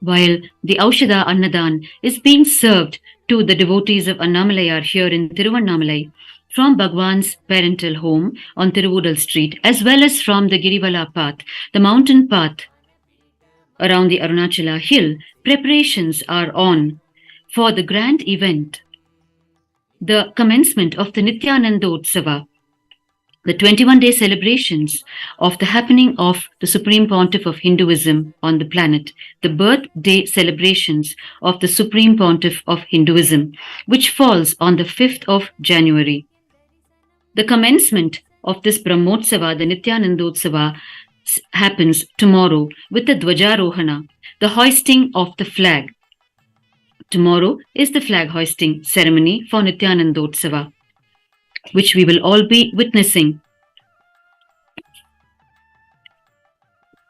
While the Aushadha Annadhan is being served to the devotees of Annamalayar here in Tiruvannamalai from Bhagwan's parental home on Tiruvudal Street, as well as from the Girivala path, the mountain path around the Arunachala hill, preparations are on for the grand event, the commencement of the Nithyananda Utsava, the 21-day celebrations of the happening of the Supreme Pontiff of Hinduism on the planet, the birthday celebrations of the Supreme Pontiff of Hinduism, which falls on the 5th of January. The commencement of this Brahmotsava, the Nithyanandotsava, happens tomorrow with the Dwajarohana, the hoisting of the flag. Tomorrow is the flag hoisting ceremony for Nithyanandotsava, which we will all be witnessing.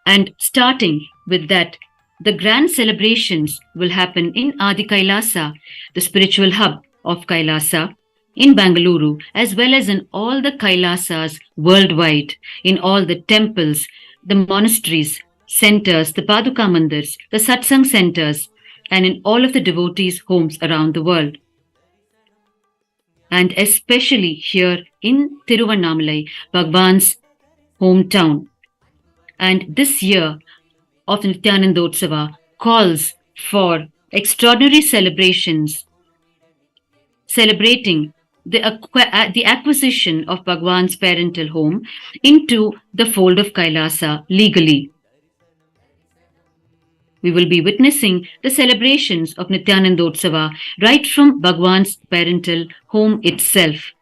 And starting with that, the grand celebrations will happen in Adi KAILASA, the spiritual hub of KAILASA, in Bangalore, as well as in all the Kailasas worldwide, in all the temples, the monasteries, centers, the Paduka Mandirs, the Satsang centers, and in all of the devotees' homes around the world. And especially here in Tiruvannamalai, Bhagwan's hometown. And this year of the Nithyanandotsava calls for extraordinary celebrations, celebrating the acquisition of Bhagwan's parental home into the fold of Kailasa legally. We will be witnessing the celebrations of Nithyanandotsava right from Bhagwan's parental home itself.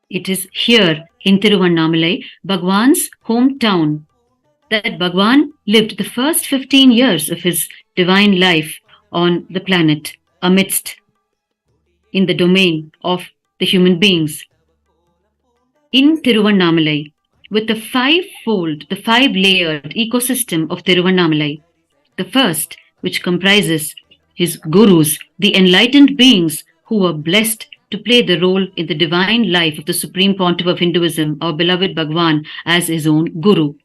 It is here in Tiruvannamalai, Bhagwan's hometown, that Bhagwan lived the first 15 years of his divine life on the planet, amidst, in the domain of the human beings. In Tiruvannamalai, with the five-layered ecosystem of Tiruvannamalai, the first, which comprises his gurus, the enlightened beings who were blessed to play the role in the divine life of the Supreme Pontiff of Hinduism, our beloved Bhagwan, as his own guru.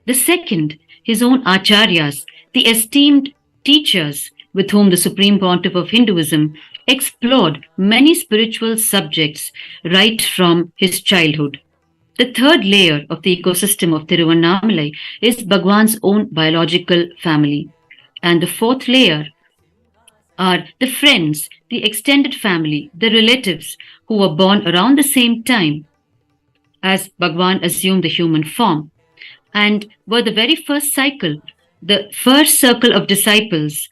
The second, his own acharyas, the esteemed teachers with whom the Supreme Pontiff of Hinduism explored many spiritual subjects right from his childhood. The third layer of the ecosystem of Tiruvannamalai is Bhagwan's own biological family. And the fourth layer are the friends, the extended family, the relatives who were born around the same time as Bhagwan assumed the human form, and were the very first cycle, the first circle of disciples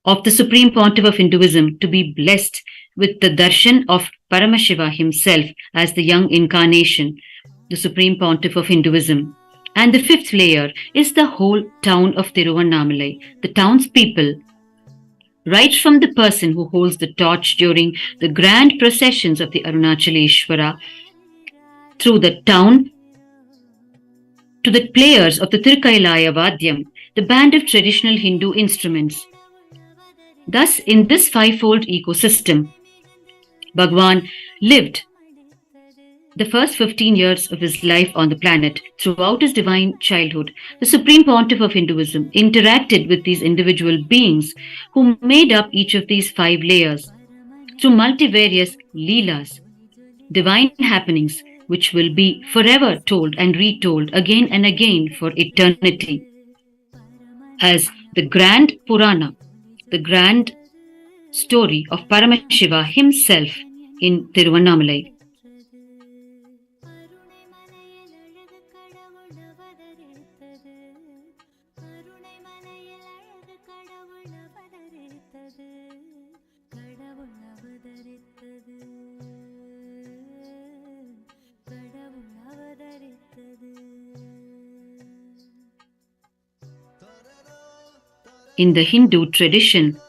of the Supreme Pontiff of Hinduism to be blessed with the darshan of Paramashiva himself as the young incarnation, the Supreme Pontiff of Hinduism. And the fifth layer is the whole town of Tiruvannamalai, the townspeople, right from the person who holds the torch during the grand processions of the Arunachaleshwara, through the town, to the players of the Tirukailaya Vadyam, the band of traditional Hindu instruments. Thus, in this fivefold ecosystem, Bhagwan lived the first 15 years of his life on the planet. Throughout his divine childhood, the Supreme Pontiff of Hinduism interacted with these individual beings who made up each of these five layers through multivarious leelas, divine happenings which will be forever told and retold again and again for eternity, as the grand Purana, the grand story of Paramashiva himself in Tiruvannamalai. In the Hindu tradition,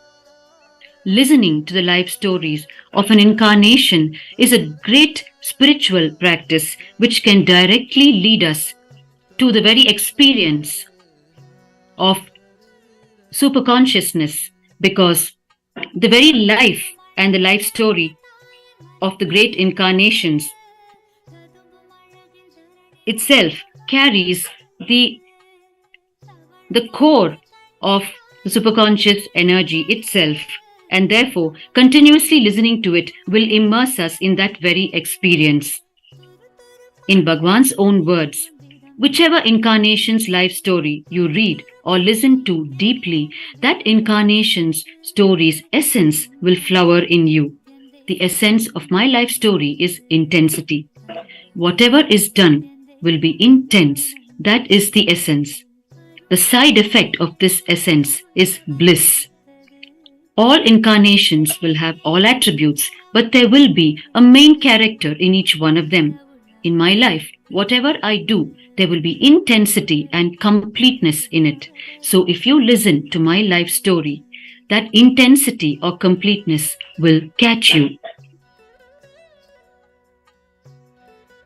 listening to the life stories of an incarnation is a great spiritual practice which can directly lead us to the very experience of superconsciousness, because the very life and the life story of the great incarnations itself carries the the core of the superconscious energy itself, and therefore continuously listening to it will immerse us in that very experience. In Bhagwan's own words, whichever incarnation's life story you read or listen to deeply, that incarnation's story's essence will flower in you. The essence of my life story is intensity. Whatever is done will be intense. That is the essence. The side effect of this essence is bliss. All incarnations will have all attributes, but there will be a main character in each one of them. In my life, whatever I do, there will be intensity and completeness in it. So if you listen to my life story, that intensity or completeness will catch you.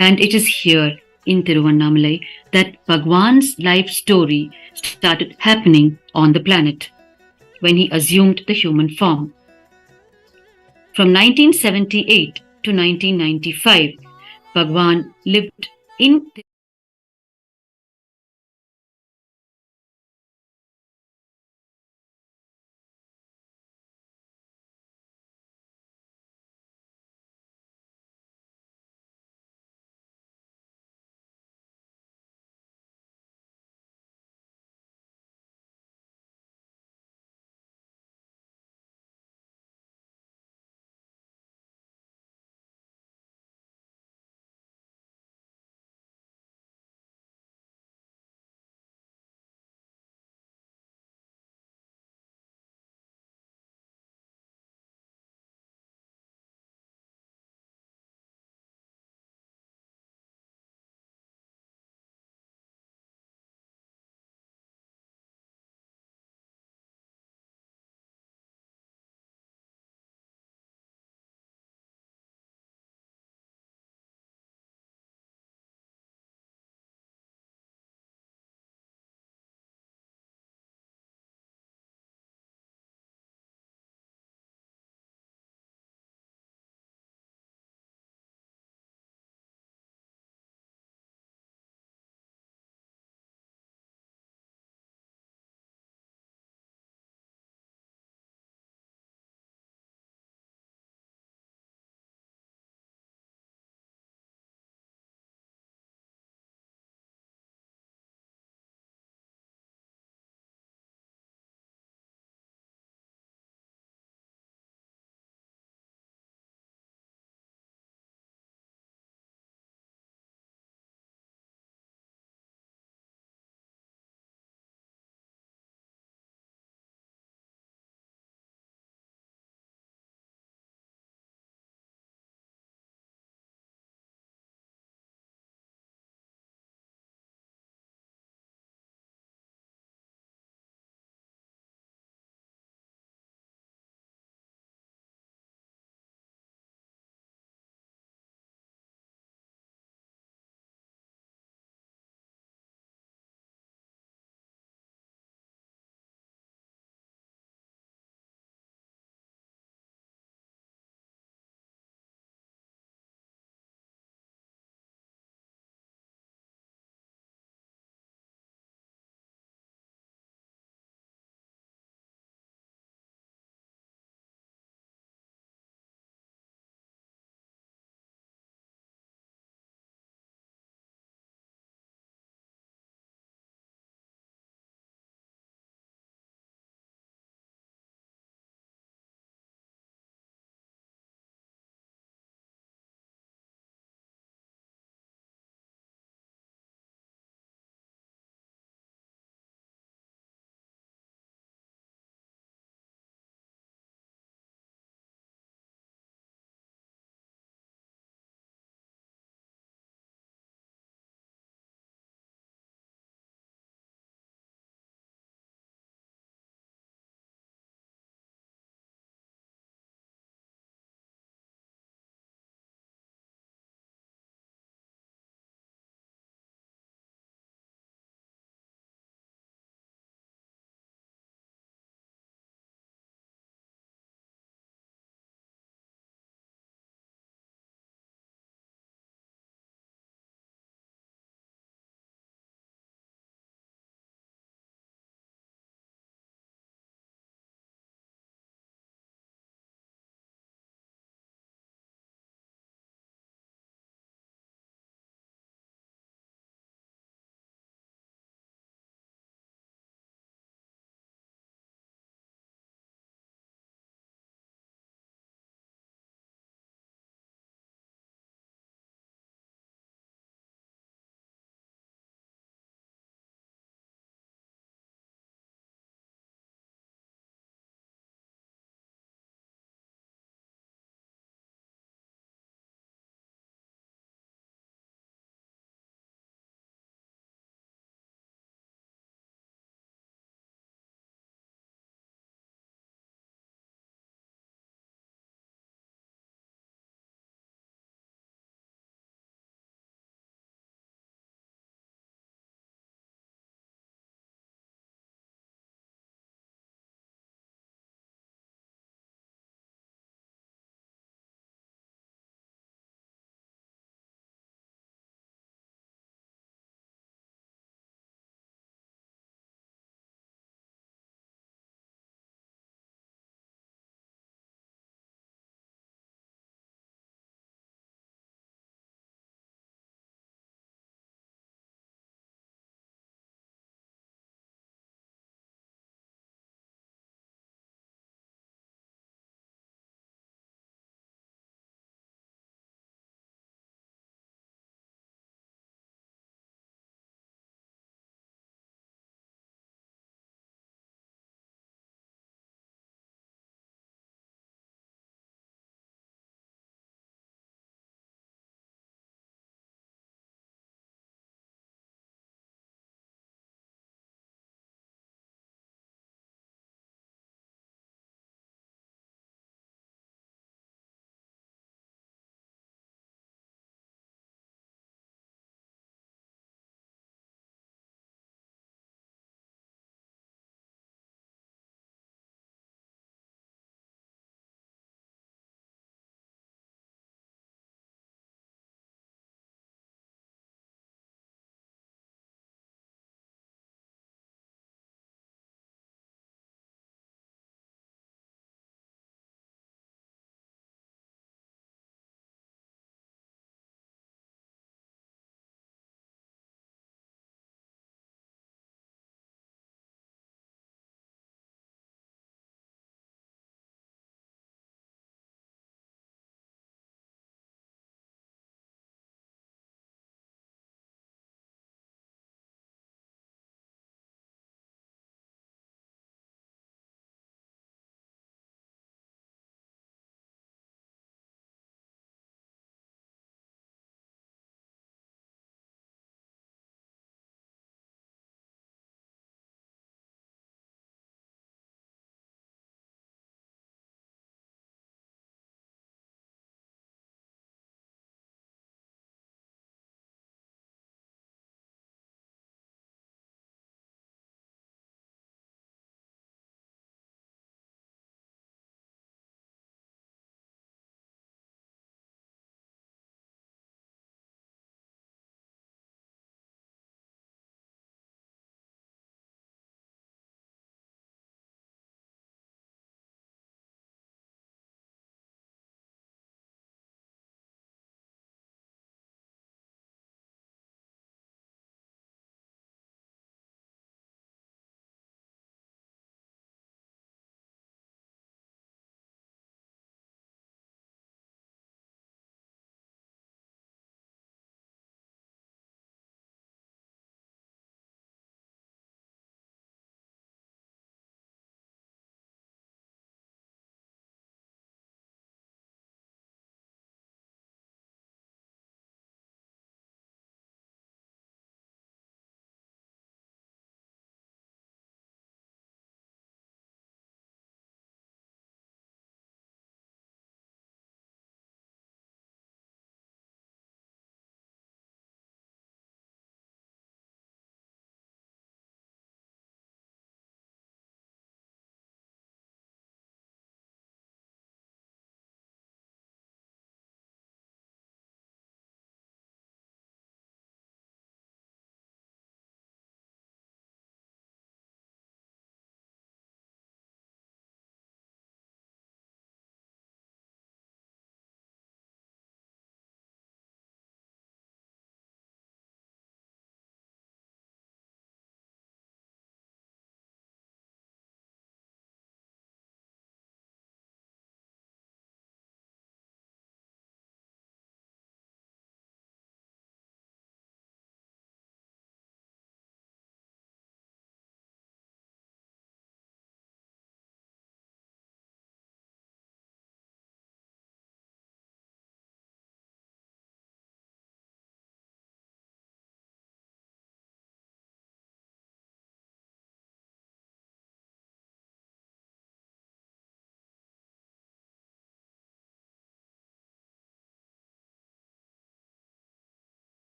And it is here in Tiruvannamalai that Bhagwan's life story started happening on the planet when he assumed the human form. From 1978 to 1995, Bhagwan lived in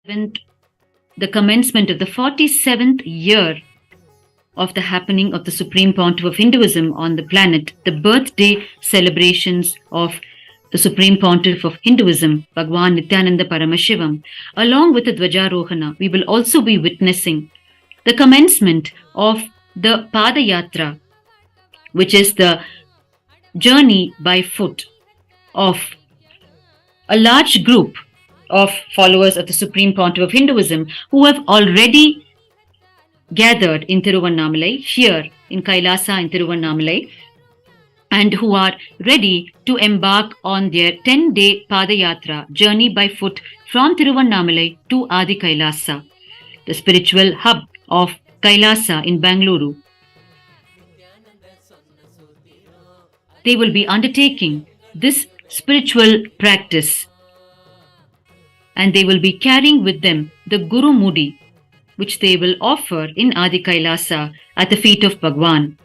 the commencement of the 47th year of the happening of the Supreme Pontiff of Hinduism on the planet, the birthday celebrations of the Supreme Pontiff of Hinduism, Bhagwan Nithyananda Paramashivam, along with the Dvajarohana, we will also be witnessing the commencement of the Padayatra, which is the journey by foot of a large group of followers of the Supreme Pontiff of Hinduism who have already gathered in Tiruvannamalai, here in KAILASA in Tiruvannamalai, and who are ready to embark on their 10-day Padayatra journey by foot from Tiruvannamalai to Adi KAILASA, the spiritual hub of KAILASA in Bangalore. They will be undertaking this spiritual practice, and they will be carrying with them the Guru Mudi, which they will offer in Adi KAILASA at the feet of Bhagwan.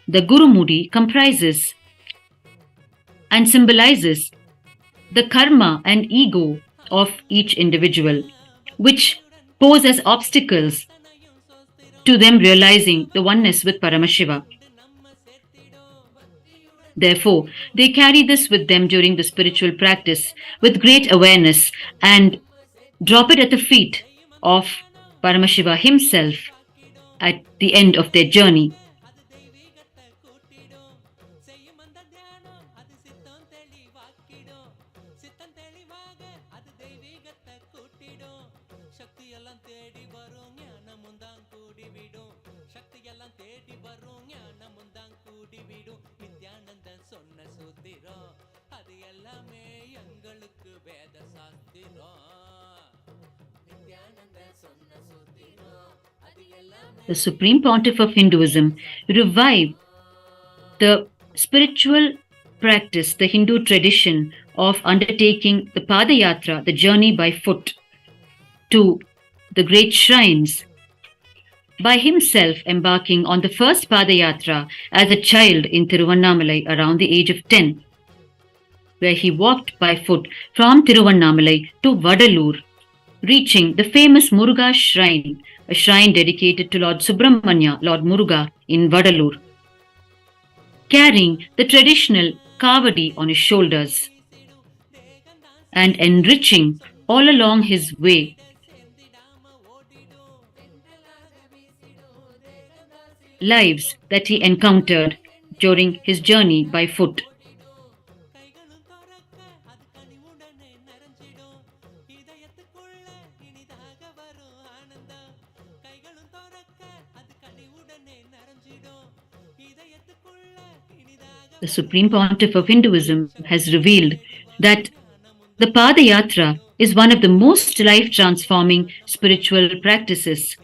The Guru Mudi comprises and symbolizes the karma and ego of each individual, which pose as obstacles to them realizing the oneness with Paramashiva. Therefore, they carry this with them during the spiritual practice with great awareness and drop it at the feet of Paramashiva himself at the end of their journey. The Supreme Pontiff of Hinduism revived the spiritual practice, the Hindu tradition of undertaking the Padayatra, the journey by foot, to the great shrines, by himself embarking on the first Padayatra as a child in Tiruvannamalai around the age of 10, where he walked by foot from Tiruvannamalai to Vadalur, reaching the famous Muruga shrine, a shrine dedicated to Lord Subramanya, Lord Muruga in Vadalur, carrying the traditional kavadi on his shoulders and enriching all along his way lives that he encountered during his journey by foot. The Supreme Pontiff of Hinduism has revealed that the Padayatra is one of the most life-transforming spiritual practices.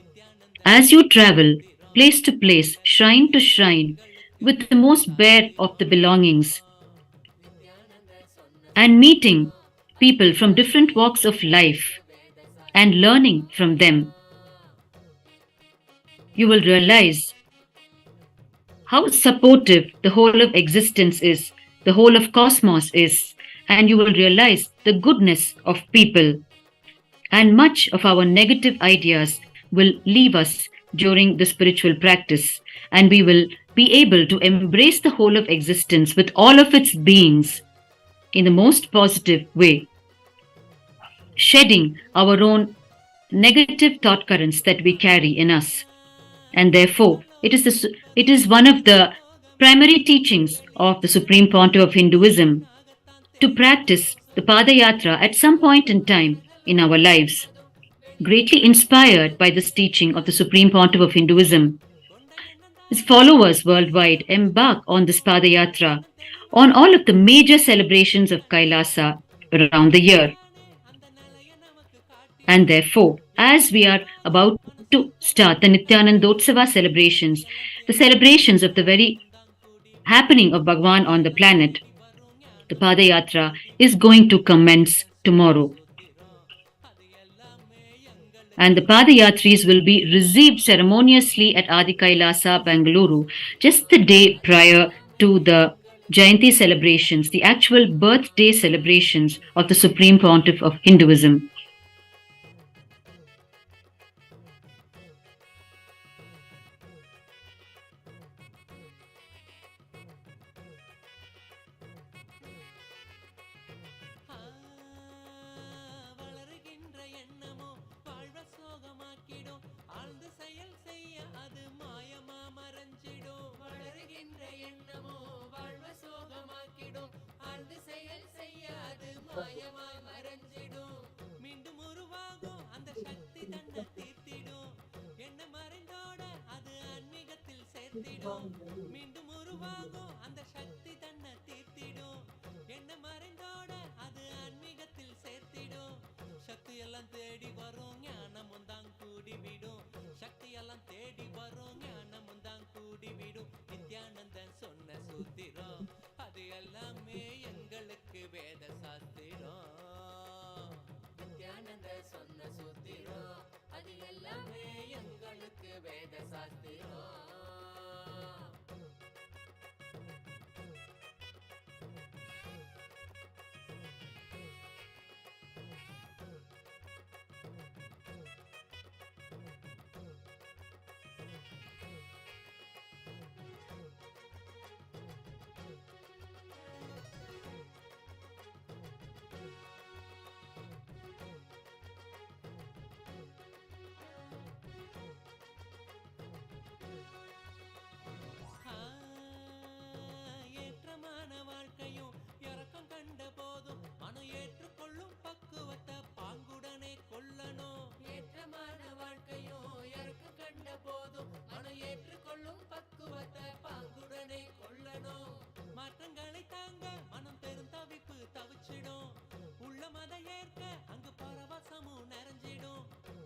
As you travel place to place, shrine to shrine, with the most bare of the belongings, and meeting people from different walks of life and learning from them, you will realize how supportive the whole of existence is, the whole of cosmos is, and you will realize the goodness of people. And much of our negative ideas will leave us during the spiritual practice, and we will be able to embrace the whole of existence with all of its beings in the most positive way, shedding our own negative thought currents that we carry in us. And therefore, it is one of the primary teachings of the Supreme Pontiff of Hinduism to practice the Padayatra at some point in time in our lives. Greatly inspired by this teaching of the Supreme Pontiff of Hinduism, his followers worldwide embark on this Padayatra on all of the major celebrations of KAILASA around the year. And therefore, as we are about to start the Nithyanandotsava celebrations, the celebrations of the very happening of Bhagwan on the planet, the Padayatra is going to commence tomorrow. And the Padayatris will be received ceremoniously at Adi KAILASA, Bangalore, just the day prior to the Jayanti celebrations, the actual birthday celebrations of the Supreme Pontiff of Hinduism. சேர்த்திடும், மீண்டும் உருவாகும் அந்த சக்தி தன்னை தீர்த்திடும், என்ன மறைந்தோட அது ஆன்மீகத்தில் சேர்த்திடும், சக்தி எல்லாம் தேடி வரும் ஞானமும் தான் கூடிவிடும், சக்தி எல்லாம் தேடி வரும் ஞானமும் தான் கூடிவிடும். நித்யானந்தன் சொன்ன சூத்திரம் அது எல்லாமே எங்களுக்கு வேத சாஸ்திரம். நித்யானந்த சொன்ன சூத்திரம் அது எல்லாமே எங்களுக்கு வேத சாஸ்திரம். ஏற்றமான வாழ்க்கையும் இறக்கம் கண்ட போதும் மனம் ஏற்றுக்கொள்ளும் பக்குவத்தை பாங்குடனே கொள்ளணும். ஏற்றமான வாழ்க்கையும் இறக்கம் கண்ட போதும் மனம் ஏற்றுக்கொள்ளும் பக்குவத்தை பாங்குடனே கொள்ளணும். மாற்றங்களை தாங்க மனம் பெரும் தவிப்பு தவிச்சிடும், உள்ள மத ஏற்க அங்கு பரவசமும் நிறைஞ்சிடும்.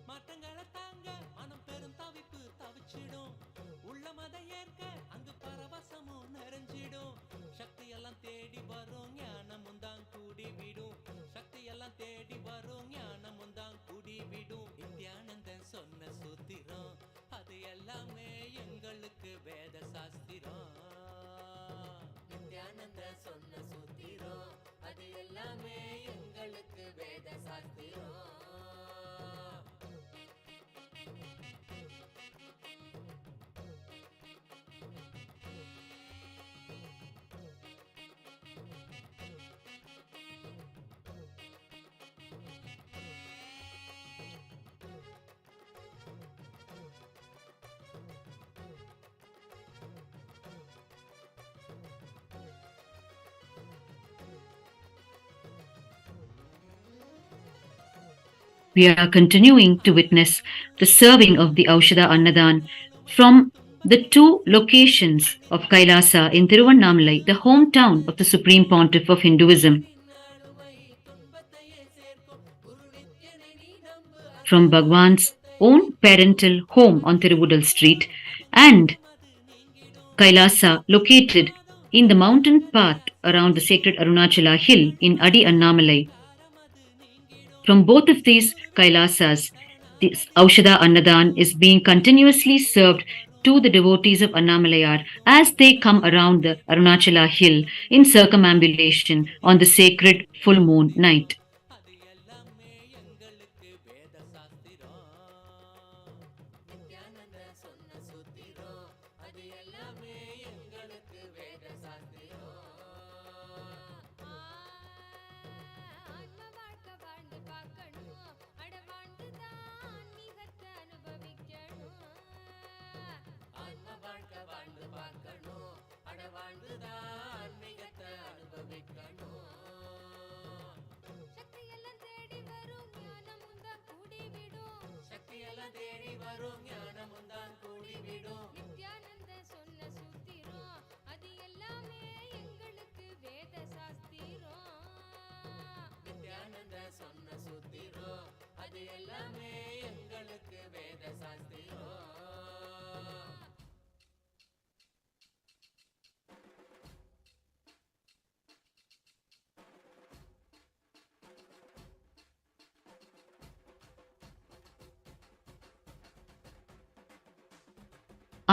மாற்றங்களை தாங்க மனம் பெரும் தவிப்பு தவிச்சிடும், உள்ள மத ஏற்க அங்கு பரவசமும் நிறைஞ்சிடும். சக்தி எல்லாம் தேடி வரும் ஞானமும் தான் கூடிவிடும், சக்தி எல்லாம் தேடி வரும் ஞானமும் தான் கூடிவிடும். நித்யானந்தன் சொன்ன சூத்திரம் அது எல்லாமே எங்களுக்கு வேத சாஸ்திரம். நித்யானந்த சொன்ன சூத்திரம் அது எல்லாமே எங்களுக்கு வேத சாஸ்திரம். We are continuing to witness the serving of the Aushadha Annadhan from the two locations of Kailasa in Tiruvannamalai, the hometown of the Supreme Pontiff of Hinduism. From Bhagwan's own parental home on Tiruvudal Street and Kailasa located in the mountain path around the sacred Arunachala hill in Adi Annamalai. From both of these Kailasas, this Aushadha Annadhan is being continuously served to the devotees of Annamalayar as they come around the Arunachala hill in circumambulation on the sacred full moon night.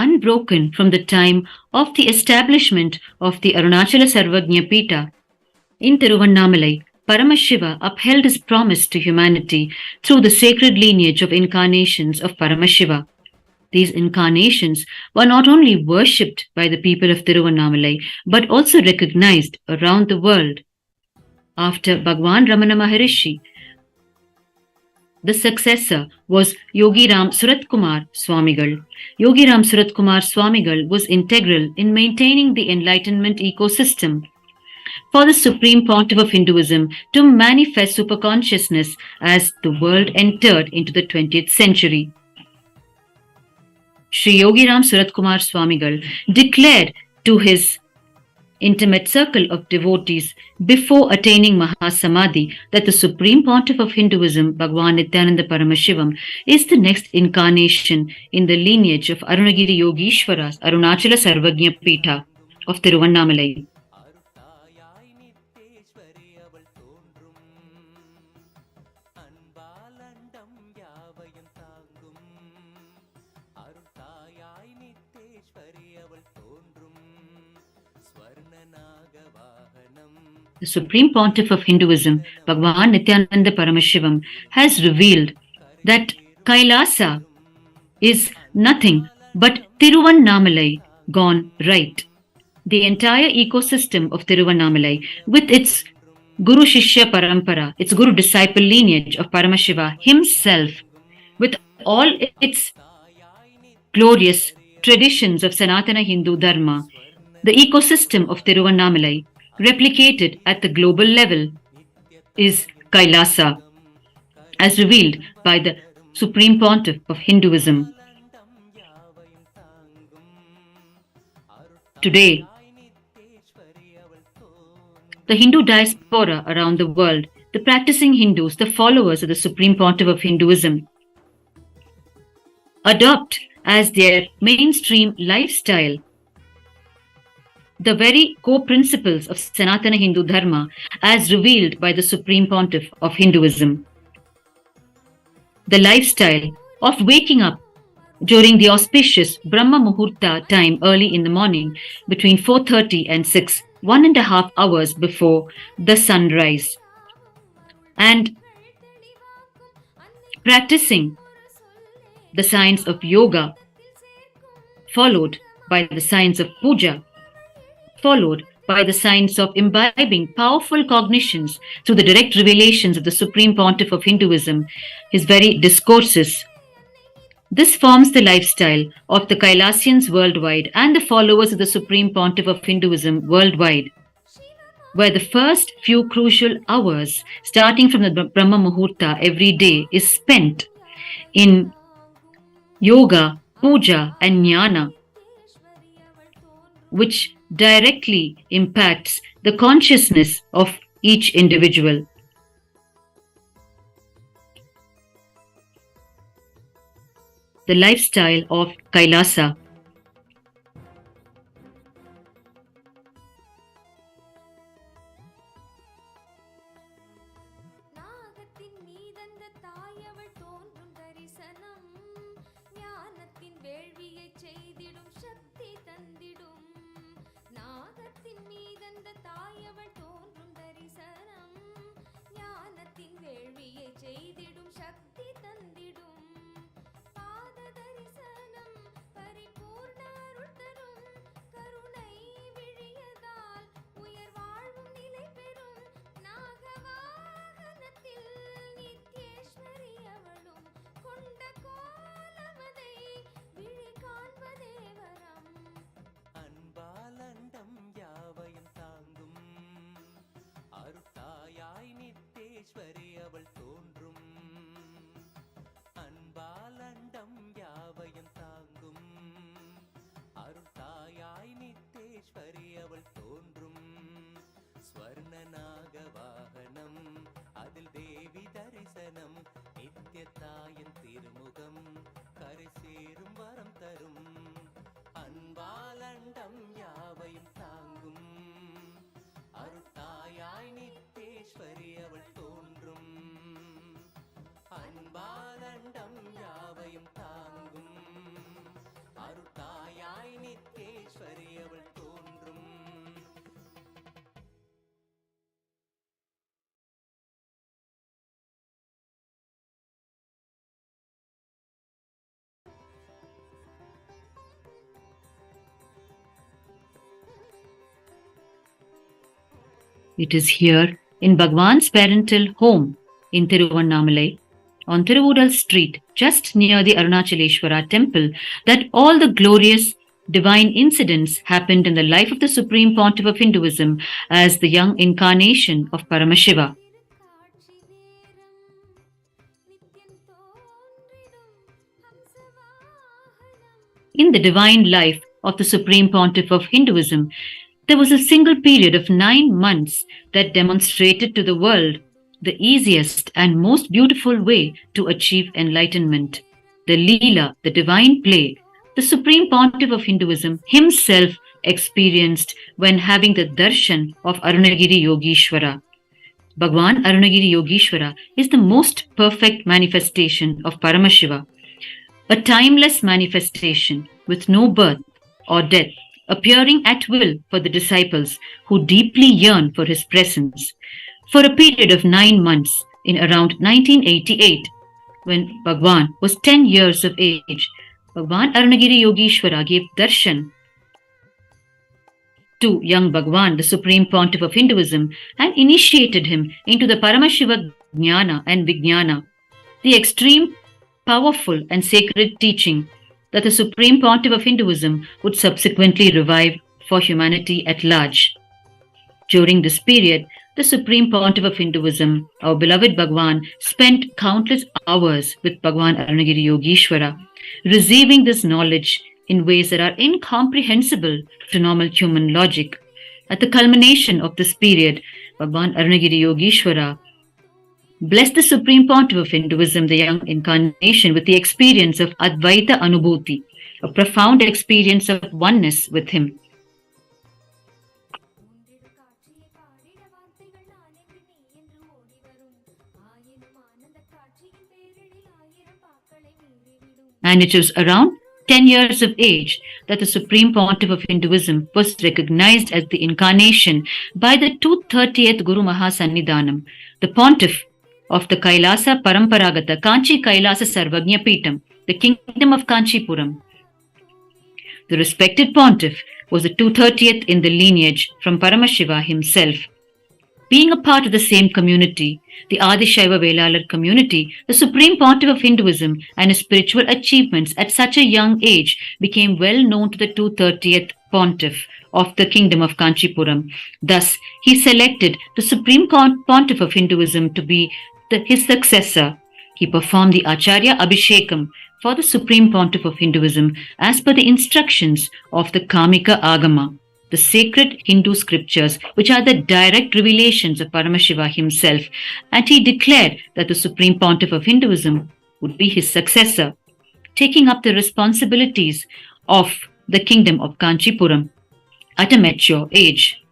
Unbroken from the time of the establishment of the Arunachala Sarvajña Pita in Tiruvannamalai, Paramashiva upheld his promise to humanity through the sacred lineage of incarnations of Paramashiva. These incarnations were not only worshipped by the people of Tiruvannamalai but also recognized around the world. After Bhagwan Ramana Maharishi, the successor was Yogi Ram Suratkumar Swamigal. Yogi Ram Suratkumar Swamigal was integral in maintaining the enlightenment ecosystem for the Supreme Pontiff of Hinduism to manifest superconsciousness as the world entered into the 20th century. Sri Yogiram Suratkumar Swamigal declared to his intimate circle of devotees before attaining Mahasamadhi that the Supreme Pontiff of Hinduism, Bhagwan Nithyananda Paramashivam, is the next incarnation in the lineage of Arunagiri Yogishwaras, Arunachala Sarvagnya Pitha of Tiruvannamalai. அருட்டாயாய் நித்தேஸ்வரி அவள் தோன்றும் அன்பாலண்டம் யாவையும் தாங்கும் அருட்டாயாய் நித்தேஸ்வரி அவள் தோன்றும் ஸ்வர்ணநாக வாகனம். The Supreme Pontiff of Hinduism, Bhagwan Nithyananda Paramashivam, has revealed that Kailasa is nothing but Tiruvannamalai gone right. The entire ecosystem of Tiruvannamalai, with its Guru Shishya Parampara, its Guru disciple lineage of Paramashiva himself, with all its glorious traditions of Sanatana Hindu Dharma, the ecosystem of Tiruvannamalai, replicated at the global level, is Kailasa, as revealed by the Supreme Pontiff of Hinduism. Today, the Hindu diaspora around the world, the practicing Hindus, the followers of the Supreme Pontiff of Hinduism, adopt as their mainstream lifestyle the very core principles of Sanatana Hindu Dharma as revealed by the Supreme Pontiff of Hinduism. The lifestyle of waking up during the auspicious Brahma Muhurta time early in the morning between 4:30 and 6, 1.5 hours before the sunrise, and practicing the science of yoga, followed by the science of puja, followed by the science of imbibing powerful cognitions through the direct revelations of the Supreme Pontiff of Hinduism, his very discourses. This forms the lifestyle of the Kailasians worldwide and the followers of the Supreme Pontiff of Hinduism worldwide, where the first few crucial hours, starting from the Brahma Muhurta every day, is spent in yoga, puja, and jnana, which directly impacts the consciousness of each individual. The lifestyle of Kailasa. அருட்டாயாய் நித்தேஸ்வரி அவள் தோன்றும் அன்பாலண்டம் யாவையும் தாங்கும் அருட்டாயாய் நித்தேஸ்வரி அவள் தோன்றும் ஸ்வர்ணநாக வாகனம் அதில் தேவி தரிசனம் நித்யத்தாயின் திருமுகம் கரை சேரும் வரம் தரும் அன்பாலண்டம் யாவையும் தாங்கும் அருட்டாயாய் நித்தேஸ்வரி அவள் தோன்றும் அன்பாலண்டம் யாவையும் தாங்கும் அருட்டாயாய் நித்தேஸ்வரி அவள் தோன்றும். It is here in Bhagwan's parental home in Tiruvannamalai, on Tiruvudal Street, just near the Arunachaleshwara temple, that all the glorious divine incidents happened in the life of the Supreme Pontiff of Hinduism as the young incarnation of Paramashiva. In the divine life of the Supreme Pontiff of Hinduism, there was a single period of 9 months that demonstrated to the world the easiest and most beautiful way to achieve enlightenment. The Leela, the divine play, the Supreme Pontiff of Hinduism himself experienced when having the darshan of Arunagiri Yogeshwara. Bhagwan Arunagiri Yogeshwara is the most perfect manifestation of Paramashiva, a timeless manifestation with no birth or death, appearing at will for the disciples who deeply yearn for his presence. For a period of 9 months in around 1988, when Bhagwan was 10 years of age, Bhagwan Arunagiri Yogeshwara gave darshan to young Bhagwan, the Supreme Pontiff of Hinduism, and initiated him into the Paramashiva Jnana and Vijnana, the extreme, powerful, and sacred teaching that the Supreme Pontiff of Hinduism would subsequently revive for humanity at large. During this period, the Supreme Pontiff of Hinduism, our beloved Bhagwan, spent countless hours with Bhagwan Arunagiri Yogeshwara, receiving this knowledge in ways that are incomprehensible to normal human logic. At the culmination of this period, Bhagwan Arunagiri Yogeshwara blessed the Supreme Pontiff of Hinduism, the young incarnation, with the experience of Advaita Anubhuti, a profound experience of oneness with him. And it was around 10 years of age that the Supreme Pontiff of Hinduism was recognized as the incarnation by the 230th Guru Mahasannidhanam, the Pontiff of the Kailasa Paramparagata Kanchi Kailasa Sarvagnya Peetam, the Kingdom of Kanchipuram. The respected Pontiff was the 230th in the lineage from Paramashiva himself. Being a part of the same community, the Adishaiva Velalar community, the Supreme Pontiff of Hinduism and his spiritual achievements at such a young age became well known to the 230th Pontiff of the Kingdom of Kanchipuram. Thus, he selected the Supreme Pontiff of Hinduism to be his successor. He performed the Acharya Abhishekam for the Supreme Pontiff of Hinduism as per the instructions of the Kamika Agama, the sacred Hindu scriptures, which are the direct revelations of Paramashiva himself, and he declared that the Supreme Pontiff of Hinduism would be his successor, taking up the responsibilities of the Kingdom of Kanchipuram at a mature age.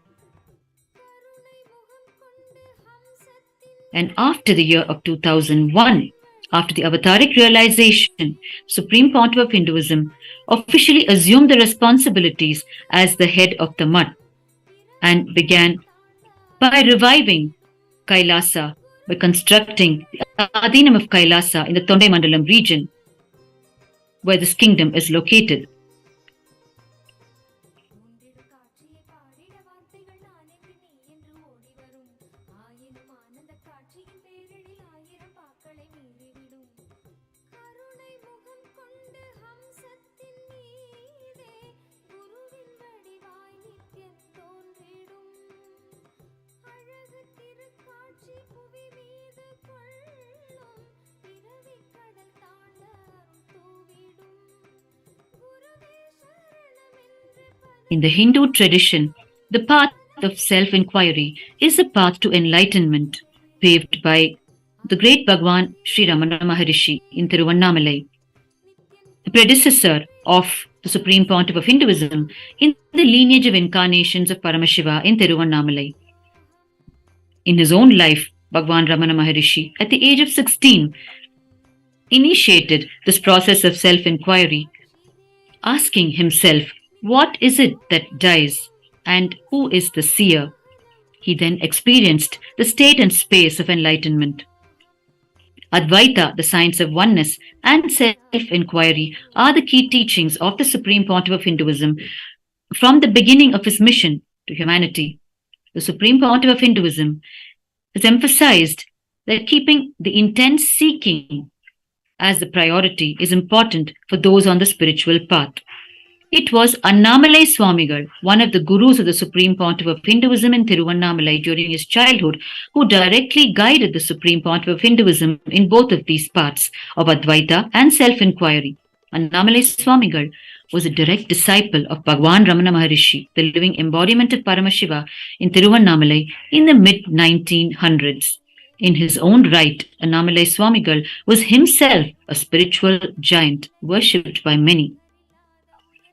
And after the year of 2001, after the avataric realization, Supreme Pontiff of Hinduism officially assumed the responsibilities as the head of the Mutt and began by reviving Kailasa, by constructing the Adhinam of Kailasa in the Tondai Mandalam region, where this kingdom is located. In the Hindu tradition, the path of self-inquiry is a path to enlightenment paved by the great Bhagwan Sri Ramana Maharishi in Tiruvannamalai, the predecessor of the Supreme Pontiff of Hinduism in the lineage of incarnations of Paramashiva in Tiruvannamalai. In his own life, Bhagwan Ramana Maharishi, at the age of 16, initiated this process of self-inquiry, asking himself, what is it that dies and who is the seer? He then experienced the state and space of enlightenment. Advaita, the science of oneness, and self-inquiry are the key teachings of the Supreme Pontiff of Hinduism from the beginning of his mission to humanity. The Supreme Pontiff of Hinduism has emphasized that keeping the intense seeking as the priority is important for those on the spiritual path. It was Annamalai Swamigal, one of the gurus of the Supreme Pontiff of Hinduism in Tiruvannamalai during his childhood, who directly guided the Supreme Pontiff of Hinduism in both of these paths of Advaita and self-inquiry. Annamalai Swamigal was a direct disciple of Bhagwan Ramana Maharishi, the living embodiment of Paramashiva in Tiruvannamalai in the mid-1900s. In his own right, Annamalai Swamigal was himself a spiritual giant worshipped by many.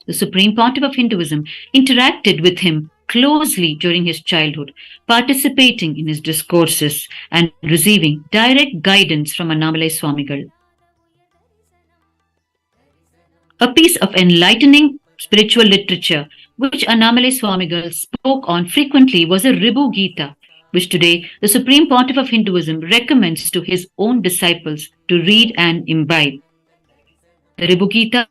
The Supreme Pontiff of Hinduism interacted with him closely during his childhood, participating in his discourses and receiving direct guidance from Annamalai Swamigal. A piece of enlightening spiritual literature which Annamalai Swamigal spoke on frequently was the Ribu Gita, which today the Supreme Pontiff of Hinduism recommends to his own disciples to read and imbibe. The Ribu Gita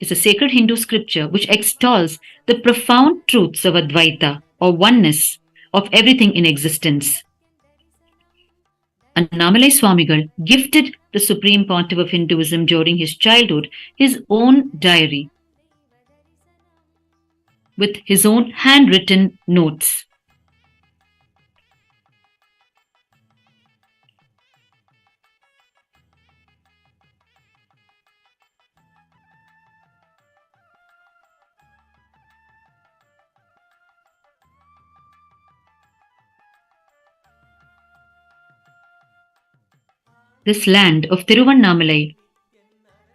is a sacred Hindu scripture which extols the profound truths of Advaita, or oneness, of everything in existence. Annamalai Swamigal gifted the Supreme Pontiff of Hinduism during his childhood his own diary with his own handwritten notes. This land of Tiruvannamalai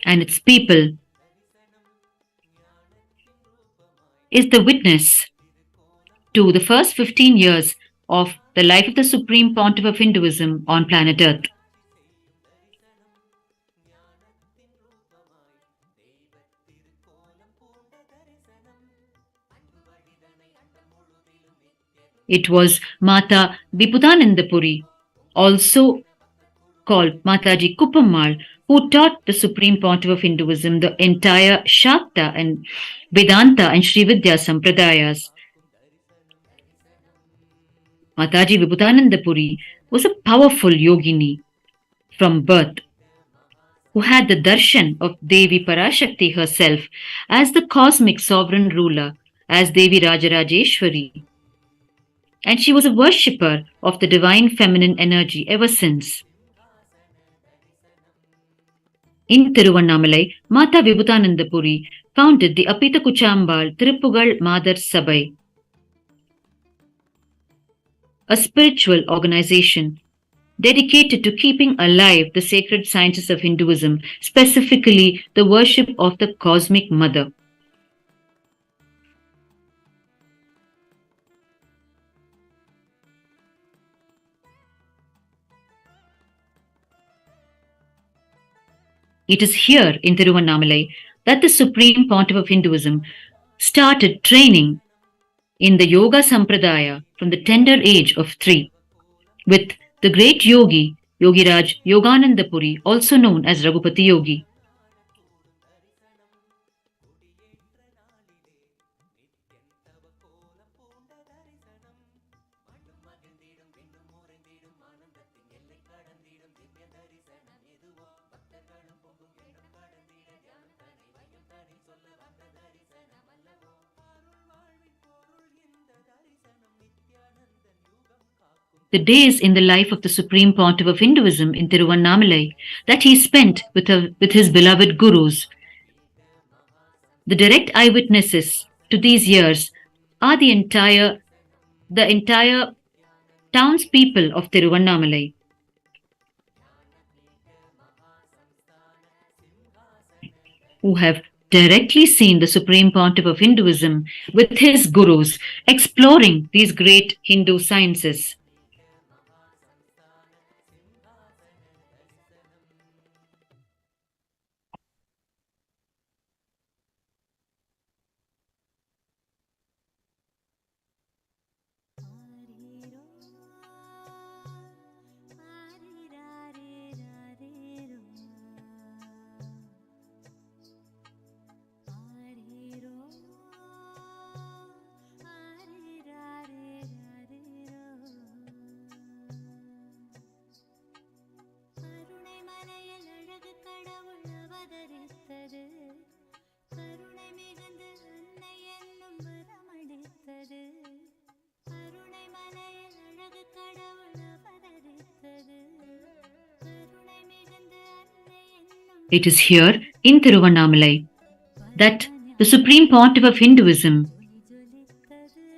and its people is the witness to the first 15 years of the life of the Supreme Pontiff of Hinduism on planet Earth. It was Mata Viputanandapuri, also called Mataji Kuppammal, who taught the Supreme Pontiff of Hinduism the entire Shakta and Vedanta and Srividya Sampradayas. Mataji Viputanandapuri was a powerful yogini from birth, who had the darshan of Devi Parashakti herself as the cosmic sovereign ruler, as Devi Rajarajeshwari. And she was a worshipper of the divine feminine energy ever since. In Tiruvannamalai, Mata Viputanandapuri founded the Apita Kuchambal Tiruppugal Madar Sabai, a spiritual organization dedicated to keeping alive the sacred sciences of Hinduism, specifically the worship of the Cosmic Mother. It is here in Tiruvannamalai that the Supreme Pontiff of Hinduism started training in the Yoga Sampradaya from the tender age of 3, with the great yogi, Yogiraj Yoganandapuri, also known as Raghupati Yogi. The days in the life of the Supreme Pontiff of Hinduism in Tiruvannamalai that he spent with his beloved gurus. The direct eyewitnesses to these years are the entire townspeople of Tiruvannamalai. Who have directly seen the Supreme Pontiff of Hinduism with his gurus exploring these great Hindu sciences. It is here in Tiruvannamalai that the Supreme Pontiff of Hinduism,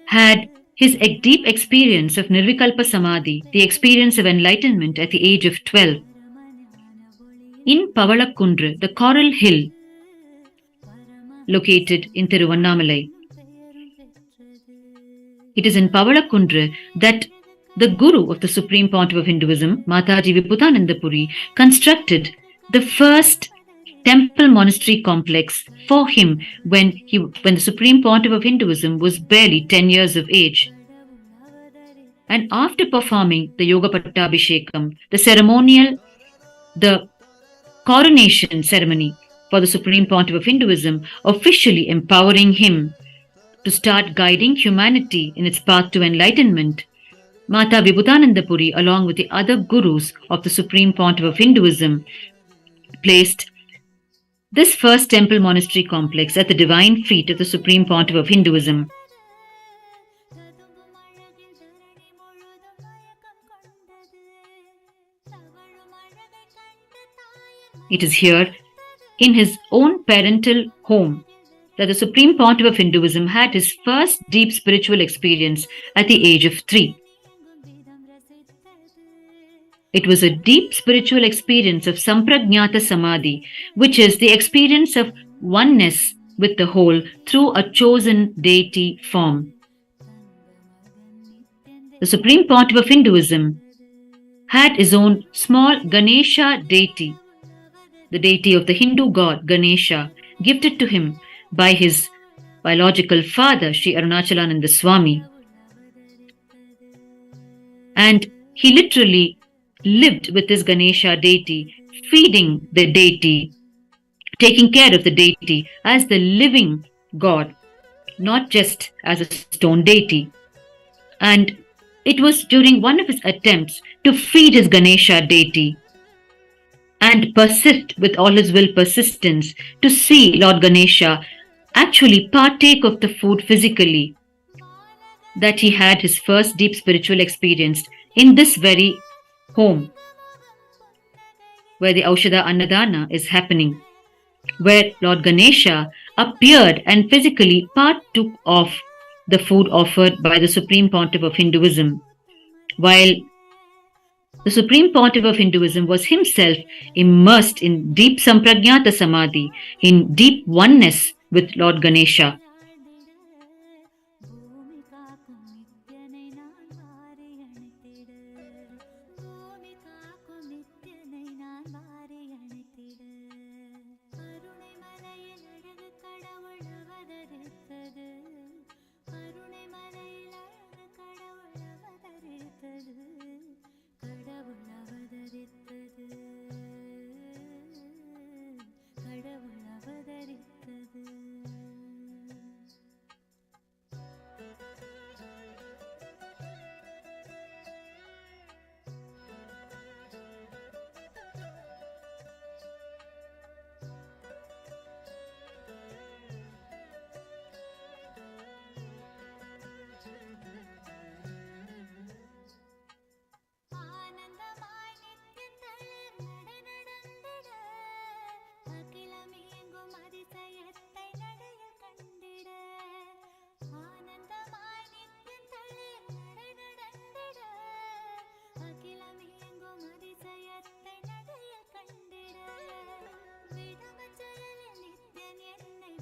had his deep experience of Nirvikalpa Samadhi, the experience of enlightenment at the age of 12. In Pavalakundru, the Coral Hill, located in Tiruvannamalai. It is in Pavalakundru that the Guru of the Supreme Pontiff of Hinduism, Mataji Vibhutanandapuri, constructed the first temple monastery complex for him when the Supreme Pontiff of Hinduism was barely 10 years of age. And after performing the Yoga Pattabhishekam, the coronation ceremony for the Supreme Pontiff of Hinduism, officially empowering him to start guiding humanity in its path to enlightenment, Mata Vibhutanandapuri, along with the other gurus of the Supreme Pontiff of Hinduism, placed this first temple monastery complex at the divine feet of the Supreme Pontiff of Hinduism. It is here, in his own parental home, that the Supreme Pontiff of Hinduism had his first deep spiritual experience at the age of 3. It was a deep spiritual experience of Samprajñata Samadhi, which is the experience of oneness with the whole through a chosen deity form. The Supreme Pontiff of Hinduism had his own small Ganesha deity, the deity of the Hindu god Ganesha, gifted to him by his biological father, Sri Arunachalananda Swami. And he literally lived with this Ganesha deity, feeding the deity, taking care of the deity as the living god, not just as a stone deity. And it was during one of his attempts to feed his Ganesha deity and persist with all his will persistence to see Lord Ganesha actually partake of the food physically, that he had his first deep spiritual experience in this very home where the Aushadha Annadhan is happening, where Lord Ganesha appeared and physically partook of the food offered by the Supreme Pontiff of Hinduism, while the Supreme Pontiff of Hinduism was himself immersed in deep Samprajñata Samadhi, in deep oneness with Lord Ganesha.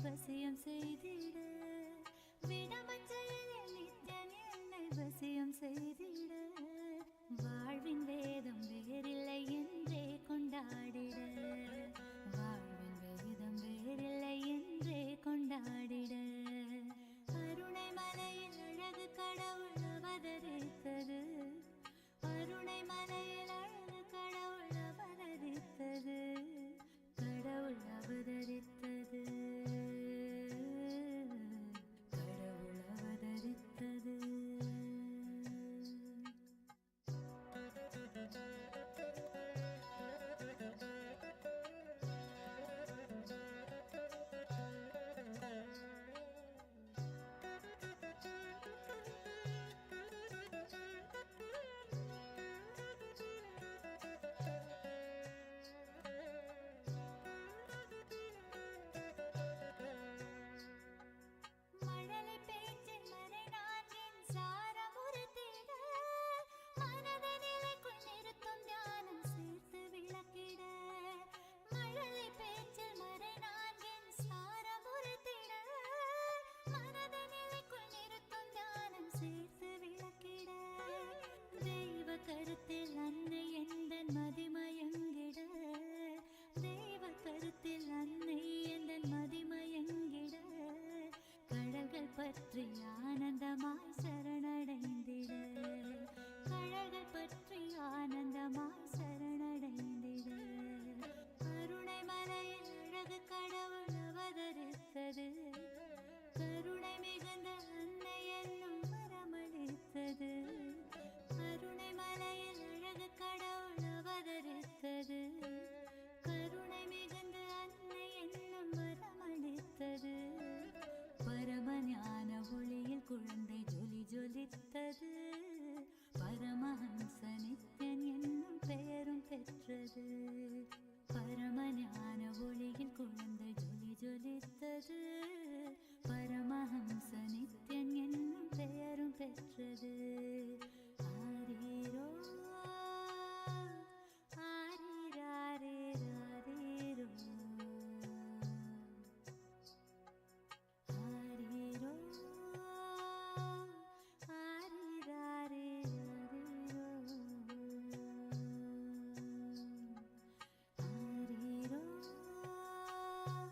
வசியம் செய்திட விடமச்சையில் நித்யன் என்னை வசியம் செய்திட வாழ்வின் வேதம் வேறில்லை என்றே கொண்டாடிட வாழ்வின் வேதம் வேறில்லை என்றே கொண்டாடிட அருணை மலையில் அழகு கடவுள் அவதரித்தது அருணை மலையில் அழகு கடவுள் அவதரித்தது கடவுள் அவதரித்தது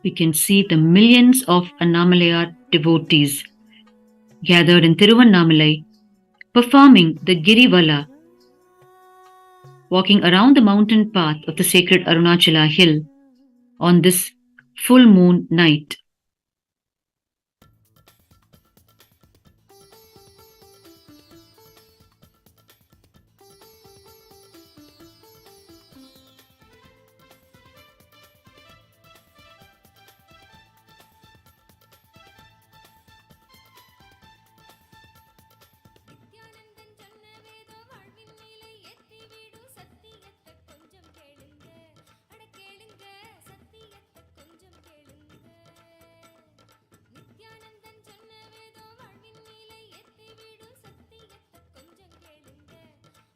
we can see the millions of Annamalai devotees gathered in Tiruvannamalai performing the Girivala, walking around the mountain path of the sacred Arunachala hill on this full moon night. Nithyanandan சொன்ன வேதம் வாழ்வின் மேலே ஏத்தி விடும் சத்தியத்தை கொஞ்சம் கேளுங்க அட கேளுங்க சத்தியத்தை கொஞ்சம் கேளுங்க நித்யானந்தன் சொன்ன வேதம் வாழ்வின் மேலே ஏத்தி விடும் சத்தியத்தை கொஞ்சம் கேளுங்க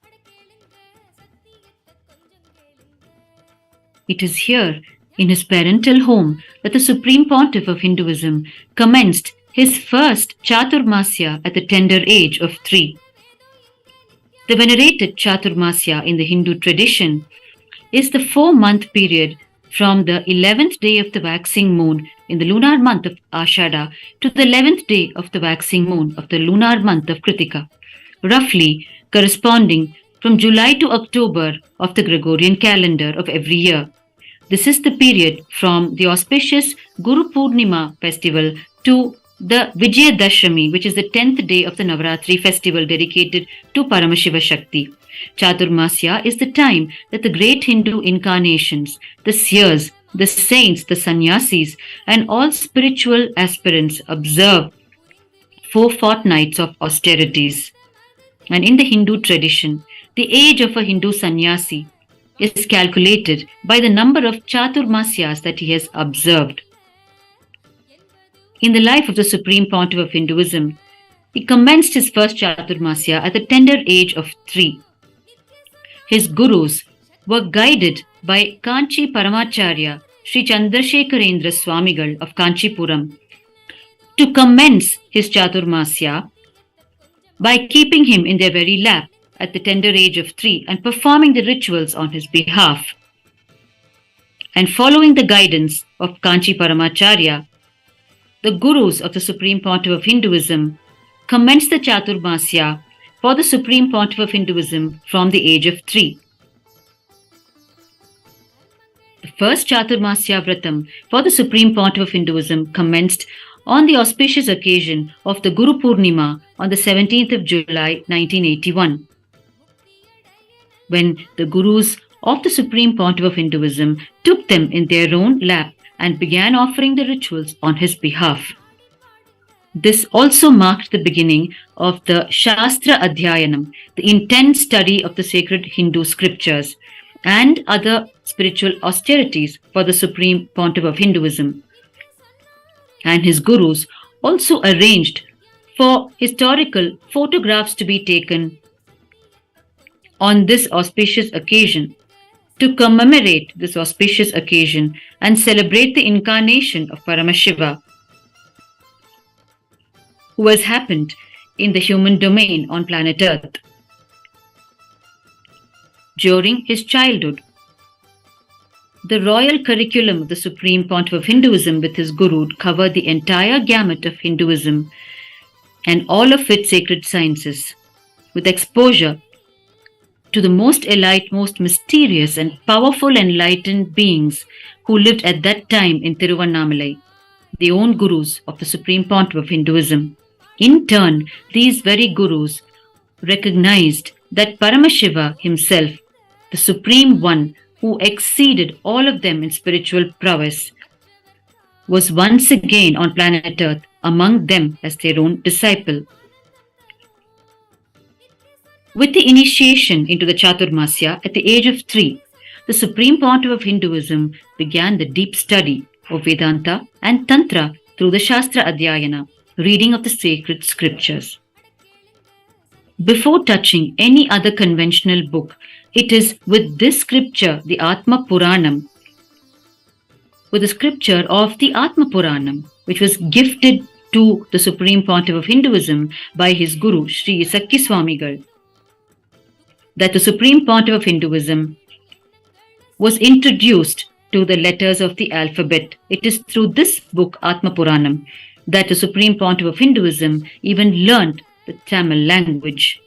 அட கேளுங்க சத்தியத்தை கொஞ்சம் கேளுங்க. It is here, in his parental home, that the Supreme Pontiff of Hinduism commenced his first Chaturmasya at the tender age of 3. The venerated Chaturmasya in the Hindu tradition is the 4-month period from the 11th day of the waxing moon in the lunar month of Aushadha to the 11th day of the waxing moon of the lunar month of Kritika, roughly corresponding from July to October of the Gregorian calendar of every year. This is the period from the auspicious Guru Pournima festival to the Vijayadashami, which is the 10th day of the Navaratri festival dedicated to Paramashiva Shakti. Chaturmasya is the time that the great Hindu incarnations, the seers, the saints, the sannyasis, and all spiritual aspirants observe 4 fortnights of austerities. And in the Hindu tradition, the age of a Hindu sannyasi is calculated by the number of Chaturmasyas that he has observed. In the life of the Supreme Pontiff of Hinduism, he commenced his first Chaturmasya at the tender age of 3. His gurus were guided by Kanchi Paramacharya Sri Chandrasekharendra Swamigal of Kanchipuram to commence his Chaturmasya by keeping him in their very lap at the tender age of 3 and performing the rituals on his behalf. And following the guidance of Kanchi Paramacharya, the gurus of the Supreme Pontiff of Hinduism commenced the Chaturmasya for the Supreme Pontiff of Hinduism from the age of 3. The first Chaturmasya Vratam for the Supreme Pontiff of Hinduism commenced on the auspicious occasion of the Guru Pournima on the 17th of July 1981, when the gurus of the Supreme Pontiff of Hinduism took them in their own lap and began offering the rituals on his behalf. This also marked the beginning of the Shastra Adhyayanam, the intense study of the sacred Hindu scriptures, and other spiritual austerities for the Supreme Pontiff of Hinduism. And his gurus also arranged for historical photographs to be taken on this auspicious occasion, to commemorate this auspicious occasion and celebrate the incarnation of Paramashiva, who has happened in the human domain on planet Earth. During his childhood, the royal curriculum of the Supreme Pontiff of Hinduism with his guru covered the entire gamut of Hinduism and all of its sacred sciences, with exposure to the most elite, most mysterious and powerful enlightened beings who lived at that time in Tiruvannamalai, the own gurus of the Supreme Pontiff of Hinduism. In turn, these very gurus recognized that Paramashiva himself, the Supreme One who exceeded all of them in spiritual prowess, was once again on planet Earth among them as their own disciple. With the initiation into the Chaturmasya at the age of 3, the Supreme Pontiff of Hinduism began the deep study of Vedanta and Tantra through the Shastra Adhyayana, reading of the sacred scriptures. Before touching any other conventional book, it is with this scripture, the Atma Puranam, with the scripture of the Atma Puranam, which was gifted to the Supreme Pontiff of Hinduism by his guru, Sri Sakki Swamigal, that the Supreme Pontiff of Hinduism was introduced to the letters of the alphabet. It is through this book, Atma Puranam, that the Supreme Pontiff of Hinduism even learned the Tamil language.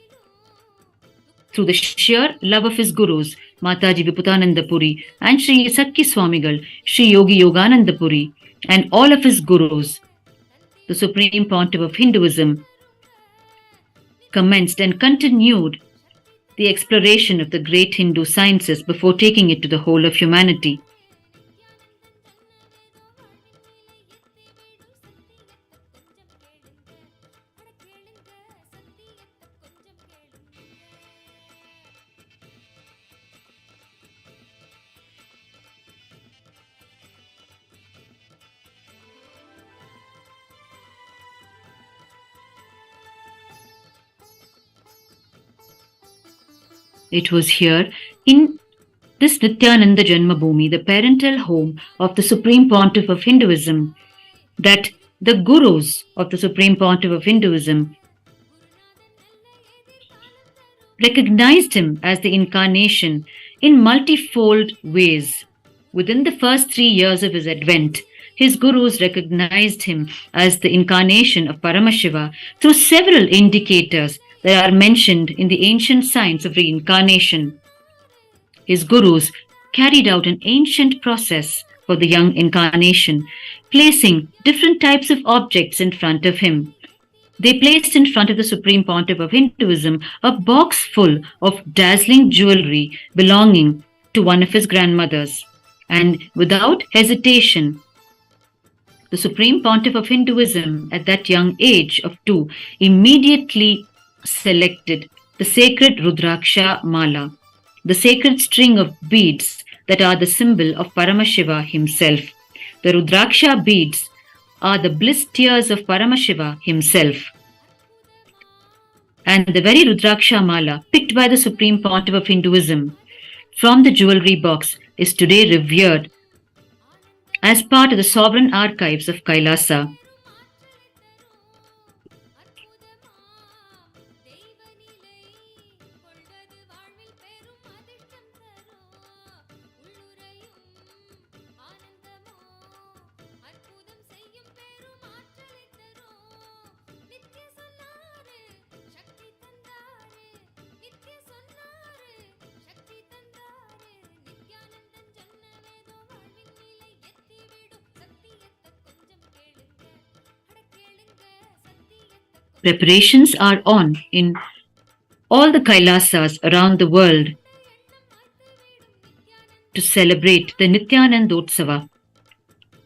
Through the sheer love of his gurus, Mataji Viputananda Puri and Sri Sakki Swamigal, Sri Yogi Yogananda Puri, and all of his gurus, the Supreme Pontiff of Hinduism commenced and continued the exploration of the great Hindu sciences before taking it to the whole of humanity. It was here, in this Nithyananda Jenma Bhoomi, the parental home of the Supreme Pontiff of Hinduism, that the gurus of the Supreme Pontiff of Hinduism recognized him as the incarnation in multifold ways. Within the first 3 years of his advent, his gurus recognized him as the incarnation of Paramashiva through several indicators that are mentioned in the ancient science of reincarnation. His gurus carried out an ancient process for the young incarnation, placing different types of objects in front of him. They placed in front of the Supreme Pontiff of Hinduism a box full of dazzling jewelry belonging to one of his grandmothers. And without hesitation, the Supreme Pontiff of Hinduism at that young age of 2 immediately selected the sacred Rudraksha Mala, the sacred string of beads that are the symbol of Paramashiva himself. The Rudraksha beads are the bliss tears of Paramashiva himself. And the very Rudraksha Mala picked by the Supreme Pontiff of Hinduism from the jewelry box is today revered as part of the sovereign archives of KAILASA. Preparations are on in all the Kailasas around the world to celebrate the Nithyanandotsava,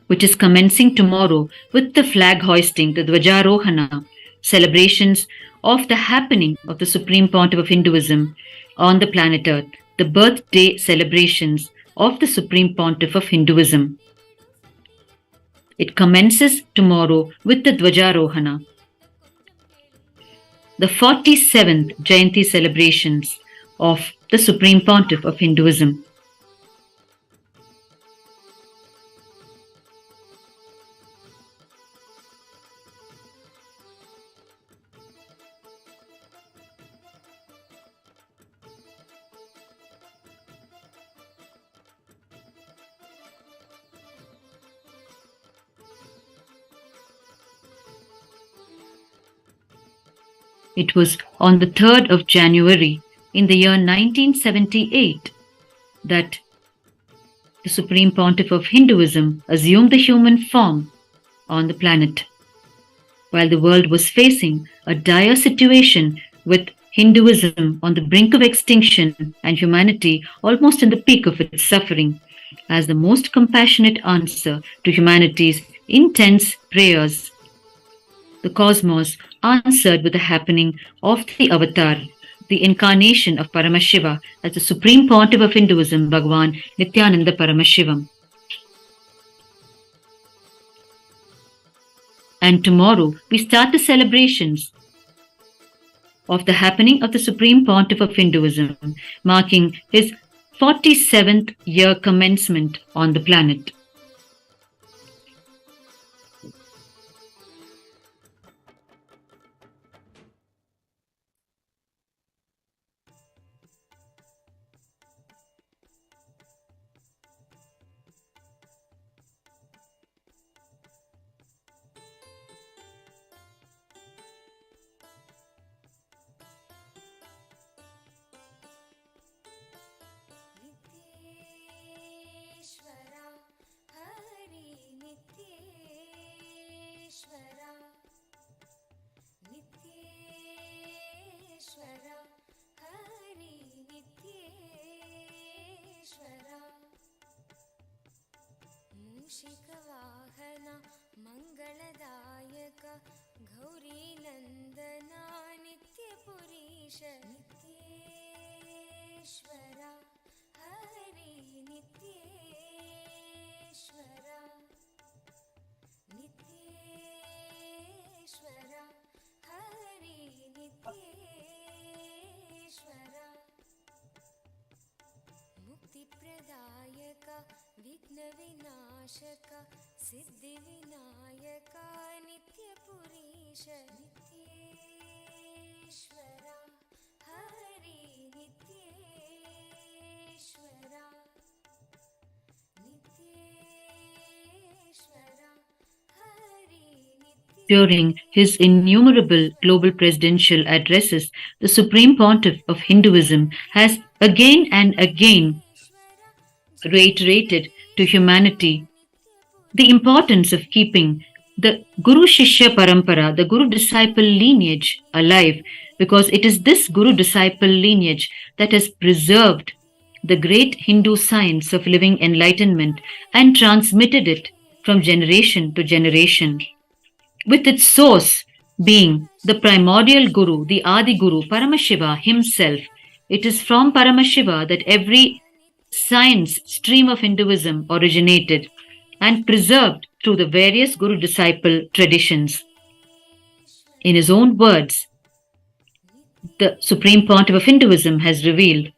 which is commencing tomorrow with the flag hoisting, the Dvajarohana, celebrations of the happening of the Supreme Pontiff of Hinduism on the planet Earth, the birthday celebrations of the Supreme Pontiff of Hinduism. It commences tomorrow with the Dvajarohana, the 47th Jayanti celebrations of the Supreme Pontiff of Hinduism. It was on the 3rd of January in the year 1978 that the Supreme Pontiff of Hinduism assumed the human form on the planet. While the world was facing a dire situation with Hinduism on the brink of extinction and humanity almost in the peak of its suffering, as the most compassionate answer to humanity's intense prayers, the cosmos answered with the happening of the avatar, the incarnation of Paramashiva as the Supreme Pontiff of Hinduism, Bhagavan Nithyananda Paramashivam. And tomorrow we start the celebrations of the happening of the Supreme Pontiff of Hinduism, marking his 47th year commencement on the planet. मूषिकवाहन मङ्गलदायक गौरीनन्दना नित्यपुरीश नित्येश्वरा हरि नित्येश्वरा नित्येश्वरा हरि नित्येश्वरा मुक्तिप्रदायक विघ्नविनाशक सिद्धिविनायक नित्यपुरीश Nityeshwara Hari Nityeshwara Nityeshwara Hari During his innumerable global presidential addresses, the Supreme Pontiff of Hinduism has again and again reiterated to humanity the importance of keeping the Guru Shishya Parampara, the Guru disciple lineage, alive, because it is this Guru disciple lineage that has preserved the great Hindu science of living enlightenment and transmitted it from generation to generation, with its source being the primordial Guru, the Adi Guru, Paramashiva himself. It is from Paramashiva that every science stream of Hinduism originated and preserved through the various Guru disciple traditions. In his own words, the Supreme Pontiff of Hinduism has revealed,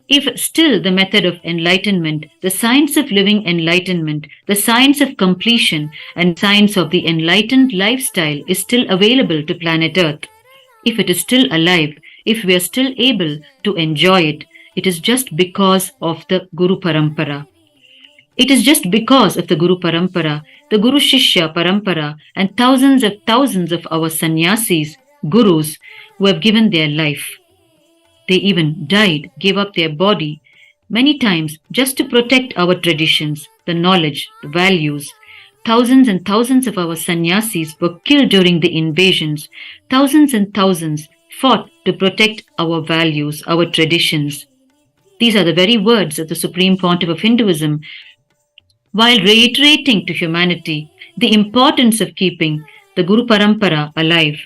if still the method of enlightenment, the science of living enlightenment, the science of completion, and science of the enlightened lifestyle is still available to planet Earth, if it is still alive, if we are still able to enjoy it, it is just because of the Guru Parampara. It is just because of the Guru Parampara, the Guru Shishya Parampara, and thousands of our sannyasis, gurus, who have given their life. They even died, gave up their body many times just to protect our traditions, the knowledge, the values. Thousands and thousands of our sannyasis were killed during the invasions. Thousands and thousands fought to protect our values, our traditions. These are the very words of the Supreme Pontiff of Hinduism, while reiterating to humanity the importance of keeping the Guru Parampara alive.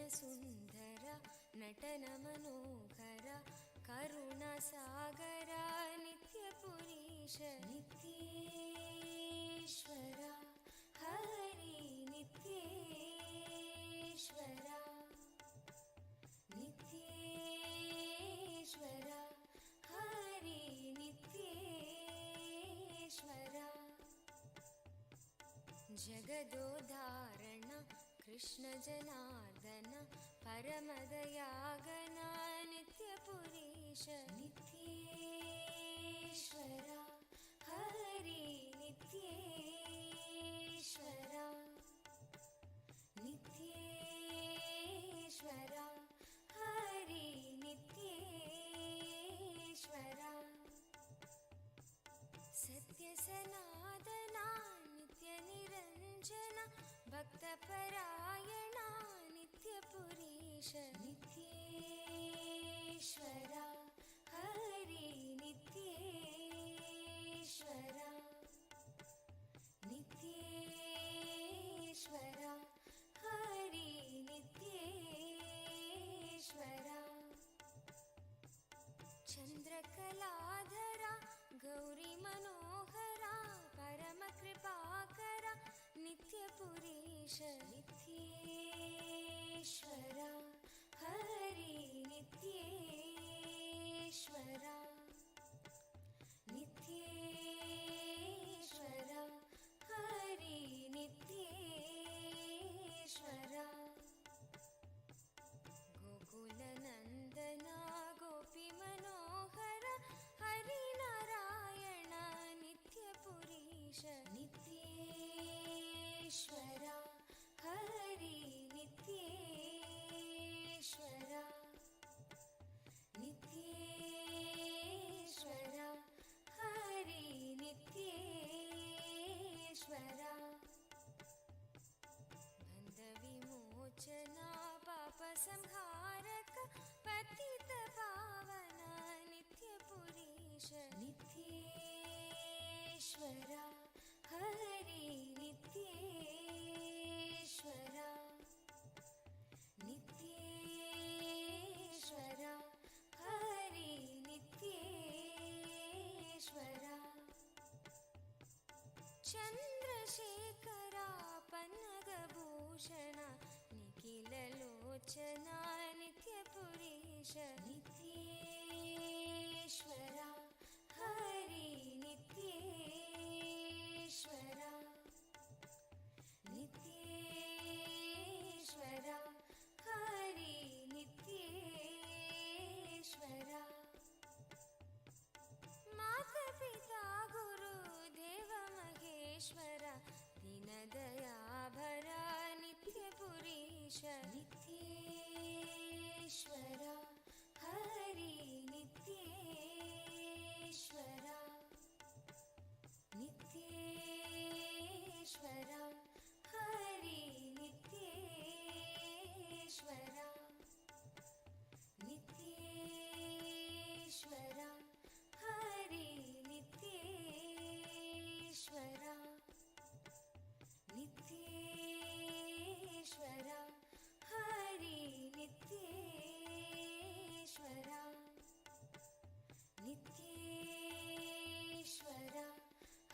सुंदर नटन मनोहर करुण सागर नित्यपुरीश नित्येश्वरा हरि नित्येश्वरा नित्येश्वरा हरि नित्येश्वरा जगदोधारण कृष्ण जनार्दन परमदयागन नित्यपुरीश नित्येश्वरा हरि नित्येश्वरा नित्येश्वरा हरि नित्येश्वरा सत्य सनातना नित्य निरंजन भक्तपरायणा नित्यपुरीश नित्येश्वरा हरि नित्येश्वरा नित्येश्वरा हरि नित्येश्वरा चंद्रकलाधरा गौरी मनोहरा नित्येश्वरा हरि नित्येश्वरा नित्येश्वरा हरि नित्येश्वरा गोकुलनन्दना गोपीमनोहर हरिनारायण नित्यपुरीश नित्येश्वरा हरि नित्येश्वरा नित्येश्वरा हरि नित्येश्वरा बन्धविमोचना पापसंहारक पतितपावना नित्यपुरीश नित्येश्वरा हरि नित्येश्वरा नित्येश्वरा हरि नित्येश्वरा चन्द्रशेखरा पन्नगभूषण निखिललोचना नित्यपुरीश नित्येश्वरा हरि नित्येश्वरा नित्येश्वरा हरि नित्येश्वरा मातपिता गुरुदेव महेश्वर दीनदयाभर नित्यपुरीश नित्येश्वरा हरि नित्येश्वरा नित्येश्वरा हरि नित्येश्वरा नित्येश्वरा हरि नित्येश्वरा नित्येश्वरा हरि नित्येश्वरा नित्येश्वरा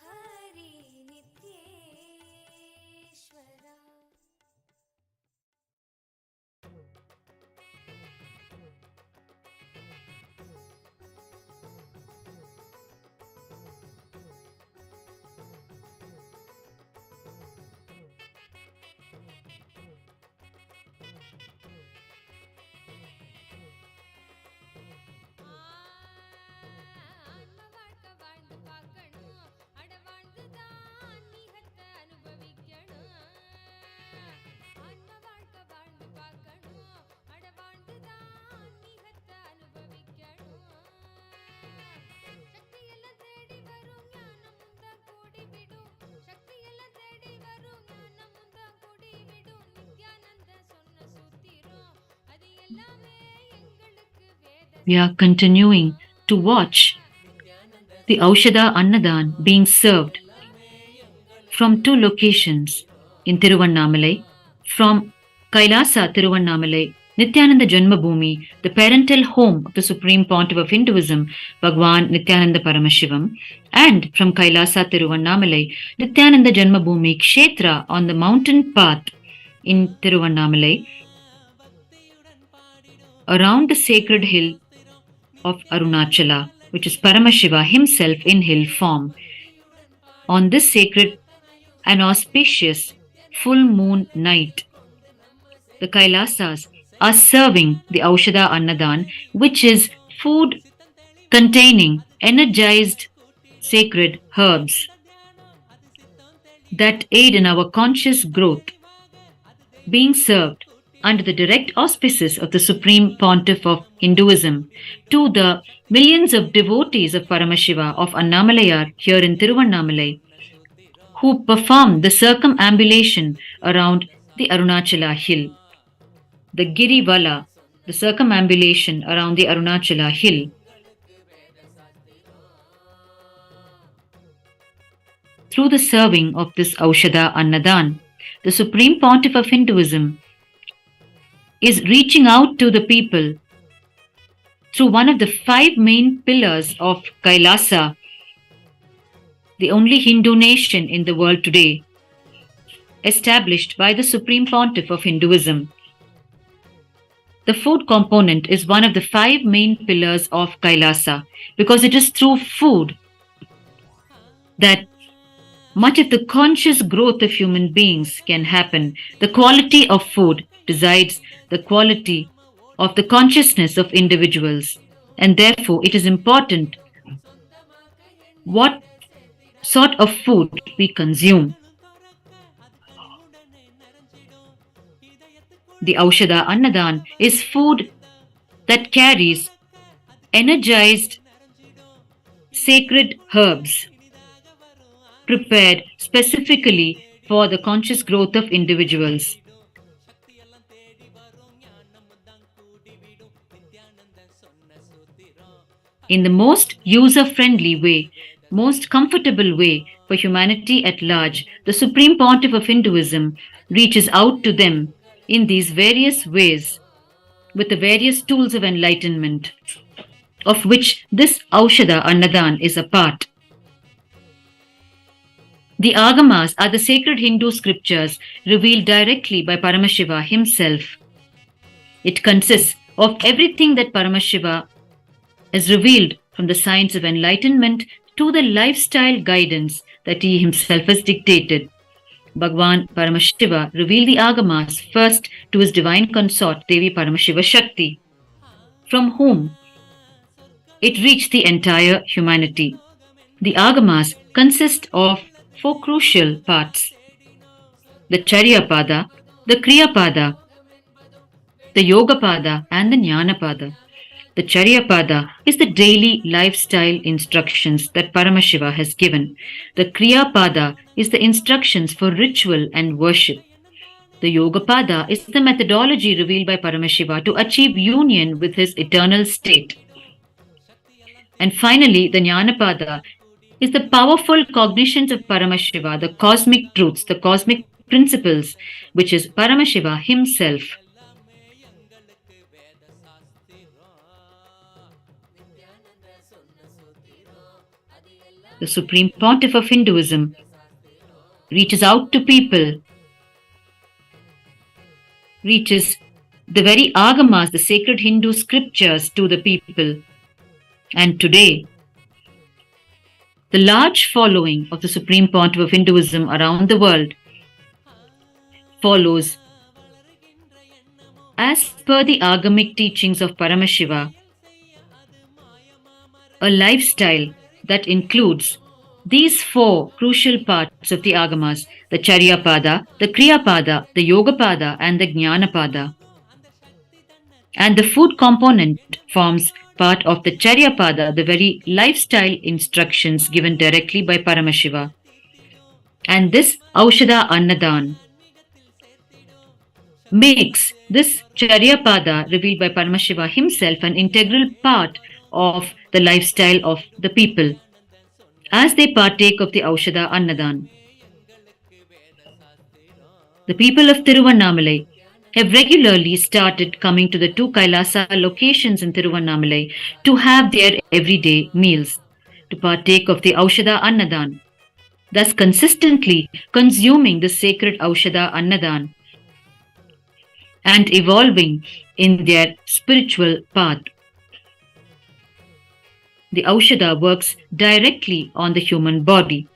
हरि नित्येश्वरा ஆன்ம வாழ்க்கை வாழ்ந்து பார்க்கணும் அட வாழ்ந்துதான் நீகத்தை அனுபவிக்கணும் ஆன்ம வாழ்க்கை வாழ்ந்து பார்க்கணும் அட வாழ்ந்துதான் நீகத்தை அனுபவிக்கணும் சக்தி எல்லாம் தேடி வரும் ஞானம் முந்தான் கூடி விடும் சக்தி எல்லாம் தேடி வரும் ஞானம் முந்தான் கூடி விடும் நித்யானந்த சொன்ன சூத்திரம் அது எல்லாமே எங்களுக்கு வேத We are continuing to watch the Aushadha Annadhan being served from two locations in Tiruvannamalai, from KAILASA Tiruvannamalai, Nithyananda Jenma Bhoomi, the parental home of the Supreme Pontiff of Hinduism, Bhagwan Nithyananda Paramashivam, and from KAILASA Tiruvannamalai, Nithyananda Jenma Bhoomi Kshetra on the mountain path in Tiruvannamalai, around the sacred hill of Arunachala, which is Paramashiva himself in hill form. On this sacred and auspicious full moon night, the Kailasas are serving the Aushadha Annadhan, which is food containing energized sacred herbs that aid in our conscious growth, being served under the direct auspices of the Supreme Pontiff of Hinduism to the millions of devotees of Paramashiva of Annamalayar here in Tiruvannamalai, who perform the circumambulation around the Arunachala hill. The Girivala, the circumambulation around the Arunachala hill. Through the serving of this Aushadha Annadhan, the Supreme Pontiff of Hinduism is reaching out to the people through one of the 5 main pillars of Kailasa, the only Hindu nation in the world today, established by the Supreme Pontiff of Hinduism. The food component is one of the 5 main pillars of Kailasa because it is through food that much of the conscious growth of human beings can happen. The quality of food decides the quality of the consciousness of individuals, and therefore it is important what sort of food we consume. The Aushadha Annadhan is food that carries energized sacred herbs prepared specifically for the conscious growth of individuals. In the most user friendly way, most comfortable way for humanity at large, the Supreme Pontiff of Hinduism reaches out to them in these various ways with the various tools of enlightenment, of which this Aushadha Annadhan is a part. The Agamas are the sacred Hindu scriptures revealed directly by Paramashiva himself. It consists of everything that Paramashiva has revealed, from the science of enlightenment to the lifestyle guidance that he himself has dictated. Bhagwan Paramashiva revealed the Agamas first to his divine consort Devi Paramashiva Shakti, from whom it reached the entire humanity. The Agamas consist of 4 crucial parts: the Charyapada, the Kriyapada, the Yogapada, and the Jnanapada. The Charyapada is the daily lifestyle instructions that Paramashiva has given. The Kriyapada is the instructions for ritual and worship. The Yogapada is the methodology revealed by Paramashiva to achieve union with his eternal state. And finally, the Jnanapada is the powerful cognitions of Paramashiva, the cosmic truths, the cosmic principles, which is Paramashiva himself. The Supreme Pontiff of Hinduism reaches out to people, reaches the very Agamas, the sacred Hindu scriptures, to the people. And today, the large following of the Supreme Pontiff of Hinduism around the world follows, as per the Agamic teachings of Paramashiva, a lifestyle that includes these 4 crucial parts of the Agamas: the Charyapada, the Kriyapada, the Yogapada, and the Jnanapada. And the food component forms part of the Charyapada, the very lifestyle instructions given directly by Paramashiva. And this Aushadha Annadhan makes this Charyapada revealed by Paramashiva himself an integral part of the lifestyle of the people as they partake of the Aushadha Annadhan. The people of Tiruvannamalai have regularly started coming to the 2 Kailasa locations in Tiruvannamalai to have their everyday meals, to partake of the Aushadha Annadhan, thus consistently consuming the sacred Aushadha Annadhan and evolving in their spiritual path. The Aushadha works directly on the human body.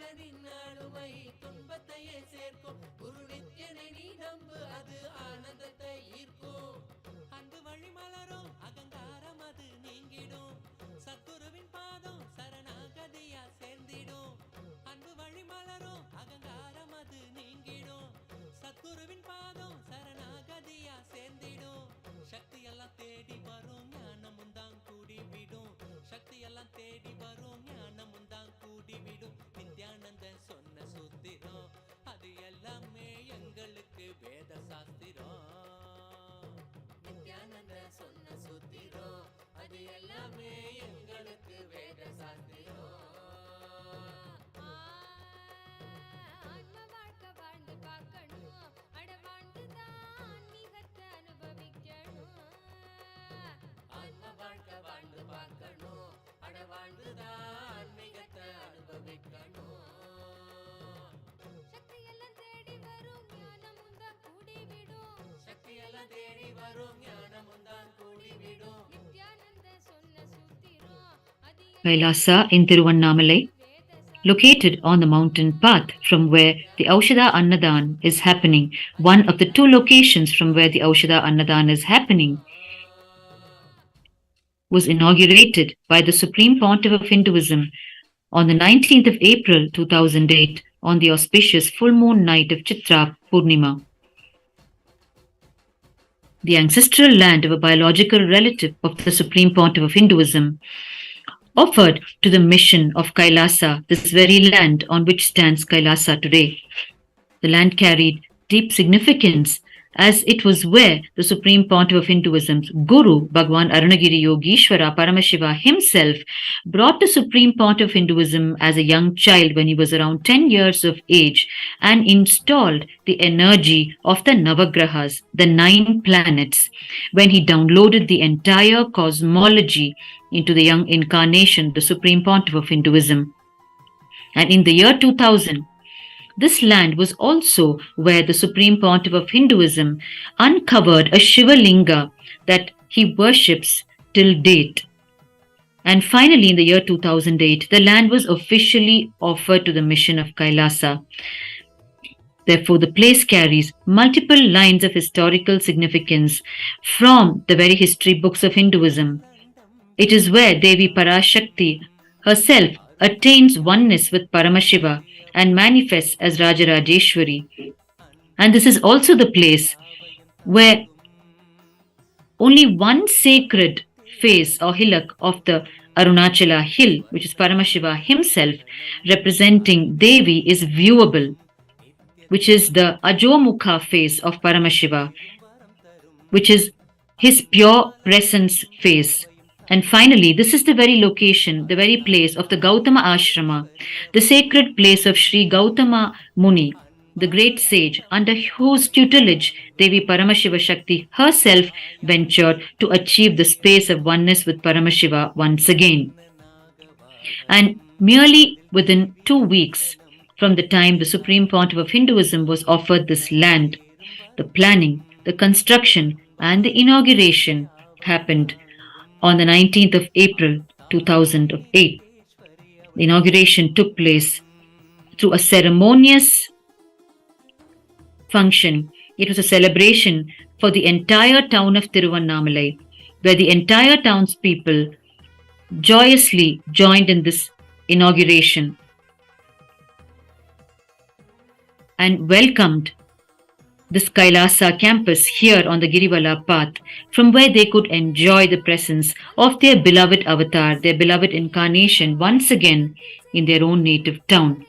மனதின் ஆளுமை துன்பத்தையே சேர்க்கும். குரு நித்யனை நீ நம்பு, அது ஆனந்தத்தை ஈர்க்கும். அன்பு வழி மலரும் அகங்காரம் அது நீங்கிடும். சத்குருவின் பாதம் சரணாகதியா சேர்ந்திடும். அன்பு வழி மலரும் அகங்காரம் அது நீங்கிடும். சத்குருவின் பாதம் சரணாகதியா சேர்ந்திடும். சக்தி எல்லாம் தேடி வரும், ஞானமும் தான் கூடிவிடும். சக்தி எல்லாம் தேடி வரும், ஞானமும் தான் கூடிவிடும். நித்யானந்தன் சொன்ன சூத்திரம் அது எல்லாமே எங்களுக்கு வேத சாஸ்திரம். நித்யானந்தன் சொன்ன சூத்திரம் அது எல்லாமே எங்களுக்கு வேத சாஸ்திரம். ஆன்ம வாழ்க்கை வாழ்ந்து பார்க்கணும், அட வாழ்ந்துதான் ஆன்மீகத்தை அனுபவிக்கணும். ஆன்ம வாழ்க்கை வாழ்ந்து பார்க்கணும், அட வாழ்ந்துதான் ஆன்மீகத்தை அனுபவிக்கணும். சக்தி எல்லாம் தேடி வரும், ஞானமும் தான் கூடிவிடும். சக்தி எல்லாம் தேடி வரும், ஞானமும் தான் கூடிவிடும். நித்யானந்த சொன்ன சூத்திரம் அது Kailasa in Tiruvannamalai, located on the mountain path from where the Aushadha Annadhan is happening, one of the two locations from where the Aushadha Annadhan is happening, was inaugurated by the Supreme Pontiff of Hinduism on the 19th of April 2008 on the auspicious full moon night of Chitra Pournima. The ancestral land of a biological relative of the Supreme Pontiff of Hinduism offered to the mission of Kailasa, this very land on which stands Kailasa today. The land carried deep significance as it was where the Supreme Pontiff of Hinduism's Guru, Bhagwan Arunagiri Yogeshwara Paramashiva himself, brought the Supreme Pontiff of Hinduism as a young child when he was around 10 years of age and installed the energy of the Navagrahas, the 9 planets, when he downloaded the entire cosmology into the young incarnation, the Supreme Pontiff of Hinduism. And in the year 2000, this land was also where the Supreme Pontiff of Hinduism uncovered a Shiva Linga that he worships till date. And finally, in the year 2008, the land was officially offered to the mission of Kailasa. Therefore, the place carries multiple lines of historical significance from the very history books of Hinduism. It is where Devi Parashakti herself attains oneness with Paramashiva and manifests as Rajarajeshwari. And this is also the place where only one sacred face or hillock of the Arunachala hill, which is Paramashiva himself, representing Devi, is viewable, which is the Ajomukha face of Paramashiva, which is his pure presence face. And finally, this is the very location, the very place of the Gautama Ashrama, the sacred place of Sri Gautama Muni, the great sage, under whose tutelage Devi Paramashiva Shakti herself ventured to achieve the space of oneness with Paramashiva once again. And merely within 2 weeks from the time the Supreme Pontiff of Hinduism was offered this land, the planning, the construction, and the inauguration happened on the 19th of April 2008. The inauguration took place through a ceremonious function. It was a celebration for the entire town of Tiruvannamalai, where the entire townspeople joyously joined in this inauguration and welcomed this Kailasa campus here on the Girivala path, from where they could enjoy the presence of their beloved avatar, their beloved incarnation once again in their own native town.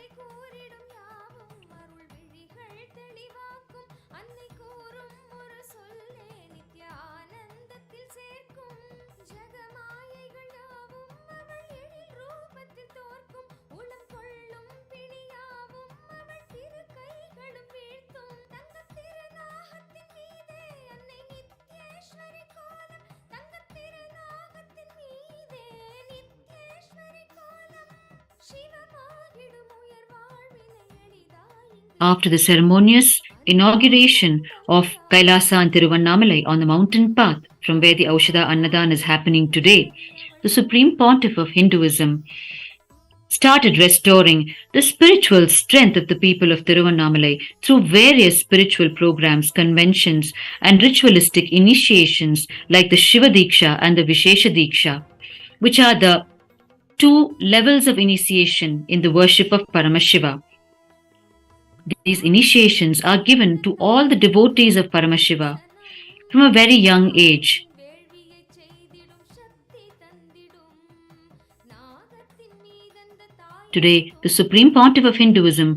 After the ceremonious inauguration of Kailasa and Tiruvannamalai on the mountain path from where the Aushadha Annadhan is happening today, the Supreme Pontiff of Hinduism started restoring the spiritual strength of the people of Tiruvannamalai through various spiritual programs, conventions, and ritualistic initiations like the Shiva Diksha and the Vishesha Diksha, which are the two levels of initiation in the worship of Paramashiva. These initiations are given to all the devotees of Paramashiva from a very young age. வேள்வியைச் செய்திடும் சக்தி தந்திடும் நாகத்தின் மீதந்த தாய் Today, the Supreme Pontiff of Hinduism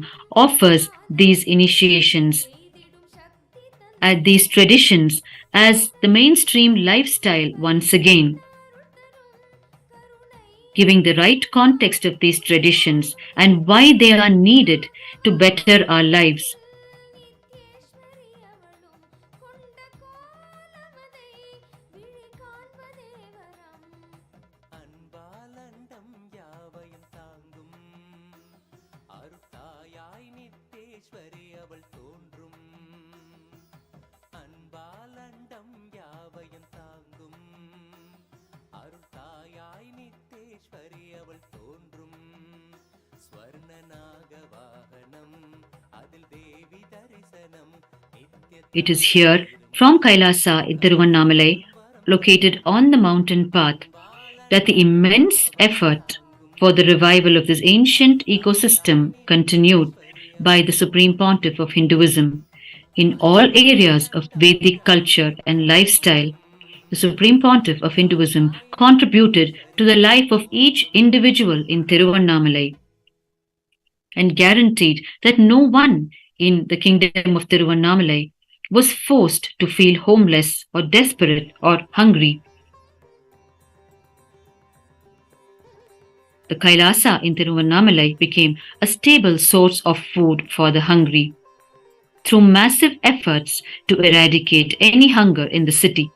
offers these initiations செய்திடும் சக்தி at these traditions as the mainstream lifestyle once again, giving the right context of these traditions and why they are needed to better our lives. நித்யேஸ்வரி அவளும் கொண்ட கோலமதை விழி காண்பதே வரம் அன்பாலண்டம் யாவையும் தாங்கும் அருத்தாயாய் நித்தேஸ்வரி அவள் தோன்றும் அன்பாலண்டம் யாவையும் தாங்கும் அருத்தாயாய் நித்தேஸ்வரி அவள் தோன்றும் ஸ்வர்ணநாக வாகனம் அதில் தேவி தரிசனம் It is here from Kailasa in Tiruvannamalai, located on the mountain path, that the immense effort for the revival of this ancient ecosystem continued by the Supreme Pontiff of Hinduism. In all areas of Vedic culture and lifestyle, the Supreme Pontiff of Hinduism contributed to the life of each individual in Tiruvannamalai and guaranteed that no one in the kingdom of Tiruvannamalai was forced to feel homeless or desperate or hungry. The Kailasa in Tiruvannamalai became a stable source of food for the hungry through massive efforts to eradicate any hunger in the city.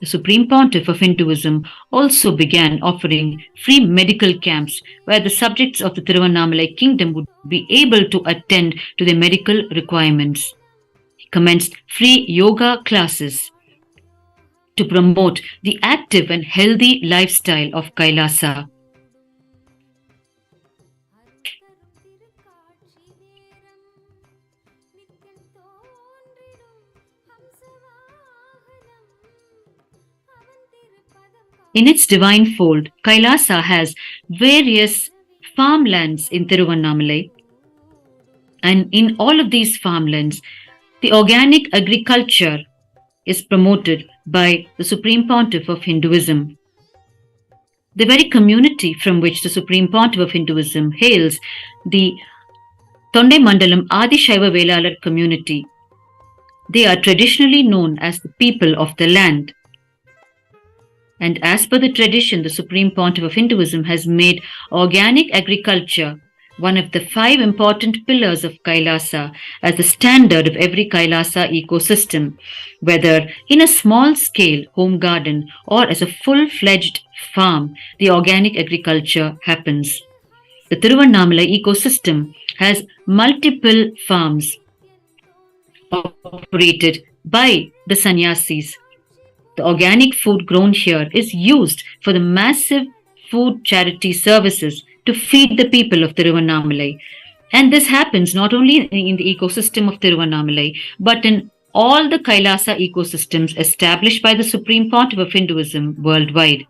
The Supreme Pontiff of Hinduism also began offering free medical camps where the subjects of the Tiruvannamalai kingdom would be able to attend to their medical requirements. He commenced free yoga classes to promote the active and healthy lifestyle of Kailasa. In its divine fold, Kailasa has various farmlands in Tiruvannamalai, and in all of these farmlands, the organic agriculture is promoted by the Supreme Pontiff of Hinduism. The very community from which the Supreme Pontiff of Hinduism hails, the Thondai Mandalam Adi Shaiva Velalar community, they are traditionally known as the people of the land. And as per the tradition, the Supreme Pontiff of Hinduism has made organic agriculture one of the 5 important pillars of Kailasa as the standard of every Kailasa ecosystem, whether in a small scale home garden or as a full-fledged farm, the organic agriculture happens. The Tiruvannamalai ecosystem has multiple farms operated by the sannyasis. The organic food grown here is used for the massive food charity services to feed the people of Tiruvannamalai. And this happens not only in the ecosystem of Tiruvannamalai, but in all the Kailasa ecosystems established by the Supreme Pontiff of Hinduism worldwide.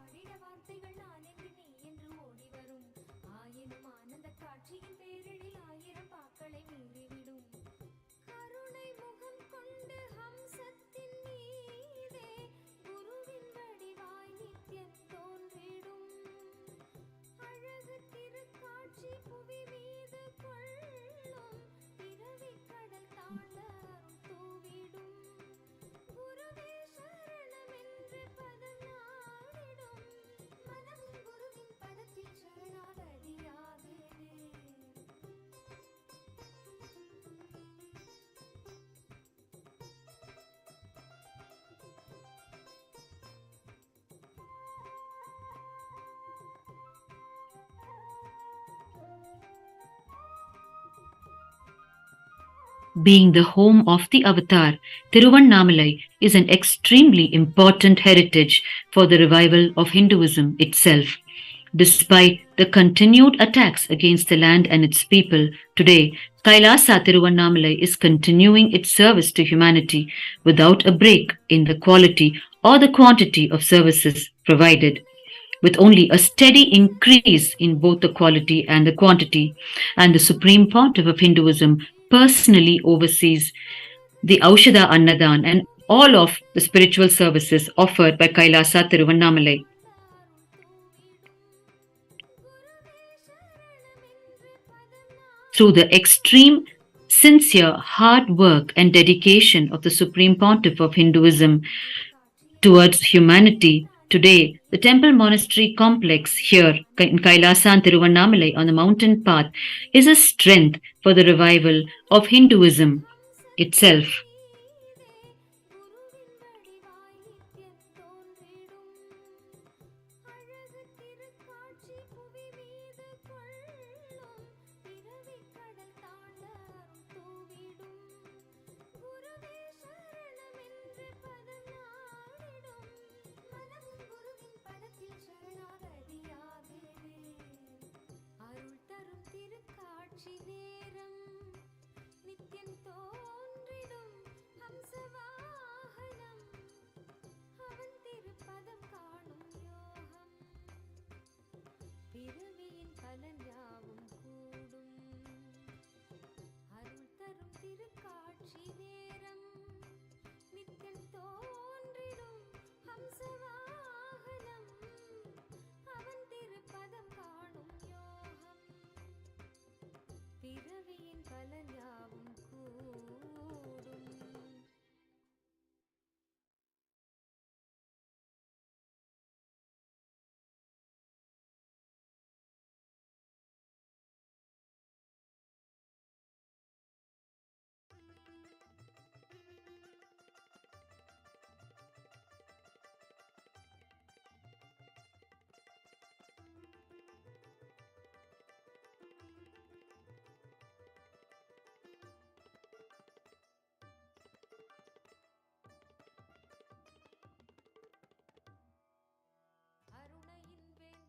Being the home of the avatar, Tiruvannamalai is an extremely important heritage for the revival of Hinduism itself. Despite the continued attacks against the land and its people, today Kailasa Tiruvannamalai is continuing its service to humanity without a break in the quality or the quantity of services provided, with only a steady increase in both the quality and the quantity, and the Supreme Pontiff of Hinduism personally oversees the Aushadha Annadhan and all of the spiritual services offered by Kailasa Tiruvannamalai. Through the extreme, sincere, hard work and dedication of the Supreme Pontiff of Hinduism towards humanity, today the temple monastery complex here in Kailasa and Tiruvannamalai on the mountain path is a strength for the revival of Hinduism itself. அருள் தரும் திருக்காட்சி நேரம் நித்யம் தோன்றிடும் ஹம்சவாகனம் அவன் திருப்பதம் காணும் யோகம் பிறவியின் பலன் யாவும் கூடும் அருள் தரும் திருக்காட்சி நேரம் நித்யம் தோன்றிடும் ஹம்சவாகனம் அவன் திருப்பதம் காணும் யோகம் பிறவியின் பலன் யாவும் கூடும்.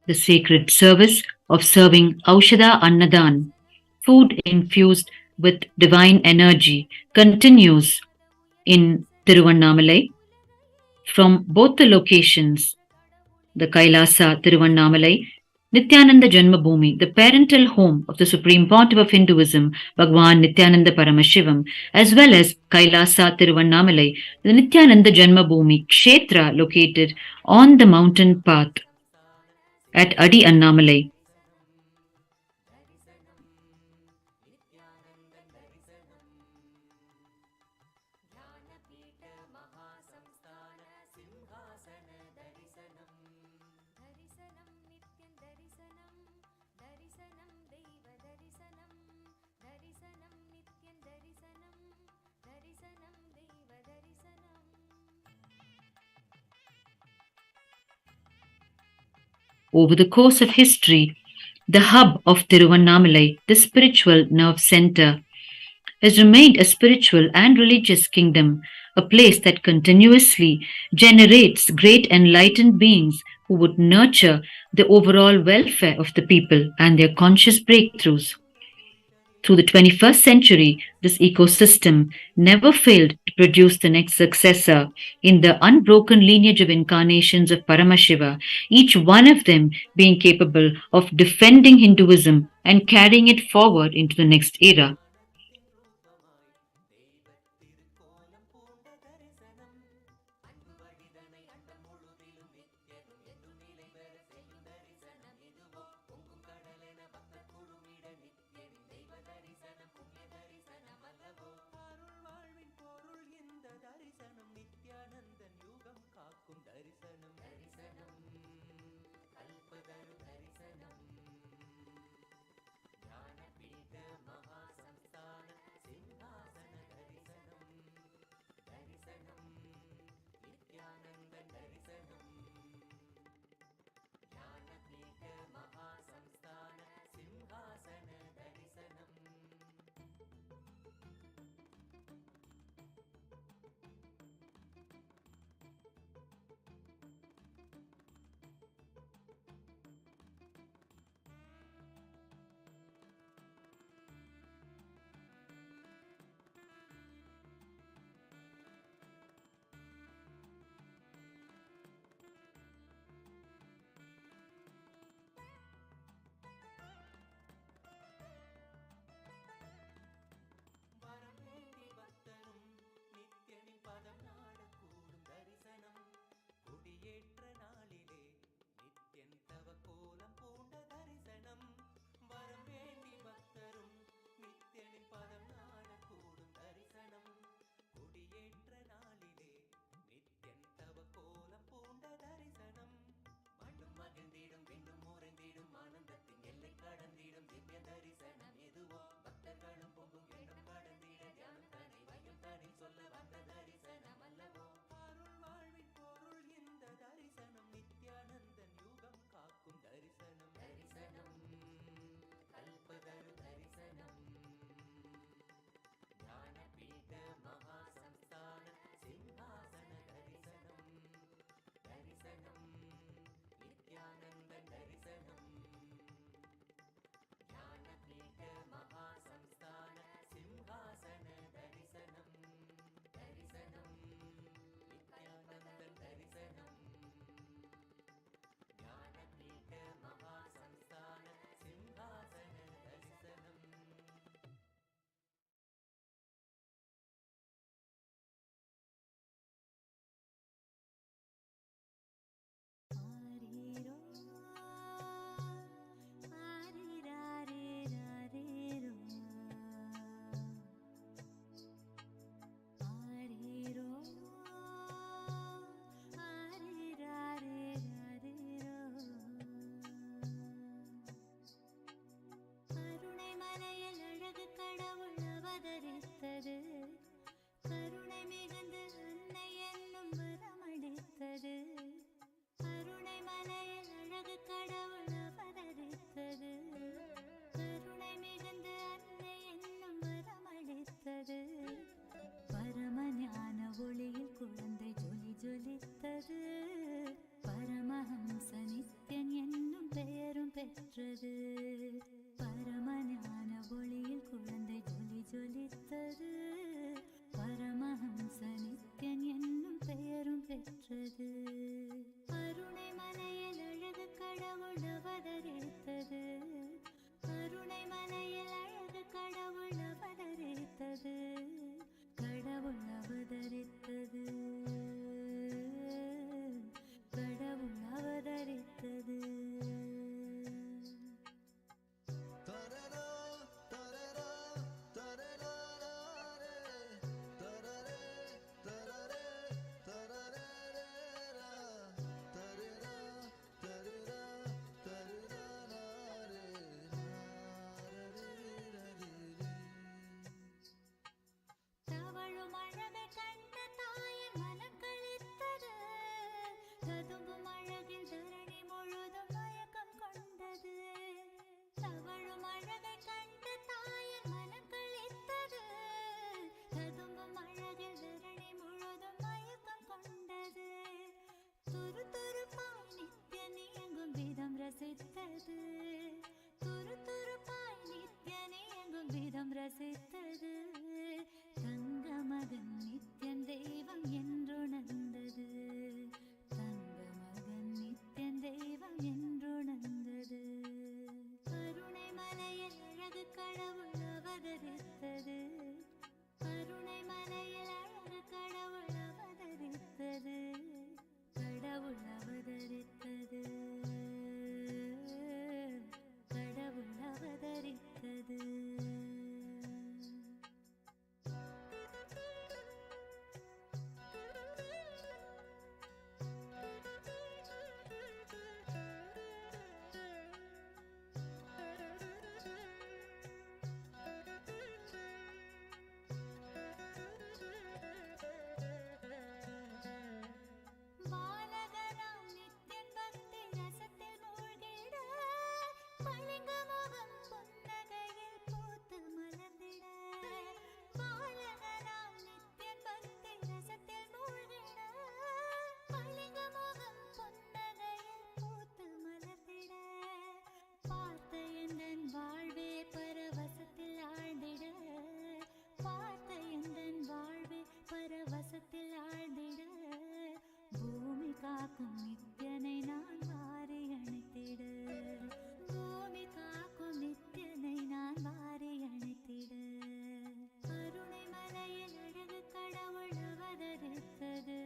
The sacred service of serving Aushadha Annadhan, food infused with divine energy, continues in Tiruvannamalai. From both the locations, the Kailasa Tiruvannamalai, Nithyananda Jenma Bhoomi, the parental home of the Supreme Pontiff of Hinduism, Bhagwan Nithyananda Paramashivam, as well as Kailasa Tiruvannamalai, the Nithyananda Jenma Bhoomi Kshetra located on the mountain path at Adi Annamalai. Over the course of history, the hub of Tiruvannamalai, the spiritual nerve center, has remained a spiritual and religious kingdom, a place that continuously generates great enlightened beings who would nurture the overall welfare of the people and their conscious breakthroughs. Through the 21st century, this ecosystem never failed to produce the next successor in the unbroken lineage of incarnations of Paramashiva, each one of them being capable of defending Hinduism and carrying it forward into the next era. பெயரும் பெற்றது. பரமஞான ஒளியில் குழந்தை ஜொலி ஜொலித்தது. பரமஹம்ச நித்யன் என்னும் பெயரும் பெற்றது. அருணை மலையில் அழகு கடவுள் அவதரித்தது. அருணை மலையில் அழகு கடவுள் அவதரித்தது. கடவுள் அவதரித்தது. கடவுள் அவதரித்தது. தவழும் அழகை கண்ட தாயின் மனம் களித்தது. ததும்பும் அழகில் தரணி முழுதும் மயக்கம் கொண்டது. தவழும் அழகை கண்ட தாயின் மனம் களித்தது. ததும்பும் அழகில் தரணி முழுதும் மயக்கம் கொண்டது. துரு துருப்பாய் நித்யன் இயங்கும் விதம் ரசித்தது. துரு துருப்பாய் நித்யன் இயங்கும் விதம் ரசித்தது. தங்க மகன் நித்யன் தெய்வம் என்றுணர்ந்தது. தங்க மகன் நித்யன் தெய்வம் என்றுணர்ந்தது. அருணை மலையில் அழகு கடவுள் அவதரித்தது. அருணை மலையில் அழகு கடவுள் அவதரித்தது. கடவுள் அவதரித்தது. கடவுள் அவதரித்தது. பாலகனாம் நித்யன் பக்தி ரசத்தில் மூழ்கிட. பளிங்கு முகம் புன்னகையில் பூத்து மலர்ந்திட. பாலகனாம் நித்யன் பக்தி ரசத்தில் மூழ்கிட. பளிங்கு முகம் புன்னகையில் பூத்து மலர்ந்திட. பார்த்த எந்தன் வாழ்வே பரவசத்தில் ஆழ்ந்திட. பார்த்த எந்தன் வாழ்வே பரவசத்தில் ஆழ்ந்திட. பூமி காக்கும் நித்யனை நான் வாரி அணைத்திட. பூமி காக்கும் நித்யனை நான் வாரி அணைத்திட. அருணை மலையில் அழகு கடவுள் அவதரித்தது.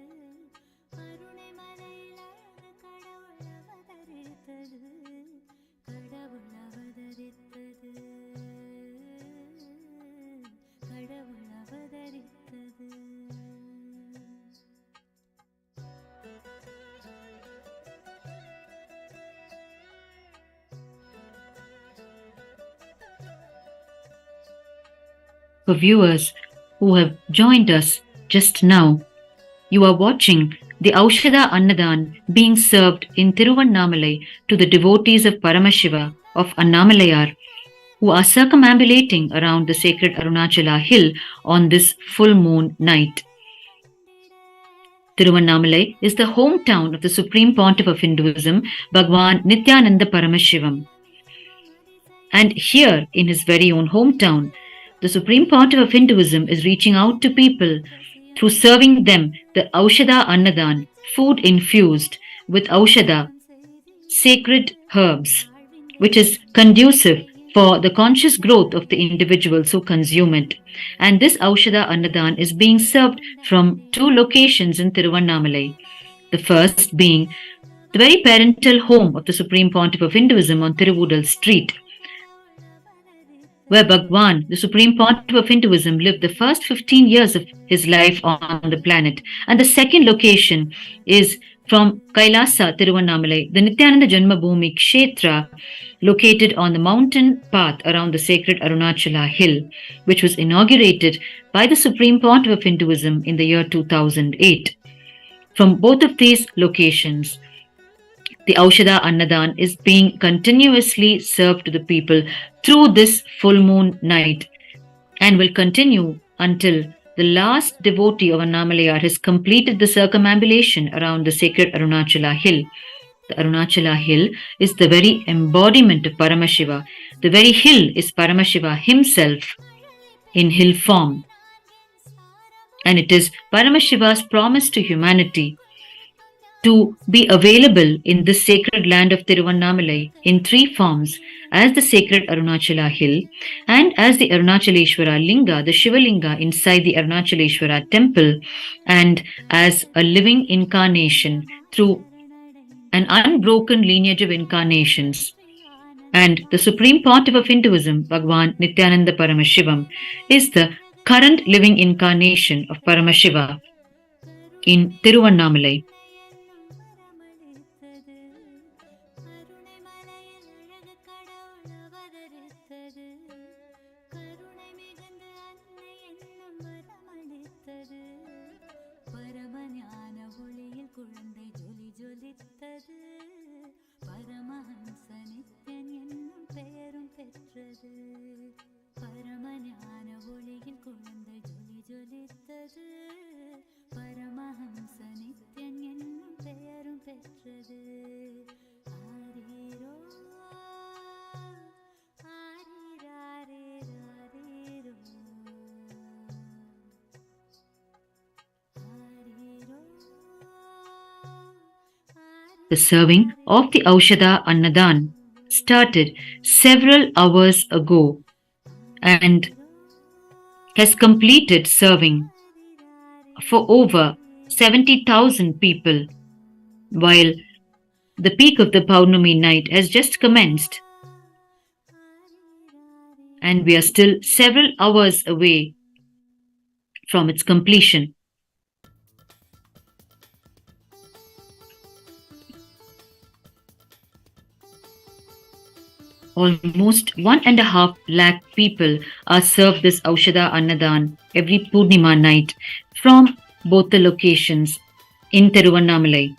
அருணை மலையில் அழகு கடவுள் அவதரித்தது. கடவுள் அவதரித்தது. கடவுள் அவதரித்தது. For viewers who have joined us just now, you are watching the Aushadha Annadhan being served in Tiruvannamalai to the devotees of Paramashiva of Annamalayar who are circumambulating around the sacred Arunachala hill on this full moon night. Tiruvannamalai is the hometown of the Supreme Pontiff of Hinduism, Bhagwan Nithyananda Paramashivam. And here, in his very own hometown, the Supreme Pontiff of Hinduism is reaching out to people through serving them the Aushadha Annadhan, food infused with Aushadha, sacred herbs, which is conducive for the conscious growth of the individuals who consume it. And this Aushadha Annadhan is being served from 2 locations in Tiruvannamalai. The first being the very parental home of the Supreme Pontiff of Hinduism on Tiruvudal Street, where Bhagwan, the Supreme Pontiff of Hinduism, lived the first 15 years of his life on the planet. And the second location is from KAILASA, Tiruvannamalai, the Nithyananda Jenma Bhoomi Kshetra, located on the mountain path around the sacred Arunachala hill, which was inaugurated by the Supreme Pontiff of Hinduism in the year 2008. From both of these locations, the Aushadha Annadhan is being continuously served to the people through this full moon night and will continue until the last devotee of Annamalayar has completed the circumambulation around the sacred Arunachala hill. The Arunachala hill is the very embodiment of Paramashiva. The very hill is Paramashiva himself in hill form. And it is Paramashiva's promise to humanity to be available in this sacred land of Tiruvannamalai in three forms, as the sacred Arunachala hill and as the Arunachaleshwara linga, the Shiva linga inside the Arunachaleshwara temple, and as a living incarnation through an unbroken lineage of incarnations. And the Supreme Pontiff of Hinduism, Bhagwan Nithyananda Paramashivam, is the current living incarnation of Paramashiva in Tiruvannamalai. The serving of the Aushadha Annadhan started several hours ago and has completed serving for over 70,000 people, while the peak of the Pournami night has just commenced. And we are still several hours away from its completion. Almost 1.5 lakh people are served this Aushadha Annadhan every Pournima night from both the locations in Tiruvannamalai.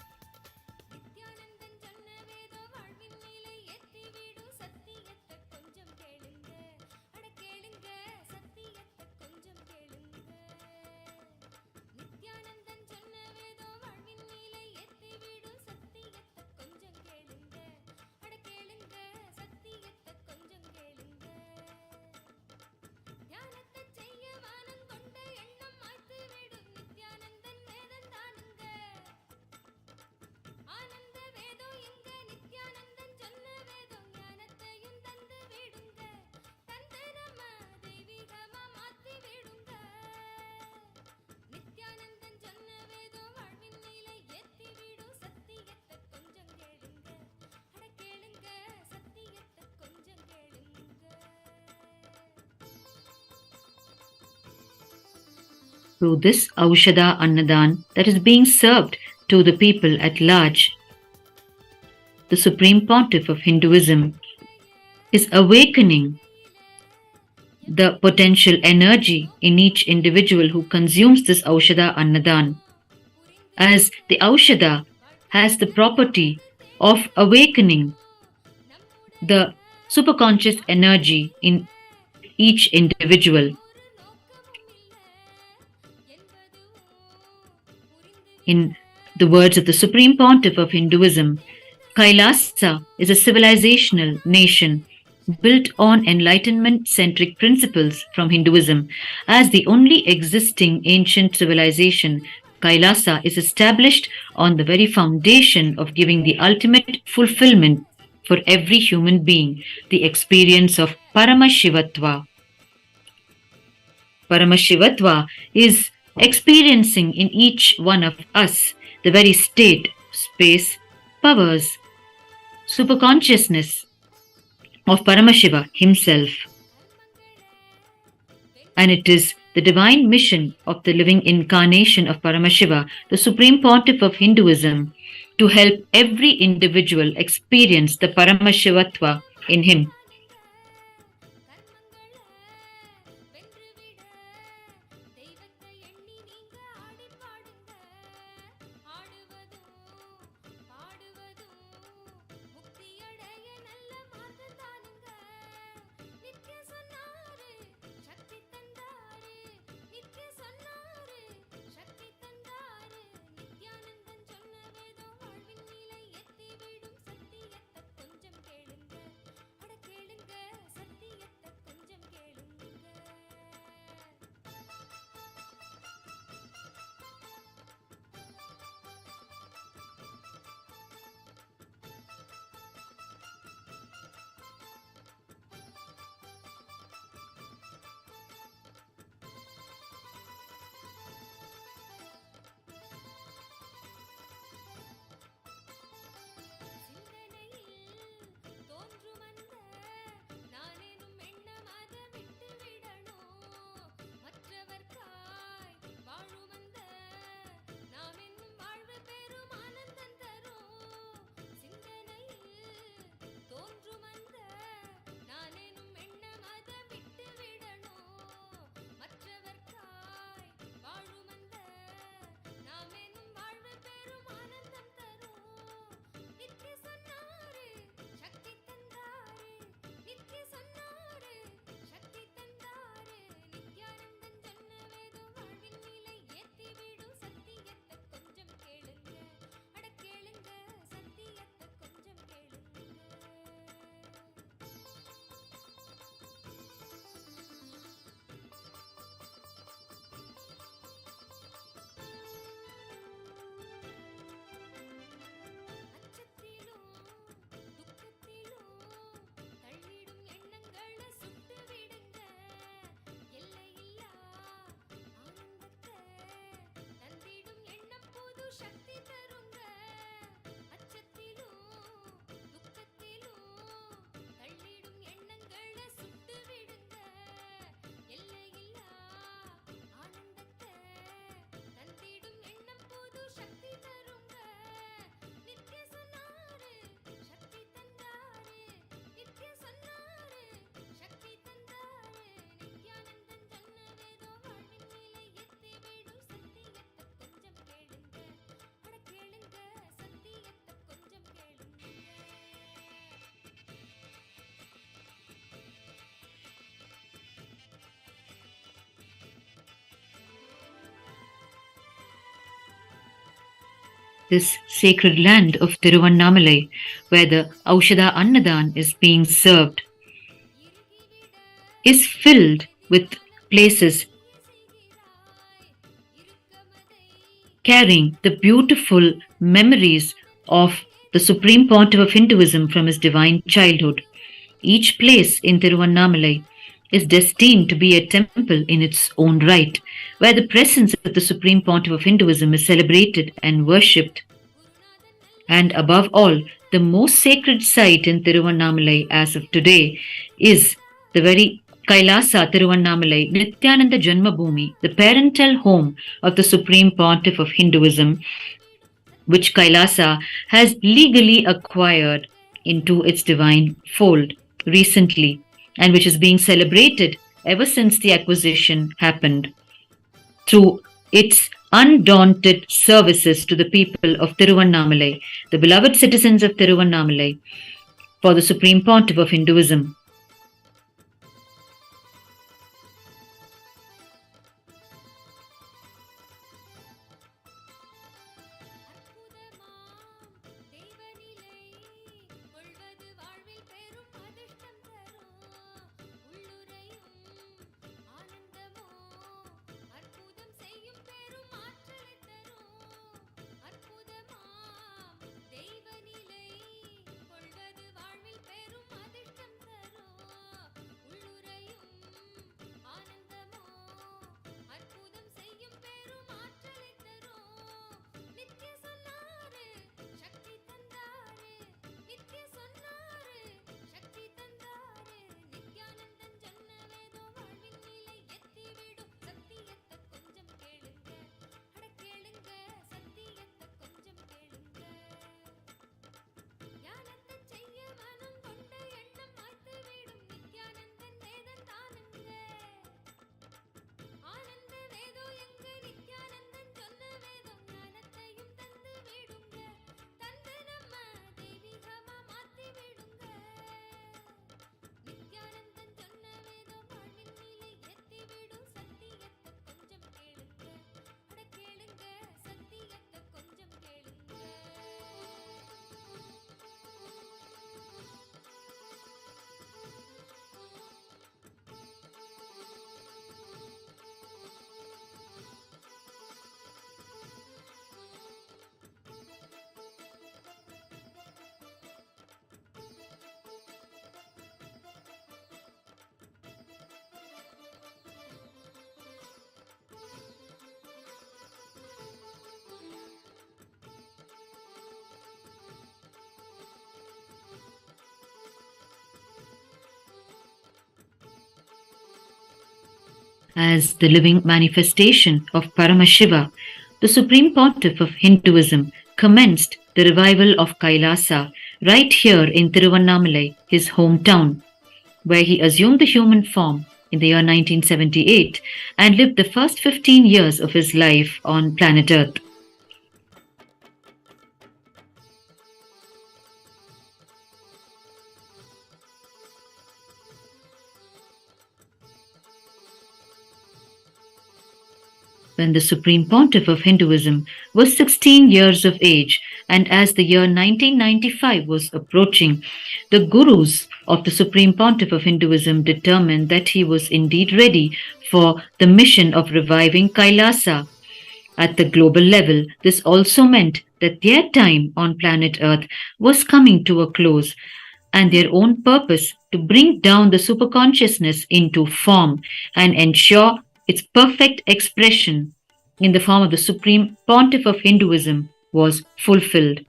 Through this Aushadha Annadhan that is being served to the people at large, the Supreme Pontiff of Hinduism is awakening the potential energy in each individual who consumes this Aushadha Annadhan, as the Aushadha has the property of awakening the superconscious energy in each individual. In the words of the Supreme Pontiff of Hinduism, KAILASA is a civilizational nation built on enlightenment-centric principles from Hinduism. As the only existing ancient civilization, KAILASA is established on the very foundation of giving the ultimate fulfillment for every human being, the experience of Paramashivatva. Paramashivatva is experiencing in each one of us the very state, space, powers, superconsciousness of Paramashiva himself. And it is the divine mission of the living incarnation of Paramashiva, the Supreme Pontiff of Hinduism, to help every individual experience the Paramashivatva in him. this sacred land of Tiruvannamalai, where the Aushadha Annadhan is being served, is filled with places carrying the beautiful memories of the Supreme Pontiff of Hinduism from his divine childhood. Each place in Tiruvannamalai is destined to be a temple in its own right, where the presence of the Supreme Pontiff of Hinduism is celebrated and worshipped. And above all, the most sacred site in Tiruvannamalai as of today is the very KAILASA Tiruvannamalai, Nithyananda Jenma Bhoomi, the parental home of the Supreme Pontiff of Hinduism, which KAILASA has legally acquired into its divine fold recently, and which is being celebrated ever since the acquisition happened through its undaunted services to the people of Tiruvannamalai, the beloved citizens of Tiruvannamalai, for the Supreme Pontiff of Hinduism. As the living manifestation of Paramashiva, the Supreme Pontiff of Hinduism commenced the revival of Kailasa right here in Tiruvannamalai, his hometown, where he assumed the human form in the year 1978 and lived the first 15 years of his life on planet Earth. When the Supreme Pontiff of Hinduism was 16 years of age, and as the year 1995 was approaching, the gurus of the Supreme Pontiff of Hinduism determined that he was indeed ready for the mission of reviving Kailasa. At the global level, this also meant that their time on planet Earth was coming to a close, and their own purpose to bring down the superconsciousness into form and ensure its perfect expression in the form of the Supreme Pontiff of Hinduism was fulfilled.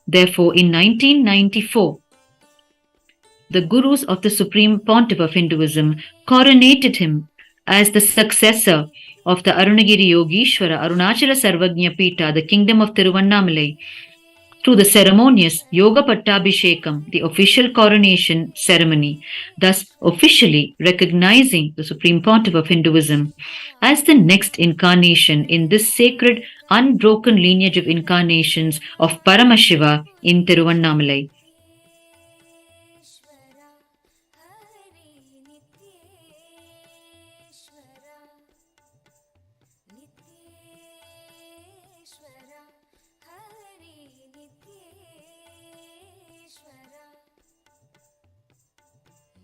Therefore, in 1994, the gurus of the Supreme Pontiff of Hinduism coronated him as the successor of the Arunagiri Yogeshwara Arunachala Sarvagnya Pita, the kingdom of Tiruvannamalai, through the ceremonious Yoga Pattabhishekam, the official coronation ceremony, thus officially recognizing the Supreme Pontiff of Hinduism as the next incarnation in this sacred, unbroken lineage of incarnations of Paramashiva in Tiruvannamalai.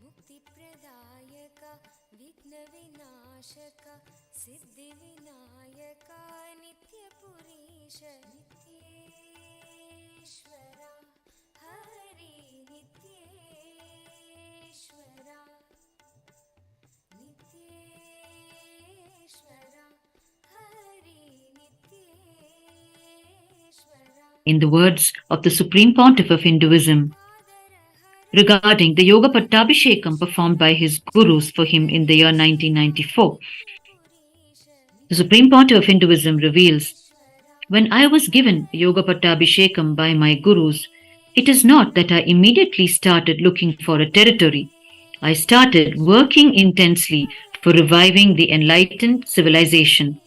मुक्तिप्रदायक विघ्नविनाशक सिद्धिविनायक नित्यपुरीश Nityeshwara Hari Nityeshwara Nityeshwara Hari Nityeshwara. In the words of the Supreme Pontiff of Hinduism, regarding the Yoga Pattabhishekam performed by his gurus for him in the year 1994. The Supreme Pontiff of Hinduism reveals, when I was given Yoga Pattabhishekam by my gurus, it is not that I immediately started looking for a territory. I started working intensely for reviving the enlightened civilization.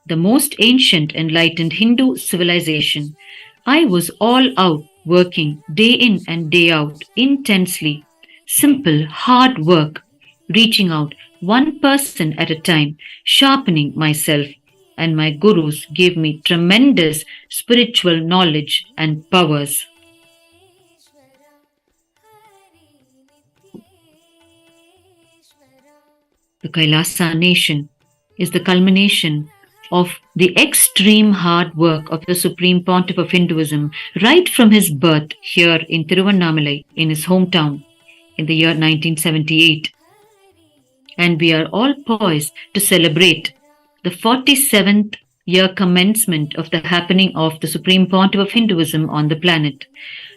The most ancient enlightened Hindu civilization. I was all out working day in and day out intensely. Simple, hard work, reaching out one person at a time, sharpening myself, and my gurus gave me tremendous spiritual knowledge and powers. The Kailasa nation is the culmination of the extreme hard work of the Supreme Pontiff of Hinduism right from his birth here in Tiruvannamalai, in his hometown, in the year 1978. And we are all poised to celebrate the 47th year commencement of the happening of the Supreme Pontiff of Hinduism on the planet.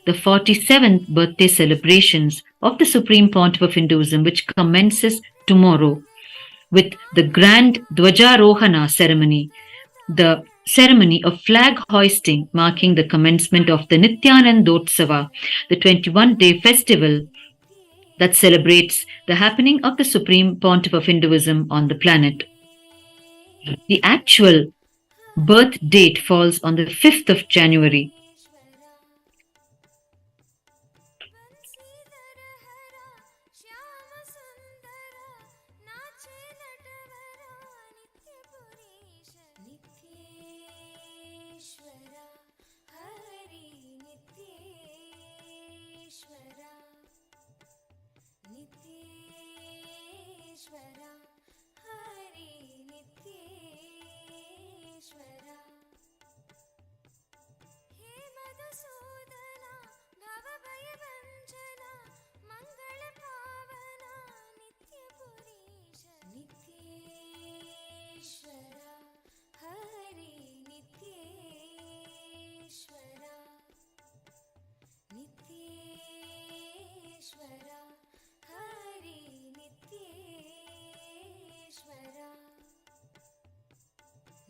The 47th birthday celebrations of the Supreme Pontiff of Hinduism, which commences tomorrow with the grand Dwajarohana ceremony, the ceremony of flag hoisting marking the commencement of the Nithyananda, the 21-day festival that celebrates the happening of the Supreme Pontiff of Hinduism on the planet. The actual birth date falls on the 5th of January.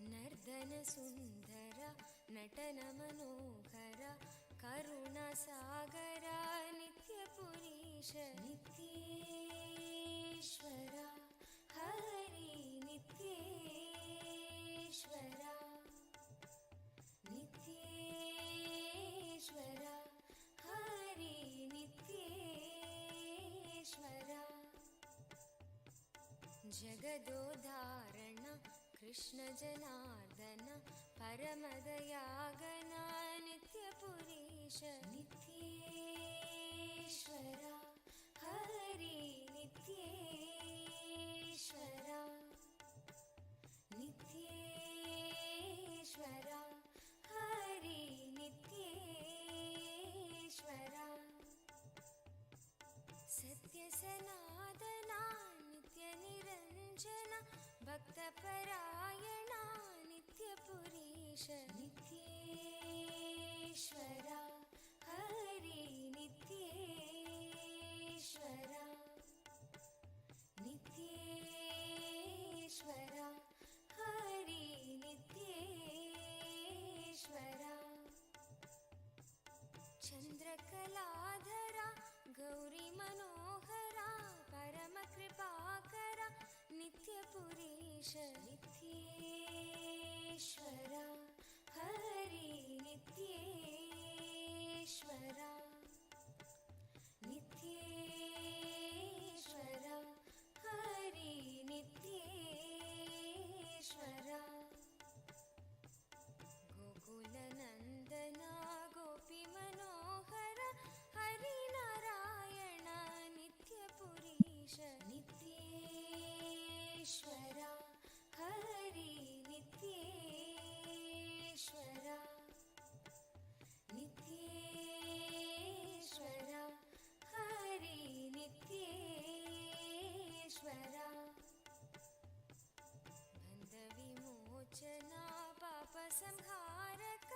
Northern सुंदर नटन मनोहर करुण सागर नित्यपुरीश नित्येश्वरा हरि नित्येश्वरा नित्येश्वरा हरि नित्येश्वरा जगदोधारण कृष्ण जनार्दन परमदयागन नित्यपुरीश नित्येश्वरा हरि नित्येश्वरा नित्येश्वरा हरि नित्येश्वरा सत्य सनातना नित्य निरंजन भक्तपरायणा नित्यपुरीश नित्येश्वरा हरि नित्येश्वरा नित्येश्वरा हरि नित्येश्वरा चंद्रकलाधरा गौरी मनोहरा परम कृपाकरा नित्यपुरीश नित्येश्वरा हरि नित्येश्वरा नित्येश्वरा हरि नित्येश्वरा गोकुलनंदना गोपी मनोहरा नित्येश्वरा हरि नित्येश्वरा बंध विमोचना पाप संहारक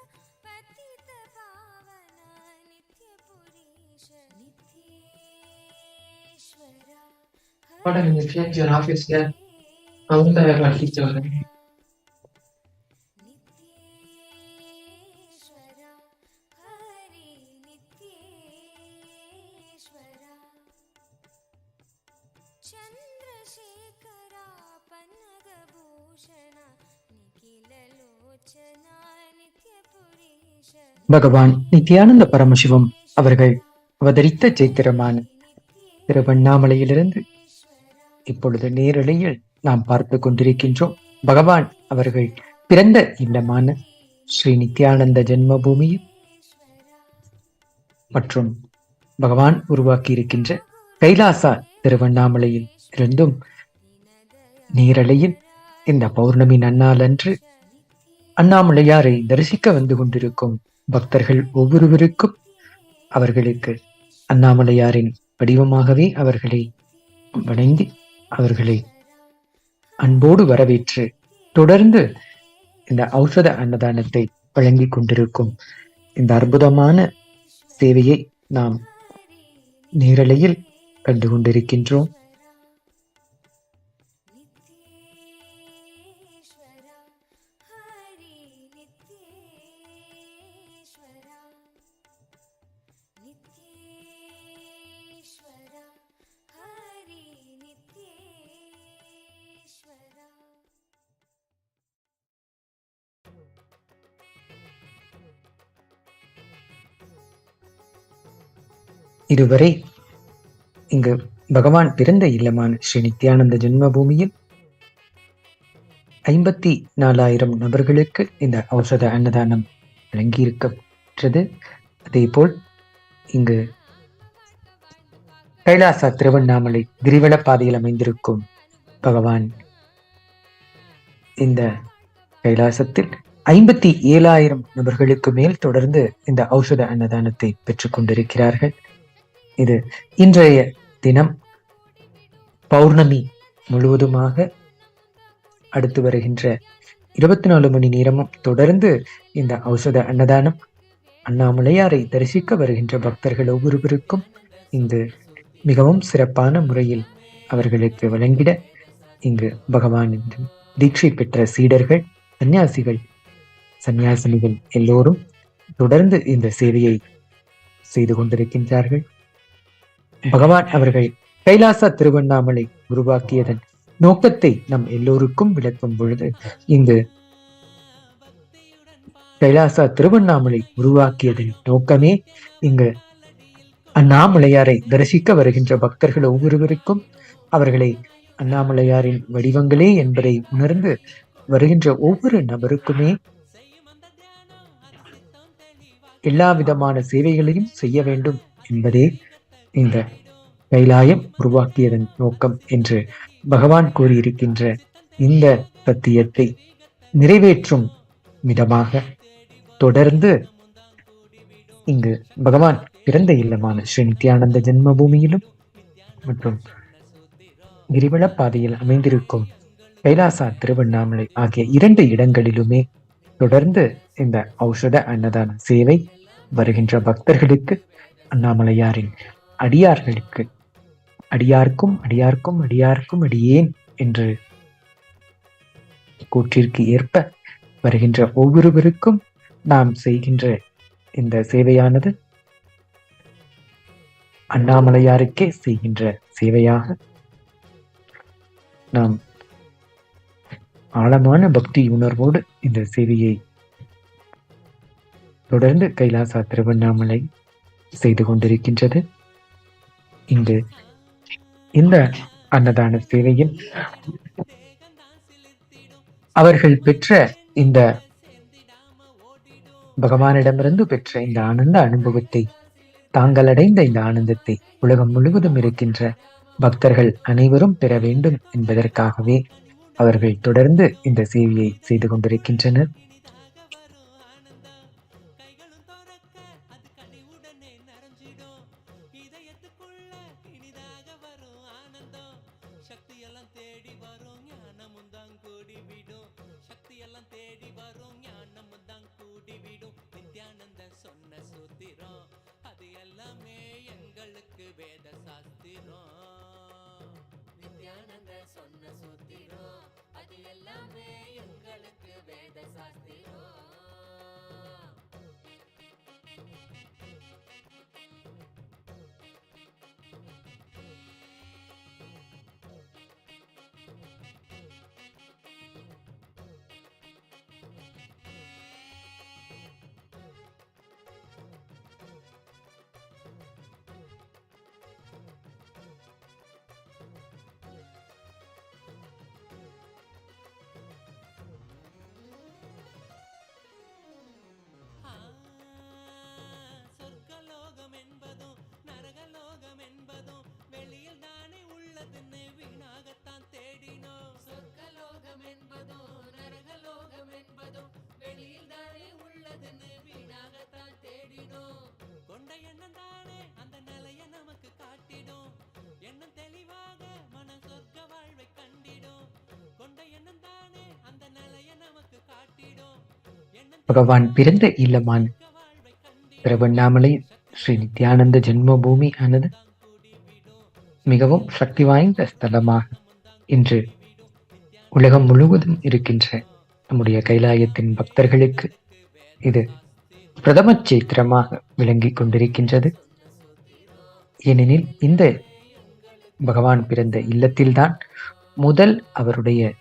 पतित पावना नित्य पुरीश नित्येश्वरा What are the change your office here? How the teacher? नित्येश्वरा Hari नित्येश्वरा Chandrasekhara पन्नगभूषण निखिललोचना नित्यपुरीश பகவான் நித்யானந்த பரமசிவம் அவர்கள் அவதரித்த சைத்திரமான திருவண்ணாமலையிலிருந்து இப்பொழுது நேரலையில் நாம் பார்த்து கொண்டிருக்கின்றோம். பகவான் அவர்கள் பிறந்த இல்லமான ஸ்ரீ நித்யானந்த ஜென்ம பூமியில் மற்றும் பகவான் உருவாக்கி இருக்கின்ற கைலாசா திருவண்ணாமலையில் இருந்தும் நேரலையில் இந்த பௌர்ணமி நன்னாள் அன்று அண்ணாமலையாரை தரிசிக்க வந்து கொண்டிருக்கும் பக்தர்கள் ஒவ்வொருவருக்கும் அவர்களுக்கு அண்ணாமலையாரின் வடிவமாகவே அவர்களை வணங்கி அவர்களை அன்போடு வரவேற்று தொடர்ந்து இந்த ஔஷத அன்னதானத்தை வழங்கிக் கொண்டிருக்கும் இந்த அற்புதமான சேவையை நாம் நேரலையில் கண்டு கொண்டிருக்கின்றோம். नित्येश्वरा हरि नित्येश्वरा नित्येश्वरा हरि नित्येश्वरा இதுவரை இங்கு பகவான் பிறந்த இல்லமான ஸ்ரீ நித்யானந்த ஜென்ம பூமியில் 54,000 நபர்களுக்கு இந்த ஔஷத அன்னதானம் வழங்கியிருக்கிறது. அதேபோல் இங்கு கைலாசா திருவண்ணாமலை கிரிவல பாதையில் அமைந்திருக்கும் பகவான் இந்த கைலாசத்தில் 57,000 நபர்களுக்கு மேல் தொடர்ந்து இந்த ஔஷத அன்னதானத்தை பெற்றுக் கொண்டிருக்கிறார்கள். இது இன்றைய தினம் பௌர்ணமி முழுவதுமாக அடுத்து வருகின்ற 24 மணி நேரமும் தொடர்ந்து இந்த ஔஷத அன்னதானம் அண்ணாமலையாரை தரிசிக்க வருகின்ற பக்தர்கள் ஒவ்வொருவருக்கும் இங்கு மிகவும் சிறப்பான முறையில் அவர்களுக்கு வழங்கிட இங்கு பகவானின் தீட்சை பெற்ற சீடர்கள் சன்னியாசினிகள் எல்லோரும் தொடர்ந்து இந்த சேவையை செய்து கொண்டிருக்கின்றார்கள். பகவான் அவர்கள் கைலாசா திருவண்ணாமலை உருவாக்கியதன் நோக்கத்தை நம் எல்லோருக்கும் விளக்கும் பொழுது இங்கு கைலாசா திருவண்ணாமலை உருவாக்கியதன் நோக்கமே இங்கு அண்ணாமலையாரை தரிசிக்க வருகின்ற பக்தர்கள் ஒவ்வொருவருக்கும் அவர்களை அண்ணாமலையாரின் வடிவங்களே என்பதை உணர்ந்து வருகின்ற ஒவ்வொரு நபருக்குமே எல்லா விதமான சேவைகளையும் செய்ய வேண்டும் என்பதே இந்த கைலாயம் உருவாக்கியதன் நோக்கம் என்று பகவான் கூறியிருக்கின்ற இந்த சத்தியத்தை நிறைவேற்றும் விதமாக தொடர்ந்து இங்கு பகவான் பிறந்த இல்லமான ஸ்ரீ நித்யானந்த ஜென்ம பூமியிலும் மற்றும் கிரிவல பாதையில் அமைந்திருக்கும் கைலாசா திருவண்ணாமலை ஆகிய 2 இடங்களிலுமே தொடர்ந்து இந்த ஔஷத அன்னதான சேவை வருகின்ற பக்தர்களுக்கு அண்ணாமலையாரின் அடியார்களுக்கு அடியார்க்கும் அடியார்க்கும் அடியார்க்கும் அடியேன் என்று கூற்றிற்கு ஏற்ப வருகின்ற ஒவ்வொருவருக்கும் நாம் செய்கின்ற இந்த சேவையானது அண்ணாமலையாருக்கே செய்கின்ற சேவையாக நாம் ஆழமான பக்தி உணர்வோடு இந்த சேவையை தொடர்ந்து கைலாசா திருவண்ணாமலை செய்து கொண்டிருக்கின்றது. இங்கு இந்த அன்னதான சேவையில் அவர்கள் பெற்ற இந்த பகவானிடமிருந்து பெற்ற இந்த ஆனந்த அனுபவத்தை தாங்கள் அடைந்த இந்த ஆனந்தத்தை உலகம் முழுவதும் இருக்கின்ற பக்தர்கள் அனைவரும் பெற வேண்டும் என்பதற்காகவே அவர்கள் தொடர்ந்து இந்த சேவையை செய்து கொண்டிருக்கின்றனர். எங்களுக்கு வேத சாஸ்திரம். நித்யானந்த சொன்ன சூத்திரம் அது எல்லாமே எங்களுக்கு வேத சாஸ்திரம். சொர்க்கலோகம் என்பதும் நரகலோகம் என்பதும் வெளியில் தானே உள்ளதுன்னு வீணாகத்தான் தேடினோம். சொர்க்கலோகம் என்பதும் நரகலோகம் என்பதும் வெளியில் தானே உள்ளதுன்னு வீணாகத்தான் தேடினோம். கொண்ட எண்ணம் தானே அந்த நிலைய நமக்கு காட்டிடும். எண்ணம் தெளிவாக மன சொர்க்க வாழ்வை கண்டிடும். கொண்ட எண்ணம் தானே அந்த நிலைய நமக்கு காட்டிடும். பகவான் பிறந்த இல்லமான திருவண்ணாமலை ஸ்ரீ நித்யானந்த ஜென்ம பூமி ஆனது மிகவும் சக்தி வாய்ந்த ஸ்தலமாக இன்று உலகம் முழுவதும் இருக்கின்ற நம்முடைய கைலாயத்தின் பக்தர்களுக்கு இது பிரதம சேத்திரமாக விளங்கிக் கொண்டிருக்கின்றது. ஏனெனில் இந்த பகவான் பிறந்த இல்லத்தில்தான் முதல் அவருடைய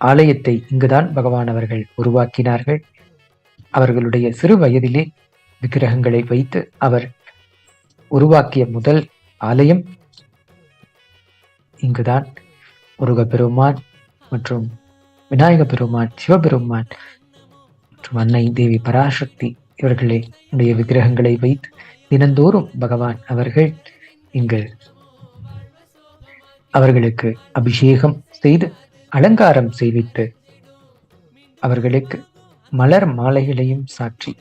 ஆலயத்தை இங்குதான் பகவான் அவர்கள் உருவாக்கினார்கள். அவர்களுடைய சிறு வயதிலே விக்கிரகங்களை வைத்து அவர் உருவாக்கிய முதல் ஆலயம் இங்குதான். முருகப்பெருமான் மற்றும் விநாயக பெருமான், சிவபெருமான் மற்றும் அன்னை தேவி பராசக்தி இவர்களுடைய விக்கிரகங்களை வைத்து தினந்தோறும் பகவான் அவர்கள் இங்கு அவர்களுக்கு அபிஷேகம் செய்து அலங்காரம் செய்வித்து அவர்களுக்கு மலர் மாலைகளையும் சாற்றி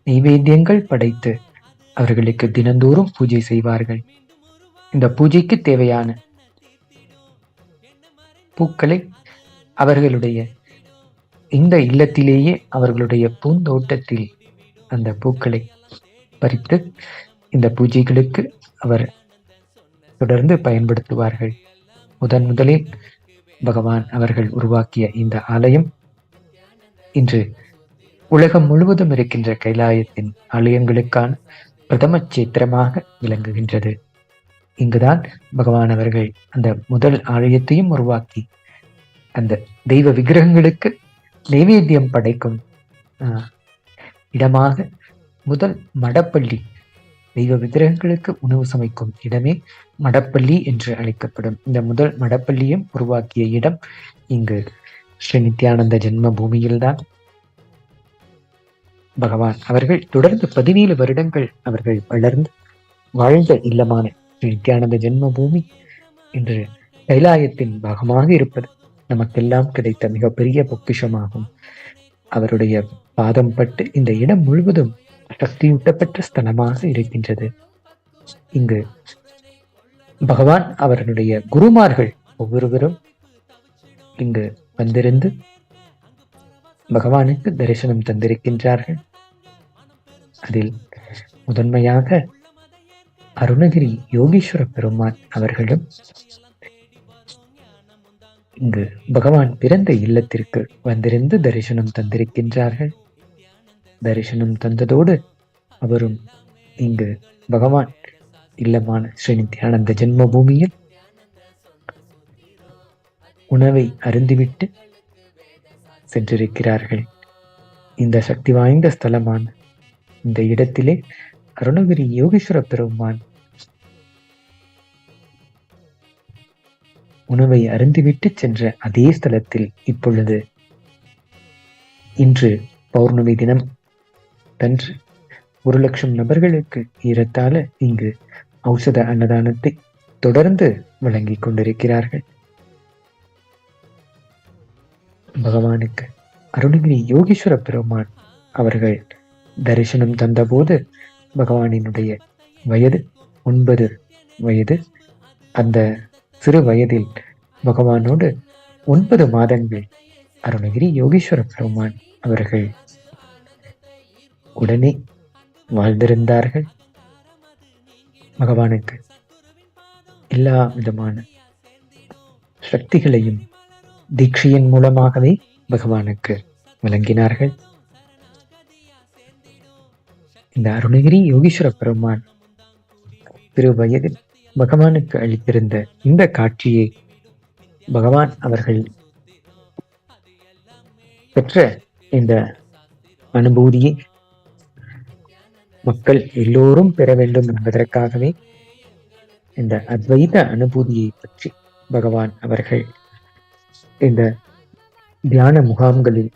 நைவேத்தியங்கள் படைத்து அவர்களுக்கு தினந்தோறும் பூஜை செய்வார்கள். இந்த பூஜைக்கு தேவையான பூக்களை அவர்களுடைய இந்த இல்லத்திலேயே அவர்களுடைய பூந்தோட்டத்தில் அந்த பூக்களை பறித்து இந்த பூஜைகளுக்கு அவர் தொடர்ந்து பயன்படுத்துவார்கள். முதலில் பகவான் அவர்கள் உருவாக்கிய இந்த ஆலயம் இன்று உலகம் முழுவதும் இருக்கின்ற கைலாயத்தின் ஆலயங்களுக்கான பிரதம சேத்திரமாக விளங்குகின்றது. இங்குதான் பகவான் அவர்கள் அந்த முதல் ஆலயத்தையும் உருவாக்கி அந்த தெய்வ விக்கிரகங்களுக்கு நைவேத்தியம் படைக்கும் இடமாக முதல் மடப்பள்ளி, தெய்வ விக்கிரகங்களுக்கு உணவு சமைக்கும் இடமே மடப்பள்ளி என்று அழைக்கப்படும். இந்த முதல் மடப்பள்ளியும் உருவாக்கிய இடம் இங்கு ஸ்ரீ நித்யானந்த ஜென்ம பூமியில்தான். பகவான் அவர்கள் தொடர்ந்து 17 வருடங்கள் அவர்கள் வளர்ந்து வாழ்ந்த இல்லமான ஸ்ரீ நித்யானந்த ஜென்ம பூமி இன்று கைலாயத்தின் பாகமாக இருப்பது நமக்கெல்லாம் கிடைத்த மிகப்பெரிய பொக்கிஷமாகும். அவருடைய பாதம் பட்டு இந்த இடம் முழுவதும் சக்தியூட்டப்பட்ட ஸ்தலமாக இருக்கின்றது. இங்கு பகவான் அவர்களுடைய குருமார்கள் ஒவ்வொருவரும் இங்கு வந்திருந்து பகவானுக்கு தரிசனம் தந்திருக்கின்றார்கள். அதில் முதன்மையாக அருணகிரி யோகீஸ்வர பெருமான் அவர்களும் இங்கு பகவான் பிறந்த இல்லத்திற்கு வந்திருந்து தரிசனம் தந்திருக்கின்றார்கள். தரிசனம் தந்ததோடு அவரும் இங்கு பகவான் இல்லமான ஸ்ரீ நித்யானந்த ஜென்ம பூமியில் உணவை அருந்திவிட்டு சென்றிருக்கிறார்கள். இந்த சக்தி வாய்ந்த ஸ்தலமான இந்த இடத்திலே அருணகிரி யோகீஸ்வர பெருமான் உணவை அருந்திவிட்டு சென்ற அதே ஸ்தலத்தில் இப்பொழுது இன்று பௌர்ணமி தினம் அன்று 1,00,000 நபர்களுக்கு ஏறத்தாழ இங்கு ஔஷத அன்னதானத்தை தொடர்ந்து வழங்கிக் கொண்டிருக்கிறார்கள். பகவானுக்கு அருணகிரி யோகீஸ்வர பெருமான் அவர்கள் தரிசனம் தந்தபோது பகவானினுடைய வயது 9 வயது. அந்த சிறு வயதில் பகவானோடு 9 மாதங்கள் அருணகிரி யோகீஸ்வர பெருமான் அவர்கள் உடனே வாழ்ந்திருந்தார்கள். பகவானுக்கு எல்லா விதமான சக்திகளையும் தீட்சையின் மூலமாகவே பகவானுக்கு வழங்கினார்கள். இந்த அருணகிரி யோகீஸ்வர பெருமான் சிறு வயதில் பகவானுக்கு அளித்திருந்த இந்த காட்சியை பகவான் அவர்கள் பெற்ற இந்த அனுபூதியை மக்கள் எல்லோரும் பெற வேண்டும் என்பதற்காகவே இந்த அத்வைத அனுபூதியை பற்றி பகவான் அவர்கள் இந்த தியான முகாம்களில்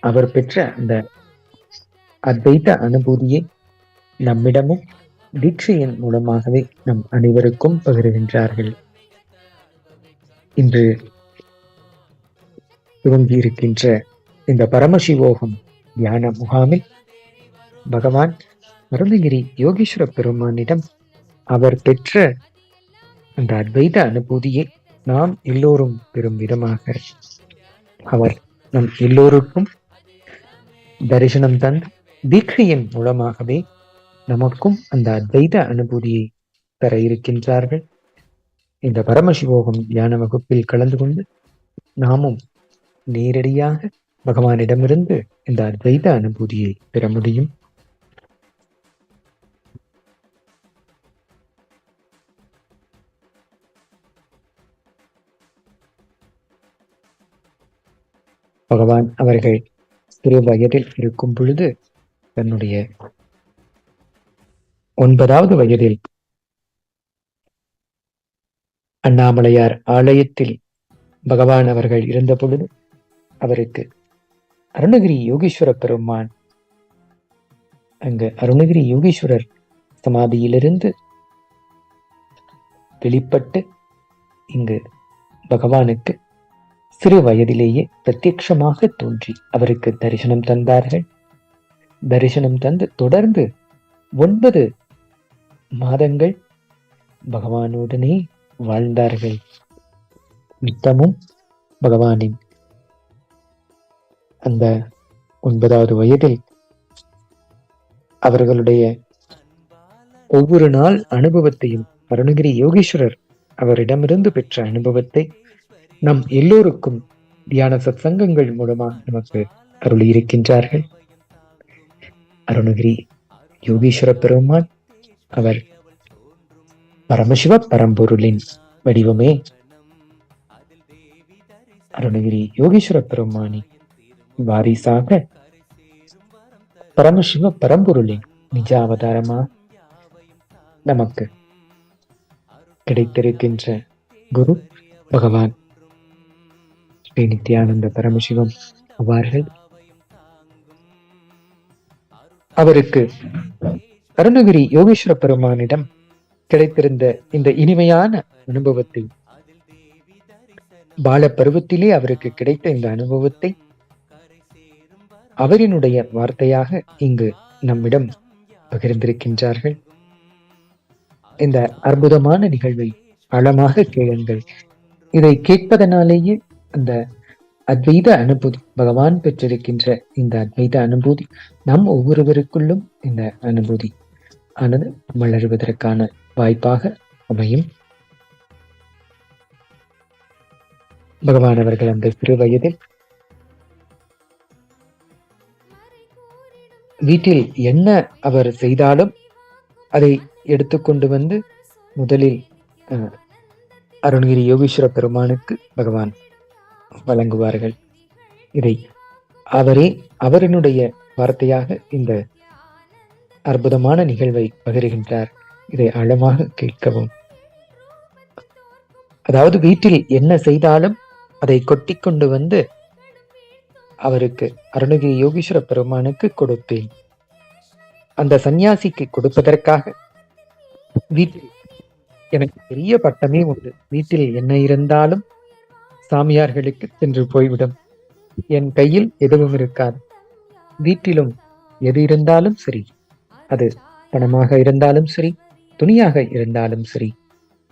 அவர் பெற்ற அந்த அத்வைத அனுபூதியை நம்மிடமும் தீட்சையின் மூலமாகவே நம் அனைவருக்கும் பகிர்கின்றார்கள். இன்று துவங்கியிருக்கின்ற இந்த பரமசிவோகம் தியான முகாமில் பகவான் அருணகிரி யோகீஸ்வர பெருமானிடம் அவர் பெற்ற அந்த அத்வைத அனுபூதியை நாம் எல்லோரும் பெறும் விதமாக அவர் நம் எல்லோருக்கும் தரிசனம் தந்து தீட்சையின் மூலமாகவே நமக்கும் அந்த அத்வைத அனுபூதியை தர இருக்கின்றார்கள். இந்த பரமசிவோகம் தியான வகுப்பில் கலந்து கொண்டு நாமும் நேரடியாக பகவானிடமிருந்து இந்த அத்வைத அனுபூதியை பெற முடியும். பகவான் அவர்கள் சிறு வயதில் இருக்கும் பொழுது தன்னுடைய 9வது வயதில் அண்ணாமலையார் ஆலயத்தில் பகவான் அவர்கள் இருந்த பொழுது அவருக்கு அருணகிரி யோகீஸ்வர பெருமான் அங்கு அருணகிரி யோகீஸ்வரர் சமாதியிலிருந்து வெளிப்பட்டு இங்கு பகவானுக்கு சிறு வயதிலேயே பிரத்யட்சமாக தோன்றி அவருக்கு தரிசனம் தந்தார்கள். தரிசனம் தந்து தொடர்ந்து 9 மாதங்கள் பகவானுடனே வாழ்ந்தார்கள். நித்தமும் பகவானின் அந்த 9வது வயதில் அவர்களுடைய ஒவ்வொரு நாள் அனுபவத்தையும் அருணகிரி யோகீஸ்வரர் அவரிடமிருந்து பெற்ற அனுபவத்தை நம் எல்லோருக்கும் தியான சத்சங்கங்கள் மூலமாக நமக்கு அருளி இருக்கின்றார்கள். அருணகிரி யோகீஸ்வர பெருமான் அவர் பரமசிவ பரம்பொருளின் வடிவமே. அருணகிரி யோகீஸ்வர பெருமானி வாரிசாக பரமசிவ பரம்பொருளின் நிஜ அவதாரமாக நமக்கு கிடைத்திருக்கின்ற குரு பகவான் ஸ்ரீ நித்யானந்த பரமசிவம் அவர்கள். அவருக்கு அருணகிரி யோகீஸ்வர பெருமானிடம் கிடைத்திருந்த இந்த இனிமையான அனுபவத்தை பால பருவத்திலே அவருக்கு கிடைத்த இந்த அனுபவத்தை அவரினுடைய வார்த்தையாக இங்கு நம்மிடம் பகிர்ந்திருக்கின்றார்கள். இந்த அற்புதமான நிகழ்வை ஆழமாக கேளுங்கள். இதை கேட்பதனாலேயே அந்த அத்வைத அனுபூதி பகவான் பெற்றிருக்கின்ற இந்த அத்வைத அனுபூதி நம் ஒவ்வொருவருக்குள்ளும் இந்த அனுபூதி ஆனது வளருவதற்கான வாய்ப்பாக அமையும். பகவான் அவர்கள் அந்த சிறு வயதில் வீட்டில் என்ன அவர் செய்தாலும் அதை எடுத்துக்கொண்டு வந்து முதலில் அருணகிரி யோகீஸ்வர பெருமானுக்கு பகவான் வழங்குவார்கள். இதை அவரினுடைய வார்த்தையாக இந்த அற்புதமான நிகழ்வை பகிர்கின்றார். இதை ஆழமாக கேட்கவும். அதாவது வீட்டில் என்ன செய்தாலும் அதை கொட்டி கொண்டு வந்து அவருக்கு அருணகிரி யோகீஸ்வர பெருமானுக்கு கொடுப்பேன். அந்த சந்நியாசிக்கு கொடுப்பதற்காக வீட்டில் எனக்கு பெரிய பட்டமே உண்டு. வீட்டில் என்ன இருந்தாலும் சாமியார்களுக்கு சென்று போய்விடும். என் கையில் எதுவும் இருக்காது. வீட்டிலும் எது இருந்தாலும் சரி, அது பணமாக இருந்தாலும் சரி, துணியாக இருந்தாலும் சரி,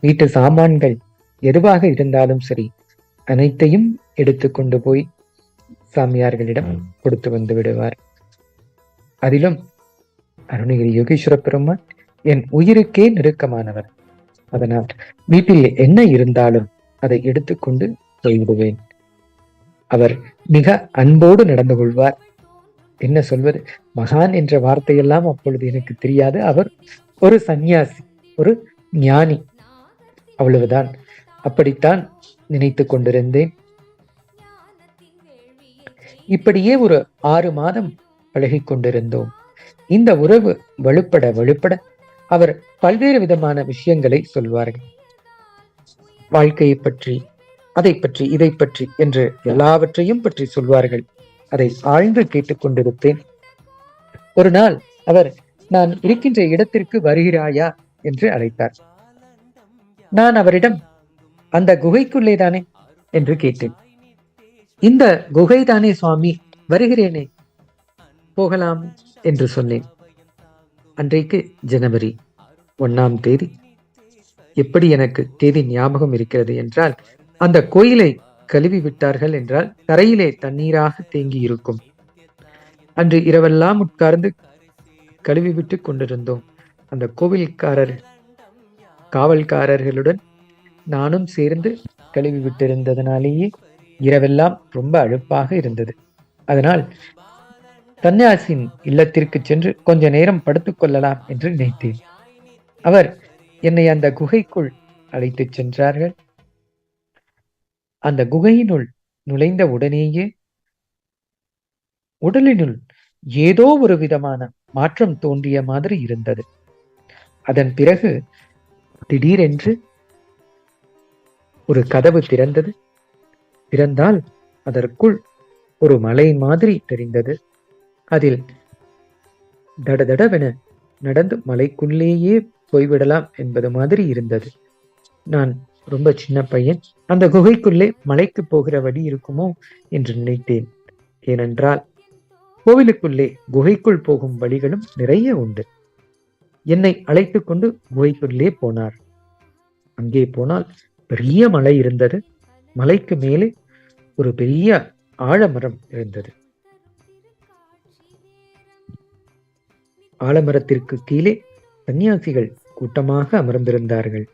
வீட்டு சாமான்கள் எதுவாக இருந்தாலும் சரி, அனைத்தையும் எடுத்துக்கொண்டு போய் சாமியார்களிடம் கொடுத்து வந்து விடுவார். அதிலும் அருணகிரி யோகீஸ்வர பெருமான் என் உயிருக்கே நெருக்கமானவர். அதனால் வீட்டில் என்ன இருந்தாலும் அதை எடுத்துக்கொண்டு போய்விடுவேன். அவர் மிக அன்போடு நடந்து கொள்வார். என்ன சொல்வது, மகான் என்ற வார்த்தையெல்லாம் அப்பொழுது எனக்கு தெரியாது. அவர் ஒரு சந்நியாசி, ஒரு ஞானி, அவ்வளவுதான். அப்படித்தான் நினைத்து கொண்டிருந்தேன். இப்படியே ஒரு 6 மாதம் பழகி கொண்டிருந்தோம். இந்த உறவு வலுப்பட வலுப்பட அவர் பல்வேறு விதமான விஷயங்களை சொல்வார்கள். வாழ்க்கையை பற்றி, அதை பற்றி, இதை பற்றி என்று எல்லாவற்றையும் பற்றி சொல்வார்கள். அதை ஆழ்ந்து கேட்டுக்கொண்டிருப்பேன். ஒரு நாள் அவர், நான் இருக்கின்ற இடத்திற்கு வருகிறாயா என்று அழைத்தார். நான் அவரிடம், அந்த குகைக்குள்ளே தானே என்று கேட்டேன். இந்த குகை தானே சுவாமி, வருகிறேனே, போகலாம் என்று சொன்னேன். அன்றைக்கு ஜனவரி 1ஆம் தேதி. எப்படி எனக்கு தேதி ஞாபகம் இருக்கிறது என்றால், அந்த கோயிலை கழுவி விட்டார்கள் என்றால் தரையிலே தண்ணீராக தேங்கி இருக்கும். அன்று இரவெல்லாம் உட்கார்ந்து கழுவி விட்டு கொண்டிருந்தோம். அந்த கோவில்காரர் காவல்காரர்களுடன் நானும் சேர்ந்து கழுவி விட்டிருந்ததனாலேயே இரவெல்லாம் ரொம்ப அழுப்பாக இருந்தது. அதனால் சந்நியாசின் இல்லத்திற்கு சென்று கொஞ்ச நேரம் படுத்துக் கொள்ளலாம் என்று நினைத்தேன். அவர் என்னை அந்த குகைக்குள் அழைத்துச் சென்றார்கள். அந்த குகையினுள் நுழைந்த உடனேயே உடலினுள் ஏதோ ஒரு விதமான மாற்றம் தோன்றிய மாதிரி இருந்தது. அதன் பிறகு திடீரென்று ஒரு கதவு திறந்தது. திறந்தால் அதற்குள் ஒரு மலை மாதிரி தெரிந்தது. அதில் தடதடவென நடந்து மலைக்குள்ளேயே போய்விடலாம் என்பது மாதிரி இருந்தது. நான் ரொம்ப சின்ன பையன். அந்த குகைக்குள்ளே மலைக்கு போகிற வழி இருக்குமோ என்று நினைத்தேன். ஏனென்றால் கோவிலுக்குள்ளே குகைக்குள் போகும் வழிகளும் நிறைய உண்டு. என்னை அழைத்து கொண்டு குகைக்குள்ளே போனார். அங்கே போனால் பெரிய மலை இருந்தது. மலைக்கு மேலே ஒரு பெரிய ஆலமரம் இருந்தது. ஆலமரத்திற்கு கீழே சன்னியாசிகள் கூட்டமாக அமர்ந்திருந்தார்கள்.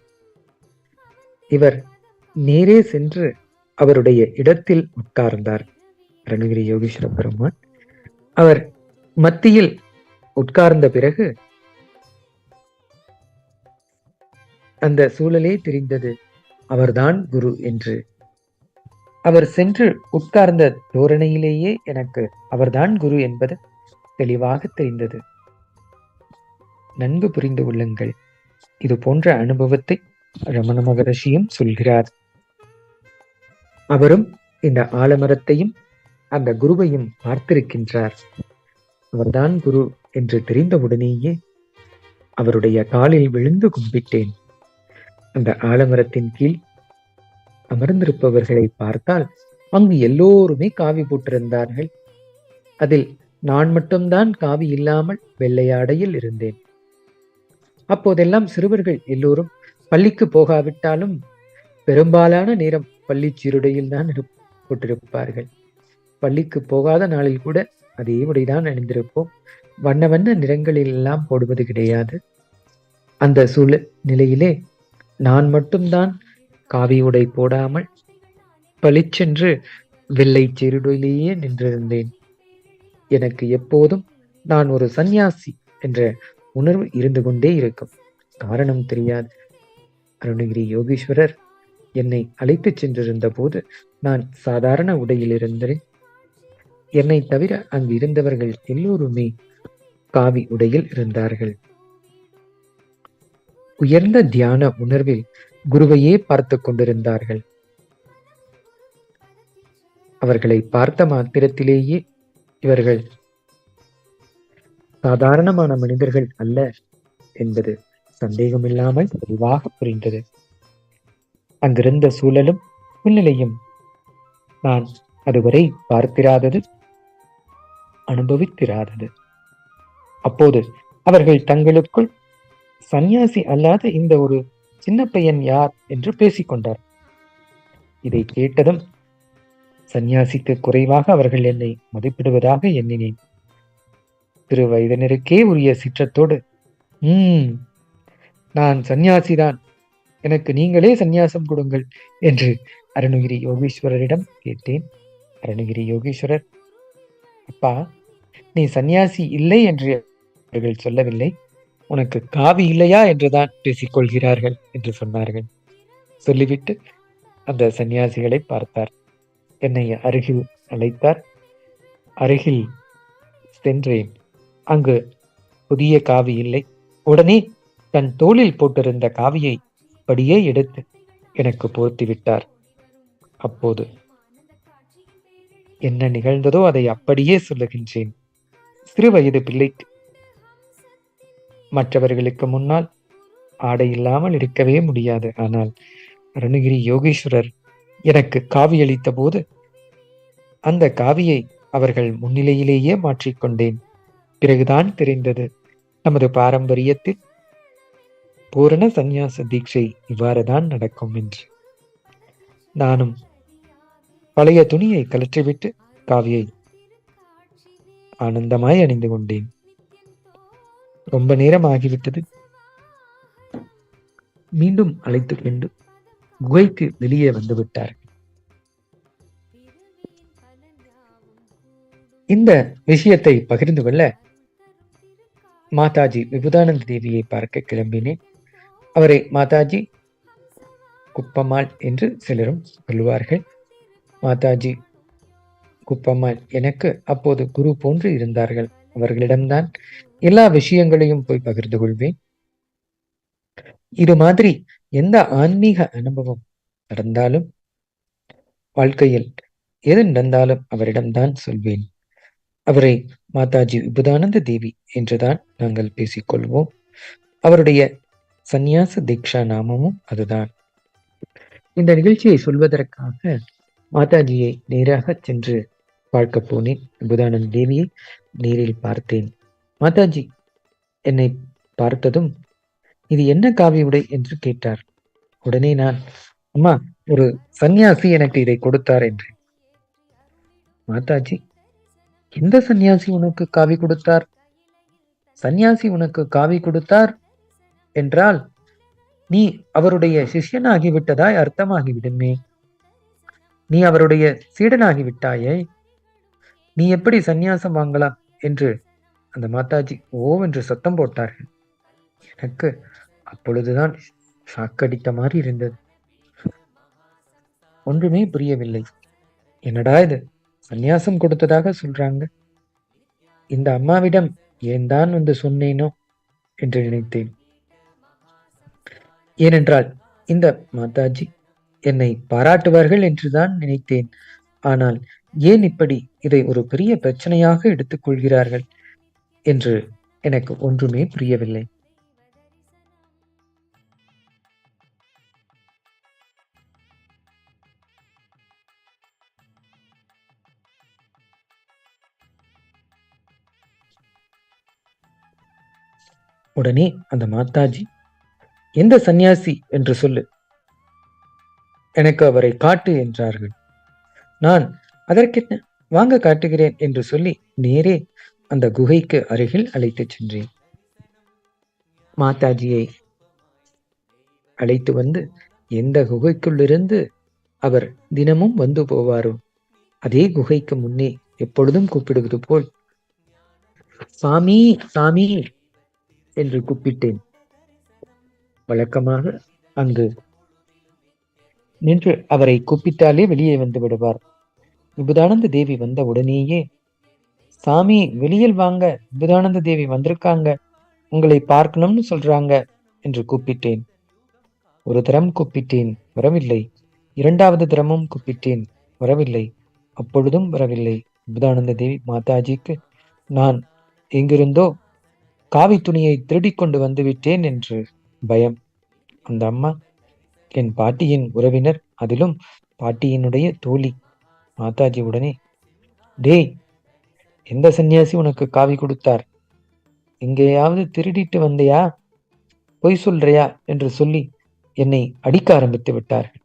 இவர் நேரே சென்று அவருடைய இடத்தில் உட்கார்ந்தார். அருணகிரி யோகீஸ்வர பெருமான் அவர் மத்தியில் உட்கார்ந்த பிறகு அந்த சூழலே தெரிந்தது, அவர்தான் குரு என்று. அவர் சென்று உட்கார்ந்த தோரணையிலேயே எனக்கு அவர்தான் குரு என்பது தெளிவாக தெரிந்தது. நன்கு புரிந்து கொள்ளுங்கள். இது போன்ற அனுபவத்தை ரமண மகரிஷியும் சொல்கிறார். அவரும் இந்த ஆலமரத்தையும் அந்த குருவையும் பார்த்திருக்கின்றார். அவர்தான் குரு என்று தெரிந்தவுடனேயே அவருடைய காலில் விழுந்து கும்பிட்டேன். அந்த ஆலமரத்தின் கீழ் அமர்ந்திருப்பவர்களை பார்த்தால் அங்கு எல்லோருமே காவி போட்டிருந்தார்கள். அதில் நான் மட்டும்தான் காவி இல்லாமல் வெள்ளையாடையில் இருந்தேன். அப்போதெல்லாம் சிறுவர்கள் எல்லோரும் பள்ளிக்கு போகாவிட்டாலும் பெரும்பாலான நேரம் பள்ளி சீருடையில் தான் போட்டிருப்பார்கள். பள்ளிக்கு போகாத நாளில் கூட அதே உடைதான் அணிந்திருப்போம். வண்ண வண்ண நிறங்களில் எல்லாம் போடுவது கிடையாது. அந்த நிலையிலே நான் மட்டும்தான் காவி உடை போடாமல் பளிச்சென்று வெள்ளை சீருடையிலேயே நின்றிருந்தேன். எனக்கு எப்போதும் நான் ஒரு சந்நியாசி என்ற உணர்வு இருந்து கொண்டே இருக்கும். காரணம் தெரியாது. அருணகிரி யோகீஸ்வரர் என்னை அழைத்து சென்றிருந்த போது நான் சாதாரண உடையில் இருந்தேன். என்னை தவிர அங்கு இருந்தவர்கள் எல்லோருமே காவி உடையில் இருந்தார்கள். உயர்ந்த தியான உணர்வில் குருவையே பார்த்து கொண்டிருந்தார்கள். அவர்களை பார்த்த மாத்திரத்திலேயே இவர்கள் சாதாரணமான மனிதர்கள் அல்ல என்பது சந்தேகமில்லாமல் தெளிவாக புரிந்தது. அங்கிருந்த சூழலும் சூழ்நிலையும் நான் அதுவரை பார்த்திராதது, அனுபவித்திராதது. அப்போது அவர்கள் தங்களுக்குள் சந்நியாசி அல்லாத இந்த ஒரு சின்ன பையன் யார் என்று பேசிக்கொண்டார். இதை கேட்டதும் சந்நியாசிக்கு குறைவாக அவர்கள் என்னை மதிப்பிடுவதாக எண்ணினேன். திரு வயதினருக்கே உரிய சிற்றத்தோடு, நான் சந்நியாசிதான் எனக்கு நீங்களே சந்நியாசம் கொடுங்கள் என்று அருணகிரி யோகீஸ்வரரிடம் கேட்டேன். அருணகிரி யோகீஸ்வரர், அப்பா, நீ சந்நியாசி இல்லை என்று அவர்கள் சொல்லவில்லை, உனக்கு காவி இல்லையா என்றுதான் பேசிக்கொள்கிறார்கள் என்று சொன்னார்கள். சொல்லிவிட்டு அந்த சந்நியாசிகளை பார்த்தார். என்னை அருகில் அழைத்தார். அருகில் சென்றேன். அங்கு புதிய காவி இல்லை. உடனே தன் தோளில் போட்டிருந்த காவியை அப்படியே எடுத்து எனக்கு போர்த்தி விட்டார். அப்போது என்ன நிகழ்ந்ததோ அதை அப்படியே சொல்லுகின்றேன். சிறு வயது பிள்ளைக்கு மற்றவர்களுக்கு முன்னால் ஆடை இல்லாமல் இருக்கவே முடியாது. ஆனால் அருணகிரி யோகீஸ்வரர் எனக்கு காவி அளித்த போது அந்த காவியை அவர்கள் முன்னிலையிலேயே மாற்றிக்கொண்டேன். பிறகுதான் தெரிந்தது, நமது பாரம்பரியத்தில் பூரண சந்நியாச தீட்சை இவ்வாறுதான் நடக்கும் என்று. நானும் பழைய துணியை கழற்றிவிட்டு காவியை ஆனந்தமாய் அணிந்து கொண்டேன். ரொம்ப நேரம் ஆகிவிட்டது. மீண்டும் அழைத்து கொண்டு குகைக்கு வெளியே வந்து விட்டார். இந்த விஷயத்தை பகிர்ந்து கொள்ள மாதாஜி விபுதானந்த தேவியை பார்க்க கிளம்பினேன். அவரை மாதாஜி குப்பம்மாள் என்று சிலரும் சொல்லுவார்கள். மாதாஜி குப்பம்மாள் எனக்கு அப்போது குரு போன்று இருந்தார்கள். அவர்களிடம்தான் எல்லா விஷயங்களையும் போய் பகிர்ந்து கொள்வேன். இது மாதிரி எந்த ஆன்மீக அனுபவம் நடந்தாலும், வாழ்க்கையில் எது நடந்தாலும் அவரிடம்தான் சொல்வேன். அவரை மாதாஜி விபுதானந்த தேவி என்றுதான் நாங்கள் பேசிக்கொள்வோம். அவருடைய சந்நியாச தீக்ஷா நாமமும் அதுதான். இந்த நிகழ்ச்சியை சொல்வதற்காக மாதாஜியை நேராக சென்று பார்க்க போனேன். விபுதானந்த தேவியை நேரில் பார்த்தேன். மாதாஜி என்னை பார்த்ததும், இது என்ன காவி உடை என்று கேட்டார். உடனே நான், அம்மா, ஒரு சந்நியாசி எனக்கு இதை கொடுத்தார் என்றேன். மாதாஜி, எந்த சந்நியாசி உனக்கு காவி கொடுத்தார்? சந்நியாசி உனக்கு காவி கொடுத்தார் என்றால் நீ அவருடைய சிஷ்யனாகிவிட்டதாய் அர்த்தமாகிவிடுமே. நீ அவருடைய சீடனாகிவிட்டாயே, நீ எப்படி சந்நியாசம் வாங்கலாம் என்று அந்த மாதாஜி ஓவென்று சத்தம் போட்டார்கள். எனக்கு அப்பொழுதுதான் ஷாக்கடித்த மாதிரி இருந்தது. ஒன்றுமே புரியவில்லை. என்னடா இது, சந்நியாசம் கொடுத்ததாக சொல்றாங்க. இந்த அம்மாவிடம் ஏன் தான் வந்து சொன்னேனோ என்று நினைத்தேன். ஏனென்றால் இந்த மாதாஜி என்னை பாராட்டுவார்கள் என்றுதான் நினைத்தேன். ஆனால் ஏன் இப்படி இதை ஒரு பெரிய பிரச்சனையாக எடுத்துக்கொள்கிறார்கள் என்று எனக்கு ஒன்றுமே புரியவில்லை. உடனே அந்த மாதாஜி, எந்த சந்நியாசி என்று சொல்லு, எனக்கு அவரை காட்டு என்றார்கள். நான் அதற்கென்ன, வாங்க காட்டுகிறேன் என்று சொல்லி நேரே அந்த குகைக்கு அருகில் அழைத்து சென்றேன். மாதாஜியை அழைத்து வந்து எந்த குகைக்குள்ளிருந்து அவர் தினமும் வந்து போவாரோ அதே குகைக்கு முன்னே எப்பொழுதும் கூப்பிடுவது போல் சாமி சாமி என்று கூப்பிட்டேன். வழக்கமாக அங்கு நின்று அவரை கூப்பிட்டாலே வெளியே வந்து விடுவார். விபுதானந்த தேவி வந்த உடனேயே, சாமி வெளியில் வாங்க, விபுதானந்த தேவி வந்திருக்காங்க, உங்களை பார்க்கணும்னு சொல்றாங்க என்று கூப்பிட்டேன். ஒரு தரம் கூப்பிட்டேன், வரவில்லை. இரண்டாவது தரமும் கூப்பிட்டேன், வரவில்லை. அப்பொழுதும் வரவில்லை. விபுதானந்த தேவி மாதாஜிக்கு நான் எங்கிருந்தோ காவி துணியை திருடிக் கொண்டு வந்து விட்டேன் என்று பயம். அந்த அம்மா என் பாட்டியின் உறவினர், அதிலும் பாட்டியினுடைய தோழி. மாதாஜி உடனே, டேய், எந்த சன்னியாசி உனக்கு காவி கொடுத்தார்? எங்கேயாவது திருடிட்டு வந்தையா? பொய் சொல்றியா என்று சொல்லி என்னை அடிக்க ஆரம்பித்து விட்டார்கள்.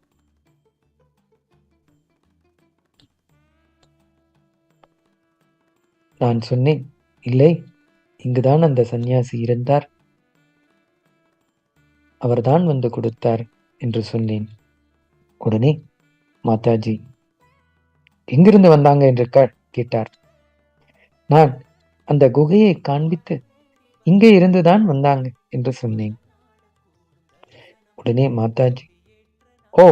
நான் சொன்னேன், இல்லை, இங்குதான் அந்த சந்நியாசி இருந்தார், அவர்தான் வந்து கொடுத்தார் என்று சொன்னேன். உடனே மாதாஜி எங்கிருந்து வந்தாங்க என்று கேட்டார். நான் அந்த குகையை காண்பித்து இங்கே இருந்துதான் வந்தாங்க என்று சொன்னேன். உடனே மாதாஜி, ஓ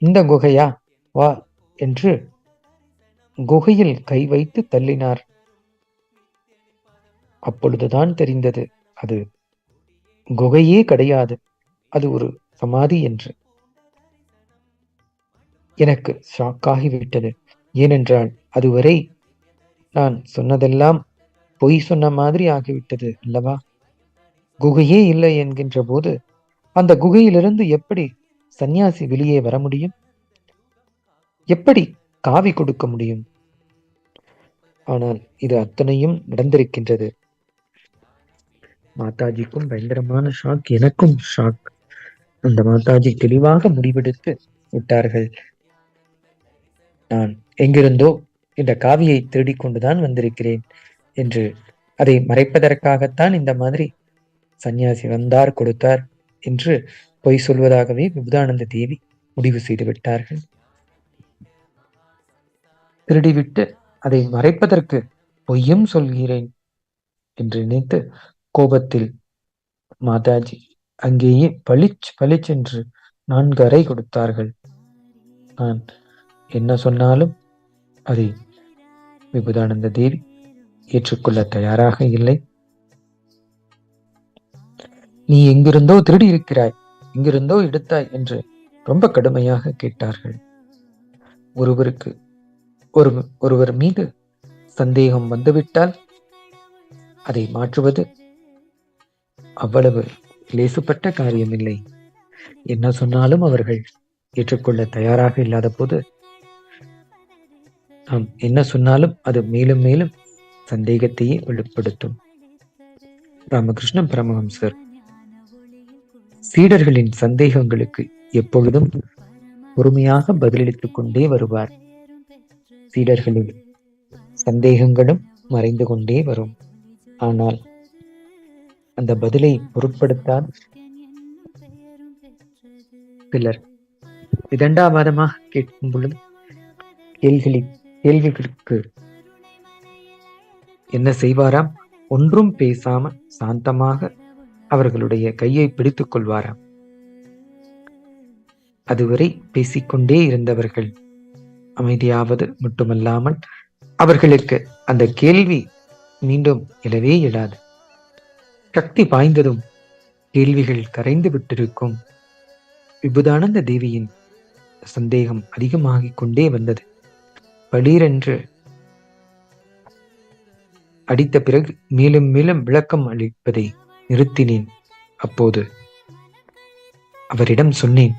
இந்த குகையா, வா என்று குகையில் கை வைத்து தள்ளினார். அப்பொழுதுதான் தெரிந்தது அது குகையே கிடையாது, அது ஒரு சமாதி என்று. எனக்கு ஷாக்காகிவிட்டது. ஏனென்றால் அதுவரை நான் சொன்னதெல்லாம் பொய் சொன்ன மாதிரி ஆகிவிட்டது அல்லவா? குகையே இல்லை என்கின்ற போது அந்த குகையிலிருந்து எப்படி சந்நியாசி வெளியே வர முடியும்? எப்படி காவி கொடுக்க முடியும்? ஆனால் இது அத்தனையும் நடந்திருக்கின்றது. மாதாஜிக்கும் பயங்கரமான ஷாக், எனக்கும் ஷாக். அந்த மாதாஜி தெளிவாக முடிவெடுத்து விட்டார்கள். நான் எங்கிருந்தோ இந்த காவியை தேடிக்கொண்டுதான் வந்திருக்கிறேன் என்று, அதை மறைப்பதற்காகத்தான் இந்த மாதிரி சந்நியாசி வந்தார் கொடுத்தார் என்று பொய் சொல்வதாகவே விபுதானந்த தேவி முடிவு செய்து விட்டார்கள். திருடிவிட்டு அதை மறைப்பதற்கு பொய்யும் சொல்கிறேன் என்று நினைத்து கோபத்தில் மாதாஜி அங்கேயே பளிச்சென்று 4 அறை கொடுத்தார்கள். நான் என்ன சொன்னாலும் அதை விபுதானந்த தேவி ஏற்றுக்கொள்ள தயாராக இல்லை. நீ எங்கிருந்தோ திருடி இருக்கிறாய், எங்கிருந்தோ எடுத்தாய் என்று ரொம்ப கடுமையாக கேட்டார்கள். ஒருவர் மீது சந்தேகம் வந்துவிட்டால் அதை மாற்றுவது அவ்வளவு லேசுப்பட்ட காரியமில்லை. என்ன சொன்னாலும் அவர்கள் ஏற்றுக்கொள்ள தயாராக இல்லாத போது நாம் என்ன சொன்னாலும் அது மேலும் மேலும் சந்தேகத்தையே வெளிப்படுத்தும். ராமகிருஷ்ண பரமஹம்சர் சீடர்களின் சந்தேகங்களுக்கு எப்பொழுதும் பொறுமையாக பதிலளித்துக் கொண்டே வருவார். சீடர்களின் சந்தேகங்களும் மறைந்து கொண்டே வரும். ஆனால் அந்த பதிலை பொருட்படுத்தால் சிலர் விதண்டாவாதமாக கேட்கும் பொழுது கேள்விகளுக்கு என்ன செய்வாராம்? ஒன்றும் பேசாம சாந்தமாக அவர்களுடைய கையை பிடித்துக் கொள்வாராம். அதுவரை பேசிக்கொண்டே இருந்தவர்கள் அமைதியாவது மட்டுமல்லாமல் அவர்களுக்கு அந்த கேள்வி மீண்டும் எழவே எழாது. சக்தி பாய்ந்ததும் கேள்விகள் கரைந்து விட்டிருக்கும். விபுதானந்த தேவியின் சந்தேகம் அதிகமாகிக் கொண்டே வந்தது. பளீரென்று அடித்த பிறகு மேலும் மேலும் விளக்கம் அளிப்பதை நிறுத்தினேன். அப்போது அவரிடம் சொன்னேன்,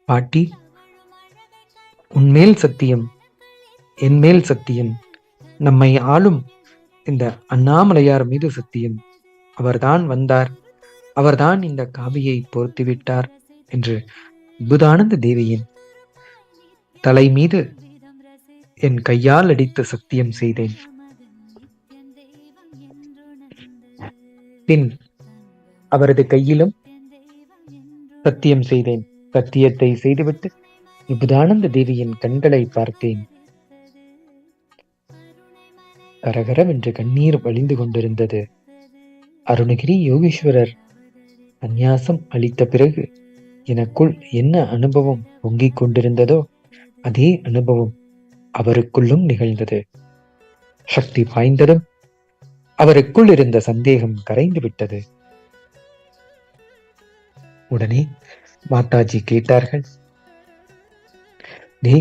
பாட்டி, உன்மேல் சத்தியம், என்மேல் சத்தியம், நம்மை ஆளும் இந்த அண்ணாமலையார் மீது சத்தியம், அவர்தான் வந்தார், அவர்தான் இந்த காவியை பொருத்திவிட்டார் என்று விபுதானந்த தேவியின் தலை மீது என் கையால் அடித்து சத்தியம் செய்தேன். பின் அவரது கையிலும் சத்தியம் செய்தேன். சத்தியத்தை செய்துவிட்டு விபுதானந்த தேவியின் கண்களை பார்த்தேன். கரகரவென்று கண்ணீர் வழிந்து கொண்டிருந்தது. அருணகிரி யோகீஸ்வரர் சந்நியாசம் அளித்த பிறகு எனக்குள் என்ன அனுபவம் பொங்கிக் கொண்டிருந்ததோ அதே அனுபவம் அவருக்குள்ளும் நிகழ்ந்தது. சக்தி பாய்ந்ததும் அவருக்குள் இருந்த சந்தேகம் கரைந்து விட்டது. உடனே மாதாஜி கேட்டார்கள், நீ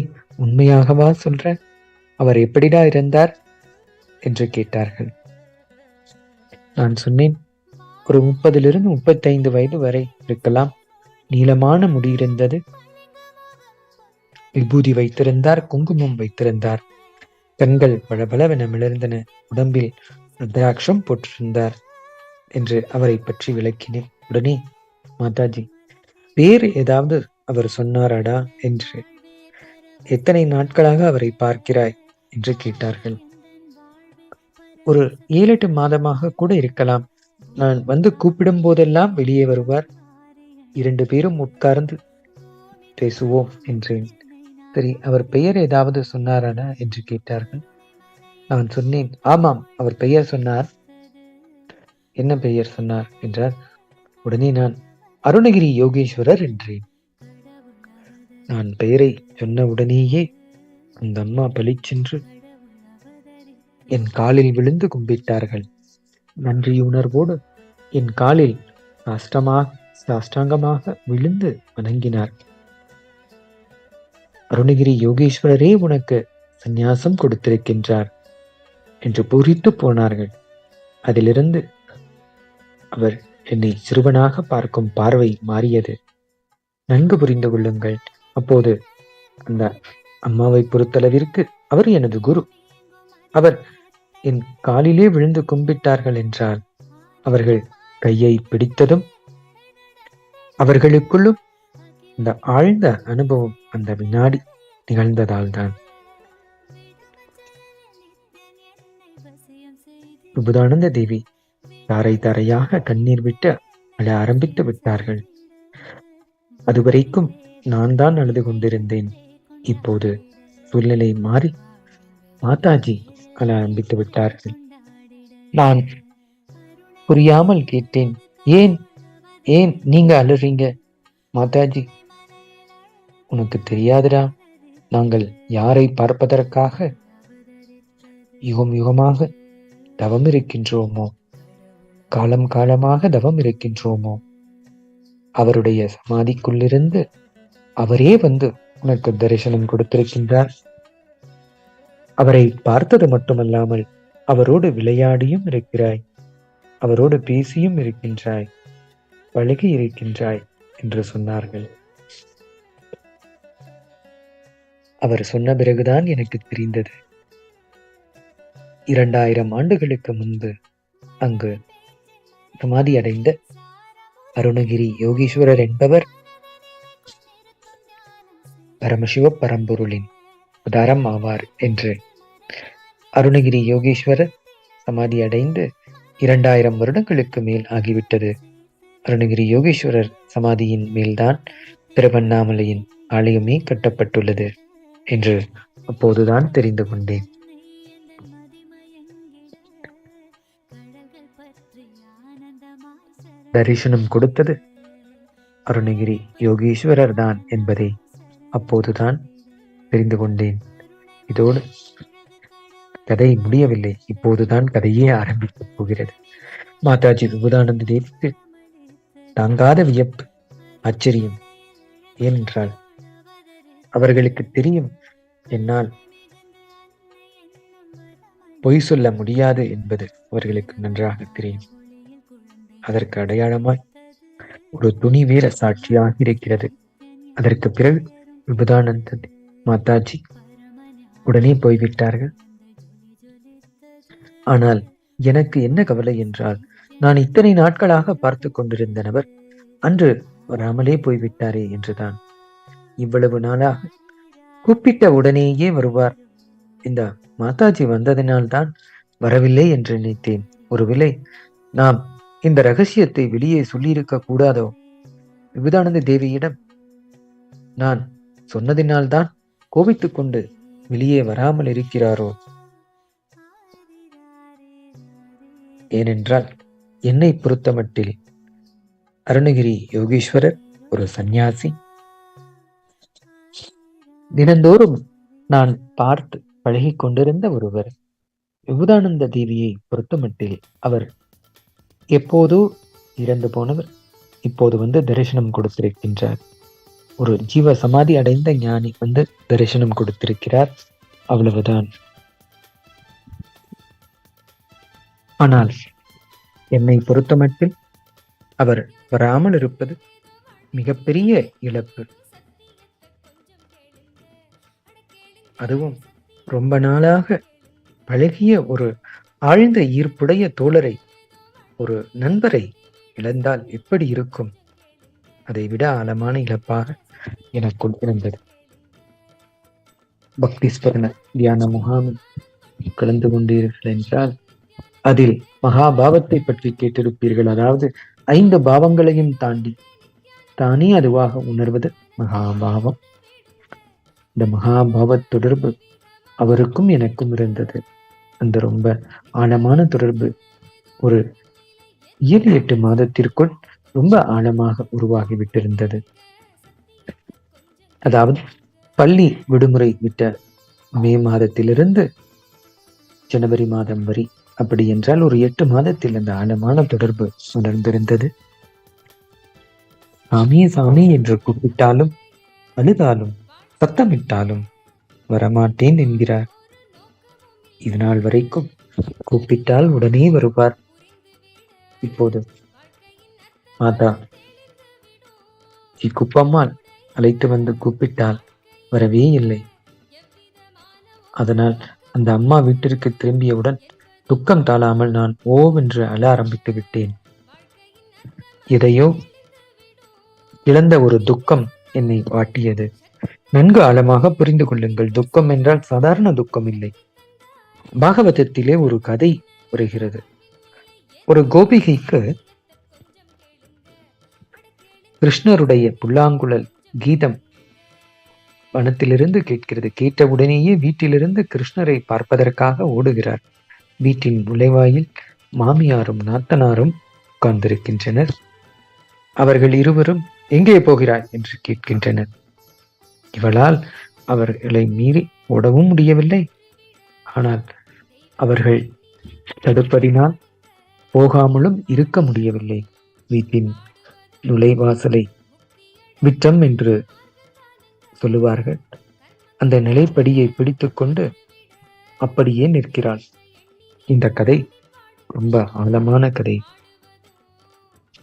உண்மையாகவா சொல்ற? அவர் எப்படிடா இருந்தார் என்று கேட்டார்கள். நான் சொன்னேன், ஒரு 30 to 35 வயது வரை இருக்கலாம். நீளமான முடி இருந்தது, விபூதி வைத்திருந்தார், குங்குமம் வைத்திருந்தார், கண்கள் பளபளவென மிளர்ந்தன, உடம்பில் ருத்ராட்சம் போட்டிருந்தார் என்று அவரை பற்றி விளக்கினேன். உடனே மாதாஜி, வேறு ஏதாவது அவர் சொன்னாராடா என்று, எத்தனை நாட்களாக அவரை பார்க்கிறாய் என்று கேட்டார்கள். ஒரு 7-8 மாதமாக கூட இருக்கலாம் நான் வந்து கூப்பிடும் போதெல்லாம் வெளியே வருவார். 2 பேரும் உட்கார்ந்து பேசுவோம் என்றேன். சரி, அவர் பெயர் ஏதாவது சொன்னாரா என்று கேட்டார்கள். நான் சொன்னேன், ஆமாம், அவர் பெயர் சொன்னார். என்ன பெயர் சொன்னார் என்றார். உடனே நான் அருணகிரி யோகேஸ்வரர் என்றேன். நான் பெயரை சொன்ன உடனேயே அந்த அம்மா பளிச்சென்று என் காலில் விழுந்து கும்பிட்டார்கள். நன்றியுணர்வோடு என் காலில் சாஷ்டாங்கமாக விழுந்து வணங்கினார். அருணகிரி யோகேஸ்வரரே உனக்கு சந்நியாசம் கொடுத்திருக்கின்றார் என்று பூரித்து போனார்கள். அதிலிருந்து அவர் என்னை சிறுவனாக பார்க்கும் பார்வை மாறியது. நன்கு புரிந்து கொள்ளுங்கள், அப்போது அந்த அம்மாவை பொறுத்தளவிற்கு அவர் எனது குரு. அவர் என் காலிலே விழுந்து கும்பிட்டார்கள் என்றால் அவர்கள் கையை பிடித்ததும் அவர்களுக்குள்ளும் இந்த ஆழ்ந்த அனுபவம் அந்த வினாடி நிகழ்ந்ததால் தான். விபுதானந்த தேவி தாரை தாரையாக கண்ணீர் விட்டு அழ ஆரம்பித்து விட்டார்கள். அதுவரைக்கும் நான் தான் அழுது கொண்டிருந்தேன். இப்போது சூழ்நிலை மாறி மாதாஜி அழ ஆரம்பித்து விட்டார்கள். நான் புரியாமல் கேட்டேன், ஏன் ஏன் நீங்க அழுறீங்க மாதாஜி? உனக்கு தெரியாதுடா, நாங்கள் யாரை பார்ப்பதற்காக யுகம் யுகமாக தவம் இருக்கின்றோமோ, காலம் காலமாக தவம் இருக்கின்றோமோ, அவருடைய சமாதிக்குள்ளிருந்து அவரே வந்து உனக்கு தரிசனம் கொடுத்திருக்கின்றார். அவரை பார்த்தது மட்டுமல்லாமல் அவரோடு விளையாடியும் இருக்கிறாய், அவரோடு பேசியும் இருக்கின்றாய், பழகி இருக்கின்றாய் என்று சொன்னார்கள். அவர் சொன்ன பிறகுதான் எனக்கு தெரிந்தது, 2000 ஆண்டுகளுக்கு முன்பு அங்கு சமாதி அடைந்த அருணகிரி யோகீஸ்வரர் என்பவர் பரமசிவ பரம்பொருளின் உதாரம் ஆவார் என்று. அருணகிரி யோகீஸ்வரர் சமாதி அடைந்து 2000 வருடங்களுக்கு மேல் ஆகிவிட்டது. அருணகிரி யோகீஸ்வரர் சமாதியின் மேல்தான் திருவண்ணாமலையின் ஆலயமே கட்டப்பட்டுள்ளது என்று அப்போதுதான் தெரிந்து கொண்டேன். தரிசனம் கொடுத்தது அருணகிரி யோகீஸ்வரர் தான் என்பதை அப்போதுதான் தெரிந்து கொண்டேன். இதோடு கதை முடியவில்லை, இப்போதுதான் கதையே ஆரம்பிக்கப் போகிறது. மாதாஜி விபுதானந்த தேவிக்கு தாங்காத வியப்பு, ஆச்சரியம். ஏனென்றால் அவர்களுக்கு தெரியும் என்னால் பொய் சொல்ல முடியாது என்பது அவர்களுக்கு நன்றாக தெரியும். அதற்கு அடையாளமாய் ஒரு துணி வேற சாட்சியாக இருக்கிறது. அதற்கு பிறகு விபுதானந்த மாதாஜி உடனே போய்விட்டார்கள். ஆனால் எனக்கு என்ன கவலை என்றால், நான் இத்தனை நாட்களாக பார்த்து கொண்டிருந்த நபர் அன்று வராமலே போய்விட்டாரே என்றுதான். இவ்வளவு நாளாக கூப்பிட்ட உடனேயே வருவார், இந்த மாதாஜி வந்ததினால்தான் வரவில்லை என்று நினைத்தேன். ஒருவேளை நாம் இந்த ரகசியத்தை வெளியே சொல்லியிருக்க கூடாதோ? விபுதானந்த தேவியிடம் நான் சொன்னதினால்தான் கோபித்துக் கொண்டு வெளியே வராமல் இருக்கிறாரோ? ஏனென்றால் என்னை பொறுத்தமட்டில் அருணகிரி யோகீஸ்வரர் ஒரு சந்நியாசி. தினந்தோறும் நான் பார்த்து பழகி கொண்டிருந்த ஒருவர். விபுதானந்த தேவியை பொறுத்தமட்டில் அவர் எப்போதோ இறந்து போனவர், இப்போது வந்து தரிசனம் கொடுத்திருக்கின்றார். ஒரு ஜீவ சமாதி அடைந்த ஞானி வந்து தரிசனம் கொடுத்திருக்கிறார், அவ்வளவுதான். ஆனால் என்னை பொறுத்தமட்டில் அவர் வராமல் இருப்பது மிகப்பெரிய இழப்பு. அதுவும் ரொம்ப நாளாக பழகிய ஒரு ஆழ்ந்த ஈர்ப்புடைய தோழரை, ஒரு நண்பரை இழந்தால் எப்படி இருக்கும்? அதை விட ஆழமான இழப்பாக எனக்குள் இருந்தது. பக்தி ஸ்மரண தியான முகாமில் கலந்து கொண்டீர்கள் என்றால் அதில் மகாபாவத்தை பற்றி கேட்டிருப்பீர்கள். அதாவது 5 பாவங்களையும் தாண்டி தானே அதுவாக உணர்வது மகாபாவம். இந்த மகாபாவ தொடர்பு அவருக்கும் எனக்கும் இருந்தது. அந்த ரொம்ப ஆழமான தொடர்பு ஒரு 7-8 மாதத்திற்குள் ரொம்ப ஆழமாக உருவாகி விட்டிருந்தது. அதாவது பள்ளி விடுமுறை விட்ட மே மாதத்திலிருந்து ஜனவரி மாதம் வரை, அப்படி என்றால் ஒரு 8 மாதத்தில் அந்த ஆழமான தொடர்பு உணர்ந்திருந்தது. சாமி சாமி என்று கூப்பிட்டாலும் அழுதாலும் சத்தமிட்டாலும் வரமாட்டேன் என்கிறார். இதனால் வரைக்கும் கூப்பிட்டால் உடனே வருவார். இப்போது மாதா குப்பம்மாள் அழைத்து வந்து கூப்பிட்டால் வரவே இல்லை. அதனால் அந்த அம்மா வீட்டிற்கு திரும்பியவுடன் துக்கம் தாழாமல் நான் ஓவென்று அழ ஆரம்பித்து விட்டேன். எதையோ இழந்த ஒரு துக்கம் என்னை வாட்டியது. நன்கு ஆழமாக புரிந்து கொள்ளுங்கள், துக்கம் என்றால் சாதாரண துக்கம் இல்லை. பாகவதத்திலே ஒரு கதை வருகிறது. ஒரு கோபிகைக்கு கிருஷ்ணருடைய புல்லாங்குழல் கீதம் வனத்திலிருந்து கேட்கிறது. கேட்டவுடனேயே வீட்டிலிருந்து கிருஷ்ணரை பார்ப்பதற்காக ஓடுகிறார். வீட்டின் நுழைவாயில் மாமியாரும் நாத்தனாரும் உட்கார்ந்திருக்கின்றனர். அவர்கள் இருவரும் எங்கே போகிறாய் என்று கேட்கின்றனர். இவளால் அவர்களை மீறி ஓடவும் முடியவில்லை. ஆனால் அவர்கள் தடுப்பதினால் போகாமலும் இருக்க முடியவில்லை. வீட்டின் நுழைவாசலை விட்டம் என்று சொல்லுவார்கள். அந்த நிலைப்படியை பிடித்துக்கொண்டு அப்படியே நிற்கிறாள். இந்த கதை ரொம்ப ஆழமான கதை.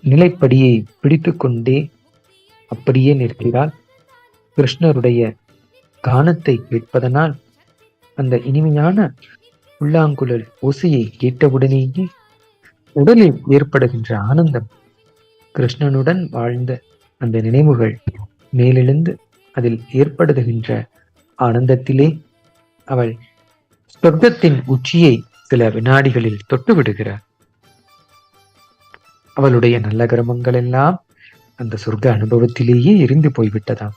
நிலைப்படியை பிடித்து கொண்டே அப்படியே நிற்கிறாள். கிருஷ்ணருடைய கானத்தை கேட்பதனால் அந்த இனிமையான புல்லாங்குழல் ஓசையை கேட்டவுடனேயே உடலில் ஏற்படுகின்ற ஆனந்தம், கிருஷ்ணனுடன் வாழ்ந்த அந்த நினைவுகள் மேலெழுந்து அதில் ஏற்படுகின்ற ஆனந்தத்திலே அவள் சொர்க்கத்தின் உச்சியை சில வினாடிகளில் தொட்டு விடுகிறார். அவளுடைய நல்ல கர்மங்கள் எல்லாம் அந்த சொர்க்க அனுபவத்திலேயே எரிந்து போய்விட்டதாம்.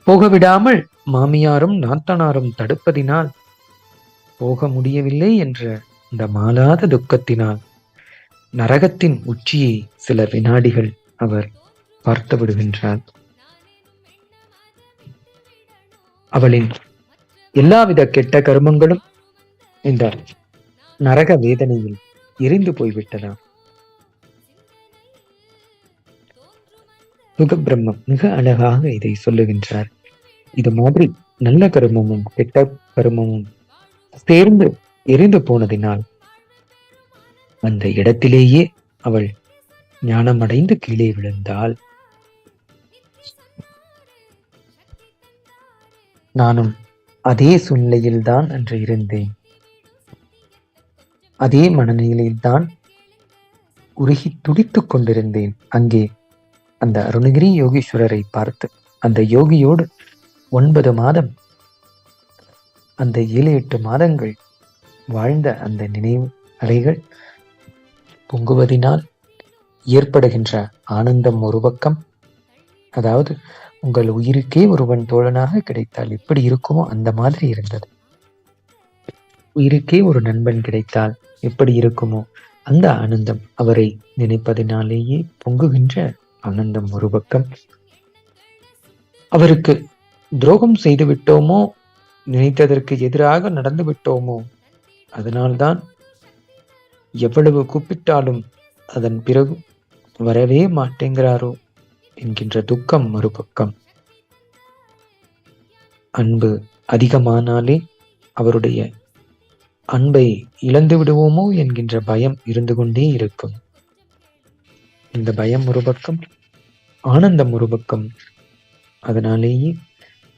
போகவிடாமல் மாமியாரும் நாத்தனாரும் தடுப்பதினால் போக முடியவில்லை என்ற இந்த மாளாத துக்கத்தினால் நரகத்தின் உச்சியை சில வினாடிகள் அவர் பார்த்து விடுகின்றார். அவளின் எல்லாவித கெட்ட கர்மங்களும் இந்த நரக வேதனையில் எரிந்து போய்விட்டதாம். சுகபிரம்மம் மிக அழகாக இதை சொல்லுகின்றார். இது மாதிரி நல்ல கர்மமும் கெட்ட கர்மமும் சேர்ந்து எரிந்து போனதினால் அந்த இடத்திலேயே அவள் ஞானமடைந்து கீழே விழுந்தாள். நானும் அதே சூழ்நிலையில்தான் அன்று இருந்தேன். அதே மனநிலையில்தான் உருகி துடித்துக் கொண்டிருந்தேன். அங்கே அந்த அருணகிரி யோகீஸ்வரரை பார்த்து அந்த யோகியோடு 9 மாதம் அந்த 7-8 மாதங்கள் வாழ்ந்த அந்த நினைவு அலைகள் பொங்குவதினால் ஏற்படுகின்ற ஆனந்தம் ஒரு பக்கம். அதாவது உங்கள் உயிருக்கே ஒருவன் தோழனாக கிடைத்தால் எப்படி இருக்குமோ அந்த மாதிரி இருந்தது. உயிருக்கே ஒரு நண்பன் கிடைத்தால் எப்படி இருக்குமோ அந்த ஆனந்தம், அவரை நினைப்பதினாலேயே பொங்குகின்ற ஆனந்தம் ஒரு பக்கம். அவருக்கு துரோகம் செய்து விட்டோமோ, நினைத்ததற்கு எதிராக நடந்து விட்டோமோ, அதனால்தான் எவ்வளவு கூப்பிட்டாலும் அதன் பிறகு வரவே மாட்டேங்கிறாரோ என்கின்ற துக்கம் மறுபக்கம். அன்பு அதிகமானாலே அவருடைய அன்பை இழந்து விடுவோமோ என்கின்ற பயம் இருந்து கொண்டே இருக்கும். இந்த பயம் ஒரு பக்கம், ஆனந்தம் ஒரு பக்கம். அதனாலேயே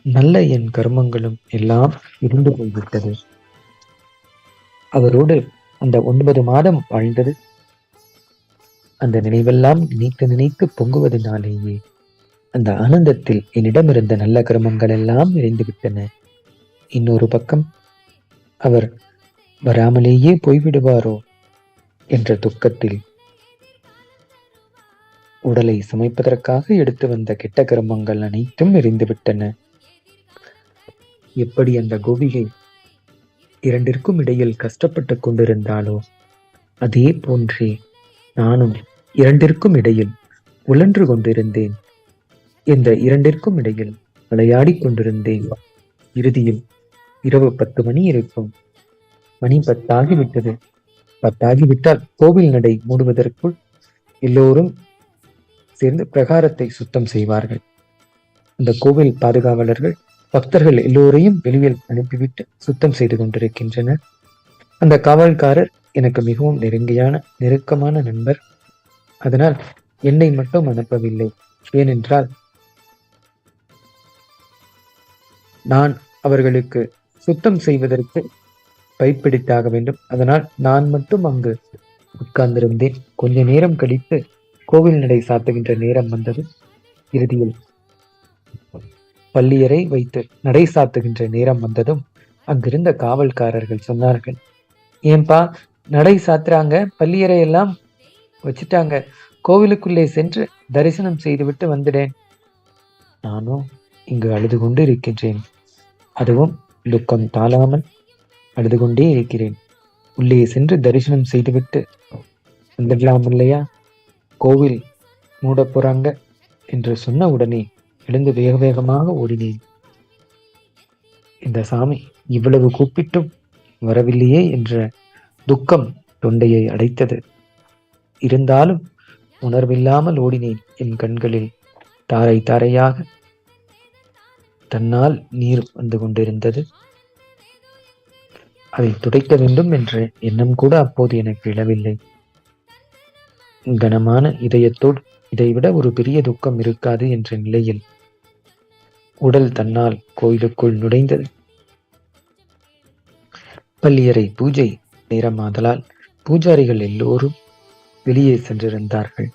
நல்ல என் கர்மங்களும் எல்லாம் இருந்து போய்விட்டது. அவரோடு அந்த 9 மாதம் வாழ்ந்தது அந்த நினைவெல்லாம் நினைத்து நினைத்து பொங்குவதனாலேயே அந்த ஆனந்தத்தில் என்னிடம் இருந்த நல்ல கர்மங்கள் எல்லாம் நிறைந்து விட்டன. இன்னொரு பக்கம் அவர் வராமலேயே போய்விடுவாரோ என்ற துக்கத்தில் உடலை சமைப்பதற்காக எடுத்து வந்த கெட்ட கர்மங்கள் அனைத்தும் எரிந்துவிட்டன. எப்படி அந்த கோபிகை இரண்டிற்கும் இடையில் கஷ்டப்பட்டு கொண்டிருந்தாளோ அதே போன்றே நானும் இரண்டிற்கும் இடையில் உழன்று கொண்டிருந்தேன். இந்த இரண்டிற்கும் இடையில் விளையாடி கொண்டிருந்தேன். இறுதியில் இரவு 10 மணி இருக்கும். மணி 10 ஆகிவிட்டது. 10 ஆகிவிட்டால் கோவில் நடை மூடுவதற்குள் எல்லோரும் சேர்ந்து பிரகாரத்தை சுத்தம் செய்வார்கள். அந்த கோவில் பாதுகாவலர்கள் பக்தர்கள் எல்லோரையும் வெளியில் அனுப்பிவிட்டு சுத்தம் செய்து கொண்டிருக்கின்றனர். அந்த காவல்காரர் எனக்கு மிகவும் நெருக்கமான நண்பர். அதனால் என்னை மட்டும் அனுப்பவில்லை. ஏனென்றால் நான் அவர்களுக்கு சுத்தம் செய்வதற்கு பைப்பிடித்தாக வேண்டும். அதனால் நான் மட்டும் அங்கு உட்கார்ந்திருந்தேன். கொஞ்ச நேரம் கழித்து கோவில் நடை சாத்துகின்ற நேரம் வந்தது. இறுதியில் பள்ளியறை வைத்து நடை சாத்துகின்ற நேரம் வந்ததும் அங்கிருந்த காவல்காரர்கள் சொன்னார்கள், ஏன்பா நடை சாத்துறாங்க, பள்ளியறை எல்லாம் வச்சுட்டாங்க, கோவிலுக்குள்ளே சென்று தரிசனம் செய்துவிட்டு வந்துடேன். நானும் இங்கு அழுது கொண்டு இருக்கின்றேன். அதுவும் துக்கம் தாழாமல் அழுது கொண்டே இருக்கிறேன். உள்ளே சென்று தரிசனம் செய்துவிட்டு வந்துடலாம் இல்லையா? கோவில் மூட போறாங்க என்று சொன்ன உடனே எழுந்து வேக வேகமாக ஓடினேன். இந்த சாமி இவ்வளவு கூப்பிட்டும் வரவில்லையே என்ற துக்கம் தொண்டையை அடைத்தது. இருந்தாலும் உணர்வில்லாமல் ஓடினேன். என் கண்களில் தாரை தாரையாக தன்னால் நீர் வந்து கொண்டிருந்தது. அதை துடைக்க வேண்டும் என்ற எண்ணம் கூட அப்போது எனக்கு எழவில்லை. கனமான இதயத்தோடு இதைவிட ஒரு பெரிய துக்கம் இருக்காது என்ற நிலையில் உடல் தன்னால் கோயிலுக்குள் நுழைந்தது. பள்ளியறை பூஜை நேரமாதலால் பூஜாரிகள் எல்லோரும் வெளியே சென்றிருந்தார்கள்.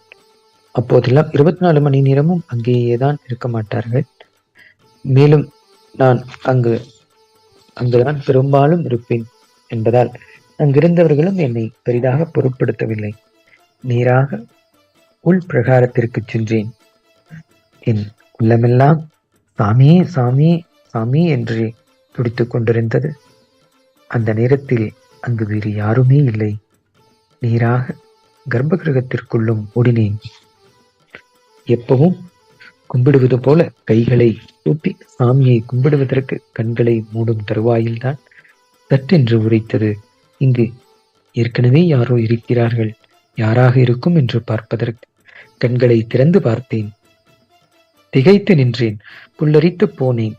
அப்போதெல்லாம் 24 மணி நேரமும் அங்கேயேதான் இருக்க மாட்டார்கள். மேலும் நான் அங்குதான் பெரும்பாலும் இருப்பேன் என்பதால் அங்கிருந்தவர்களும் என்னை பெரிதாக பொருட்படுத்தவில்லை. நேராக உள் பிரகாரத்திற்கு சென்றேன். என் உள்ளமெல்லாம் சாமி சாமி சாமி என்று துடித்துக் கொண்டிருந்தது. அந்த நேரத்தில் அங்கு வேறு யாருமே இல்லை. நேராக கர்ப்ப கிரகத்திற்குள்ளும் ஓடினேன். எப்பவும் கும்பிடுவது போல கைகளை தூப்பி சாமியை கும்பிடுவதற்கு கண்களை மூடும் தருவாயில்தான் சட்டென்று உரைத்தது. இங்கு ஏற்கனவே யாரோ இருக்கிறார்கள், யாராக இருக்கும் என்று பார்ப்பதற்கு கண்களை திறந்து பார்த்தேன். திகைத்து நின்றேன். புல்லரித்து போனேன்.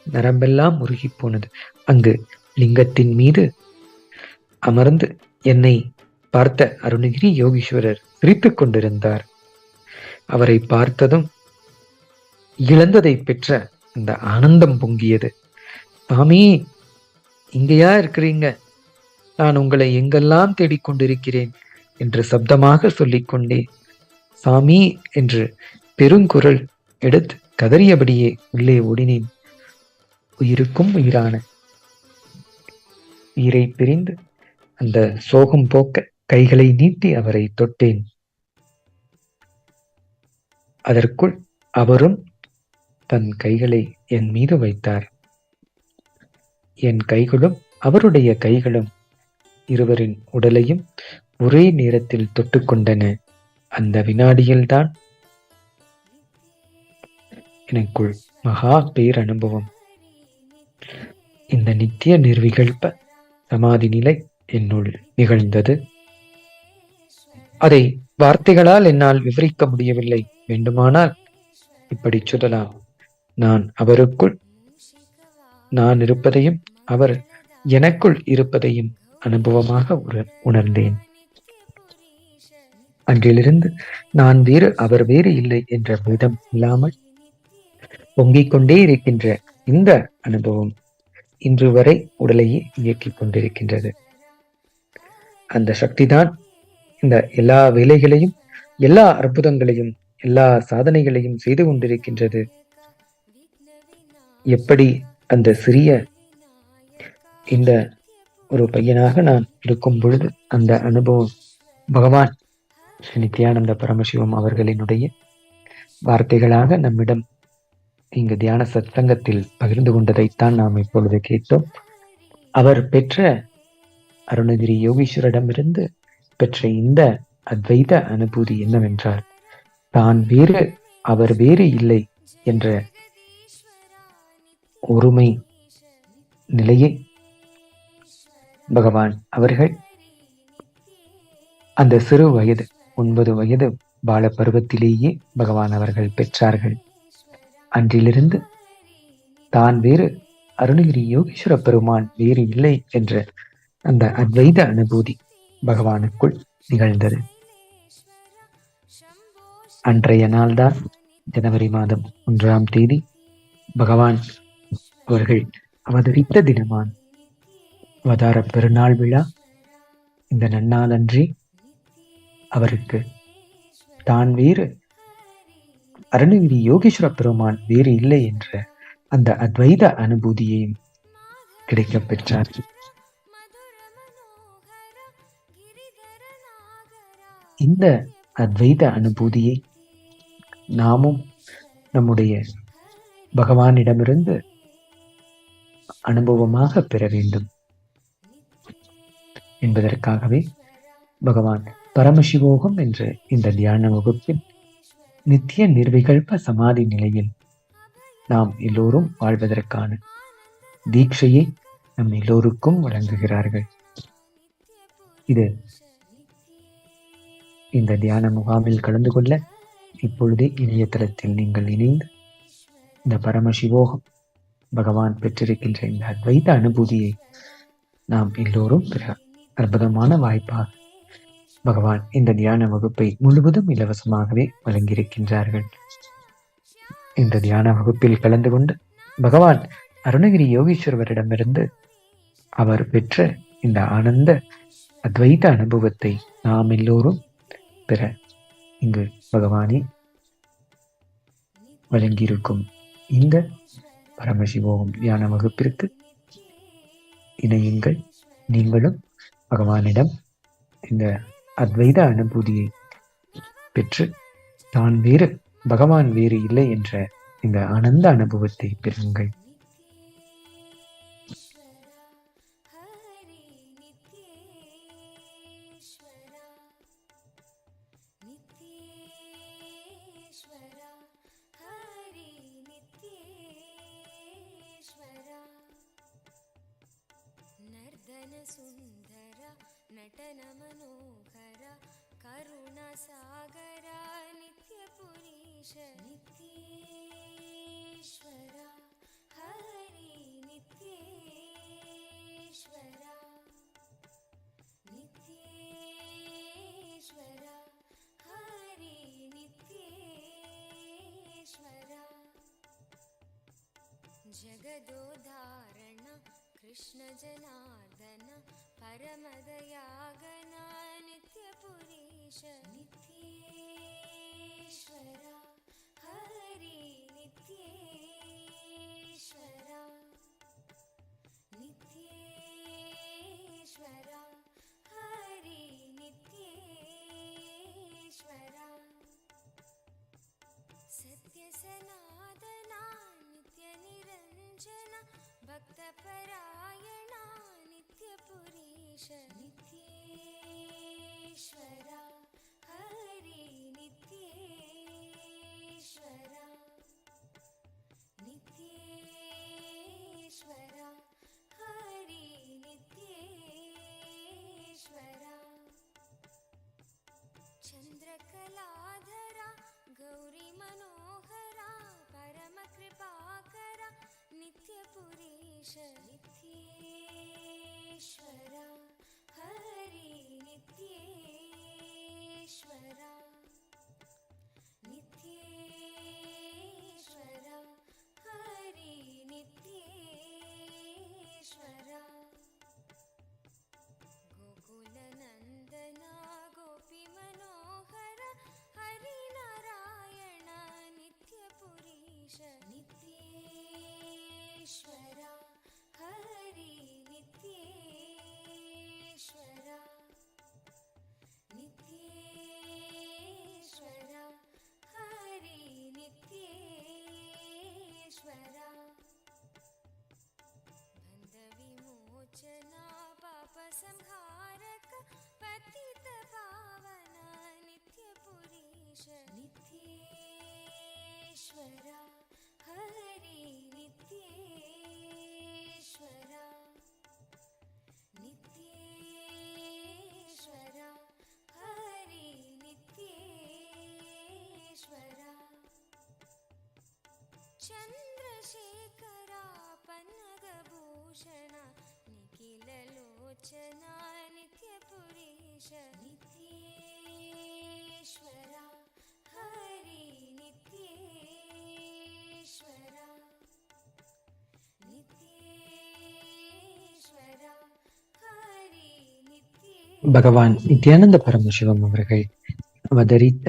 நரம்பெல்லாம் உருகி போனது. அங்கு லிங்கத்தின் மீது அமர்ந்து என்னை பார்த்த அருணகிரி யோகீஸ்வரர் சிரித்துக் கொண்டிருந்தார். அவரை பார்த்ததும் இழந்ததை பெற்ற அந்த ஆனந்தம் பொங்கியது. சாமி, இங்கேயா இருக்கிறீங்க? நான் உங்களை எங்கெல்லாம் தேடிக்கொண்டிருக்கிறேன் என்று சப்தமாக சொல்லிக்கொண்டே சாமி என்று பெருங்குரல் எடுத்து கதறியபடியே உள்ளே ஓடினேன். உயிருக்கும் உயிரான உயிரை பிரிந்து அந்த சோகம் போக்க கைகளை நீட்டி அவரை தொட்டேன். அதற்குள் அவரும் தன் கைகளை என் மீது வைத்தார். என் கைகளும் அவருடைய கைகளும் இருவரின் உடலையும் ஒரே நேரத்தில் தொட்டுக்கொண்டன. அந்த வினாடியில்தான் எனக்குள் மகா பேர் அனுபவம். இந்த நித்திய நிர்விகல்ப சமாதி நிலை என்னுள் நிகழ்ந்தது. அதை வார்த்தைகளால் என்னால் விவரிக்க முடியவில்லை. வேண்டுமானால் இப்படி சொல்லலாம், நான் அவருக்குள் நான் இருப்பதையும் அவர் எனக்குள் இருப்பதையும் அனுபவமாக உணர்ந்தேன். அன்றிலிருந்து நான் வேறு அவர் வேறு இல்லை என்ற பேதம் இல்லாமல் பொங்கிக் கொண்டே இருக்கின்ற இந்த அனுபவம் இன்று வரை உடலையே இயக்கிக் கொண்டிருக்கின்றது. அந்த சக்திதான் இந்த எல்லா வேலைகளையும், எல்லா அற்புதங்களையும், எல்லா சாதனைகளையும் செய்து கொண்டிருக்கின்றது. எப்படி அந்த சிறிய இந்த ஒரு பையனாக நான் இருக்கும் பொழுது அந்த அனுபவம் பகவான் ஸ்ரீ நித்யானந்த பரமசிவம் அவர்களினுடைய வார்த்தைகளாக நம்மிடம் இங்கு தியான சத்சங்கத்தில் பகிர்ந்து கொண்டதைத்தான் நாம் இப்பொழுது கேட்டோம். அவர் பெற்ற அருணகிரி யோகீஸ்வரிடமிருந்து பெற்ற இந்த அத்வைத அனுபூதி என்னவென்றால், தான் வேறு அவர் வேறு இல்லை என்ற ஒருமை நிலையை பகவான் அவர்கள் அந்த சிறு வயது 9 வயது பால பருவத்திலேயே பகவான் அவர்கள் பெற்றார்கள். அன்றிலிருந்து தான் வேறு அருணகிரி யோகீஸ்வர பெருமான் வேறு இல்லை என்ற அந்த அத்வைத அனுபூதி பகவானுக்குள் நிகழ்ந்தது. அன்றைய நாள்தான் ஜனவரி மாதம் 1ஆம் தேதி பகவான் அவர்கள் அவதரித்த தினமான அவதார பெருநாள் விழா. இந்த நன்னாளன்றி அவருக்கு தான் வேறு அருணகிரி யோகீஸ்வர பெருமான் வேறு இல்லை என்ற அந்த அத்வைத அனுபூதியையும் கிடைக்கப் பெற்றார். இந்த அத்வைத அனுபூதியை நாமும் நம்முடைய பகவானிடமிருந்து அனுபவமாக பெற வேண்டும் என்பதற்காகவே பகவான் பரமசிவோகம் என்ற இந்த தியான வகுப்பில் நித்திய நிர்விகல்ப சமாதி நிலையில் நாம் எல்லோரும் வாழ்வதற்கான தீட்சையை நம் எல்லோருக்கும் வழங்குகிறார்கள். இது இந்த தியான முகாமில் கலந்து கொள்ள இப்பொழுதே இணையதளத்தில் நீங்கள் இணைந்து இந்த பரமசிவோகம் பகவான் பெற்றிருக்கின்ற இந்த அத்வைத அனுபூதியை நாம் எல்லோரும் பெற அற்புதமான வாய்ப்பாக பகவான் இந்த தியான வகுப்பை முழுவதும் இலவசமாகவே வழங்கியிருக்கின்றார்கள். இந்த தியான வகுப்பில் கலந்து கொண்டு பகவான் அருணகிரி யோகீஸ்வரரிடமிருந்து அவர் பெற்ற இந்த ஆனந்த அத்வைத அனுபவத்தை நாம் எல்லோரும் பெற இங்கு பகவானே வழங்கியிருக்கும் இந்த பரமசிவோகம் தியான வகுப்பிற்கு இணையுங்கள். நீங்களும் பகவானிடம் இந்த அத்வைத அனுபூதியை பெற்று தான் வேறு பகவான் வேறு இல்லை என்ற இந்த ஆனந்த அனுபவத்தை பெறுங்கள். ಸುಂದರ ನಟನ ಮನೋಹರ ಕರುಣ ಸಾಗರ ನಿತ್ಯ ಪುರೀಶ ನಿತ್ಯೇಶ್ವರ ಹರಿ ನಿತ್ಯೇಶ್ವರ ನಿತ್ಯೇಶ್ವರ ಹರಿ ನಿತ್ಯೇಶ್ವರ ಜಗದೋಧಾರಣ ಕೃಷ್ಣ ಜನಾರ್ದನ ಪರಮದಯಾಗನ ನಿತ್ಯ ಪುರೀಶ ನಿತ್ಯೇಶ್ವರ ಹರಿ ನಿತ್ಯೇಶ್ವರ ನಿತ್ಯೇಶ್ವರ ಹರಿ ನಿತ್ಯೇಶ್ವರ ಸತ್ಯ ಸನಾತನ ನಿತ್ಯ ನಿರಂಜನ ಭಕ್ತ ಪರಾಯಣ ನಿತ್ಯ ಪುರೀಶ ನಿತ್ಯೇಶ್ವರ ಹರಿ ನಿತ್ಯೇಶ್ವರ ನಿತ್ಯೇಶ್ವರ ಹರಿ ನಿತ್ಯೇಶ್ವರ ಚಂದ್ರಕಲಾಧರ ಗೌರಿ ಮನೋಹರ ಪರಮ ಕೃಪಾಕರ ನಿತ್ಯ ಪುರೀಶ ನಿತ್ಯೇಶ್ವರ ಹರಿ ನಿತ್ಯೇಶ್ವರ ನಿತ್ಯೇಶ್ವರ ಹರಿ ನಿತ್ಯೇಶ್ವರ ಗೋಕುಲ ನಂದನ ಗೋಪಿ ಮನೋಹರ ಹರಿ ನಾರಾಯಣ ನಿತ್ಯ ಪುರೀಶ ನಿತ್ಯೇಶ್ವರ ಹರಿ ನಿತ್ಯೇಶ್ವರ चन्द्रशेखरा पन्नगभूषण निखिललोचना नित्यपुरीश नित्येश्वरा हरि नित्येश्वरा नित्येश्वरा हरि नित्ये பகவான் நித்யானந்த பரமசிவம் அவர்கள் அவதரித்த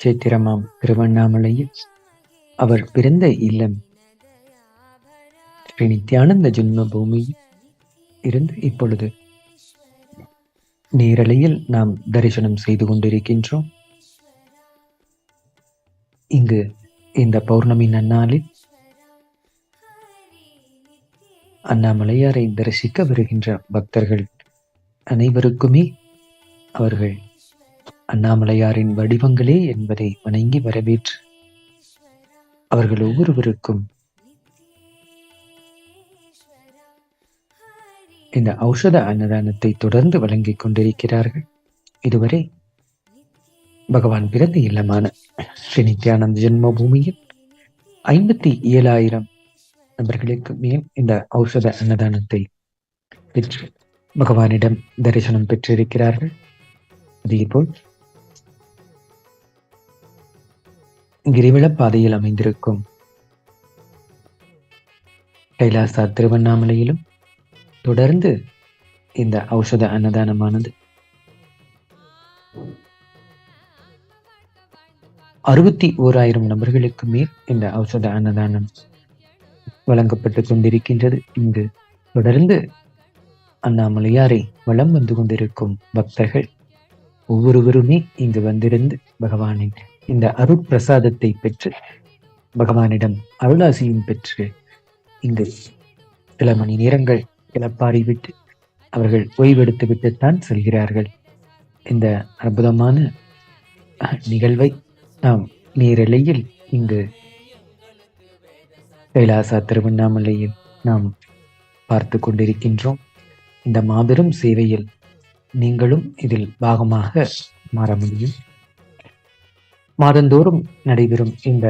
சேத்திரமாம் திருவண்ணாமலையில் அவர் பிறந்த இல்லம் ஸ்ரீ நித்யானந்த ஜென்ம பூமியில் இருந்து இப்பொழுது நேரலையில் நாம் தரிசனம் செய்து கொண்டிருக்கின்றோம். இங்கு இந்த பௌர்ணமி நன்னாளில் அண்ணாமலையாரை தரிசிக்க வருகின்ற பக்தர்கள் அனைவருக்குமே அவர்கள் அண்ணாமலையாரின் வடிவங்களே என்பதை வணங்கி வரவேற்று அவர்கள் ஒவ்வொருவருக்கும் இந்த ஔஷத அன்னதானத்தை தொடர்ந்து வழங்கிக் கொண்டிருக்கிறார்கள். இதுவரை பகவான் பிறந்த இல்லமான ஸ்ரீ நித்யானந்த ஜென்ம பூமியில் 57,000 நபர்களுக்கு மேல் இந்த ஔஷத அன்னதானத்தை பெற்று பகவானிடம் தரிசனம் பெற்றிருக்கிறார்கள். அதேபோல் கிரிவல பாதையில் அமைந்திருக்கும் கைலாசா திருவண்ணாமலையிலும் தொடர்ந்து இந்த ஔஷத அன்னதானமானது 61,000 நபர்களுக்கு மேல் இந்த ஔஷத அன்னதானம் வழங்கப்பட்டு கொண்டிருக்கின்றது. இங்கு தொடர்ந்து அண்ணாமலையாரை வலம் வந்து கொண்டிருக்கும் பக்தர்கள் ஒவ்வொருவருமே இங்கு வந்திருந்து பகவானின் இந்த அருட்பிரசாதத்தை பெற்று பகவானிடம் அருளாசியும் பெற்று இங்கு சில மணி நேரங்கள் கிளப்பாரி விட்டு அவர்கள் ஓய்வெடுத்து விட்டுத்தான் செல்கிறார்கள். இந்த அற்புதமான நிகழ்வை நாம் நேரலையில் இங்கு கைலாசா திருவண்ணாமலையில் நாம் பார்த்து கொண்டிருக்கின்றோம். இந்த மாபெரும் சேவையில் நீங்களும் இதில் பாகமாக மாற முடியும். மாதந்தோறும் நடைபெறும் இந்த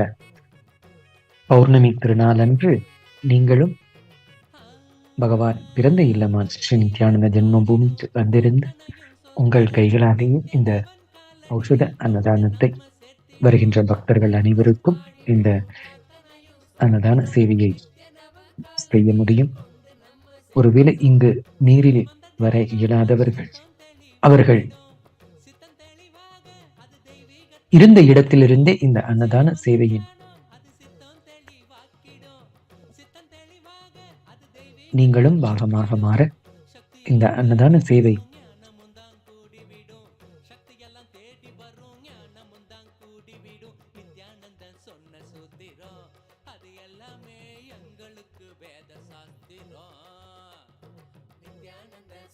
பௌர்ணமி திருநாளன்று நீங்களும் பகவான் பிறந்த இல்லமான ஸ்ரீ நித்யானந்த ஜென்ம பூமிக்கு வந்திருந்து உங்கள் கைகளாலேயே இந்த ஔஷத அன்னதானத்தை வருகின்ற பக்தர்கள் அனைவருக்கும் இந்த அன்னதான சேவையை செய்ய முடியும். ஒருவேளை இங்கு நீரில் வர இயலாதவர்கள் அவர்கள் இருந்த இடத்திலிருந்தே இந்த அன்னதான சேவையின் நீங்களும் பாகமாக மாற இந்த அன்னதான சேவை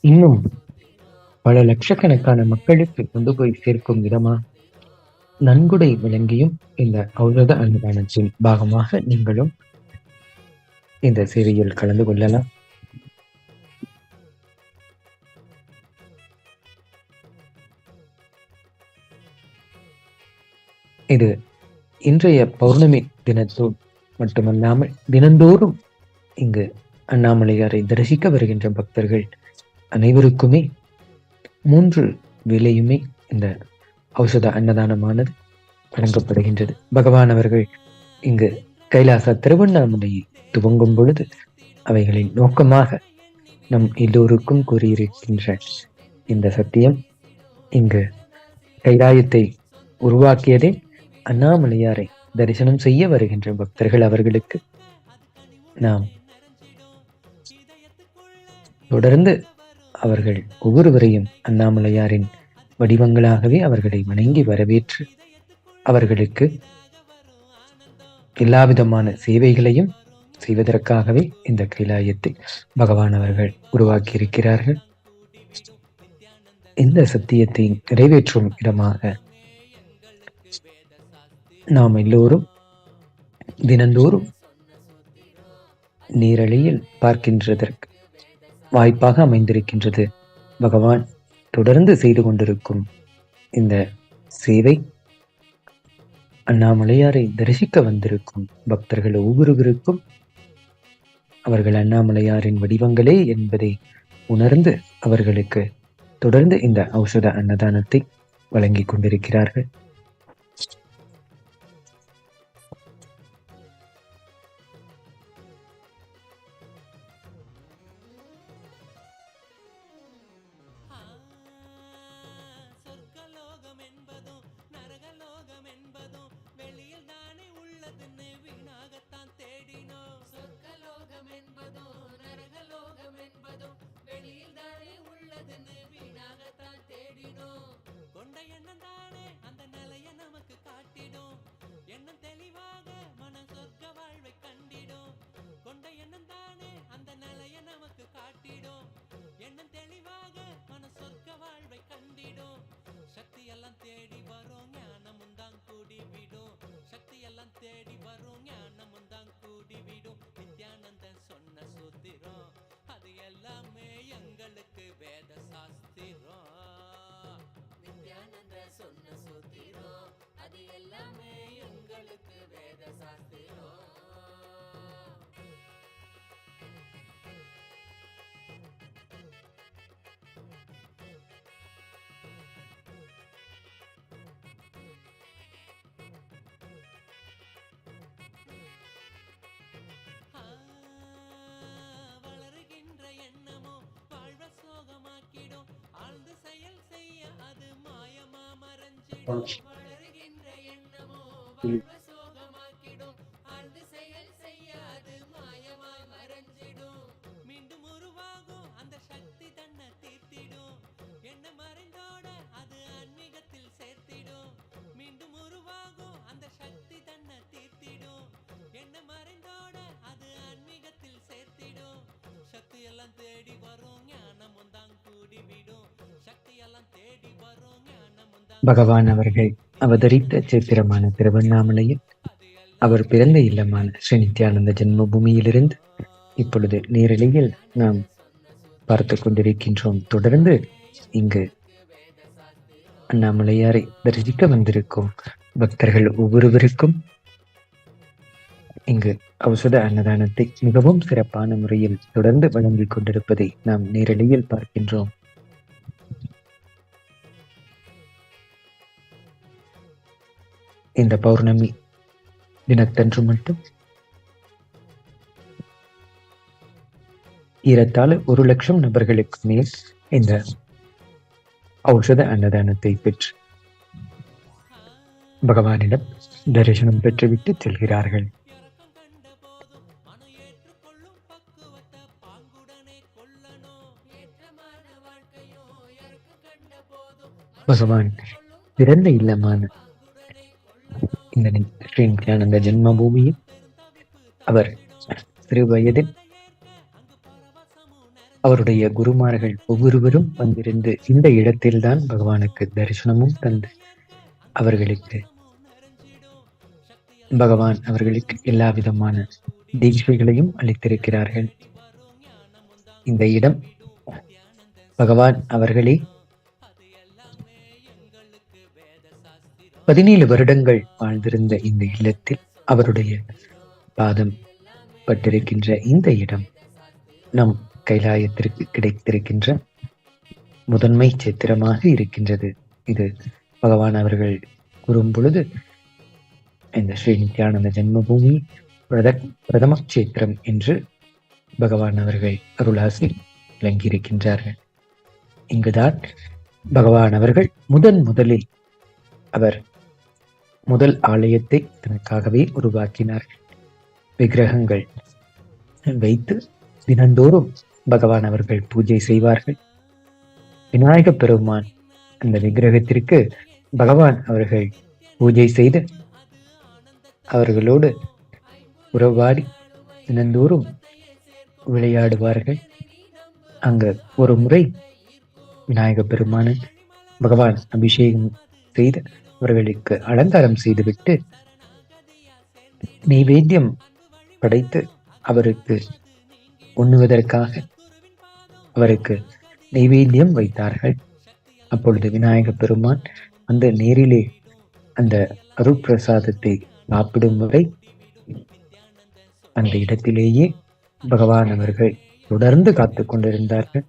இன்னும் பல லட்சக்கணக்கான மக்களுக்கு கொண்டு போய் சேர்க்கும் விதமா நன்கொடை வழங்கியும் இந்த ஔஷத அன்னதானத்தின் பாகமாக நீங்களும் இந்த சேவையில் கலந்து கொள்ளலாம். இது இன்றைய பௌர்ணமி தினத்தோடு மட்டுமல்லாமல் தினந்தோறும் இங்கு அண்ணாமலையாரை தரிசிக்க வருகின்ற பக்தர்கள் அனைவருக்குமே 3 வேளையுமே இந்த ஔஷத அன்னதானமானது வழங்கப்படுகின்றது. பகவான் அவர்கள் இங்கு கைலாச திருவண்ணாமலையை துவங்கும் பொழுது அவைகளின் நோக்கமாக நம் எல்லோருக்கும் கூறியிருக்கின்ற இந்த சத்தியம், இங்கு கைலாயத்தை உருவாக்கியதே அண்ணாமலையாரை தரிசனம் செய்ய வருகின்ற பக்தர்கள் அவர்களுக்கு நாம் தொடர்ந்து அவர்கள் ஒவ்வொருவரையும் அண்ணாமலையாரின் வடிவங்களாகவே அவர்களை வணங்கி வரவேற்று அவர்களுக்கு எல்லாவிதமான சேவைகளையும் செய்வதற்காகவே இந்த கைலாயத்தை பகவான் அவர்கள் உருவாக்கி இருக்கிறார்கள். இந்த சத்தியத்தை நிறைவேற்றும் இடமாக நாம் எல்லோரும் தினந்தோறும் நீரலையில் பார்க்கின்றதற்கு வாய்ப்பாக அமைந்திருக்கின்றது. பகவான் தொடர்ந்து செய்து கொண்டிருக்கும் இந்த சேவை அண்ணாமலையாரை தரிசிக்க வந்திருக்கும் பக்தர்கள் ஒவ்வொருவருக்கும் அவர்கள் அண்ணாமலையாரின் வடிவங்களே என்பதை உணர்ந்து அவர்களுக்கு தொடர்ந்து இந்த ஔஷத அன்னதானத்தை வழங்கி கொண்டிருக்கிறார்கள். சொர்க்கலோகம் என்பதும் நரகலோகம் என்பதும் வெளியில் தானே உள்ளதுன்னு வீணாகத்தான் தேடினோம். சொர்க்கலோகம் என்பதும் நரகலோகம் என்பதும் வெளியில் தானே உள்ளதுன்னு வீணாகத்தான் தேடினோம். கொண்ட எண்ணம் தானே அந்த நிலைய நமக்கு காட்டிடும். எண்ணம் தெளிவாக மன சொர்க்க வாழ்வை கண்டிடும். கொண்ட எண்ணம் தானே அந்த நிலைய நமக்கு காட்டிடும். எண்ணம் தெளிவாக மன சொர்க்க வாழ்வை கண்டிடும். சக்தி எல்லாம் தேடி வரும் ஞானமும் தான் கூடி விடும். சக்தி எல்லாம் தேடி வரும் ஞானமும் தான் கூடி விடும். நித்யானந்தன் சொன்ன சூத்திரம் அது எல்லாமே எங்களுக்கு வேத சாஸ்திரம். நித்யானந்த சொன்ன சூத்திரம் அது எல்லாமே எங்களுக்கு வேத சாஸ்திரம். வளருகின்ற எண்ணமோ வாழ்வ சோகமாக்கிடும். ஆழ்ந்து செயல் செய்ய அது மாயமா மறைஞ்சிடும். வளருகின்ற எண்ணமோ வாழ்வ சோகமாக்கிடும். ஆழ்ந்து செயல் செய்ய அது மாயமாய் மறைஞ்சிடும். மீண்டும் உருவாகும் அந்த சக்தி தன்னை தீர்த்திடும். என்ன மறைந்தோட அது ஆன்மீகத்தில் சேர்த்திடும். மீண்டும் உருவாகும் அந்த சக்தி தன்னை தீர்த்திடும். என்ன மறைந்தோட அது ஆன்மீகத்தில் சேர்த்திடும். சக்தி எல்லாம் தேடி வரும் ஞானமும் தான் கூடி விடும். சக்தி எல்லாம் தேடி வரும் ஞானமும் தான். பகவான் அவர்கள் அவதரித்த சித்திரமான திருவண்ணாமலையில் அவர் பிறந்த இல்லமான ஸ்ரீ நித்யானந்த ஜென்ம பூமியிலிருந்து இப்பொழுது நேரலையில் நாம் பார்த்து கொண்டிருக்கின்றோம். தொடர்ந்து இங்கு அண்ணாமலையாரை தரிசிக்க வந்திருக்கும் பக்தர்கள் ஒவ்வொருவருக்கும் இங்கு ஔஷத அன்னதானத்தை மிகவும் சிறப்பான முறையில் தொடர்ந்து வழங்கிக் கொண்டிருப்பதை நாம் நேரலையில் பார்க்கின்றோம். இந்த பௌர்ணமி தினத்தன்று மட்டும் ஏறத்தாழ 1,00,000 நபர்களுக்கு மேல் இந்த ஔஷத அன்னதானத்தை பெற்று பகவானிடம் தரிசனம் பெற்றுவிட்டு செல்கிறார்கள். பகவான் பிறந்த இல்லமான இந்த ஸ்ரீ நித்யானந்த ஜென்ம பூமியில் அவர் சிறு வயதில் அவருடைய குருமார்கள் ஒவ்வொருவரும் வந்திருந்து இந்த இடத்தில்தான் பகவானுக்கு தரிசனமும் தந்து அவர்களுக்கு பகவான் அவர்களுக்கு எல்லா விதமான தீட்சைகளையும் அளித்திருக்கிறார்கள். இந்த இடம் பகவான் அவர்களே 17 வருடங்கள் வாழ்ந்திருந்த இந்த இல்லத்தில் அவருடைய பாதம் பட்டிருக்கின்ற இந்த இடம் நம் கைலாயத்திற்கு கிடைத்திருக்கின்ற முதன்மை சித்திரமாக இருக்கின்றது. இது பகவான் அவர்கள் கூறும் பொழுது இந்த ஸ்ரீ நித்யானந்த ஜென்மபூமி பிரதம கஷேத்திரம் என்று பகவான் அவர்கள் அருளாசி விளங்கியிருக்கின்றார்கள். இங்குதான் பகவான் அவர்கள் முதலில் அவர் முதல் ஆலயத்தை தனக்காகவே உருவாக்கினார்கள். விக்கிரகங்கள் வைத்து தினந்தோறும் பகவான் அவர்கள் பூஜை செய்வார்கள். விநாயக பெருமான் அந்த விக்கிரகத்திற்கு பகவான் அவர்கள் பூஜை செய்து அவர்களோடு உறவாடி தினந்தோறும் விளையாடுவார்கள். அங்கு ஒரு முறை விநாயக பெருமான் பகவான் அபிஷேகம் செய்து அவர்களுக்கு அலங்காரம் செய்துவிட்டு நெய்வேத்தியம் படைத்து அவருக்கு உண்ணுவதற்காக அவருக்கு நெய்வேத்தியம் வைத்தார்கள். அப்பொழுது விநாயக பெருமான் அந்த நேரிலே அந்த அருட்பிரசாதத்தை சாப்பிடும் வரை அந்த இடத்திலேயே பகவான் அவர்கள் தொடர்ந்து காத்து கொண்டிருந்தார்கள்.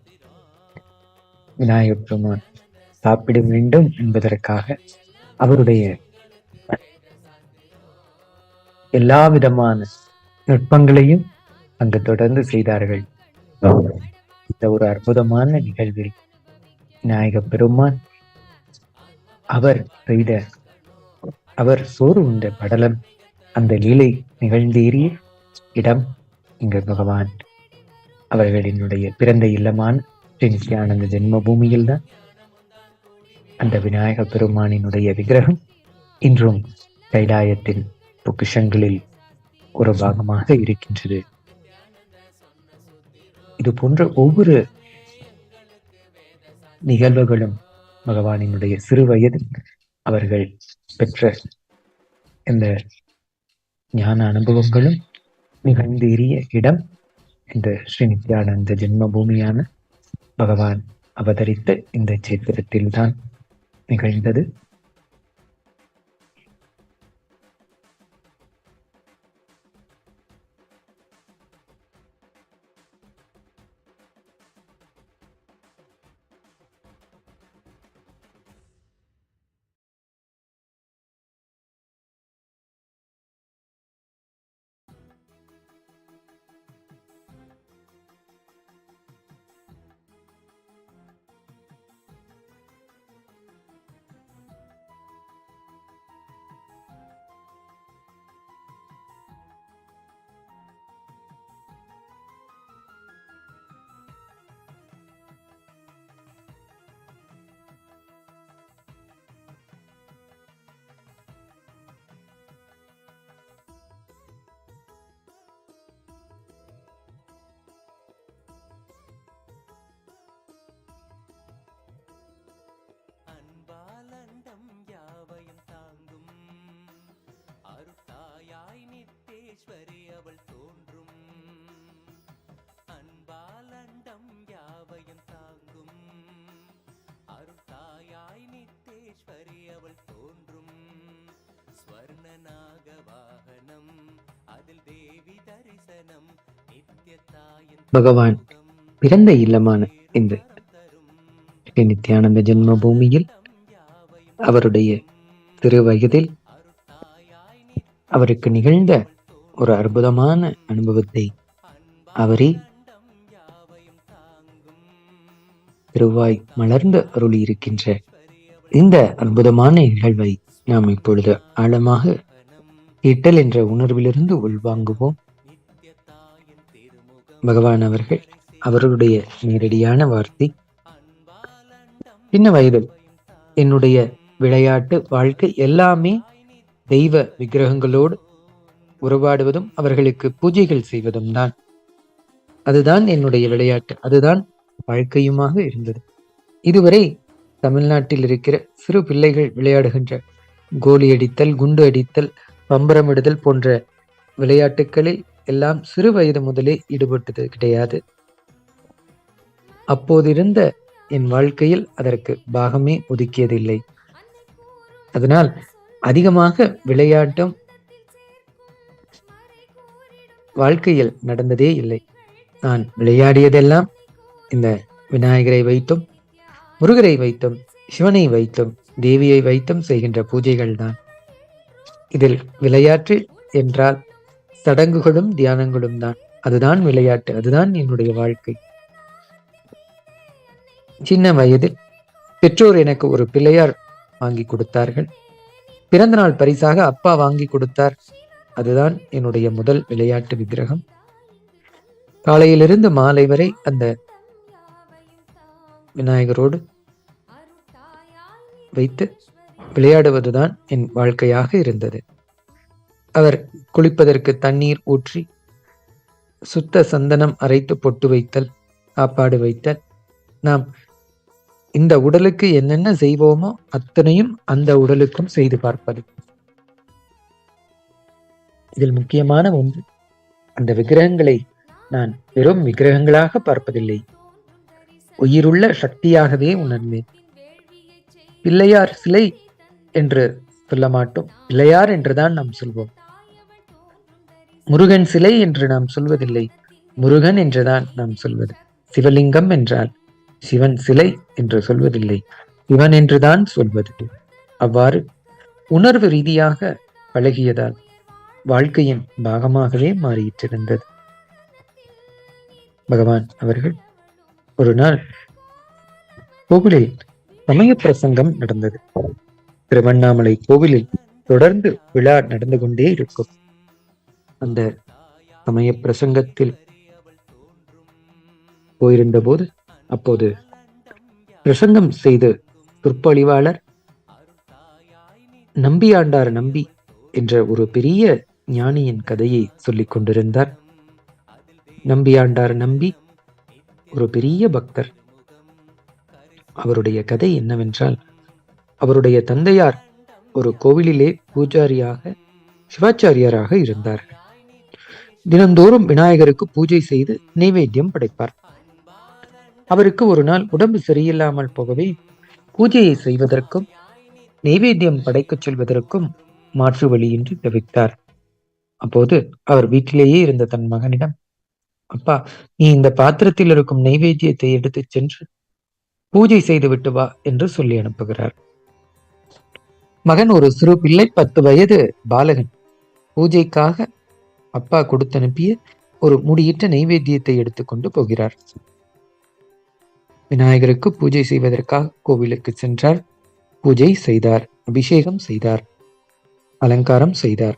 விநாயக பெருமான் சாப்பிட வேண்டும் என்பதற்காக அவருடைய எல்லா விதமான நுட்பங்களையும் அங்கு தொடர்ந்து செய்தார்கள். இந்த ஒரு அற்புதமான நிகழ்வில் விநாயக பெருமான் அவர் சோறு உண்ட படலம் அந்த லீலை நிகழ்ந்தேறிய இடம் இங்கு பகவான் அவர்களினுடைய பிறந்த இல்லமான நித்யானந்த ஜென்ம பூமியில் தான் அந்த விநாயக பெருமானினுடைய விக்கிரகம் இன்றும் கைலாயத்தின் பொக்கிஷங்களில் ஒரு பாகமாக இருக்கின்றது. இது போன்ற ஒவ்வொரு நிகழ்வுகளும் பகவானினுடைய சிறு வயதில் அவர்கள் பெற்ற இந்த ஞான அனுபவங்களும் நிகழ்ந்தேறிய இடம் இந்த ஸ்ரீ நித்யானந்த ஜென்ம பூமியான பகவான் அவதரித்த இந்த சேத்திரத்தில் தான் நிகழ்ந்தது. அன்பாலண்டம் யாவையும் தாங்கும் அருத்தாயாய் நித்தேஸ்வரி அவள் தோன்றும். அன்பாலண்டம் யாவையும் தாங்கும் அருத்தாயாய் நித்தேஸ்வரி அவள் தோன்றும். ஸ்வர்ணநாக வாகனம் அதில் தேவி தரிசனம் நித்யத்தாயின் பகவான் பிறந்த இல்லமான இந்த நித்யானந்த ஜென்ம பூமியில் அவருடைய சிறு வயதில் அவருக்கு நிகழ்ந்த ஒரு அற்புதமான அனுபவத்தை அவரே திருவாய் மலர்ந்து அருளி இருக்கின்ற இந்த அற்புதமான நிகழ்வை நாம் இப்பொழுது ஆழமாக கேட்டல் என்ற உணர்விலிருந்து உள்வாங்குவோம். பகவான் அவர்கள் அவருடைய நேரடியான வார்த்தை, சின்ன வயதில் என்னுடைய விளையாட்டு வாழ்க்கை எல்லாமே தெய்வ விக்கிரகங்களோடு உறவாடுவதும் அவர்களுக்கு பூஜைகள் செய்வதும் தான். அதுதான் என்னுடைய விளையாட்டு, அதுதான் வாழ்க்கையுமாக இருந்தது. இதுவரை தமிழ்நாட்டில் இருக்கிற சிறு பிள்ளைகள் விளையாடுகின்ற கோலி அடித்தல், குண்டு அடித்தல், பம்பரமிடுதல் போன்ற விளையாட்டுகளில் எல்லாம் சிறு வயது முதலே ஈடுபட்டது கிடையாது. அப்போதிருந்த என் வாழ்க்கையில் அதற்கு பாகமே ஒதுக்கியதில்லை. அதனால் அதிகமாக விளையாட்டும் வாழ்க்கையில் நடந்ததே இல்லை. நான் விளையாடியதெல்லாம் இந்த விநாயகரை வைத்தும், முருகரை வைத்தும், சிவனை வைத்தும், தேவியை வைத்தும் செய்கின்ற பூஜைகள் தான். இதில் விளையாட்டு என்றால் சடங்குகளும் தியானங்களும் தான். அதுதான் விளையாட்டு, அதுதான் என்னுடைய வாழ்க்கை. சின்ன வயதில் பெற்றோர் எனக்கு ஒரு பிள்ளையார் வாங்கி கொடுத்தார்கள். பிறந்த நாள் பரிசாக அப்பா வாங்கி கொடுத்தார். அதுதான் என்னுடைய முதல் விளையாட்டு விக்கிரகம். காலையிலிருந்து மாலை வரை அந்த விநாயகரோடு வைத்து விளையாடுவதுதான் என் வாழ்க்கையாக இருந்தது. அவர் குளிப்பதற்கு தண்ணீர் ஊற்றி சுத்த சந்தனம் அரைத்து பொட்டு வைத்தல், சாப்பாடு வைத்தல், நாம் இந்த உடலுக்கு என்னென்ன செய்வோமோ அத்தனையும் அந்த உடலுக்கும் செய்து பார்ப்பது. இதில் முக்கியமான ஒன்று, அந்த விக்கிரகங்களை நான் வெறும் விக்கிரகங்களாக பார்ப்பதில்லை, உயிருள்ள சக்தியாகவே உணர்ந்தேன். பிள்ளையார் சிலை என்று சொல்ல மாட்டோம், பிள்ளையார் என்றுதான் நாம் சொல்வோம். முருகன் சிலை என்று நாம் சொல்வதில்லை, முருகன் என்றுதான் நாம் சொல்வது. சிவலிங்கம் என்றால் சிவன் சிலை என்று சொல்வதில்லை, சிவன் என்றுதான் சொல்வது. அவ்வாறு உணர்வு ரீதியாக பழகியதால் வாழ்க்கையின் பாகமாகவே மாறியிட்டிருந்தது. பகவான் அவர்கள் ஒரு நாள் கோவிலில் சமய பிரசங்கம் நடந்தது. திருவண்ணாமலை கோவிலில் தொடர்ந்து விழா நடந்து கொண்டே இருக்கும். அந்த சமய பிரசங்கத்தில் போயிருந்த போது, அப்போது பிரசங்கம் செய்து சொற்பொழிவாளர் நம்பியாண்டார் நம்பி என்ற ஒரு பெரிய ஞானியின் கதையை சொல்லிக் கொண்டிருந்தார். நம்பியாண்டார் நம்பி ஒரு பெரிய பக்தர். அவருடைய கதை என்னவென்றால், அவருடைய தந்தையார் ஒரு கோவிலிலே பூஜாரியாக, சிவாச்சாரியாராக இருந்தார்கள். தினந்தோறும் விநாயகருக்கு பூஜை செய்து நைவேத்தியம் படைப்பார். அவருக்கு ஒரு நாள் உடம்பு சரியில்லாமல் போகவே பூஜையை செய்வதற்கும் நைவேத்தியம் படைக்கச் சொல்வதற்கும் மாற்று வழியின்றி தவித்தார். அப்போது அவர் வீட்டிலேயே இருந்த தன் மகனிடம், அப்பா, நீ இந்த பாத்திரத்தில் இருக்கும் நைவேத்தியத்தை எடுத்து சென்று பூஜை செய்து விட்டு வா என்று சொல்லி அனுப்புகிறார். மகன் ஒரு சிறு பிள்ளை, 10 வயது பாலகன். பூஜைக்காக அப்பா கொடுத்தனுப்பிய ஒரு முடியிட்ட நைவேத்தியத்தை எடுத்துக்கொண்டு போகிறார். விநாயகருக்கு பூஜை செய்வதற்காக கோவிலுக்கு சென்றார். பூஜை செய்தார், அபிஷேகம் செய்தார், அலங்காரம் செய்தார்.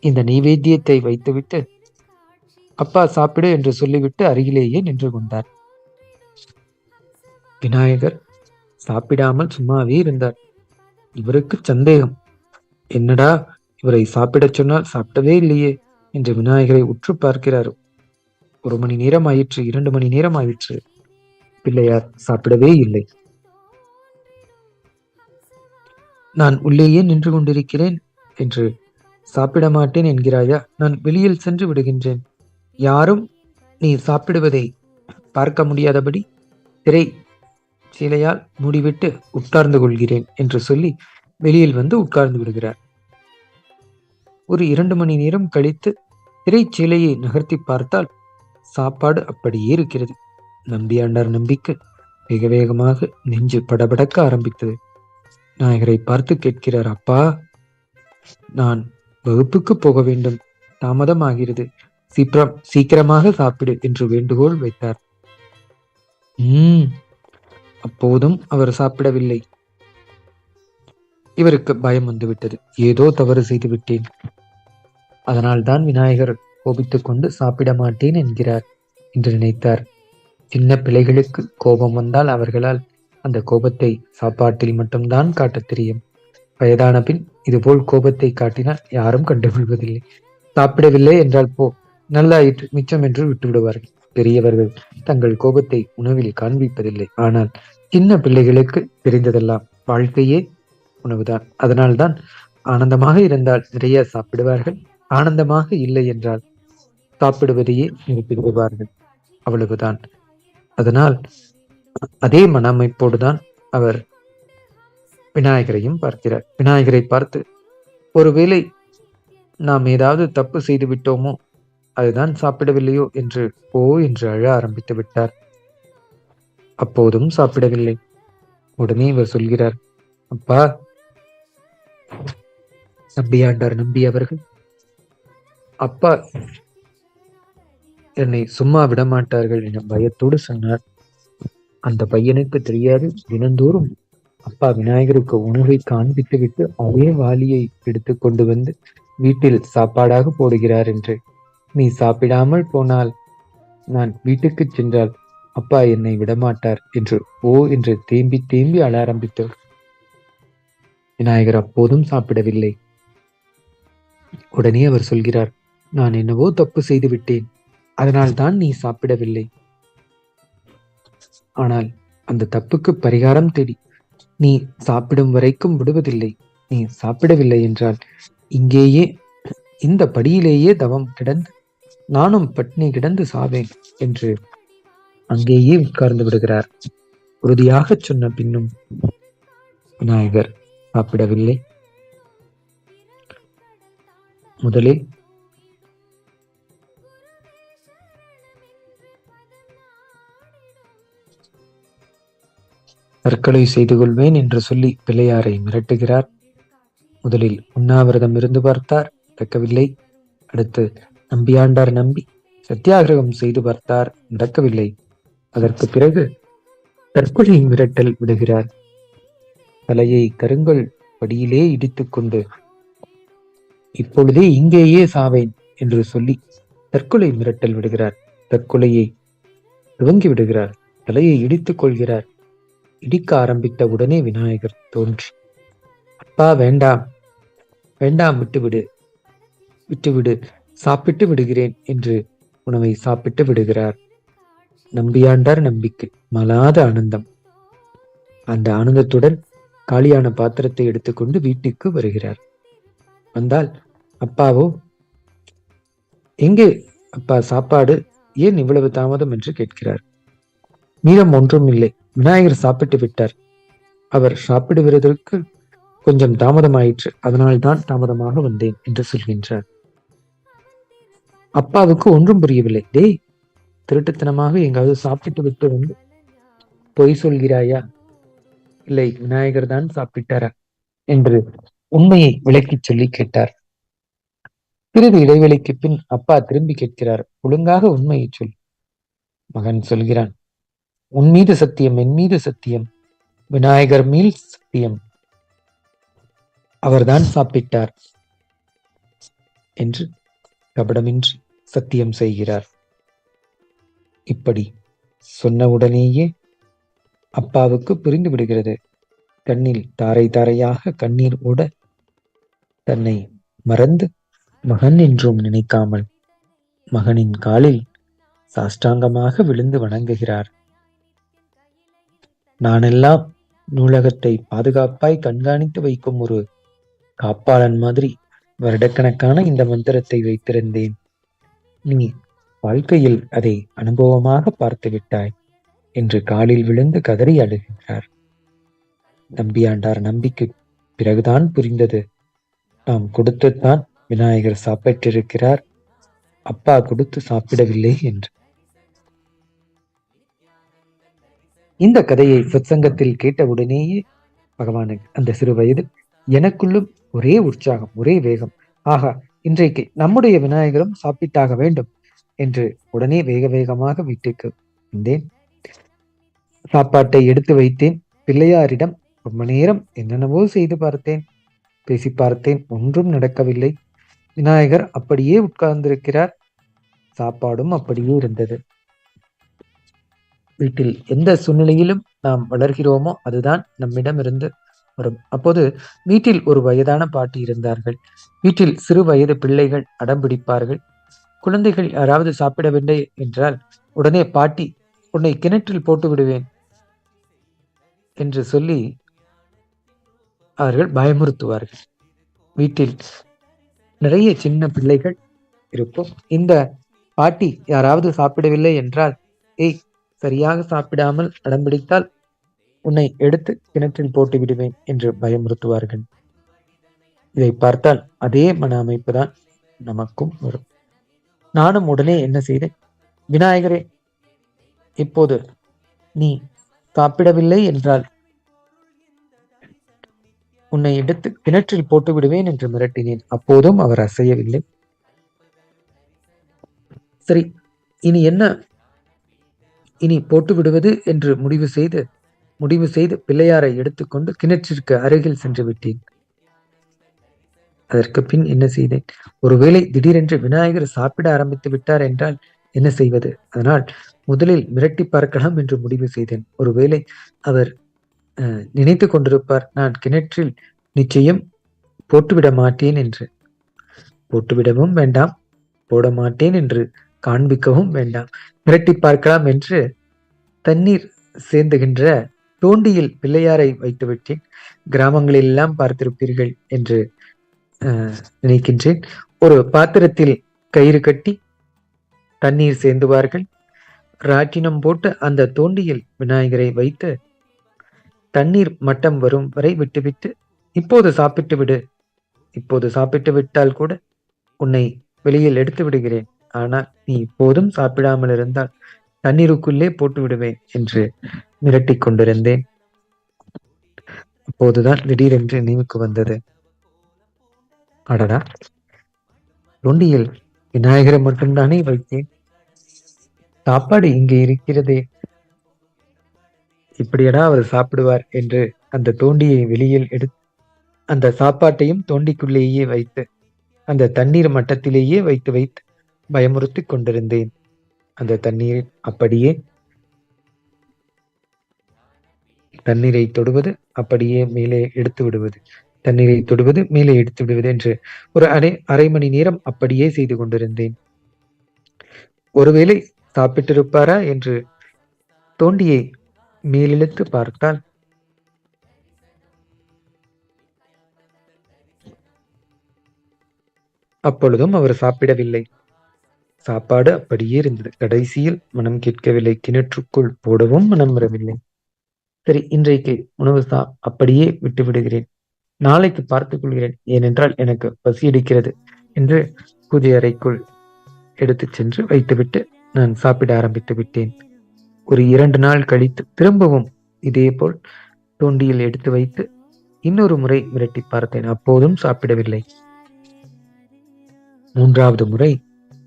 இந்த நைவேத்தியத்தை வைத்துவிட்டு அப்பா சாப்பிடு என்று சொல்லிவிட்டு அருகிலேயே நின்று கொண்டார். விநாயகர் சாப்பிடாமல் சும்மாவே இருந்தார். இவருக்கு சந்தேகம், என்னடா இவரை சாப்பிடச் சொன்னால் சாப்பிடவே இல்லையே என்று விநாயகரை உற்று பார்க்கிறார். 1 மணி நேரம் ஆயிற்று, 2 மணி நேரம் ஆயிற்று, பிள்ளையார் சாப்பிடவே இல்லை. நான் உள்ளேயே நின்று கொண்டிருக்கிறேன் என்று சாப்பிட மாட்டேன் என்கிறாயா? நான் வெளியில் சென்று விடுகின்றேன், யாரும் நீ சாப்பிடுவதை பார்க்க முடியாதபடி திரை சீலையால் மூடிவிட்டு உட்கார்ந்து கொள்கிறேன் என்று சொல்லி வெளியில் வந்து உட்கார்ந்து விடுகிறார். ஒரு 2 மணி நேரம் கழித்து திரைச்சீலையை நகர்த்தி பார்த்தால் சாப்பாடு அப்படியே இருக்கிறது. நம்பியாண்டார் நம்பிக்கு வேக வேகமாக நெஞ்சு படபடக்க ஆரம்பித்தது. விநாயகரை பார்த்து கேட்கிறார், அப்பா, நான் வகுப்புக்கு போக வேண்டும், தாமதம் ஆகிறது, சீக்கிரமாக சாப்பிடு என்று வேண்டுகோள் வைத்தார். அப்போதும் அவர் சாப்பிடவில்லை. இவருக்கு பயம் வந்துவிட்டது, ஏதோ தவறு செய்து விட்டேன், அதனால்தான் விநாயகர் கோபித்துக் கொண்டு சாப்பிட மாட்டேன் என்கிறார் என்று நினைத்தார். சின்ன பிள்ளைகளுக்கு கோபம் வந்தால் அவர்களால் அந்த கோபத்தை சாப்பாட்டில் மட்டும்தான் காட்டத் தெரியும். வயதான பின் இதுபோல் கோபத்தை காட்டினால் யாரும் கண்டுகொள்வதில்லை. சாப்பிடவில்லை என்றால் போ, நல்லாயிற்று, மிச்சம் என்று விட்டுவிடுவார்கள். பெரியவர்கள் தங்கள் கோபத்தை உணவில் காண்பிப்பதில்லை. ஆனால் சின்ன பிள்ளைகளுக்கு தெரிந்ததெல்லாம் வாழ்க்கையே உணவுதான். அதனால்தான் ஆனந்தமாக இருந்தால் நிறைய சாப்பிடுவார்கள், ஆனந்தமாக இல்லை என்றால் சாப்பிடுவதையே நிறுத்திவிடுவார்கள். அவ்வளவுதான். அதனால் அதே மன அமைப்போடுதான் அவர் விநாயகரையும் பார்க்கிறார். விநாயகரை பார்த்து, ஒருவேளை நாம் ஏதாவது தப்பு செய்து விட்டோமோ, அதுதான் சாப்பிடவில்லையோ என்று அழ ஆரம்பித்து விட்டார். அப்போதும் சாப்பிடவில்லை. உடனே இவர் சொல்கிறார், அப்பா, நம்பியாண்டார் நம்பி அவர்கள், அப்பா என்னை சும்மா விடமாட்டார்கள் என பயத்தோடு சொன்னார். அந்த பையனுக்கு தெரியாது, தினந்தோறும் அப்பா விநாயகருக்கு உணவை காண்பித்து விட்டு அதே வாளியை எடுத்து கொண்டு வந்து வீட்டில் சாப்பாடாக போடுகிறார் என்று. நீ சாப்பிடாமல் போனால், நான் வீட்டுக்கு சென்றால் அப்பா என்னை விடமாட்டார் என்று தேம்பி தேம்பி அழ ஆரம்பித்தார். விநாயகர் அப்போதும் சாப்பிடவில்லை. உடனே அவர் சொல்கிறார், நான் என்னவோ தப்பு செய்து விட்டேன், அதனால்தான் நீ சாப்பிடவில்லை. ஆனால் அந்த தப்புக்கு பரிகாரம் தேடி நீ சாப்பிடும் வரைக்கும் விடுவதில்லை. நீ சாப்பிடவில்லை என்றால் இங்கேயே இந்த படியிலேயே தவம் கிடந்து நானும் பட்னி கிடந்து சாவேன் என்று அங்கேயே உட்கார்ந்து விடுகிறார். உறுதியாக சொன்ன பின்னும் விநாயகர் சாப்பிடவில்லை. முதலில் தற்கொலை செய்து கொள்வேன் என்று சொல்லி பிள்ளையாரை மிரட்டுகிறார். முதலில் உண்ணாவிரதம் இருந்து பார்த்தார், நடக்கவில்லை. அடுத்து நம்பியாண்டார் நம்பி சத்தியாகிரகம் செய்து பார்த்தார், நடக்கவில்லை. அதற்கு பிறகு தற்கொலை மிரட்டல் விடுகிறார். தலையை கருங்கல் படியிலே இடித்துக்கொண்டு இப்பொழுதே இங்கேயே சாவேன் என்று சொல்லி தற்கொலை மிரட்டல் விடுகிறார். தற்கொலையை துவங்கி விடுகிறார். தலையை இடித்துக் கொள்கிறார். இடிக்க ஆரம்பித்த உடனே விநாயகர் தோன்றி, அப்பா வேண்டாம் வேண்டாம், விட்டுவிடு விட்டுவிடு, சாப்பிட்டு விடுகிறேன் என்று உணவை சாப்பிட்டு விடுகிறார். நம்பியாண்டார் நம்பிக்கு மலாத ஆனந்தம். அந்த ஆனந்தத்துடன் காலியான பாத்திரத்தை எடுத்துக்கொண்டு வீட்டுக்கு வருகிறார். வந்தால் அப்பாவோ, எங்கே அப்பா சாப்பாடு, ஏன் இவ்வளவு தாமதம் என்று கேட்கிறார். மீதம் ஒன்றும் இல்லை, விநாயகர் சாப்பிட்டு விட்டார். அவர் சாப்பிடுவதற்கு கொஞ்சம் தாமதமாயிற்று, அதனால்தான் தாமதமாக வந்தேன் என்று சொல்கின்றார். அப்பாவுக்கு ஒன்றும் புரியவில்லை. டேய், திருட்டுத்தனமாக எங்காவது சாப்பிட்டு விட்டு வந்து பொய் சொல்கிறாயா, இல்லை விநாயகர் தான் சாப்பிட்டாரா என்று உண்மையை விளக்கிச் சொல்லி கேட்டார். சிறிது இடைவெளிக்கு பின் அப்பா திரும்பி கேட்கிறார், ஒழுங்காக உண்மையை சொல். மகன் சொல்கிறான், உன் மீது சத்தியம், என் மீது சத்தியம், விநாயகர் மீது சத்தியம், அவர்தான் சாப்பிட்டார் என்று கபடமின்றி சத்தியம் செய்கிறார். இப்படி சொன்னவுடனேயே அப்பாவுக்கு புரிந்து விடுகிறது. கண்ணில் தாரை தாரையாக கண்ணீர் ஓட தன்னை மறந்து மகன் என்றும் நினைக்காமல் மகனின் காலில் சாஷ்டாங்கமாக விழுந்து வணங்குகிறார். நானெல்லாம் நூலகத்தை பாதுகாப்பாய் கண்காணித்து வைக்கும் ஒரு காப்பாளன் மாதிரி வருடக்கணக்கான இந்த மந்திரத்தை வைத்திருந்தேன். நீ வாழ்க்கையில் அதை அனுபவமாக பார்த்து விட்டாய் என்று காலில் விழுந்து கதறி அழுகிறார். நம்பியாண்டார் நம்பிக்கு பிறகுதான் புரிந்தது, நாம் கொடுத்துத்தான் விநாயகர் சாப்பிட்டிருக்கிறார், அப்பா கொடுத்து சாப்பிடவில்லை என்று. இந்த கதையை சத்சங்கத்தில் கேட்டவுடனேயே பகவானுக்கு அந்த சிறு வயதில் எனக்குள்ளும் ஒரே உற்சாகம், ஒரே வேகம். ஆகா, இன்றைக்கு நம்முடைய விநாயகரும் சாப்பிட்டாக வேண்டும் என்று உடனே வேக வேகமாக வீட்டுக்கு வந்தேன். சாப்பாட்டை எடுத்து வைத்தேன். பிள்ளையாரிடம் ரொம்ப நேரம் என்னென்னவோ செய்து பார்த்தேன், பேசி பார்த்தேன், ஒன்றும் நடக்கவில்லை. விநாயகர் அப்படியே உட்கார்ந்திருக்கிறார். சாப்பாடும் அப்படியே இருந்தது. வீட்டில் எந்த சூழ்நிலையிலும் நாம் வளர்கிறோமோ அதுதான் நம்மிடம் இருந்து வரும். அப்போது வீட்டில் ஒரு வயதான பாட்டி இருந்தார்கள். வீட்டில் சிறு வயது பிள்ளைகள் அடம் பிடிப்பார்கள். குழந்தைகள் யாராவது சாப்பிடவில்லை என்றால் உடனே பாட்டி, உன்னை கிணற்றில் போட்டு விடுவேன் என்று சொல்லி அவர்கள் பயமுறுத்துவார்கள். வீட்டில் நிறைய சின்ன பிள்ளைகள் இருக்கும். இந்த பாட்டி யாராவது சாப்பிடவில்லை என்றால், ஏய், சரியாக சாப்பிடாமல் அடம்பிடித்தால் உன்னை எடுத்து கிணற்றில் போட்டு விடுவேன் என்று பயமுறுத்துவார்கள். இதை பார்த்தால் அதே மன அமைப்பு தான் நமக்கும் வரும். நானும் உடனே என்ன செய்தேன், விநாயகரே, இப்போது நீ சாப்பிடவில்லை என்றால் உன்னை எடுத்து கிணற்றில் போட்டு விடுவேன் என்று மிரட்டினேன். அப்போதும் அவர் அசையவில்லை. சரி, இனி என்ன, இனி போட்டு விடுவது என்று முடிவு செய்து பிள்ளையாரை எடுத்துக்கொண்டு கிணற்றிற்கு அருகில் சென்று விட்டேன். அதற்கு பின் என்ன செய்தேன், ஒருவேளை திடீரென்று விநாயகர் சாப்பிட ஆரம்பித்து விட்டார் என்றால் என்ன செய்வது? அதனால் முதலில் மிரட்டி பார்க்கலாம் என்று முடிவு செய்தேன். ஒருவேளை அவர் நினைத்து கொண்டிருப்பார், நான் கிணற்றில் நிச்சயம் போட்டுவிட மாட்டேன் என்று. போட்டுவிடவும் வேண்டாம், போட மாட்டேன் என்று காண்பிக்கவும் வேண்டாம். மிரட்டி பார்க்கலாம் என்று தண்ணீர் சேர்ந்துகின்ற தோண்டியில் பிள்ளையாரை வைத்து விட்டேன். கிராமங்களில் எல்லாம் பார்த்திருப்பீர்கள் என்று நினைக்கின்றேன். ஒரு பாத்திரத்தில் கயிறு கட்டி தண்ணீர் சேர்ந்துவார்கள். ராட்டினம் போட்டு அந்த தோண்டியில் விநாயகரை வைத்து தண்ணீர் மட்டம் வரும் வரை விட்டுவிட்டு, இப்போது சாப்பிட்டு விடு, இப்போது சாப்பிட்டு விட்டால் கூட உன்னை வெளியில் எடுத்து விடுகிறேன், ஆனால் நீ இப்போதும் சாப்பிடாமல் இருந்தால் தண்ணீருக்குள்ளே போட்டு விடுவேன் என்று மிரட்டி கொண்டிருந்தேன். அப்போதுதான் திடீரென்று நினைவுக்கு வந்தது, அடடா, தொண்டியில் விநாயகரை மட்டும்தானே வைத்தேன், சாப்பாடு இங்கே இருக்கிறதே, இப்படியடா அவர் சாப்பிடுவார் என்று அந்த தோண்டியை வெளியில் எடுத்து அந்த சாப்பாட்டையும் தோண்டிக்குள்ளேயே வைத்து அந்த தண்ணீர் மட்டத்திலேயே வைத்து வைத்து பயமுறுத்தி கொண்டிருந்தேன். அந்த தண்ணீரில் அப்படியே தண்ணீரை தொடுவது, அப்படியே மேலே எடுத்து விடுவது, தண்ணீரை தொடுவது, மேலே எடுத்து விடுவது என்று ஒரு அரை மணி நேரம் அப்படியே செய்து கொண்டிருந்தேன். ஒருவேளை சாப்பிட்டிருப்பாரா என்று தோண்டியை மேலிழுத்து பார்த்தால் அப்பொழுதும் அவர் சாப்பிடவில்லை. சாப்பாடு அப்படியே இருந்தது. கடைசியில் மனம் கேட்கவில்லை, கிணற்றுக்குள் போடவும் மனம் வரவில்லை. சரி, இன்றைக்கு உணவு அப்படியே விட்டு விடுகிறேன், நாளைக்கு பார்த்துக் கொள்கிறேன், ஏனென்றால் எனக்கு பசி எடுக்கிறது என்று பூஜை அறைக்குள் எடுத்து சென்று வைத்துவிட்டு நான் சாப்பிட ஆரம்பித்து விட்டேன். ஒரு 2 நாள் கழித்து திரும்பவும் இதே போல் தோண்டியில் எடுத்து வைத்து இன்னொரு முறை மிரட்டி பார்த்தேன். அப்போதும் சாப்பிடவில்லை. 3வது முறை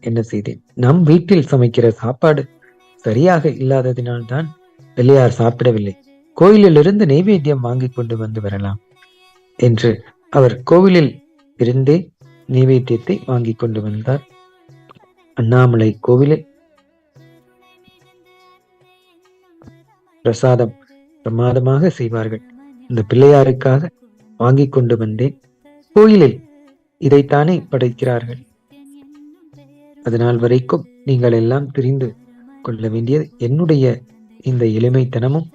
என்ன செய்தேன், நம் வீட்டில் சமைக்கிற சாப்பாடு சரியாக இல்லாததினால்தான் பிள்ளையார் சாப்பிடவில்லை, கோயிலிலிருந்து நைவேத்தியம் வாங்கி கொண்டு வந்து வரலாம் என்று அவர் கோவிலில் இருந்தே நைவேத்தியத்தை வாங்கி கொண்டு வந்தார். அண்ணாமலை கோவிலில் பிரசாதம் பிரமாதமாக செய்வார்கள். இந்த பிள்ளையாருக்காக வாங்கி கொண்டு வந்தேன். கோயிலில் இதைத்தானே படைக்கிறார்கள். அதனால் வரைக்கும் நீங்கள் எல்லாம் தெரிந்து கொள்ள வேண்டியது, என்னுடைய இந்த எளிமைத்தனமும்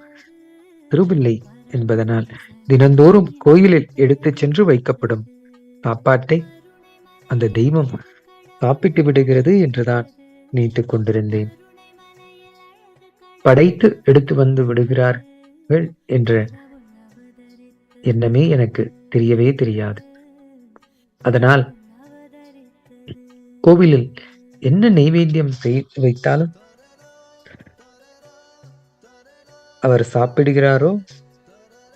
திருவில்லை என்பதனால் தினந்தோறும் கோயிலில் எடுத்து சென்று வைக்கப்படும் சாப்பாட்டை அந்த தெய்வம் சாப்பிட்டு விடுகிறது என்றுதான் நினைத்துக் கொண்டிருந்தேன். படைத்து எடுத்து வந்து விடுகிறார்கள் என்ற எண்ணமே எனக்கு தெரியவே தெரியாது. அதனால் கோவிலில் என்ன நைவேத்தியம் வைத்தாலும் அவர் சாப்பிடுகிறாரோ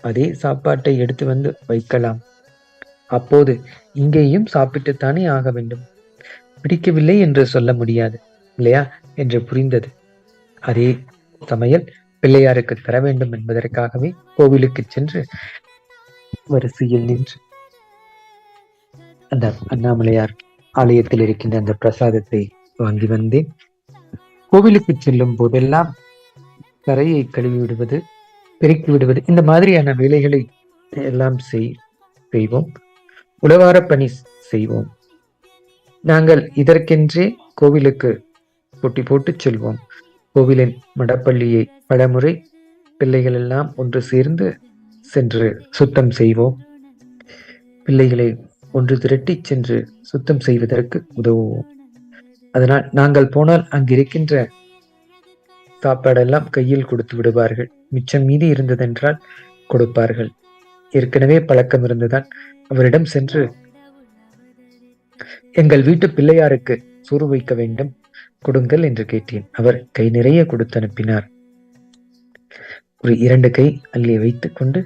அதே சாப்பாட்டை எடுத்து வந்து வைக்கலாம். அப்போது இங்கேயும் சாப்பிட்டுத்தானே ஆக வேண்டும், பிடிக்கவில்லை என்று சொல்ல முடியாது இல்லையா என்று புரிந்தது. அதே சமையல் பிள்ளையாருக்கு தர வேண்டும் என்பதற்காகவே கோவிலுக்கு சென்று வரிசையில் நின்று அந்த அண்ணாமலையார் ஆலயத்தில் இருக்கின்ற அந்த பிரசாதத்தை வாங்கி வந்தேன். கோவிலுக்கு செல்லும் போதெல்லாம் கரையை கழுவி விடுவது, பெருக்கி விடுவது, இந்த மாதிரியான வேலைகளை எல்லாம் செய்வோம். உழவார பணி செய்வோம். நாங்கள் இதற்கென்றே கோவிலுக்கு போட்டி போட்டு செல்வோம். கோவிலின் மடப்பள்ளியை பலமுறை பிள்ளைகள் எல்லாம் ஒன்று சேர்ந்து சென்று சுத்தம் செய்வோம். பிள்ளைகளை ஒன்று திரட்டி சென்று சுத்தம் செய்வதற்கு உதவுவோம். அதனால் நாங்கள் போனால் அங்கிருக்கின்ற சாப்பாடெல்லாம் கையில் கொடுத்து விடுவார்கள். மிச்சம் மீதி இருந்ததென்றால் கொடுப்பார்கள். ஏற்கனவே பழக்கம் இருந்துதான் அவரிடம் சென்று, எங்கள் வீட்டு பிள்ளையாருக்கு சோறு வைக்க வேண்டும், கொடுங்கள் என்று கேட்டேன். அவர் கை நிறைய கொடுத்து அனுப்பினார். ஒரு 2 கை அள்ளி வைத்துக் கொண்டு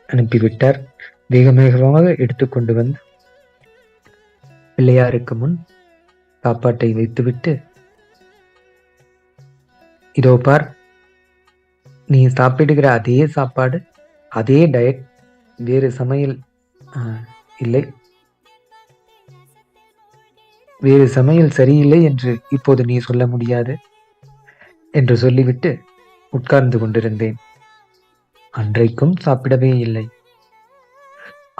அனுப்பிவிட்டார். வேகமாக எடுத்துக்கொண்டு வந்து பிள்ளையாருக்கு முன் சாப்பாட்டை வைத்துவிட்டு, இதோ பார், நீ சாப்பிடுகிற அதே சாப்பாடு, அதே டயட், வேறு சமையல் இல்லை, வேறு சமையல் சரியில்லை என்று இப்போது நீ சொல்ல முடியாது என்று சொல்லிவிட்டு உட்கார்ந்து கொண்டிருந்தேன். அன்றைக்கும் சாப்பிடவே இல்லை,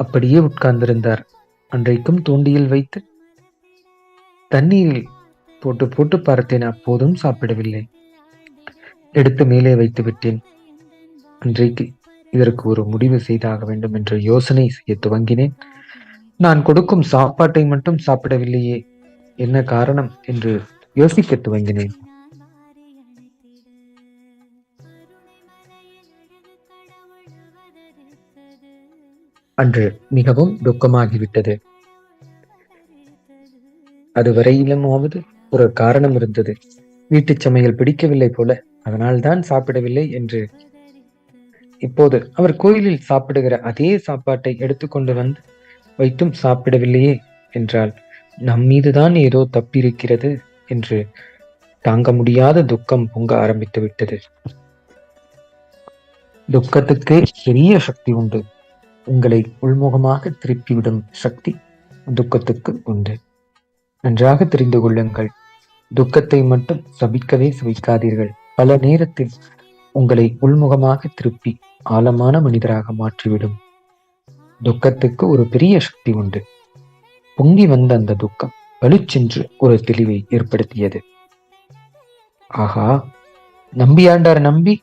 அப்படியே உட்கார்ந்திருந்தார். அன்றைக்கும் தூண்டியில் வைத்து தண்ணீரில் போட்டு போட்டு பார்த்தேன், அப்போதும் சாப்பிடவில்லை. எடுத்து மேலே வைத்து விட்டேன். அன்றைக்கு இதற்கு ஒரு முடிவு செய்தாக வேண்டும் என்று யோசனை செய்ய துவங்கினேன். நான் கொடுக்கும் சாப்பாட்டை மட்டும் சாப்பிடவில்லையே, என்ன காரணம் என்று யோசிக்க துவங்கினேன். அன்று மிகவும் துக்கமாகிவிட்டது. அதுவரையிலுமாவது ஒரு காரணம் இருந்தது. வீட்டு சமையல் பிடிக்கவில்லை போல, அதனால்தான் சாப்பிடவில்லை என்று. இப்போது அவர் கோயிலில் சாப்பிடுகிற அதே சாப்பாட்டை எடுத்துக்கொண்டு வந்து வைத்தும் சாப்பிடவில்லையே என்றால் நம்மீதுதான் ஏதோ தப்பிருக்கிறது என்று தாங்க முடியாத துக்கம் பொங்க ஆரம்பித்து விட்டது. துக்கத்துக்கே பெரிய சக்தி உண்டு. உங்களை உள்முகமாக திருப்பிவிடும் சக்தி துக்கத்துக்கு உண்டு. நன்றாக தெரிந்து கொள்ளுங்கள். துக்கத்தை மட்டும் சபிக்கவே சபிக்காதீர்கள். பல நேரத்தில் உங்களை உள்முகமாக திருப்பி ஆழமான மனிதராக மாற்றிவிடும். துக்கத்துக்கு ஒரு பெரிய சக்தி உண்டு. பொங்கி வந்த அந்த துக்கம் பளிச்சென்று ஒரு தெளிவை ஏற்படுத்தியது. ஆகா, நம்பியாண்டார் நம்பி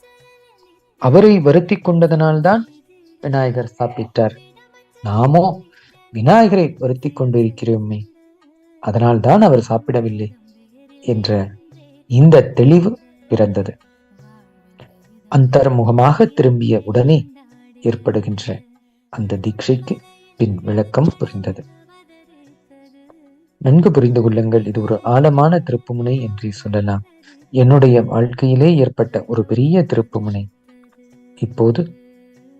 அவரை வருத்தி கொண்டதனால்தான் விநாயகர் சாப்பிட்டார். நாமோ விநாயகரை வருத்தி கொண்டிருக்கிறோமே, அதனால்தான் அவர் சாப்பிடவில்லை என்ற இந்த தெளிவு பிறந்தது. அந்தர்முகமாக திரும்பிய உடனே ஏற்படுகின்ற அந்த தீட்சைக்கு பின் விளக்கம் புரிந்தது. நன்கு புரிந்து கொள்ளுங்கள். இது ஒரு ஆழமான திருப்புமுனை என்று சொல்லலாம். என்னுடைய வாழ்க்கையிலே ஏற்பட்ட ஒரு பெரிய திருப்புமுனை. இப்போது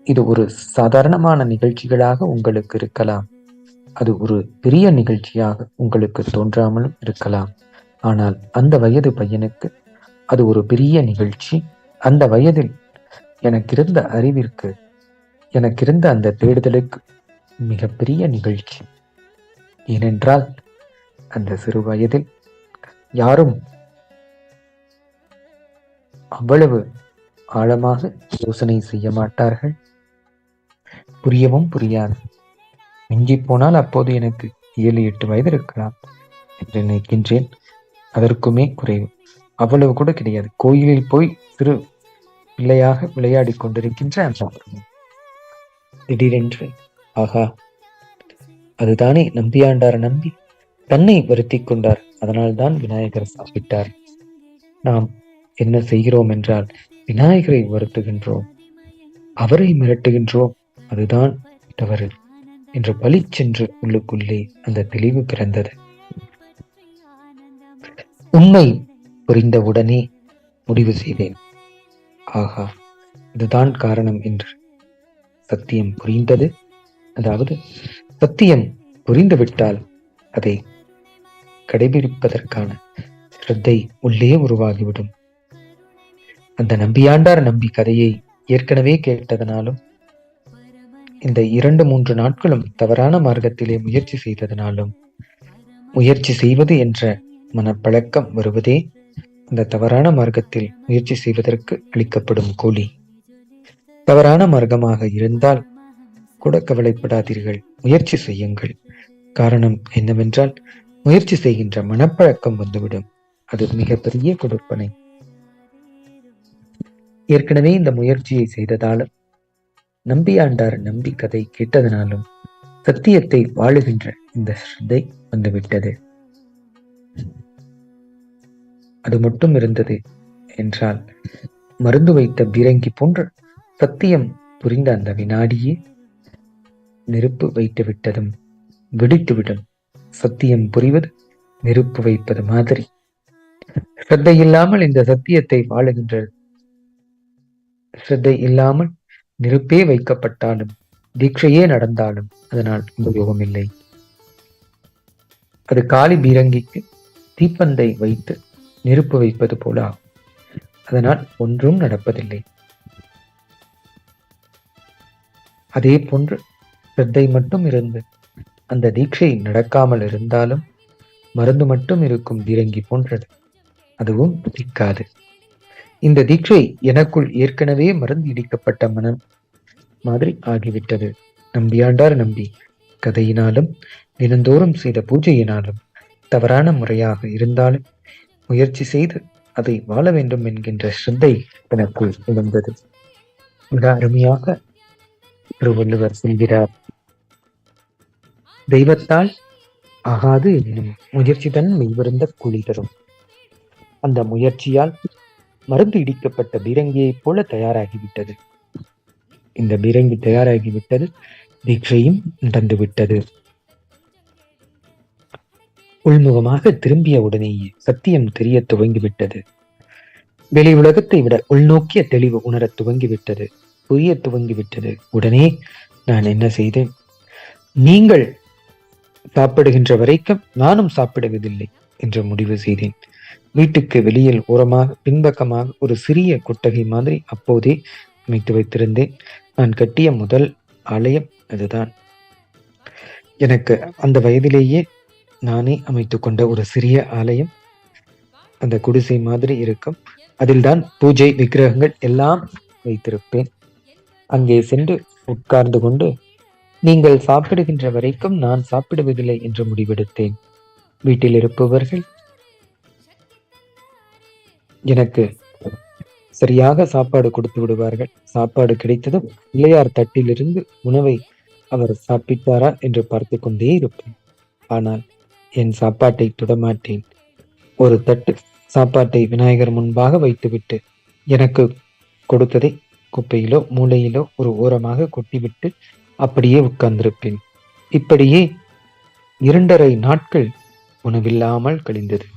இது ஒரு சாதாரணமான நிகழ்ச்சிகளாக உங்களுக்கு இருக்கலாம். அது ஒரு பெரிய நிகழ்ச்சியாக உங்களுக்கு தோன்றாமலும் இருக்கலாம். ஆனால் அந்த வயது பையனுக்கு அது ஒரு பெரிய நிகழ்ச்சி. அந்த வயதில் எனக்கிருந்த அறிவிற்கு, எனக்கிருந்த அந்த தேடுதலுக்கு மிகப்பெரிய நிகழ்ச்சி. ஏனென்றால் அந்த சிறு வயதில் யாரும் அவ்வளவு ஆழமாக யோசனை செய்ய மாட்டார்கள். புரியவும் புரியாது. மிஞ்சி போனால் அப்போது எனக்கு 7-8 வயது இருக்கலாம் என்று நினைக்கின்றேன். அதற்குமே குறைவு. அவ்வளவு கூட கிடையாது. கோயிலில் போய் சிறு பிள்ளையாக விளையாடி கொண்டிருக்கின்ற திடீரென்று ஆகா, அதுதானே நம்பியாண்டார் நம்பி தன்னை வருத்தி கொண்டார், அதனால்தான் விநாயகர் சாப்பிட்டார். நாம் என்ன செய்கிறோம் என்றால் விநாயகரை வருத்துகின்றோம், அவரை மிரட்டுகின்றோம். அதுதான் தவறு என்று பளிச்சென்று உள்ளுக்குள்ளே அந்த தெளிவு பிறந்தது. உண்மை புரிந்தவுடனே முடிவு செய்தேன். ஆகா, இதுதான் காரணம் என்று. சத்தியம் புரிந்தது. அதாவது சத்தியம் புரிந்துவிட்டால் அதை கடைபிடிப்பதற்கான ஸ்ரத்தை உள்ளே உருவாகிவிடும். அந்த நம்பியாண்டார் நம்பி கதையை ஏற்கனவே கேட்டதனாலும், இந்த 2-3 நாட்களும் தவறான மார்க்கத்திலே முயற்சி செய்ததனாலும், முயற்சி செய்வது என்ற மனப்பழக்கம் வருவதே அந்த தவறான மார்க்கத்தில் முயற்சி செய்வதற்கு அளிக்கப்படும் கூலி. தவறான மார்க்கமாக இருந்தால் கூட கவலைப்படாதீர்கள், முயற்சி செய்யுங்கள். காரணம் என்னவென்றால் முயற்சி செய்கின்ற மனப்பழக்கம் வந்துவிடும். அது மிகப்பெரிய கொடுப்பனை. ஏற்கனவே இந்த முயற்சியை செய்ததாலும், நம்பியாண்டார் நம்பி கதை கேட்டதனாலும் சத்தியத்தை வாழுகின்ற இந்த ஸ்ரத்தை வந்துவிட்டது. அது மட்டும் இருந்தது என்றால் மருந்து வைத்த பீரங்கி போன்ற சத்தியம் புரிந்த அந்த வினாடியே நெருப்பு வைத்து விட்டதும் வெடித்துவிடும். சத்தியம் புரிவது நெருப்பு வைப்பது மாதிரி. ஸ்ரத்தை இல்லாமல் இந்த சத்தியத்தை வாழுகின்ற ஸ்ரத்தை இல்லாமல் நெருப்பே வைக்கப்பட்டாலும், தீட்சையே நடந்தாலும் அதனால் உபயோகம் இல்லை. அது காலி பீரங்கிக்கு தீப்பந்தை வைத்து நெருப்பு வைப்பது போல ஆகும். அதனால் ஒன்றும் நடப்பதில்லை. அதே போன்று ஸ்ரத்தை மட்டும் இருந்து அந்த தீட்சை நடக்காமல் இருந்தாலும் மருந்து மட்டும் இருக்கும் பீரங்கி போன்றது. அதுவும் நிற்காது. இந்த தீட்சை எனக்குள் ஏற்கனவே மருந்து இடிக்கப்பட்ட மனம் மாதிரி ஆகிவிட்டது. நம்பியாண்டார் நம்பி கதையினாலும் தினந்தோறும் செய்த பூஜையினாலும் தவறான முறையாக இருந்தாலும் முயற்சி செய்து அதை வாழ வேண்டும் என்கின்ற ஸ்ரத்தை எனக்குள் எழுந்தது. மிக அருமையாக திருவள்ளுவர் சொல்கிறார், தெய்வத்தால் ஆகாது என்னும் முயற்சிதான் மெய்வருந்த கூலி தரும். அந்த முயற்சியால் மருந்து இடிக்கப்பட்ட பீரங்கியைப் போல தயாராகிவிட்டது. இந்த பீரங்கி தயாராகிவிட்டது, தீட்சையும் நடந்துவிட்டது. உள்முகமாக திரும்பிய உடனேயே சத்தியம் தெரிய துவங்கிவிட்டது. வெளி உலகத்தை விட உள்நோக்கிய தெளிவு உணரத் துவங்கிவிட்டது, புரிய துவங்கிவிட்டது. உடனே நான் என்ன செய்தேன்? நீங்கள் சாப்பிடுகின்ற வரைக்கும் நானும் சாப்பிடுவதில்லை என்று முடிவு செய்தேன். வீட்டுக்கு வெளியில் ஓரமாக பின்பக்கமாக ஒரு சிறிய கொட்டகை மாதிரி அப்போதே அமைத்து வைத்திருந்தேன். நான் கட்டிய முதல் ஆலயம் அதுதான். எனக்கு அந்த வயதிலேயே நானே அமைத்து கொண்ட ஒரு சிறிய ஆலயம். அந்த குடிசை மாதிரி இருக்கும். அதில்தான் பூஜை விக்கிரகங்கள் எல்லாம் வைத்திருப்பேன். அங்கே சென்று உட்கார்ந்து கொண்டு நீங்கள் சாப்பிடுகின்ற வரைக்கும் நான் சாப்பிடுவதில்லை என்று முடிவெடுத்தேன். வீட்டில் இருப்பவர்கள் எனக்கு சரியாக சாப்பாடு கொடுத்து விடுவார்கள். சாப்பாடு கிடைத்ததும் பிள்ளையார் தட்டிலிருந்து உணவை அவர் சாப்பிட்டாரா என்று பார்த்து கொண்டே இருப்பேன். ஆனால் என் சாப்பாட்டை தொடமாட்டேன். ஒரு தட்டு சாப்பாட்டை விநாயகர் முன்பாக வைத்துவிட்டு எனக்கு கொடுத்ததை குப்பையிலோ மூளையிலோ ஒரு ஓரமாக கொட்டிவிட்டு அப்படியே உட்கார்ந்திருப்பேன். இப்படியே 2.5 நாட்கள் உணவில்லாமல் கழிந்தது.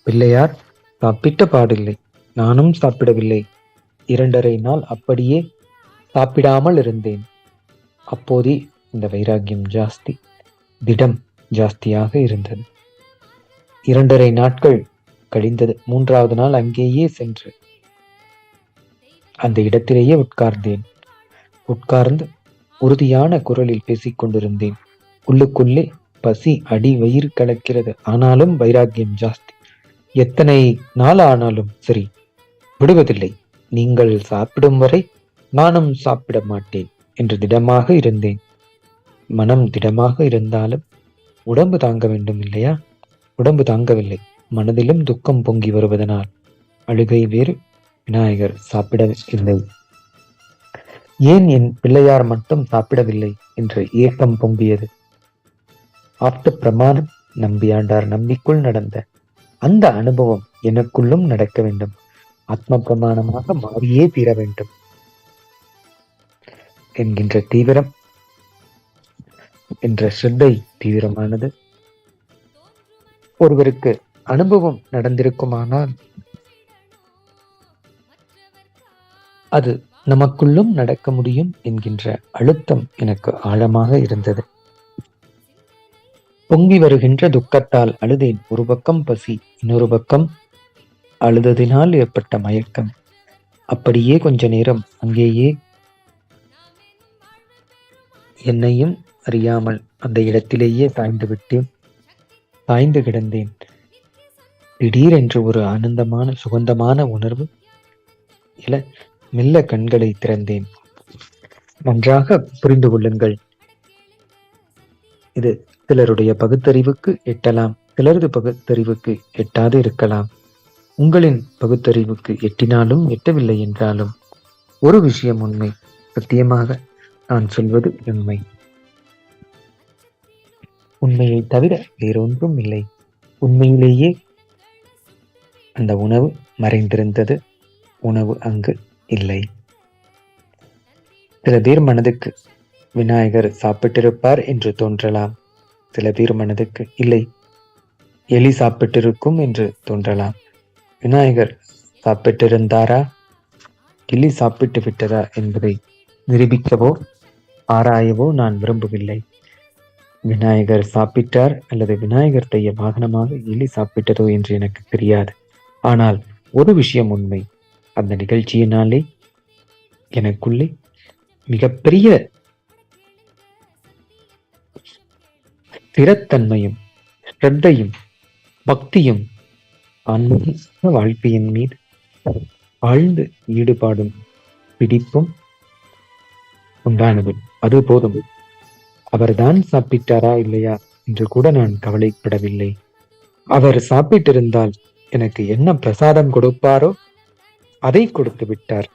பிள்ளையார் சாப்பிட்ட பாடில்லை, நானும் சாப்பிடவில்லை. 2.5 நாள் அப்படியே சாப்பிடாமல் இருந்தேன். அப்போதே இந்த வைராக்கியம் ஜாஸ்தி, திடம் ஜாஸ்தியாக இருந்தது. 2.5 நாட்கள் கழிந்தது. 3வது நாள் அங்கேயே சென்று அந்த இடத்திலேயே உட்கார்ந்தேன். உட்கார்ந்து உறுதியான குரலில் பேசிக் கொண்டிருந்தேன். உள்ளுக்குள்ளே பசி அடி வயிறு கலக்கிறது. ஆனாலும் வைராக்கியம் ஜாஸ்தி. எத்தனை நாள் ஆனாலும் சரி, விடுவதில்லை. நீங்கள் சாப்பிடும் வரை நானும் சாப்பிட மாட்டேன் என்று திடமாக இருந்தேன். மனம் திடமாக இருந்தாலும் உடம்பு தாங்க வேண்டும் இல்லையா? உடம்பு தாங்கவில்லை. மனதிலும் துக்கம் பொங்கி வருவதனால் அழுகை வேறு. விநாயகர் சாப்பிடவில்லை. ஏன் என் பிள்ளையார் மட்டும் சாப்பிடவில்லை என்று ஏக்கம் பொங்கியது. ஆப்த பிரமாணம் நம்பியாண்டார் நம்பிக்குள் நடந்த அந்த அனுபவம் எனக்குள்ளும் நடக்க வேண்டும். ஆத்ம பிரமாணமாக மாறியே தீர வேண்டும் என்கின்ற தீவிரம், என்ற ஸ்ரத்தை தீவிரமானது. ஒருவருக்கு அனுபவம் நடந்திருக்குமானால் அது நமக்குள்ளும் நடக்க முடியும் என்கின்ற அழுத்தம் எனக்கு ஆழமாக இருந்தது. பொங்கி வருகின்ற துக்கத்தால் அழுதேன். ஒரு பக்கம் பசி, இன்னொரு பக்கம் அழுததினால் ஏற்பட்ட மயக்கம். அப்படியே கொஞ்ச நேரம் அங்கேயே என்னையும் அறியாமல் அந்த இடத்திலேயே சாய்ந்து விட்டேன். சாய்ந்து கிடந்தேன். திடீரென்று ஒரு ஆனந்தமான சுகந்தமான உணர்வு. மெல்ல கண்களை திறந்தேன். நன்றாக புரிந்து கொள்ளுங்கள். இது சிலருடைய பகுத்தறிவுக்கு எட்டலாம், சிலரது பகுத்தறிவுக்கு எட்டாது இருக்கலாம். உங்களின் பகுத்தறிவுக்கு எட்டினாலும் எட்டவில்லை என்றாலும் ஒரு விஷயம் உண்மை. சத்தியமாக நான் சொல்வது உண்மை. உண்மையை தவிர வேறொன்றும் இல்லை. உண்மையிலேயே அந்த உணவு மறைந்திருந்தது. உணவு அங்கு இல்லை. சில பேர் மனதுக்கு விநாயகர் சாப்பிட்டிருப்பார் என்று தோன்றலாம். சில பேர் மனதுக்கு இல்லை, எலி சாப்பிட்டிருக்கும் என்று தோன்றலாம். விநாயகர் சாப்பிட்டிருந்தாரா, எலி சாப்பிட்டு விட்டதா என்பதை நிரூபிக்கவோ ஆராயவோ நான் விரும்பவில்லை. விநாயகர் சாப்பிட்டார் அல்லது விநாயகர் தைய வாகனமாக எலி சாப்பிட்டதோ என்று எனக்கு தெரியாது. ஆனால் ஒரு விஷயம் உண்மை. அந்த நிகழ்ச்சியினாலே எனக்குள்ளே மிகப்பெரிய ஸ்திரத்தன்மையும் ஸ்ரத்தையும் பக்தியும் ஆன்மீக வாழ்க்கையின் மீது ஆழ்ந்து ஈடுபாடும் பிடிப்பும் உண்டானது. அது போதும். அவர்தான் சாப்பிட்டாரா இல்லையா என்று கூட நான் கவலைப்படவில்லை. அவர் சாப்பிட்டிருந்தால் எனக்கு என்ன பிரசாதம் கொடுப்பாரோ அதை கொடுத்து விட்டார்.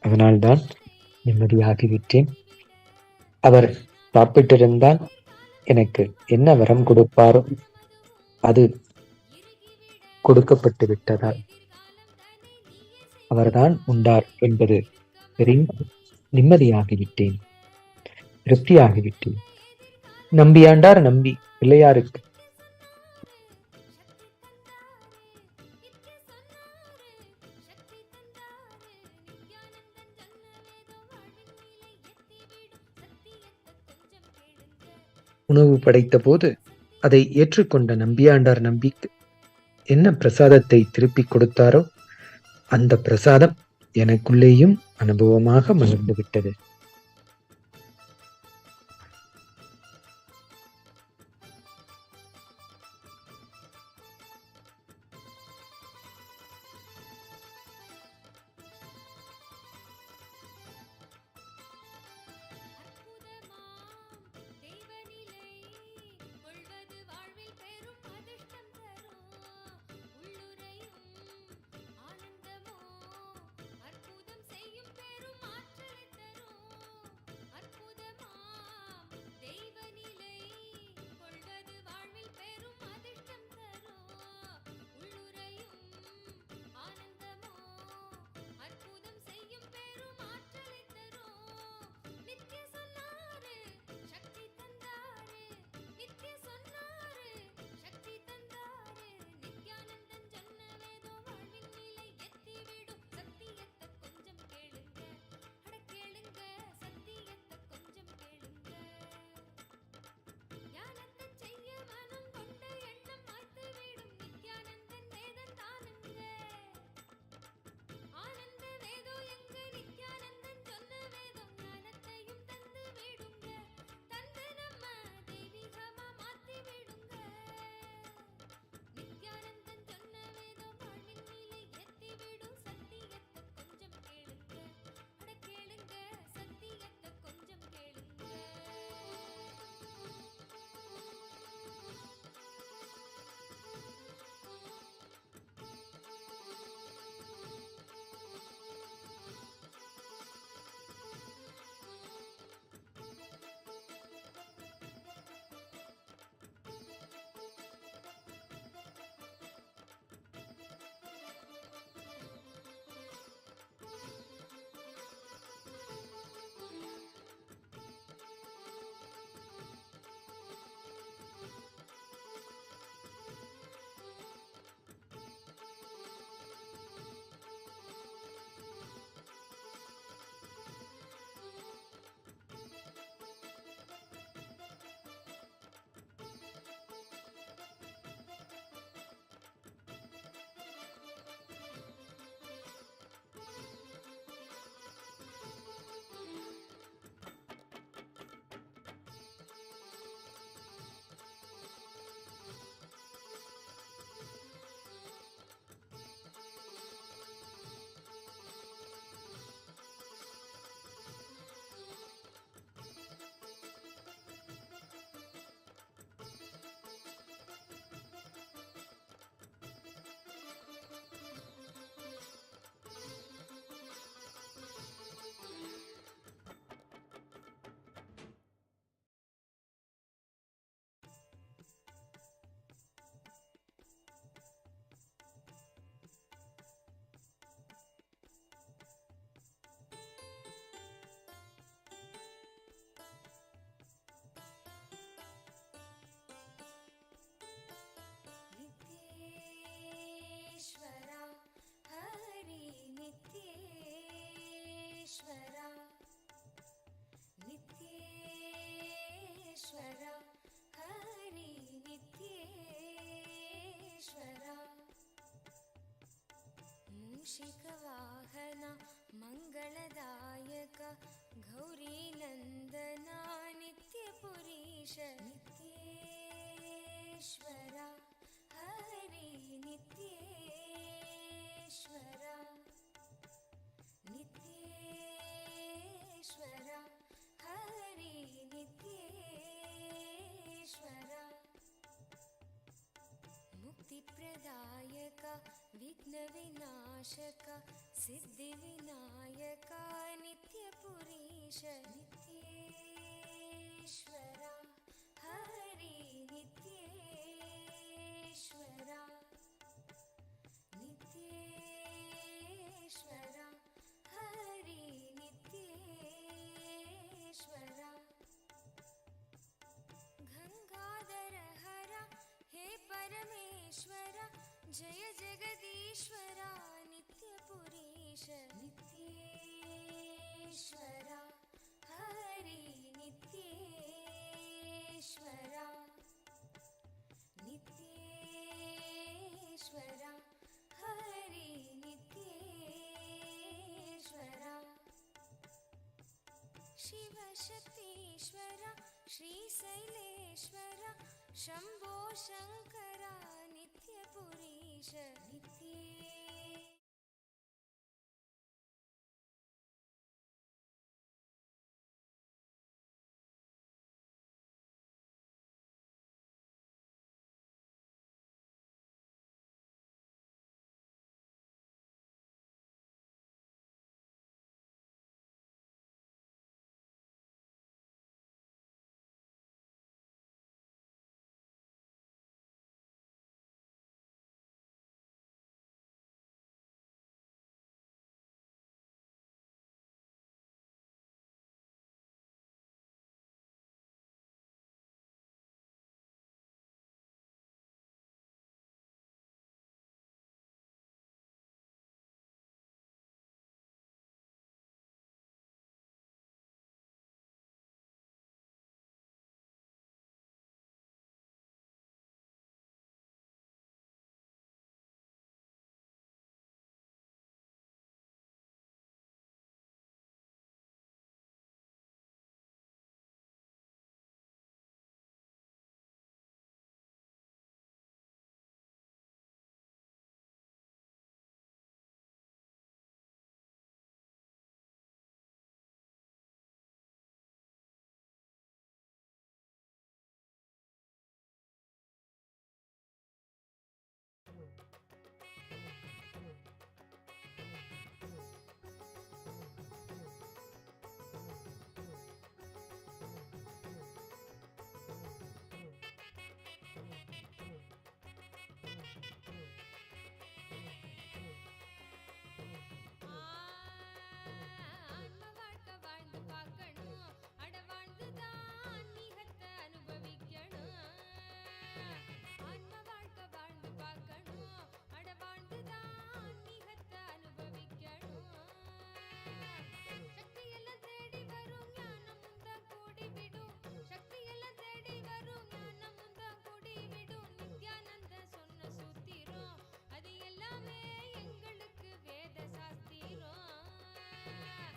அதனால்தான் நிம்மதியாகிவிட்டேன். அவர் சாப்பிட்டிருந்தால் எனக்கு என்ன வரம் கொடுப்பாரோ அது கொடுக்கப்பட்டு விட்டதால் அவர்தான் உண்டார் என்பது தெரிந்து நிம்மதியாகிவிட்டேன், திருப்தியாகிவிட்டேன். நம்பியாண்டார் நம்பி பிள்ளையாருக்கு உணவு படைத்த போது அதை ஏற்றுக்கொண்ட நம்பியாண்டார் நம்பிக்கு என்ன பிரசாதத்தை திருப்பி கொடுத்தாரோ அந்த பிரசாதம் எனக்குள்ளேயும் அனுபவமாக மலர்ந்து விட்டது. मूषिकवाहना मङ्गलदायक गौरीनन्दना नित्यपुरीश नित्येश्वरा हरि नित्येश्वरा नित्येश्वरा हरि नित्येश्वरा मुक्तिप्रदायक विघ्नविनाशक सिद्धिविनायक नित्यपुरीश नित्येश्वरा हरि नित्येश्वरा नित्येश्वरा हरि नित्येश्वरा गंगाधर हरा हे परमेश्वर जय जगदीश्वरा नित्यपुरीश नित्येश्वरा हरि नित्येश्वरा नित्येश्वरा हरि नित्येश्वरा शिव शक्तीश्वर श्रीशैलेश्वर शंभो शंकरा नित्यपुरीश नित्ये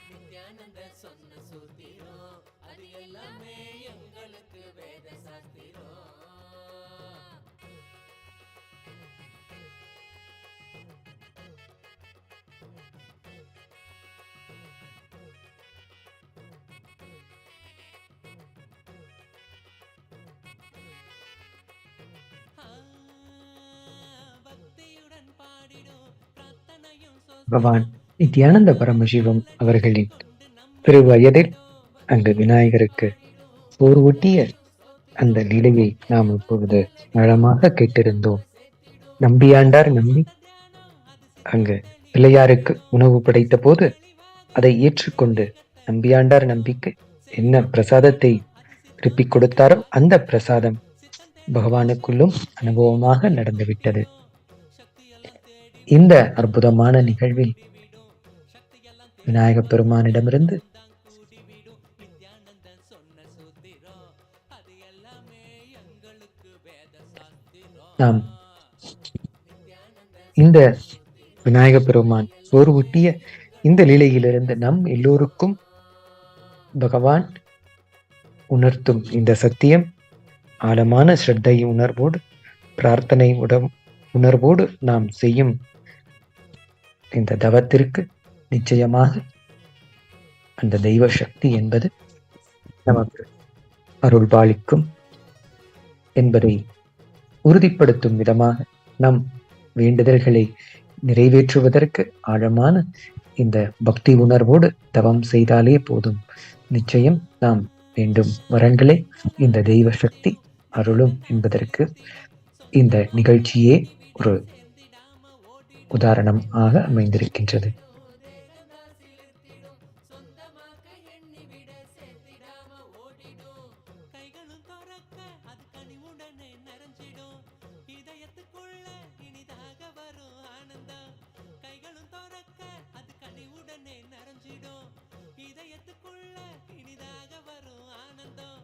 நித்யானந்த சொன்ன சூத்திரம் அது எல்லாமே எங்களுக்கு வேத சாஸ்திரம். பக்தியுடன் பாடிடும் பிரார்த்தனையும் பகவான் நித்யானந்த பரமசிவம் அவர்களின் திருவயதில் அங்கு விநாயகருக்கு சோறு ஊட்டிய அந்த லீலையை நாம் இப்பொழுது ஆழமாக கேட்டிருந்தோம். நம்பியாண்டார் நம்பி அங்கு பிள்ளையாருக்கு உணவு படைத்த போது அதை ஏற்றுக்கொண்டு நம்பியாண்டார் நம்பிக்கு என்ன பிரசாதத்தை திருப்பிக் கொடுத்தாரோ அந்த பிரசாதம் பகவானுக்குள்ளும் அனுபவமாக நடந்துவிட்டது. இந்த அற்புதமான நிகழ்வில் விநாயக பெருமானிடமிருந்து நாம் இந்த விநாயக பெருமான் சோறு ஊட்டிய இந்த லீலையிலிருந்து நம் எல்லோருக்கும் பகவான் உணர்த்தும் இந்த சத்தியம் ஆழமான ஸ்ரத்தை உணர்வோடு பிரார்த்தனை உணர்வோடு நாம் செய்யும் இந்த தவத்திற்கு நிச்சயமாக அந்த தெய்வ சக்தி என்பது நமக்கு அருள் பாலிக்கும் என்பதை உறுதிப்படுத்தும் விதமாக நம் வேண்டுதல்களை நிறைவேற்றுவதற்கு ஆழமான இந்த பக்தி உணர்வோடு தவம் செய்தாலே போதும். நிச்சயம் நாம் வேண்டும் வரங்களே இந்த தெய்வ சக்தி அருளும் என்பதற்கு இந்த நிகழ்ச்சியே ஒரு உதாரணமாக அமைந்திருக்கின்றது. கைகளும் துறக்க அது கனிவுடனே நிறைஞ்சிடும், இதயத்துக்குள்ள இனிதாக வரும் ஆனந்தம். கைகளும் துறக்க அது கனிவுடனே நிறைஞ்சிடும், இதயத்துக்குள்ள இனிதாக வரும் ஆனந்தம்.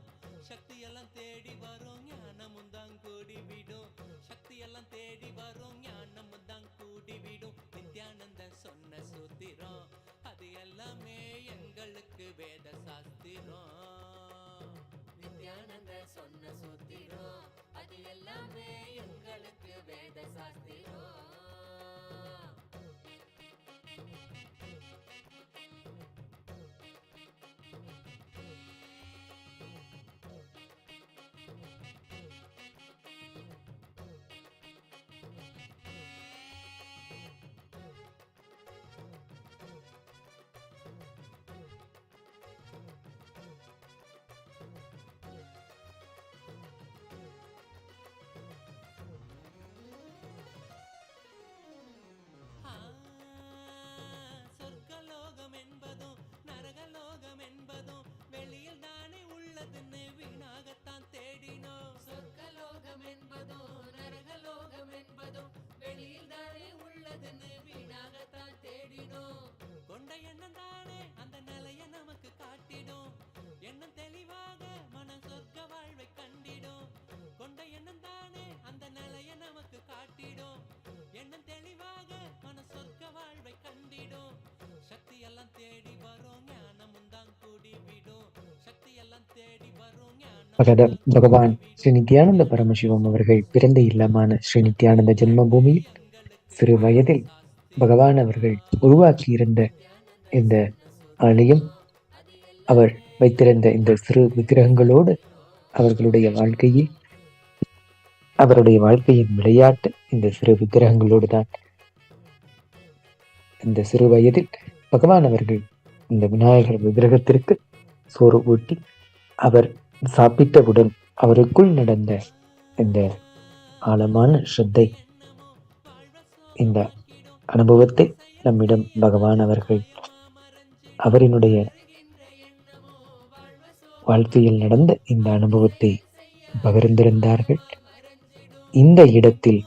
சக்தி எல்லாம் தேடி வரும் ஞானமும் தான் கூடி விடும், சக்தி எல்லாம் தேடி வரும் ஞானமும் தான் கூடி விடும். நித்யானந்த சொன்ன சூத்திரம் அது எல்லாமே எங்களுக்கு வேத சாஸ்திரம். நித்யானந்த சொன்ன சூத்திரம் அது எல்லாமே எங்களுக்கு வேத சாஸ்திரம். சொர்க்கலோகம் என்பதும் நரகலோகம் என்பதும் வெளியில் தானே உள்ளதுன்னு வீணாகத்தான் தேடினோம். சொர்க்கலோகம் என்பதும் நரகலோகம் என்பதும் வெளியில் தானே உள்ளதுன்னு வீணாகத்தான் தேடினோம். கொண்ட எண்ணம் தானே அந்த நிலைய நமக்கு காட்டிடும், எண்ணம் தெளிவாக மனம் சொர்க்க வாழ்வை கண்டிடும். கொண்ட எண்ணம் தானே அந்த நிலைய நமக்கு காட்டிடும், எண்ணம் தெளிவாக மன சொர்க்க வாழ்வை கண்டிடும். சக்தி எல்லாம் தேடி வரும் ஞானமும் தான் கூடி விடும், சக்தி எல்லாம் தேடி வரும் ஞானம். பகவான் ஸ்ரீ நித்யானந்த பரமசிவம் அவர்கள் பிறந்த இல்லமான ஸ்ரீ நித்யானந்த ஜென்ம பூமியில் சிறு வயதில் பகவான் அவர்கள் உருவாக்கியிருந்த இந்த ஆலயம், அவர் வைத்திருந்த இந்த சிறு விக்கிரகங்களோடு அவர்களுடைய வாழ்க்கையின் விளையாட்டு இந்த சிறு விக்கிரகங்களோடு தான். இந்த சிறு வயதில் பகவான் அவர்கள் இந்த விநாயகர் விக்கிரகத்திற்கு சோறு ஊட்டி அவர் சாப்பிட்டவுடன் அவருக்குள் நடந்த இந்த ஆழமான ஸ்ரத்தை, இந்த அனுபவத்தை நம்மிடம் பகவான் அவர்கள் அவரினுடைய வாழ்க்கையில் நடந்த இந்த அனுபவத்தை பகிர்ந்திருந்தார்கள். இந்த இடத்தில்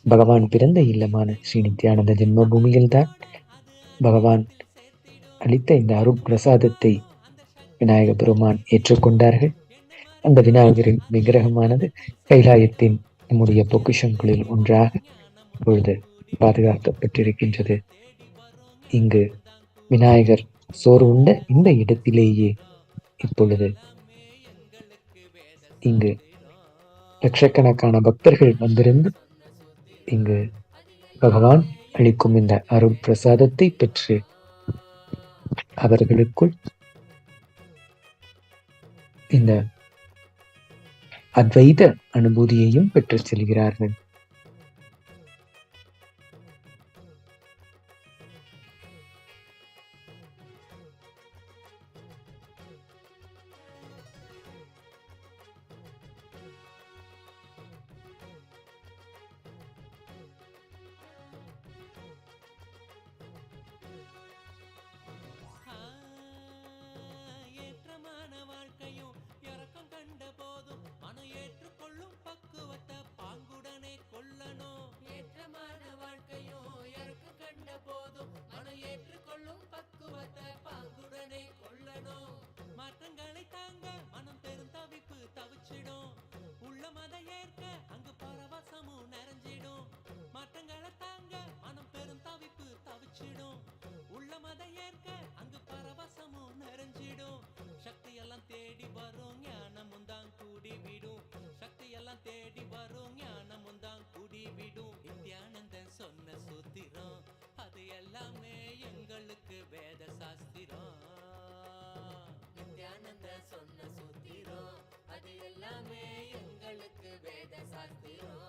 பகவான் பிறந்த இல்லமான ஸ்ரீ நித்யானந்த ஜென்ம பூமியில்தான் பகவான் அளித்த இந்த அருள் பிரசாதத்தை விநாயக பெருமான் ஏற்றுக்கொண்டார்கள். அந்த விநாயகரின் விக்கிரகமானது கைலாயத்தின் நம்முடைய பொக்கிஷங்களில் ஒன்றாக இப்பொழுது பாதுகாக்கப்பட்டிருக்கின்றது. இங்கு விநாயகர் சோறு உண்ட இந்த இடத்திலேயே இப்பொழுது இங்கு லட்சக்கணக்கான பக்தர்கள் வந்திருந்து இங்கு பகவான் அளிக்கும் இந்த அருள் பிரசாதத்தை பெற்று அவர்களுக்குள் இந்த அத்வைத அனுபூதியையும் பெற்று செல்கிறார்கள். ஏற்றமான வாழ்க்கையும் இறக்கம் கண்ட போதும் மனம் ஏற்றுக்கொள்ளும் பக்குவத்தை பாங்குடனே கொள்ளணும். ஏற்றமான வாழ்க்கையும் இறக்கம் கண்ட போதும் மனம் ஏற்றுக்கொள்ளும் பக்குவத்தை பாங்குடனே கொள்ளணும். மாற்றங்களை தாங்க மனம் பெருந்தவிப்பு தவிச்சிடும், உள்ள மத ஏற்க அங்கு பரவசமும் நிறைஞ்சிடும். மாற்றங்களை தாங்க மனம் பெருந்தவிப்பு தவிச்சிடும், உள்ள மத ஏற்க அங்கு பரவசமும் நிறைஞ்சிடும். சக்தி எல்லாம் தேடி வரும் ஞானமும் தான் கூடி விடும், சக்தி எல்லாம் தேடி வரும் ஞானமும் தான் கூடி விடும். நித்யானந்தன் சொன்ன சூத்திரம் அது எல்லாமே எங்களுக்கு வேத சாஸ்திரம். நித்யானந்த சொன்ன சூத்திரம் அது எல்லாமே எங்களுக்கு வேத சாஸ்திரம்.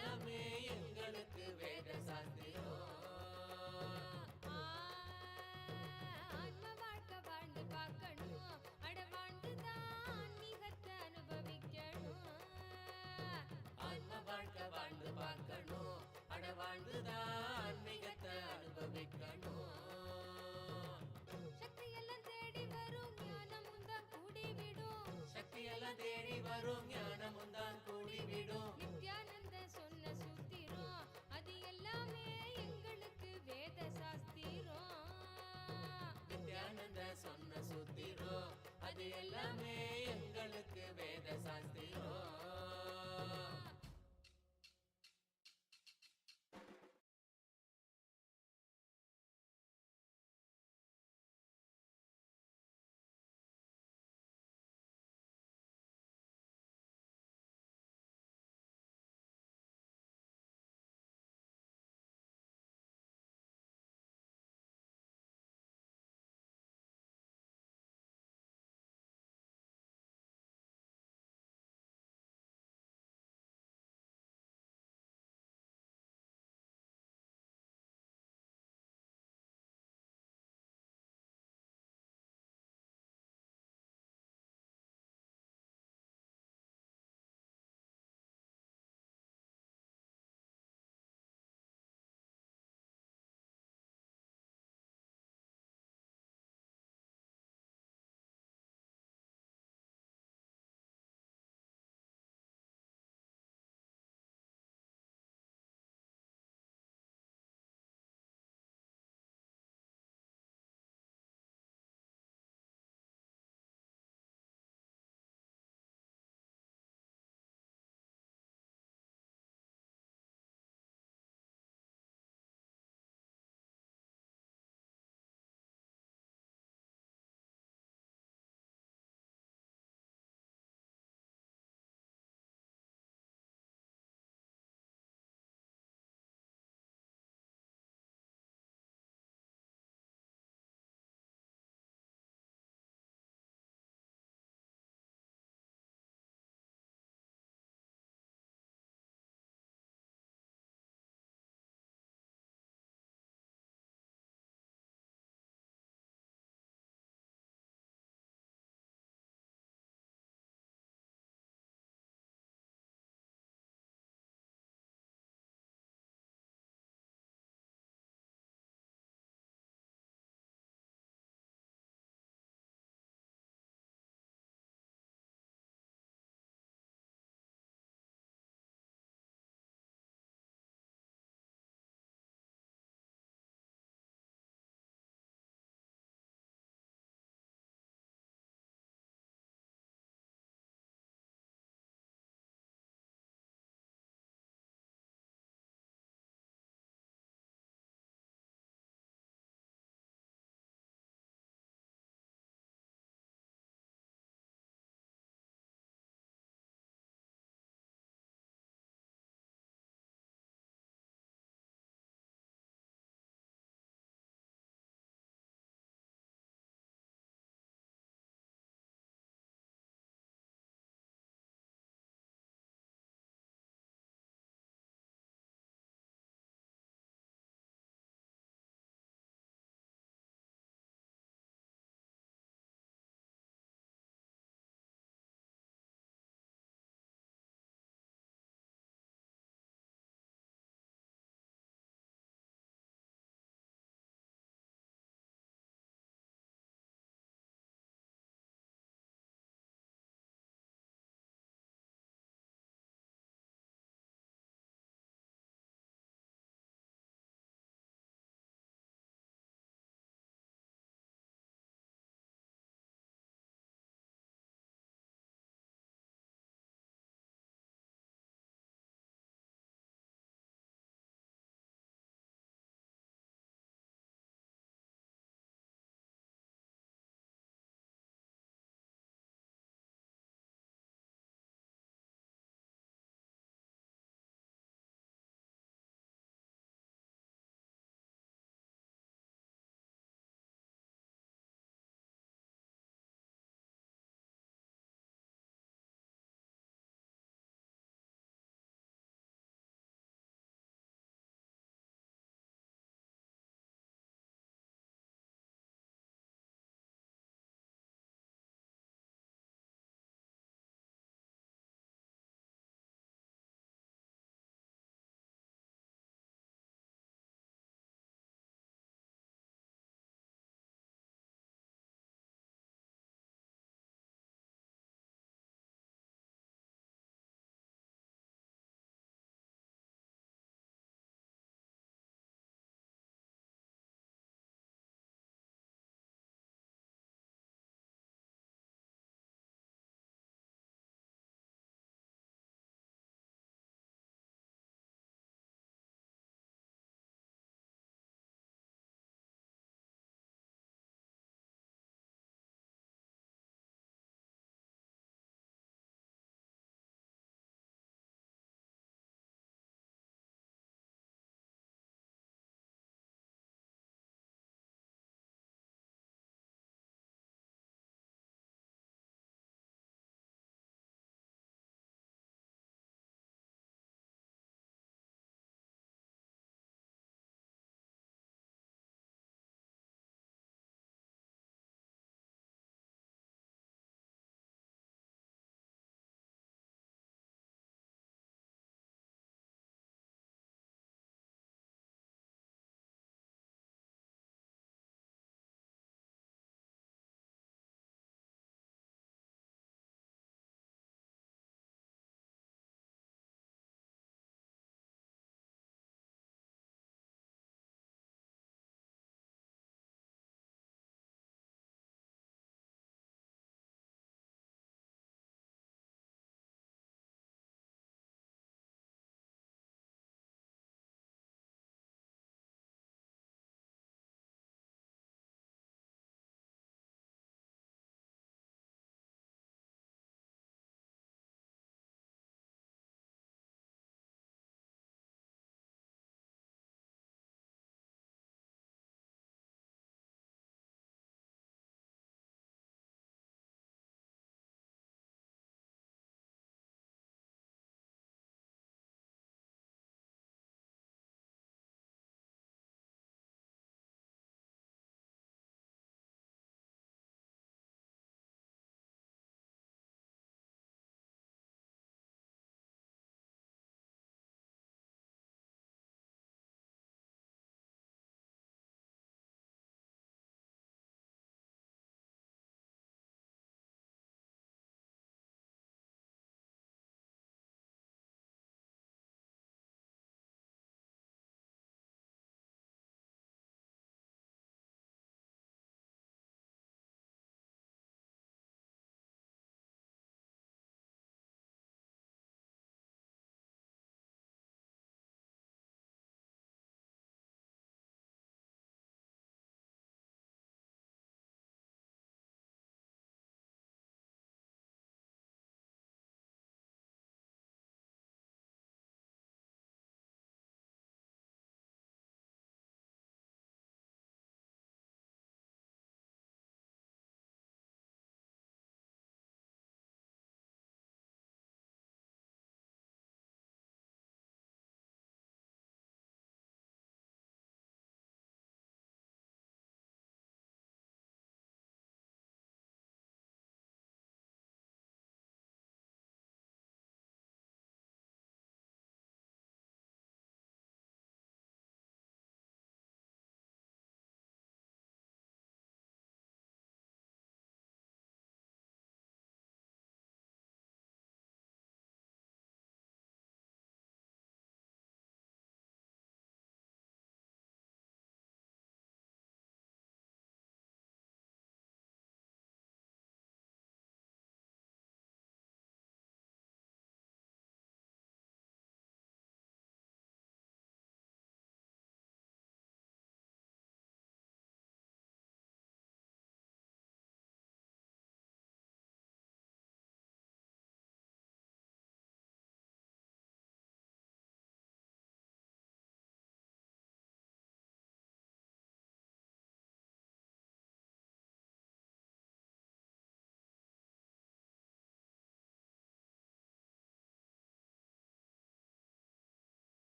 எல்லாமே எங்களுக்கு வேத சாஸ்திரம். ஆன்ம வாழ்க்கை வாழ்ந்து பார்க்கணும், அட வாழ்ந்துதான் ஆன்மீகத்தை அனுபவிக்கணும். ஆன்ம வாழ்க்கை வாழ்ந்து பார்க்கணும், அட வாழ்ந்துதான் ஆன்மீகத்தை அனுபவிக்கணும். சக்தி எல்லாம் தேடி வரும் ஞானமும் தான் கூடிவிடும். சக்தி எல்லாம் தேடி வரும் ஞானமும் தான் கூடிவிடும். நித்யானந்த சொன்ன சூத்திரம் அது எல்லாமே எங்களுக்கு வேத சாஸ்திரம். நித்யானந்த சொன்ன சூத்திரம் அது எல்லாமே எங்களுக்கு வேத சாஸ்திரம்.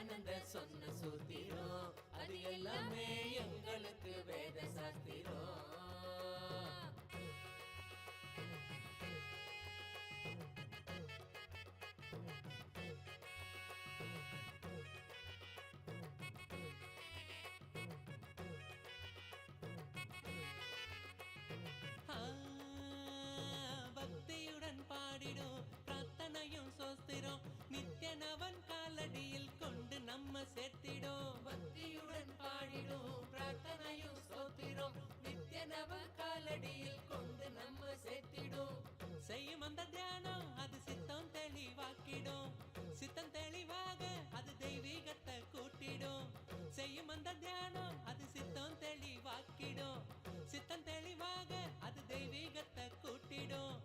நித்யானந்த சொன்ன சூத்திரம் அது எல்லாமே எங்களுக்கு வேத சாஸ்திரம். பக்தியுடன் பாடிடும் பிரார்த்தனையும் சோஸ்திரம் நித்யனவன் காலடியில் கொண்டு நம்ம சேர்த்திடும். பக்தியுடன் பாடிடும் பிரார்த்தனையும் சோஸ்திரம் நித்யனவன் காலடியில் கொண்டு நம்ம சேர்த்திடும். செய்யும் அந்த தியானம் அது சித்தம் தெளிவாக்கிடும். சித்தம் தெளிவாக அது தெய்வீகத்தை கூட்டிடும். செய்யும் அந்த தியானம் அது சித்தம் தெளிவாக்கிடும். சித்தம் தெளிவாக அது தெய்வீகத்தை கூட்டிடும்.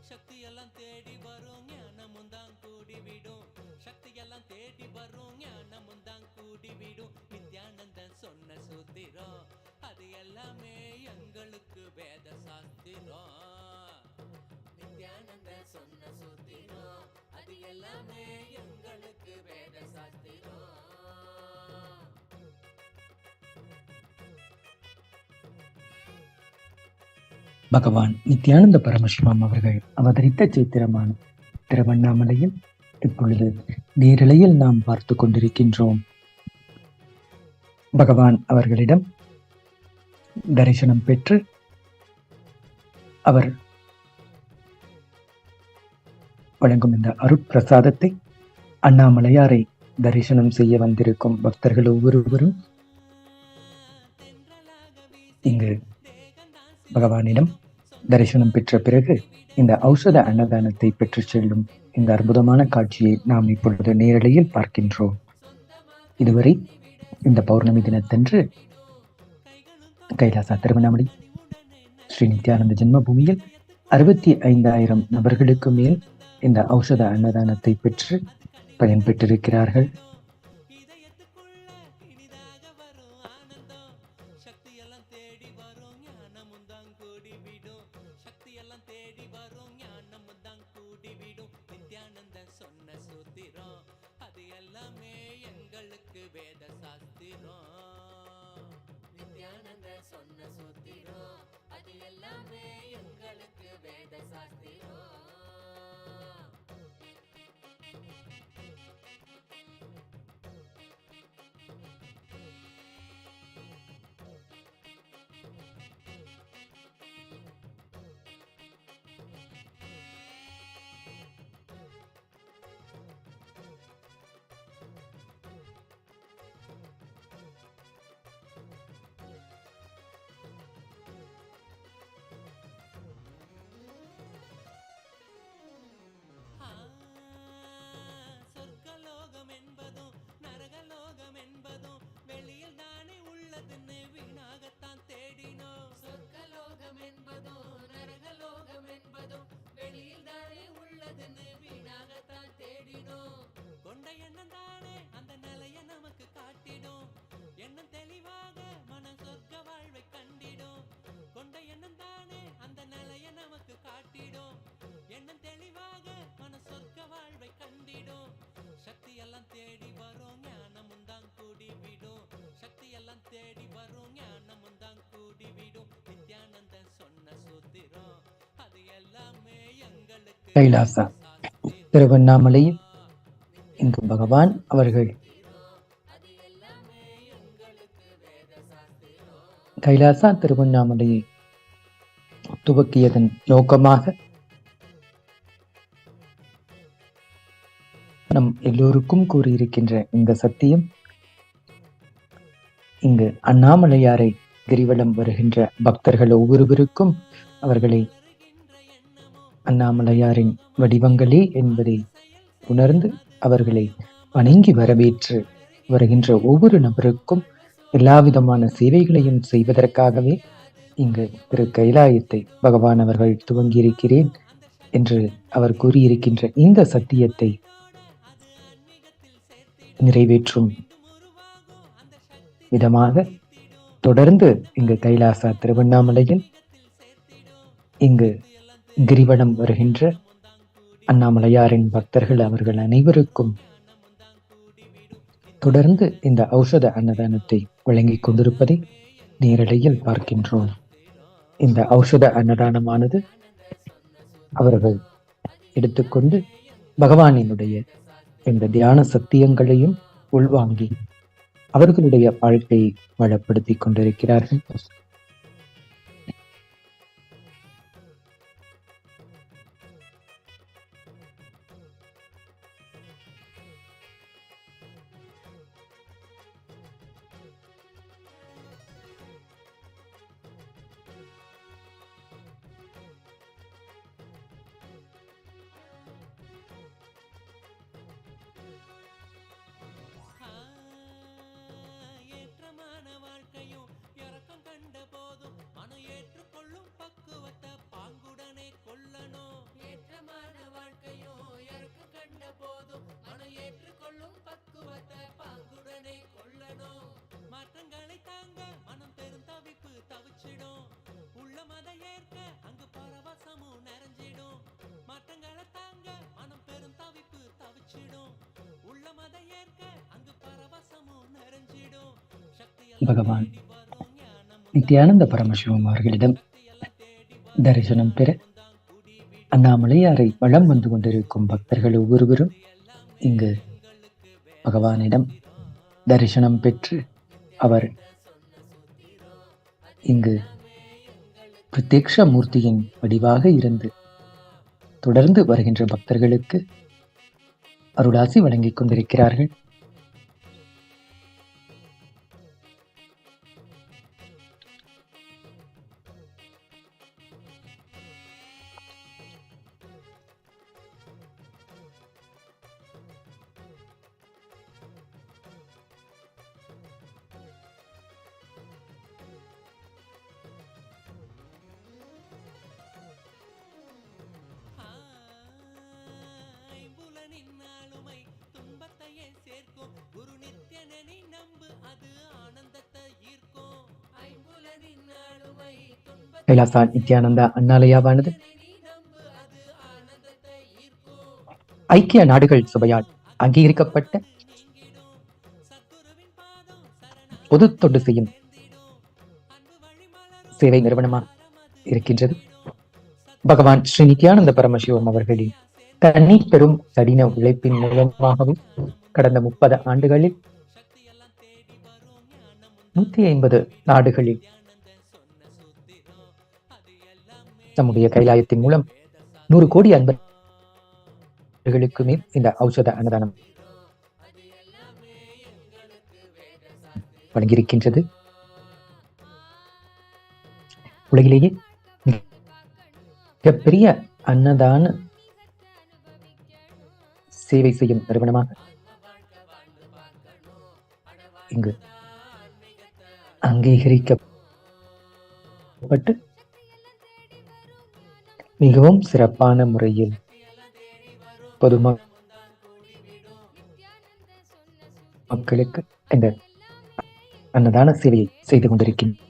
சக்தி எல்லாம் தேடி வரும் ஞானமும் தான் கூடிவிடும். சக்தி எல்லாம் தேடி வரும் ஞானமும் தான் கூடிவிடும். நித்யானந்தன் சொன்ன சூத்திரம் அது எல்லாமே எங்களுக்கு வேத சாஸ்திரம். நித்யானந்தன் சொன்ன சூத்திரம் அது எல்லாமே எங்களுக்கு வேத சாஸ்திரம். பகவான் நித்யானந்த பரமசிவம் அவர்கள் அவதரித்த சித்திரமான திருவண்ணாமலையில் இப்பொழுது நேரலையில் நாம் பார்த்து கொண்டிருக்கின்றோம். பகவான் அவர்களிடம் தரிசனம் பெற்று அவர் வழங்கும் இந்த அருட்பிரசாதத்தை அண்ணாமலையாரை தரிசனம் செய்ய வந்திருக்கும் பக்தர்கள் ஒவ்வொருவரும் இங்கு பகவானிடம் தரிசனம் பெற்ற பிறகு இந்த ஔஷத அன்னதானத்தை பெற்று செல்லும் இந்த அற்புதமான காட்சியை நாம் இப்பொழுது நேரலையில் பார்க்கின்றோம். இதுவரை இந்த பௌர்ணமி தினத்தன்று கைலாசா திருவண்ணாமலை ஸ்ரீ நித்யானந்த ஜென்ம பூமியில் 65,000 நபர்களுக்கு மேல் இந்த ஔஷத அன்னதானத்தை பெற்று பயன்பெற்றிருக்கிறார்கள். கைலாசா திருவண்ணாமலையில் இங்கு பகவான் அவர்கள் கைலாசா திருவண்ணாமலையை துவக்கியதன் நோக்கமாக நம் எல்லோருக்கும் கூறியிருக்கின்ற இந்த சத்தியம் இங்கு அண்ணாமலையாரை கிரிவலம் வருகின்ற பக்தர்கள் ஒவ்வொருவருக்கும் அவர்களை அண்ணாமலையாரின் வடிவங்களே என்பதை உணர்ந்து அவர்களை வணங்கி வரவேற்று வருகின்ற ஒவ்வொரு நபருக்கும் எல்லா விதமான சேவைகளையும் செய்வதற்காகவே இங்கு திரு கைலாயத்தை பகவான் அவர்கள் துவங்கியிருக்கிறேன் என்று அவர் கூறியிருக்கின்ற இந்த சத்தியத்தை நிறைவேற்றும் விதமாக தொடர்ந்து இங்கு கைலாசா திருவண்ணாமலையில் இங்கு கிரிவலம் வருகின்ற அண்ணாமலையாரின் பக்தர்கள் அவர்கள் அனைவருக்கும் தொடர்ந்து இந்த ஔஷத அன்னதானத்தை வழங்கிக் கொண்டிருப்பதை நேரலையில் பார்க்கின்றோம். இந்த ஔஷத அன்னதானமானது அவர்கள் எடுத்துக்கொண்டு பகவானினுடைய இந்த தியான சத்தியங்களையும் உள்வாங்கி அவர்களுடைய வாழ்க்கையை வளப்படுத்திக் கொண்டிருக்கிறார்கள். ஏற்றமான வாழ்க்கையும் இறக்கம் கண்ட போதும் மனம் ஏற்றுக்கொள்ளும் பக்குவத்தை பாங்குடனே கொள்ளணும். ஏற்றமான வாழ்க்கையும் இறக்கம் கண்ட போதும் மனம் ஏற்றுக்கொள்ளும் பக்குவத்தை பாங்குடனே கொள்ளணும். மாற்றங்களை தாங்க மனம் பெருந்தவிப்பு தவிச்சிடும். உள்ள மத ஏற்க அங்கு பரவசமும் நிறைஞ்சிடும். மாற்றங்களை தாங்க மனம் பெருந்தவிப்பு தவிச்சிடும். உள்ள மத ஏற்க அங்கு பரவசமும் நிறைஞ்சிடும். பகவான் நித்யானந்த பரமசிவம் அவர்களிடம் தரிசனம் பெற அண்ணாமலையாரை வலம் வந்து கொண்டிருக்கும் பக்தர்கள் ஒவ்வொருவரும் இங்கு பகவானிடம் தரிசனம் பெற்று அவர் இங்கு பிரத்யக்ஷ மூர்த்தியின் வடிவாக இருந்து தொடர்ந்து வருகின்ற பக்தர்களுக்கு அருளாசி வழங்கிக் கொண்டிருக்கிறார்கள். ஆளுமை துன்பத்தையே சேர்க்கும். குரு நித்யனனை நம்பு, அது ஆனந்தத்தை ஈர்க்கும். ஐம்புலனின் ஆளுமை துன்பத்தை கைலாசா நித்யானந்தா அண்ணாலயாவானது நம்பு, அது ஆனந்தத்தை ஈர்க்கும். ஐக்கிய நாடுகள் சபையால் அங்கீகரிக்கப்பட்ட சத்குருவின் பாதம் சரணாகி பொது தொண்டு செய்யும் அன்பு வழி மலரும் சேவை நிறுவனமாக இருக்கின்றது. பகவான் ஸ்ரீ நித்யானந்த பரமசிவம் அவர்களின் தனி பெரும் கடின உழைப்பின் மூலமாகவும் கடந்த 30 ஆண்டுகளில் 150 நாடுகளில் நம்முடைய கைலாயத்தின் மூலம் 100 கோடி அன்பர்களுக்கு மேல் இந்த ஔஷத அன்னதானம் வழங்கியிருக்கின்றது. உலகிலேயே மிகப்பெரிய அன்னதான சேவை செய்யும் நிறுவனமாக இங்கு அங்கீகரிக்கப்பட்டு மிகவும் சிறப்பான முறையில் பொதுமக்களுக்கு இந்த அன்னதான சேவையை செய்து கொண்டிருக்கின்றது.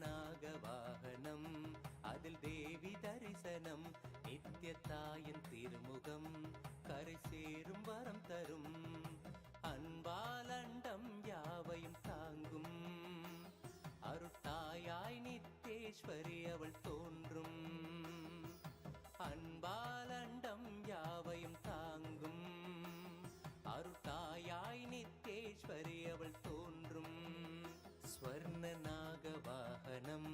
ஸ்வர்ணநாக வாகனம் அதில் தேவி தரிசனம் நித்திய தாயின் திருமுகம் கரை சேரும் வரம் தரும் அன்பாலண்டம் யாவையும் தாங்கும் அருட்டாயாய் நித்தேஸ்வரி அவள் தோன்றும் அன்பாலண்டம் யாவையும் தாங்கும் அருட்டாயாய் நித்தேஸ்வரி அவள் தோன்றும் ஸ்வர்ணநாக வாகனம்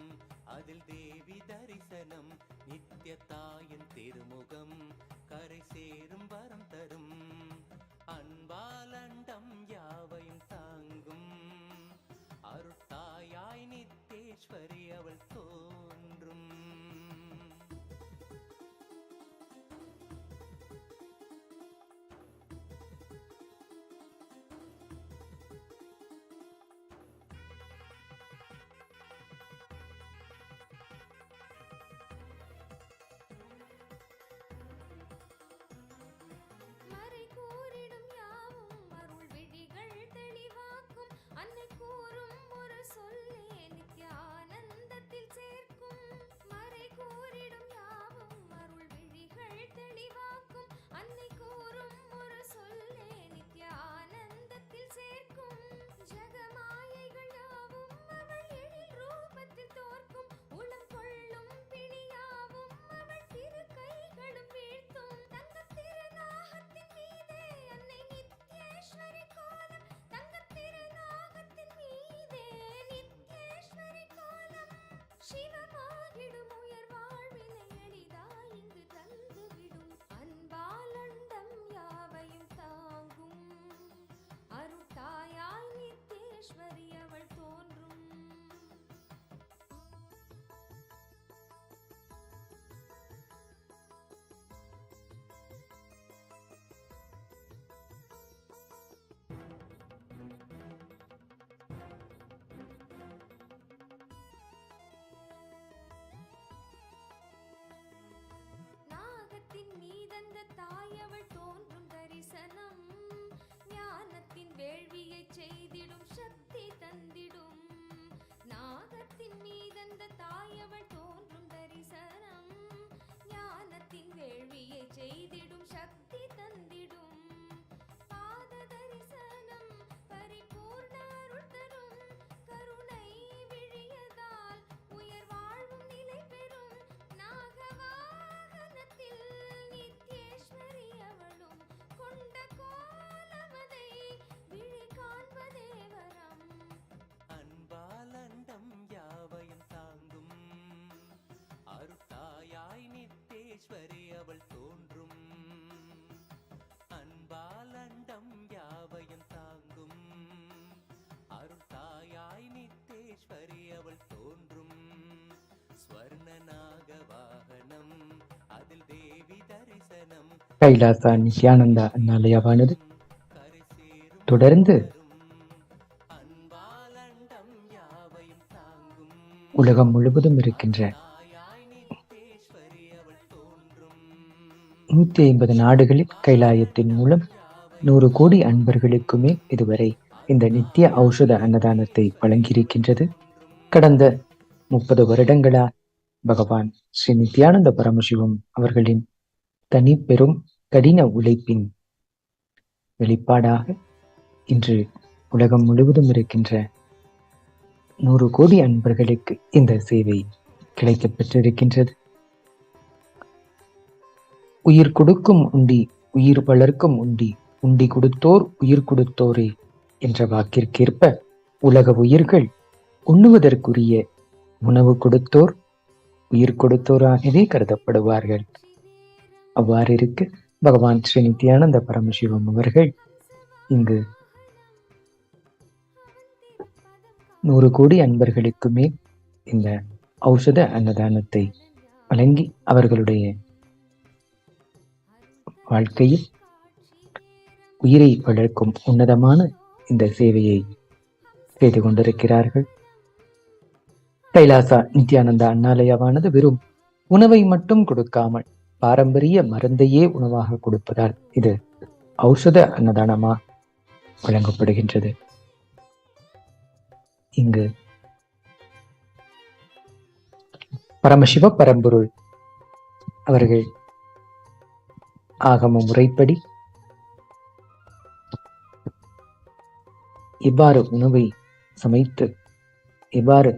அதில் தேவி தரிசனம் நித்திய தாயின் திருமுகம் கரை சேரும் வரம் தரும் அன்பாலண்டம் யாவையும் தாங்கும் அருட்டாயாய் நித்தேஸ்வரி அவள் தோன்றும். மறை கூறிடும் யாவும் அருள் விழிகள் தெளிவாக்கும் அன்னை கூறும் ஒரு சொல்லே நித்யானந்தத்தில் சேர்க்கும் மறை கூறிடும் யாவும் அருள் விழிகள் தெளிவாக்கும் அன்னை கூறும் ஒரு சொல்லே நித்யானந்தத்தில் சேர்க்கும் ஜகமாயைகள் யாவும் அவள் எழில் ரூபத்தில் தோற்கும் உளம் கொள்ளும் பிணியாவும் அவள் திரு கைகளும் வீழ்த்தும் தங்கத் திருநாகத்தின் மீதே அன்னை நித்யேஸ்வரி கோலம் தங்கத் திருநாகத்தின் மீதே நித்யேஸ்வரி கோலம் சிவமாகிடும் உயர் வாழ்வினை எளிதாய் இங்கு தந்துவிடும் அன்பாலண்டம் யாவையும் தாங்கும் அருட்டாயாய் நித்யேஸ்வரி அவள் தோன்றும். நாகத்தின் மீதந்த தாயவள் தோன்றும் தரிசனம் ஞானத்தின் வேள்வியை செய்திடும் சக்தி தந்திடும் நாகத்தின் மீதந்த தாயவள் தோன்றும் தரிசனம் ஞானத்தின் வேள்வியை செய்திடும் சக்தி தந்திடும் பாத தரிசனம் பரிபூர்ண அருள் தரும் கருணை விழியதால் உயர் வாழ்வும் நிலை பெறும் நாகவாகனத்தில் நித்யேஸ்வரி அவளும் கொண்ட கோலமதை விழி காண்பதே வரம் அன்பாலண்டம் யாவையும் தாங்கும் அருட்டாயாய் நித்தேஸ்வரி அவள் தோன்றும் அன்பாலண்டம் யாவையும் தாங்கும் அருட்டாயாய் நித்தேஸ்வரி அவள் தோன்றும் ஸ்வர்ணநாக வாகனம் அதில் தேவி தரிசனம் கைலாசா நித்யானந்தா அண்ணாலயாவானது கரை சேரும் தொடர்ந்து அன்பாலண்டம் யாவையும் தாங்கும் உலகம் முழுவதும் இருக்கின்ற தாயாய் நித்தேஸ்வரி அவள் தோன்றும் 150 நாடுகளில் கைலாயத்தின் மூலம் 100 கோடி அன்பர்களுக்குமே இதுவரை இந்த நித்திய ஔஷத அன்னதானத்தை வழங்கியிருக்கின்றது. கடந்த 30 வருடங்களா பகவான் ஸ்ரீ நித்யானந்த பரமசிவம் அவர்களின் தனி பெரும் கடின உழைப்பின் வெளிப்பாடாக இன்று உலகம் முழுவதும் இருக்கின்ற 100 கோடி அன்பர்களுக்கு இந்த சேவை கிடைக்கப் பெற்றிருக்கின்றது. உயிர் கொடுக்கும் உண்டி உயிர் வளர்க்கும் உண்டி உண்டி கொடுத்தோர் உயிர் கொடுத்தோரே என்ற வாக்கிற்கேற்ப உலக உயிர்கள் உண்ணுவதற்குரிய உணவு கொடுத்தோர் உயிர் கொடுத்தோராகவே கருதப்படுவார்கள். அவ்வாறு இருக்க பகவான் ஸ்ரீ நித்யானந்த பரமசிவம் அவர்கள் இங்கு 100 கோடி அன்பர்களுக்குமே இந்த ஔஷத அன்னதானத்தை வழங்கி அவர்களுடைய வாழ்க்கையில் உயிரை வளர்க்கும் உன்னதமான இந்த சேவையை செய்து கொண்டிருக்கிறார்கள். கைலாசா நித்யானந்தா அண்ணாலயாவானது வெறும் உணவை மட்டும் கொடுக்காமல் பாரம்பரிய மருந்தையே உணவாக கொடுப்பதால் இது ஔஷத அன்னதானமாக வழங்கப்படுகின்றது. இங்கு பரமசிவ பரம்பொருள் அவர்கள் ஆகம முறைப்படி எவ்வாறு உணவை சமைத்து எவ்வாறு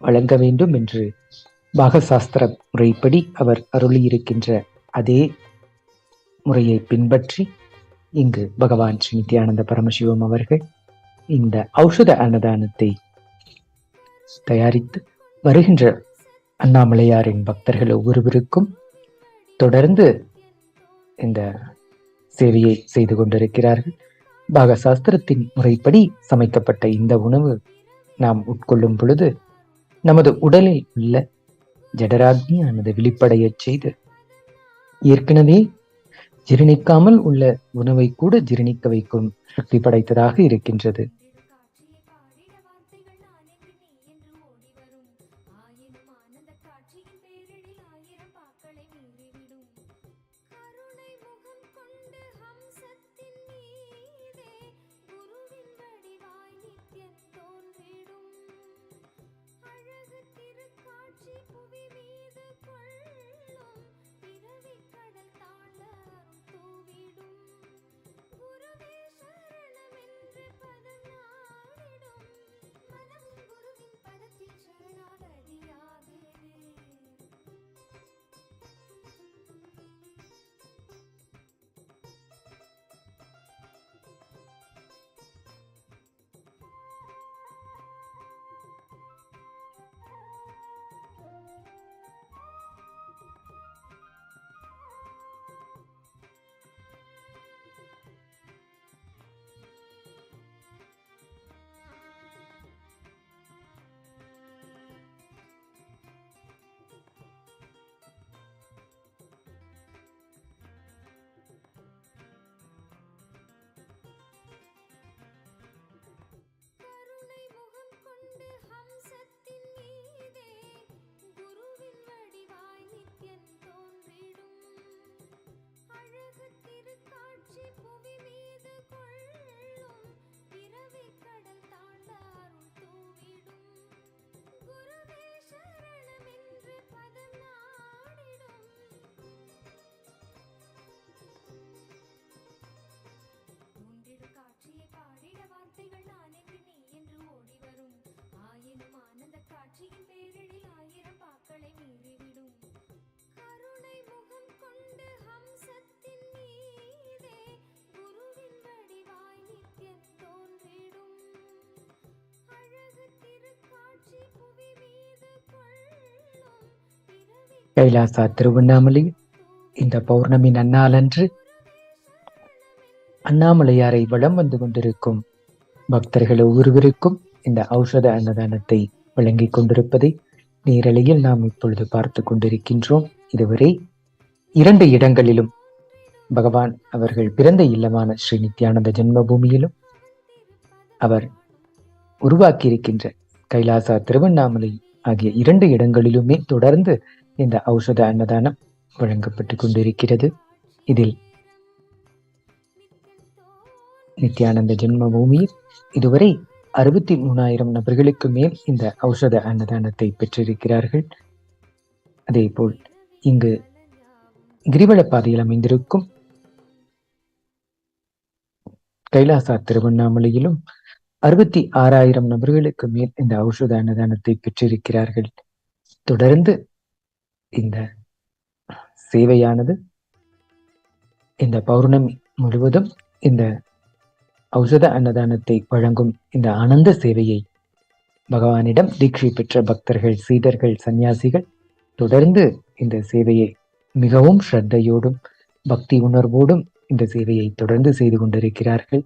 வழங்க வேண்டும் என்று பாகசாஸ்திர முறைப்படி அவர் அருளியிருக்கின்ற அதே முறையை பின்பற்றி இங்கு பகவான் ஸ்ரீ நித்யானந்த பரமசிவம் அவர்கள் இந்த ஔஷத அன்னதானத்தை தயாரித்து வருகின்ற அண்ணாமலையாரின் பக்தர்கள் ஒவ்வொருவருக்கும் தொடர்ந்து இந்த சேவையை செய்து கொண்டிருக்கிறார்கள். பாகசாஸ்திரத்தின் முறைப்படி சமைக்கப்பட்ட இந்த உணவு நாம் உட்கொள்ளும் பொழுது நமது உடலில் உள்ள ஜடராக்னியானது வெளிப்படைய செய்து ஏற்கனவே ஜீரணிக்காமல் உள்ள உணவை கூட ஜீரணிக்க வைக்கும் சக்தி படைத்ததாக இருக்கின்றது. கைலாசா திருவண்ணாமலையில் இந்த பௌர்ணமி நன்னாளன்று அண்ணாமலையாரை வலம் வந்து கொண்டிருக்கும் பக்தர்கள் ஒவ்வொருவருக்கும் இந்த ஔஷத அன்னதானத்தை வழங்கிக் கொண்டிருப்பதை நேரலையில் நாம் இப்பொழுது பார்த்து கொண்டிருக்கின்றோம். இதுவரை 2 இடங்களிலும் பகவான் அவர்கள் பிறந்த இல்லமான ஸ்ரீ நித்யானந்த ஜென்ம பூமியிலும் அவர் உருவாக்கியிருக்கின்ற கைலாசா திருவண்ணாமலை ஆகிய 2 இடங்களிலுமே தொடர்ந்து இந்த ஔஷத அன்னதானம் வழங்கப்பட்டு கொண்டிருக்கிறது. இதில் நித்யானந்த ஜென்ம பூமியில் இதுவரை 63,000 நபர்களுக்கு மேல் இந்த ஔஷத அன்னதானத்தை பெற்றிருக்கிறார்கள். அதே போல் இங்கு கிரிவல பாதையில் அமைந்திருக்கும் கைலாசா திருவண்ணாமலையிலும் 66,000 நபர்களுக்கு மேல் இந்த ஔஷத அன்னதானத்தை பெற்றிருக்கிறார்கள். தொடர்ந்து இந்த சேவையானது இந்த பௌர்ணமி முழுவதும் இந்த ஔஷத அன்னதானத்தை வழங்கும் இந்த ஆனந்த சேவையை பகவானிடம் தீட்சை பெற்ற பக்தர்கள், சீடர்கள், சந்நியாசிகள் தொடர்ந்து இந்த சேவையை மிகவும் ஸ்ரத்தையோடும் பக்தி உணர்வோடும் இந்த சேவையை தொடர்ந்து செய்து கொண்டிருக்கிறார்கள்.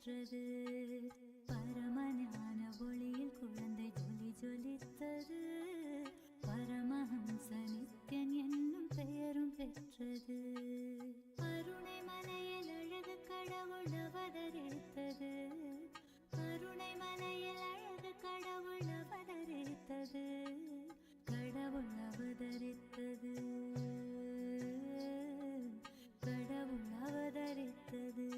பெற்றது. பரமஞான ஒளியில் குழந்தை ஜொலி ஜொலித்தது. பரமஹம்ச நித்யன் என்னும் பெயரும் பெற்றது. அருணை மலையில் அழகு கடவுள் அவதரித்தது. அருணை மலையில் அழகு கடவுள் அவதரித்தது. கடவுள் அவதரித்தது. கடவுள் அவதரித்தது.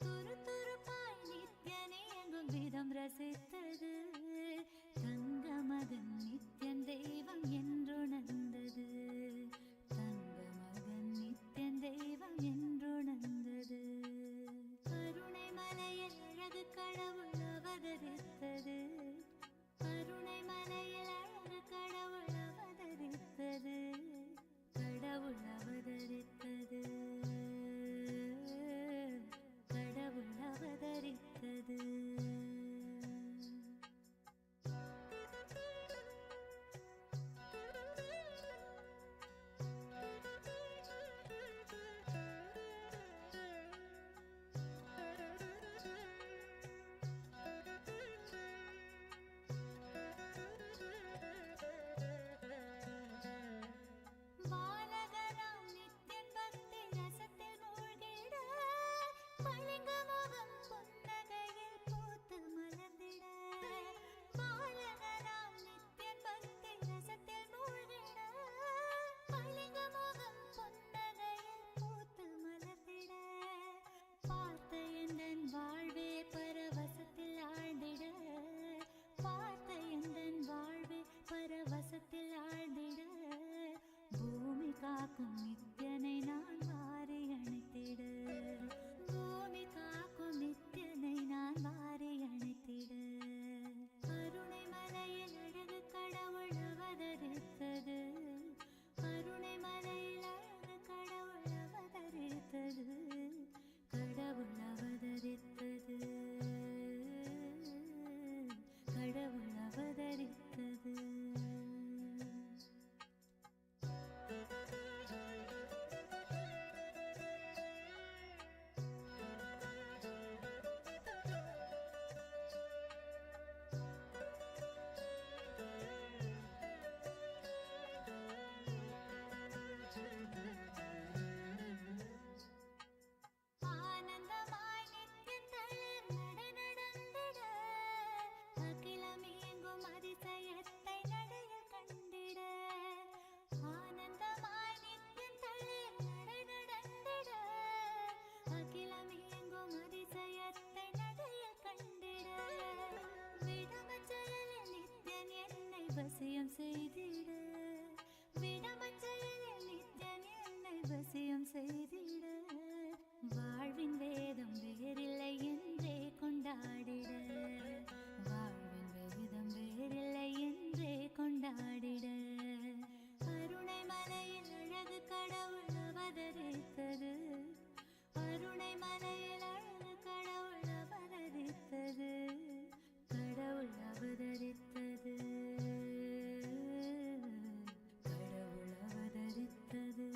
துருதுருப்பாய் நித்யனே எங்கும் விதம் ரசித்தது. தங்க மகன் நித்யன் தெய்வம் என்றுணர்ந்தது. தங்க மகன் நித்யன் தெய்வம் என்றுணர்ந்தது. கருணை மலையில் அழகு கடவுள் அவதரித்தது. கருணை மலையில் அழகு கடவுள் அவதரித்தது. கடவுள் அவதரித்தது. கடவுள் அவதரித்தது. பரவசத்தில் ஆழ்ந்திட பூமி காக்கும் நித்யனை நான் வாரி அணைத்திட. பூமி காக்கும் நித்யனை நான் வாரி அணைத்திட. கருணை மலையில் அழகு கடவுள் அவதரித்தது. கருணை மலையில் அழகு கடவுள் அவதரித்தது. கடவுள் அவதரித்தது. கடவுள் அவதரித்தது. வசியம் செய்திட விடமச்சலில் நித்யன் என்னை வசியம் செய்திட. வாழ்வின் வேதம் வேறில்லை என்றே கொண்டாடிட. வாழ்வின் வேதம் வேறில்லை என்றே கொண்டாடிட. அருணை மலையில் அழகு கடவுள் அவதரித்தது. அருணை மலையில் அழகு கடவுள் அவதரித்தது. கடவுள் அவதரித்தது. கடவுள் அவதரித்தது.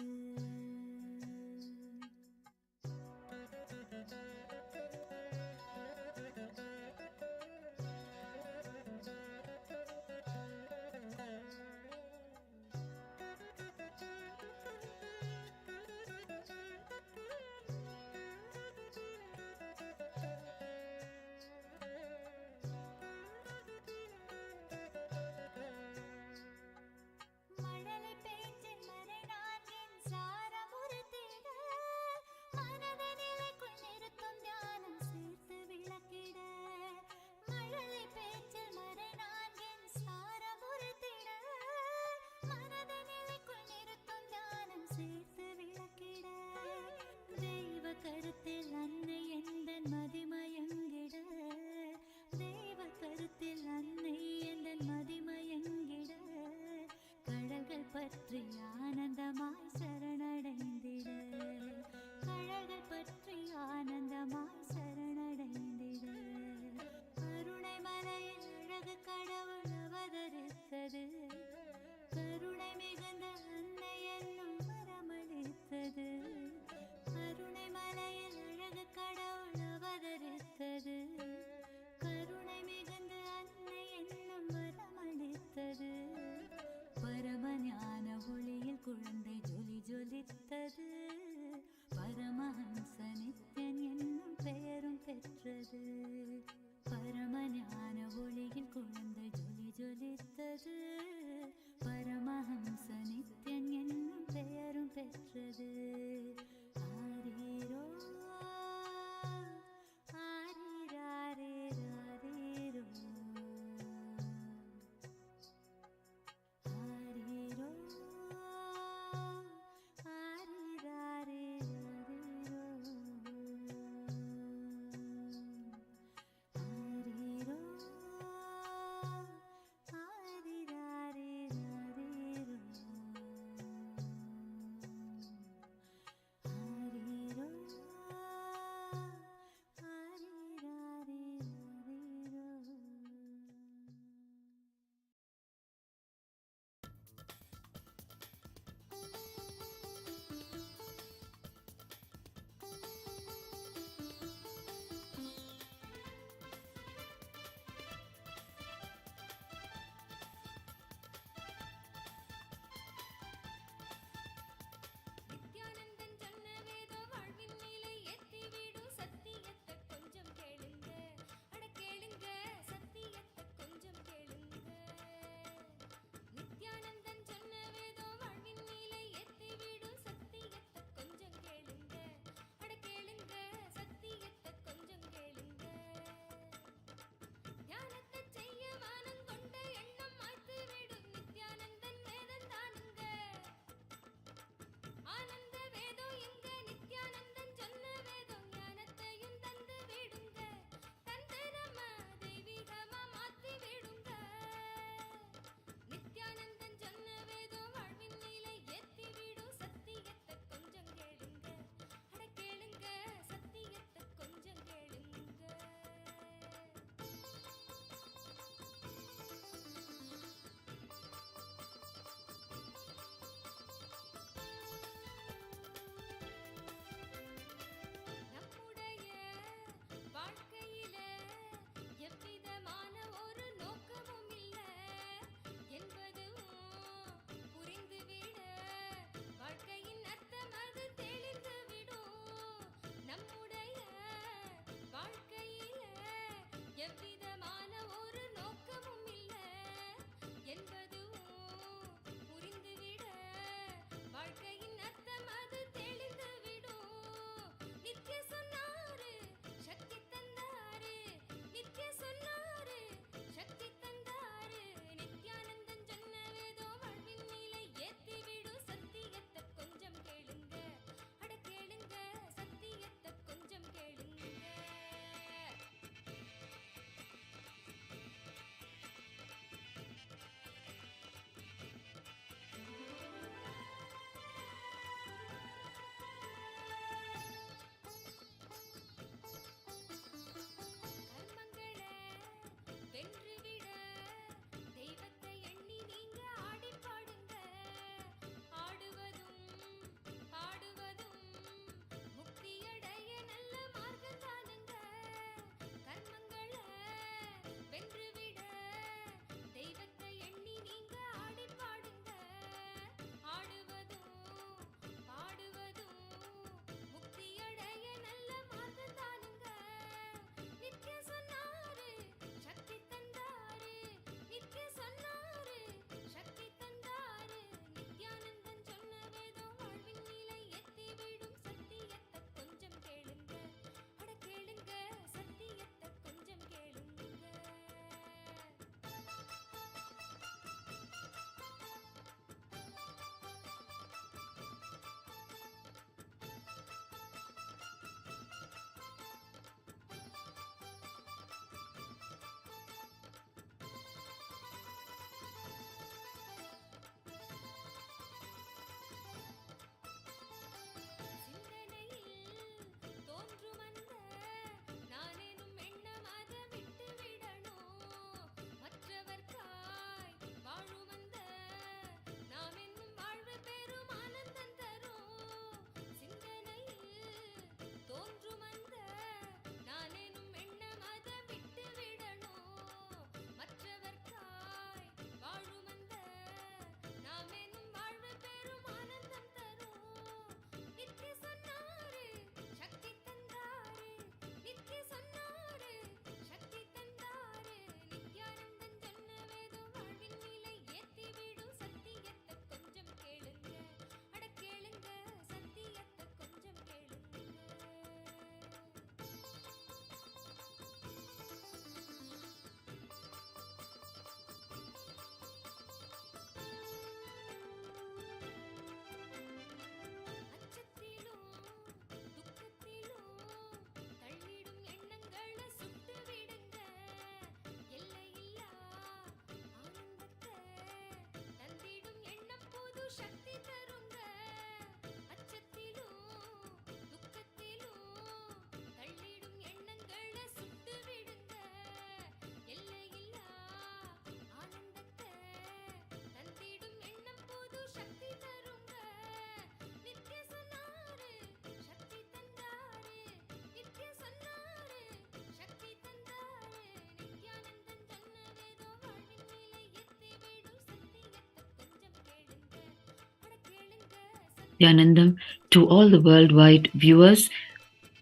Nithyanandam to all the worldwide viewers,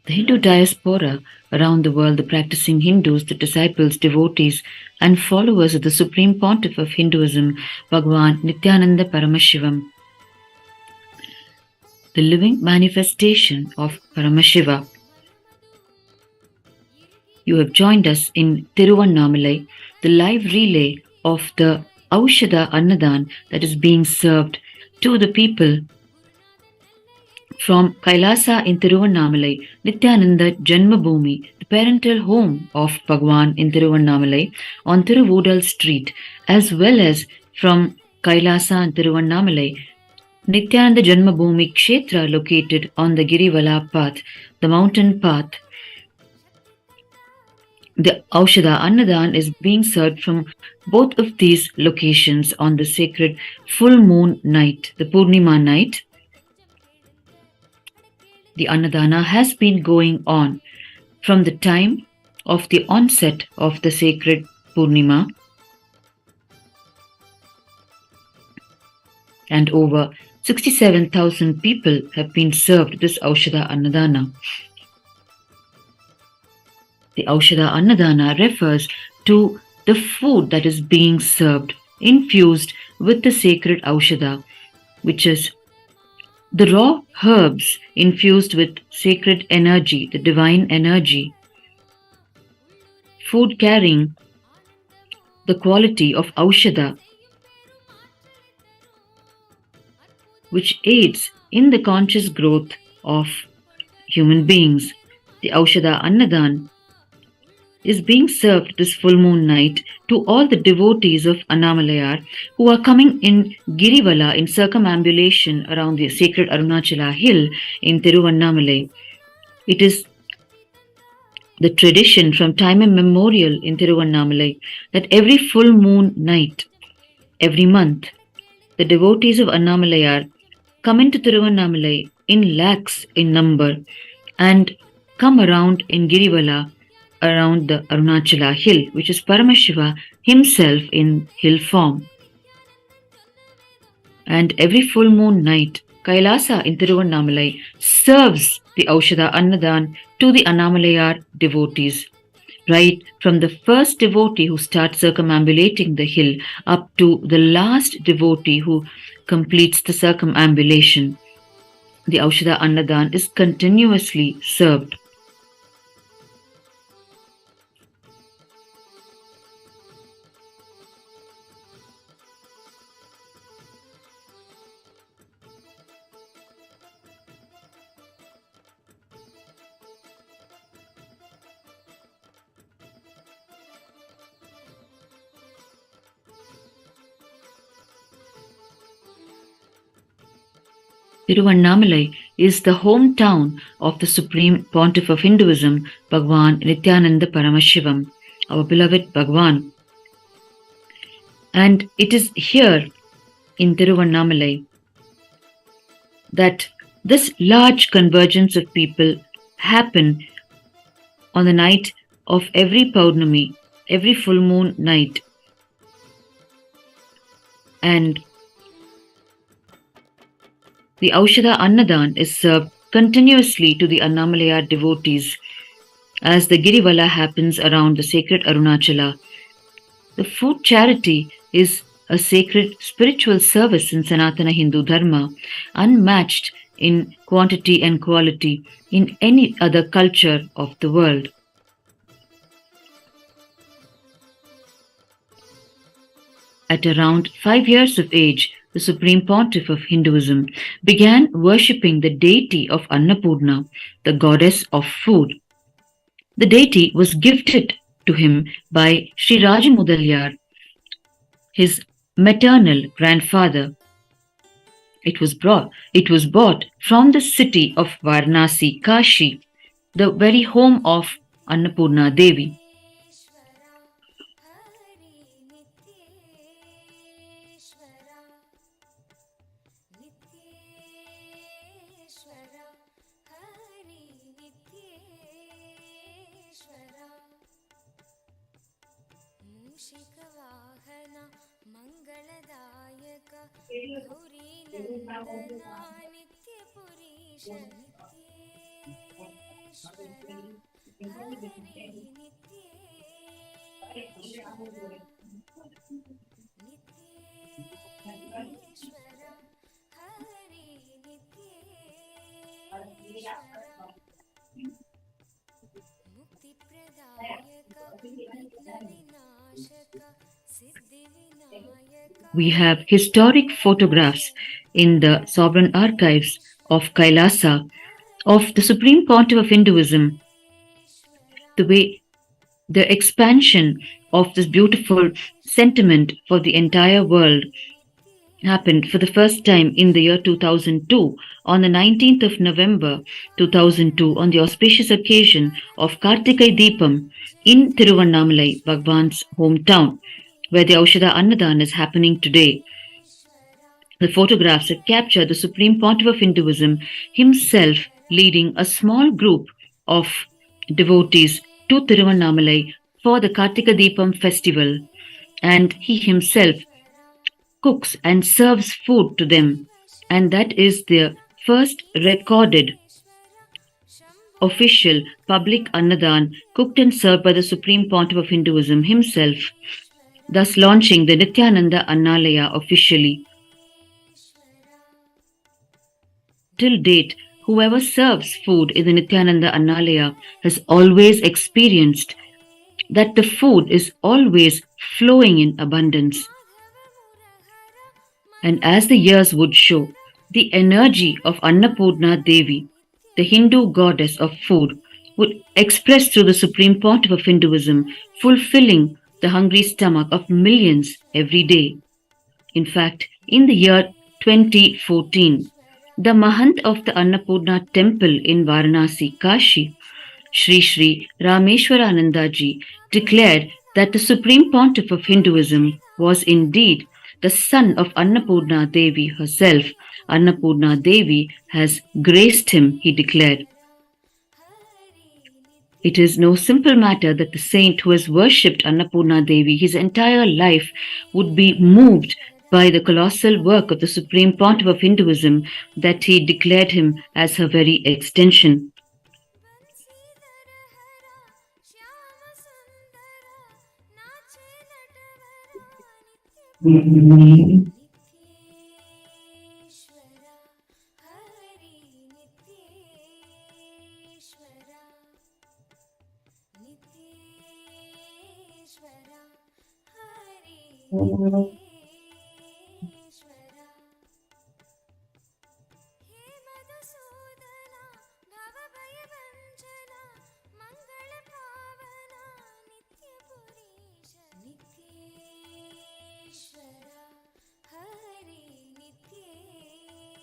the Hindu diaspora around the world, the practicing Hindus, the disciples, devotees, and followers of the Supreme Pontiff of Hinduism, Bhagwan Nithyananda Paramashivam, the living manifestation of Paramashiva. You have joined us in Tiruvannamalai, the live relay of the Aushadha Annadhan that is being served to the people from KAILASA in Tiruvannamalai, Nithyananda Jenma Bhoomi, the parental home of Bhagwan in Tiruvannamalai on Tiruvudal Street, as well as from KAILASA in Tiruvannamalai, Nithyananda Jenma Bhoomi Kshetra located on the Girivala path, the mountain path. The Aushadha Annadhan is being served from both of these locations on the sacred full moon night, the Pournami night. The Annadhana has been going on from the time of the onset of the sacred Pournima, and over 67,000 people have been served this Aushadha Annadhana. The Aushadha Annadhana refers to the food that is being served, infused with the sacred Aushadha, which is the raw herbs infused with sacred energy, the divine energy. Food carrying the quality of Aushadha, which aids in the conscious growth of human beings. The Aushadha Annadhan is being served this full moon night to all the devotees of Annamalayar who are coming in Girivala in circumambulation around the sacred Arunachala hill in Tiruvannamalai. It is the tradition from time immemorial in Tiruvannamalai that every full moon night, every month, the devotees of Annamalayar come into Tiruvannamalai in lakhs in number and come around in Girivala around the Arunachala hill, which is Paramashiva himself in hill form. And every full moon night, Kailasa in Tiruvannamalai serves the Aushadha Annadhan to the Annamalayar devotees, right from the first devotee who starts circumambulating the hill up to the last devotee who completes the circumambulation. The Aushadha Annadhan is continuously served. Tiruvannamalai is the hometown of the Supreme Pontiff of Hinduism, Bhagwan Nithyananda Paramashivam, our beloved Bhagwan. And it is here in Tiruvannamalai that this large convergence of people happen on the night of every Pournami, every full moon night. And the Aushadha Annadhan is served continuously to the Annamalayar devotees as the Girivala happens around the sacred Arunachala. The food charity is a sacred spiritual service in Sanatana Hindu Dharma, unmatched in quantity and quality in any other culture of the world. At around 5 years of age, the Supreme Pontiff of Hinduism began worshipping the deity of Annapurna, the goddess of food. The deity was gifted to him by Sri Rajamudalyar, his maternal grandfather. It was bought from the city of Varanasi, Kashi, the very home of Annapurna Devi. मूषिकवाहन मङ्गलदायक Gauri नन्दना नित्य We have historic photographs in the sovereign archives of Kailasa of the Supreme Pontiff of Hinduism, the way the expansion of this beautiful sentiment for the entire world happened for the first time in the year 2002, on the 19th of November 2002, on the auspicious occasion of Kartikai Deepam in Tiruvannamalai, Bhagwan's hometown, where the Aushadha Annadhan is happening today. The photographs have captured the Supreme Pontiff of Hinduism himself leading a small group of devotees to Tiruvannamalai for the Kartika Deepam festival, and he himself cooks and serves food to them, and that is the first recorded official public Annadhan cooked and served by the Supreme Pontiff of Hinduism himself, thus launching the Nithyananda Annalaya officially. Till date, whoever serves food in the Nithyananda Annalaya has always experienced that the food is always flowing in abundance. And as the years would show, the energy of Annapurna Devi, the Hindu goddess of food, would express through the Supreme Pontiff of Hinduism, fulfilling the hungry stomach of millions every day. In fact, in the year 2014, the Mahant of the Annapurna temple in Varanasi, Kashi, Sri Sri Rameshwaranandaji, declared that the Supreme Pontiff of Hinduism was indeed the son of Annapurna Devi herself. Annapurna Devi has graced him, he declared. It is no simple matter that the saint who has worshipped Annapurna Devi his entire life would be moved by the colossal work of the Supreme Pontiff of Hinduism that he declared him as her very extension.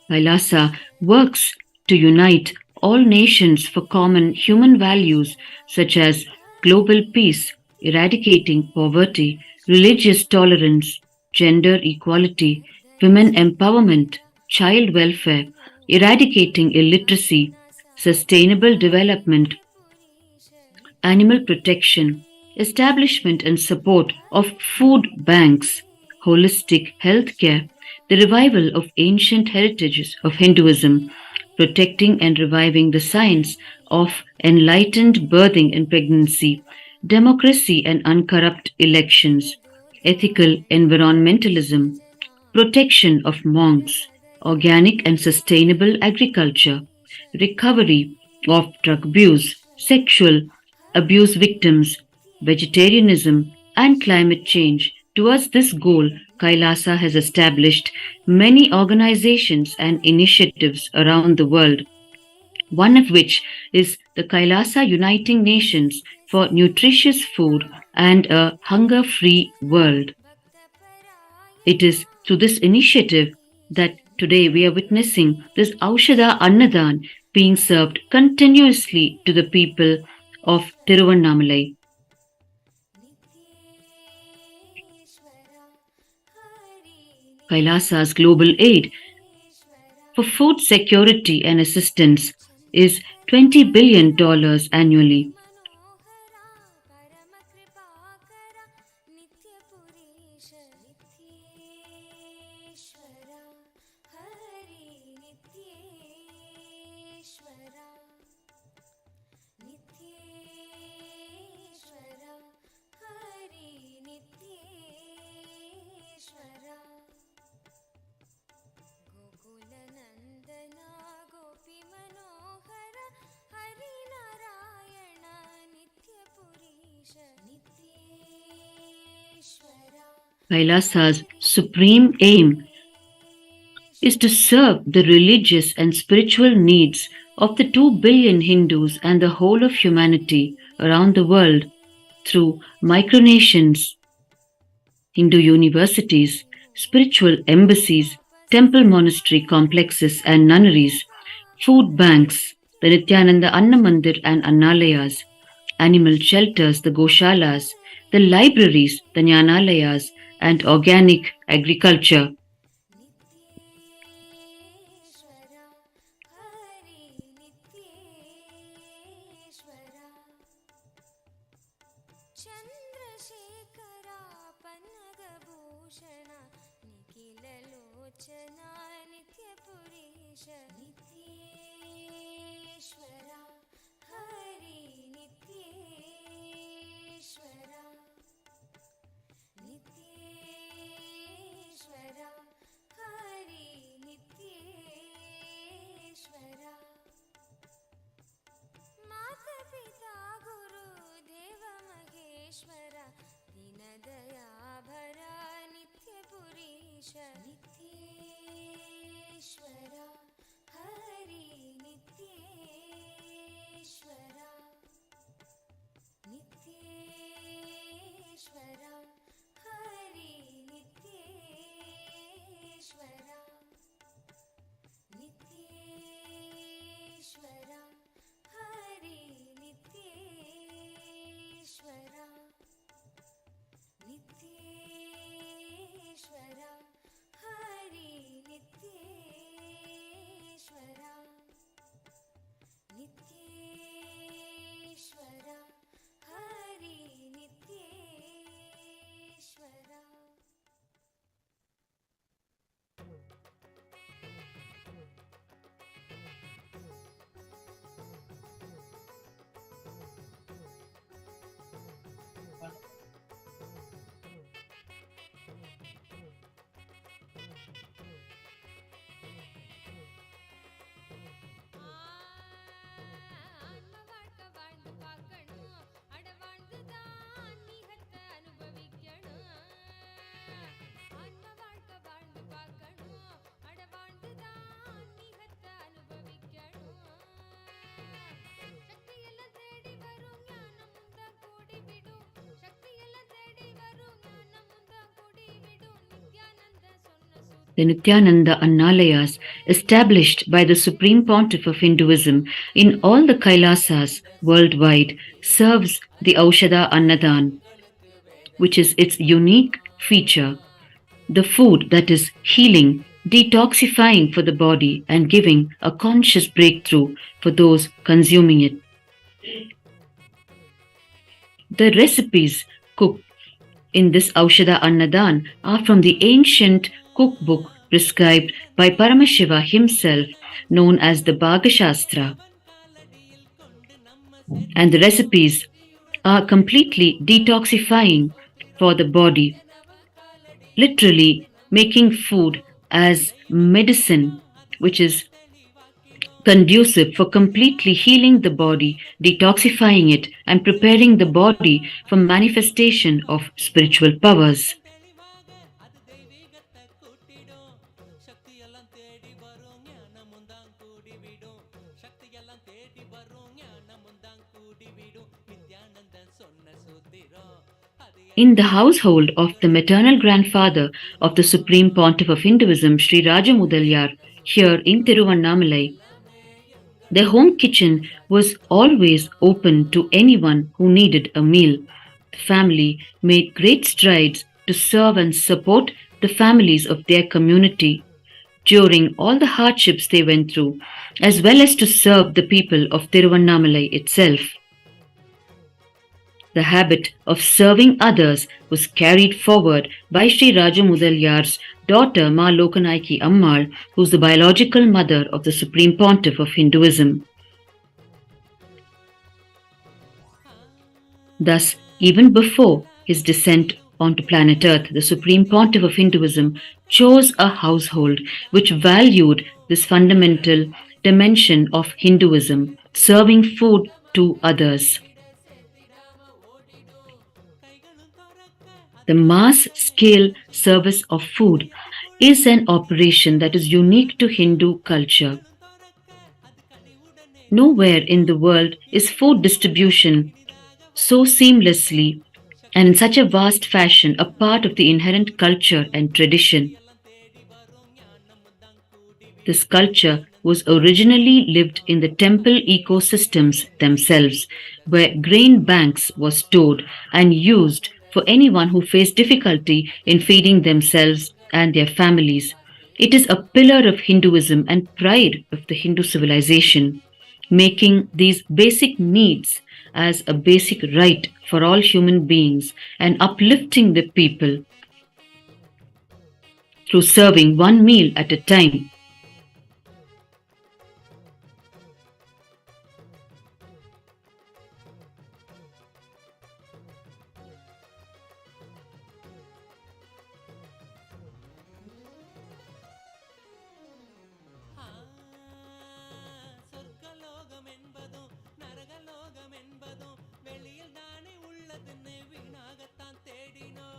KAILASA works to unite all nations for common human values such as global peace, eradicating poverty, religious tolerance, gender equality, women empowerment, child welfare, eradicating illiteracy, sustainable development, animal protection, establishment and support of food banks, holistic healthcare, the revival of ancient heritages of Hinduism, protecting and reviving the science of enlightened birthing and pregnancy, democracy and uncorrupt elections, ethical environmentalism, protection of monks, organic and sustainable agriculture, recovery of drug abuse, sexual abuse victims, vegetarianism, and climate change. Towards this goal, KAILASA has established many organizations and initiatives around the world, one of which is the KAILASA Uniting Nations for Nutritious Food and a Hunger-Free World. It is through this initiative that today we are witnessing this Aushadha Annadhan being served continuously to the people of Tiruvannamalai. KAILASA's global aid for food security and assistance is $20 billion annually. नित्येश्वर Hari नित्येश्वर गोकुलनन्दना गोपीमनोहर Harinarayan नित्यपुरीश नित्येश्वर Kailasa's supreme aim is to serve the religious and spiritual needs of the 2 billion Hindus and the whole of humanity around the world through micronations, Hindu universities, spiritual embassies, temple monastery complexes and nunneries, food banks, the Nithyananda Annamandir and Annalayas, animal shelters, the Goshalas, the libraries, the Jnanalayas, and organic agriculture. नित्येश्वर Hari नित्येश्वर Chandrashekhara पन्नगभूषण निखिललोचना नित्यपुरीश नित्येश्वर Hari नित्येश्वर नित्येश्वर Hari नित्येश्वर मातपिता गुरुदेव महेश्वर दीनदयाभर नित्यपुरीश नित्येश्वर हरि नित्येश्वर नित्येश्वर हरि नित्येश्वर नित्येश्वर हरि नित्येश्वर नित्येश्वर हरि नित्येश्वर नित्येश्वर हरि नित्येश्वर ஆன்ம வாழ்க்கை வாழ்ந்து பார்க்கணும் அட வாழ்ந்துதான் நீகத்தை அனுபவிக்கணும் ஆன்ம வாழ்க்கை வாழ்ந்து பார்க்கணும் அட வாழ்ந்துதான் நீகத்தை அனுபவிக்கணும் சக்தி எல்லாம் தேடி வரும் ஞானம் முந்தா கூடி விடும் சக்தி எல்லாம் தேடி வரும் ஞானம் முந்தா கூடி விடும் நித்யானந்த சொன்ன The Nithyananda Annalayas, established by the Supreme Pontiff of Hinduism in all the Kailasas worldwide, serves the Aushadha Annadhan, which is its unique feature, the food that is healing, detoxifying for the body and giving a conscious breakthrough for those consuming it. The recipes cooked in this Aushadha Annadhan are from the ancient cookbook prescribed by Paramashiva himself, known as the Bhagashastra. And the recipes are completely detoxifying for the body, literally making food as medicine, which is conducive for completely healing the body, detoxifying it, and preparing the body for manifestation of spiritual powers. In the household of the maternal grandfather of the Supreme Pontiff of Hinduism, Sri Rajamudaliyar, here in Tiruvannamalai, their home kitchen was always open to anyone who needed a meal. The family made great strides to serve and support the families of their community during all the hardships they went through, as well as to serve the people of Tiruvannamalai itself. The habit of serving others was carried forward by Sri Raju Mudalyar's daughter Ma Lokanaiki Ammal, who is the biological mother of the Supreme Pontiff of Hinduism. Thus, even before his descent onto planet Earth, the Supreme Pontiff of Hinduism chose a household which valued this fundamental dimension of Hinduism, serving food to others. The mass-scale service of food is an operation that is unique to Hindu culture. Nowhere in the world is food distribution so seamlessly and in such a vast fashion a part of the inherent culture and tradition. This culture was originally lived in the temple ecosystems themselves, where grain banks were stored and used for anyone who faced difficulty in feeding themselves and their families. It is a pillar of Hinduism and pride of the Hindu civilization, making these basic needs as a basic right for all human beings and uplifting the people through serving one meal at a time.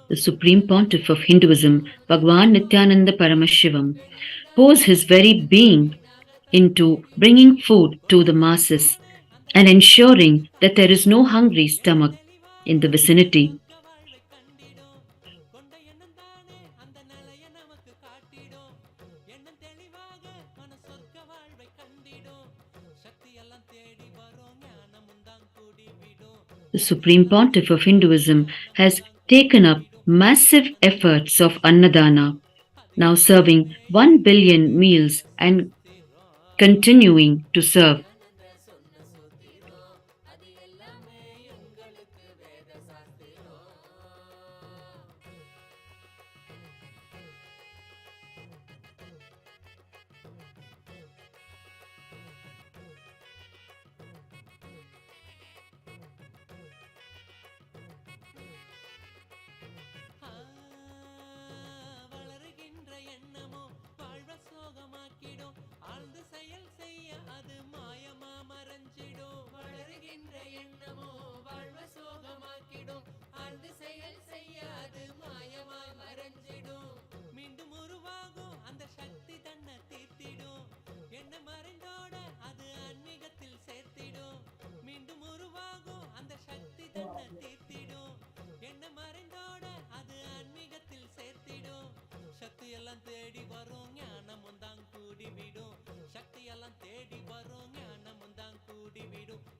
The Supreme Pontiff of Hinduism, Bhagwan Nithyananda Paramashivam, pours his very being into bringing food to the masses and ensuring that there is no hungry stomach in the vicinity. The Supreme Pontiff of Hinduism has taken up massive efforts of Annadhana, now serving 1 billion meals and continuing to serve.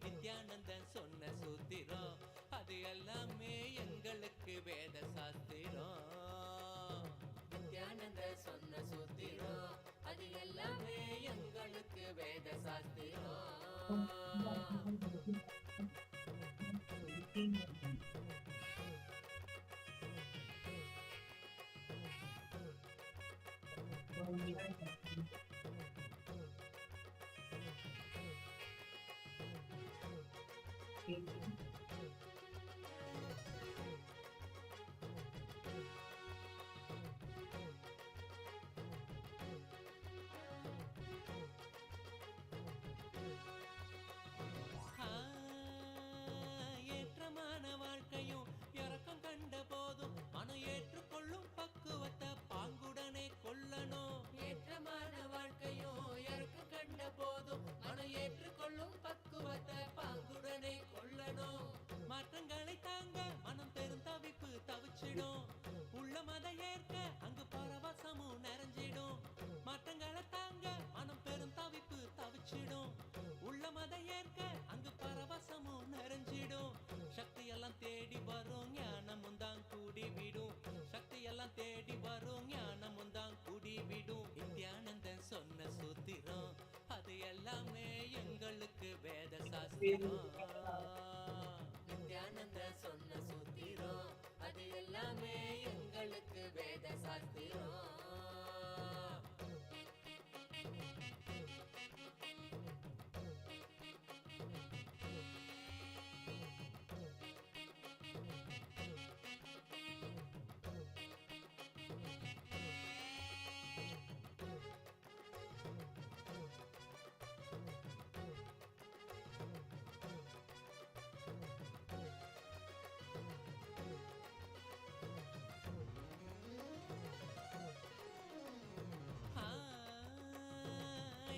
Nithyananda சொன்ன சூத்திரம் அது எல்லாமே எங்களுக்கு வேத சாஸ்திரம். நித்யானந்த சொன்ன சூத்திரம் அது எல்லாமே எங்களுக்கு வேத சாஸ்திரம். ஏற்றமான வாழ்க்கையும் இறக்கம் கண்ட போதும் மனம் ஏற்றுக்கொள்ளும் பக்குவத்தை பாங்குடனே கொள்ளணும். ஏற்றமான வாழ்க்கையும் இறக்கம் கண்ட போதும் மனம் ஏற்றுக்கொள்ளும் பக்குவத்தை பாங்குடனே கொள்ளணும். மாற்றங்களை தாங்க மனம் பெரும் தவிப்பு தவிச்சிடும். உள்ள மத ஏற்க அங்கு பரவசமும் நிறைஞ்சிடும். மாற்றங்களை தாங்க மனம் பெரும் தவிப்பு தவிச்சிடும். உள்ள மத ஏற்க அங்கு பரவசமும் நிறைஞ்சிடும். சக்தி எல்லாம் தேடி வரும் ஞானமும் தான் கூடி விடும். சக்தி எல்லாம் தேடி வரும் ஞானமும் தான் கூடி விடும். நித்யானந்தன் சொன்ன சூத்திரம் அது எல்லாமே எங்களுக்கு வேத சாஸ்திரம். நித்யானந்தன் சொன்ன எல்லாமே எங்களுக்கு வேத சாஸ்திரம்.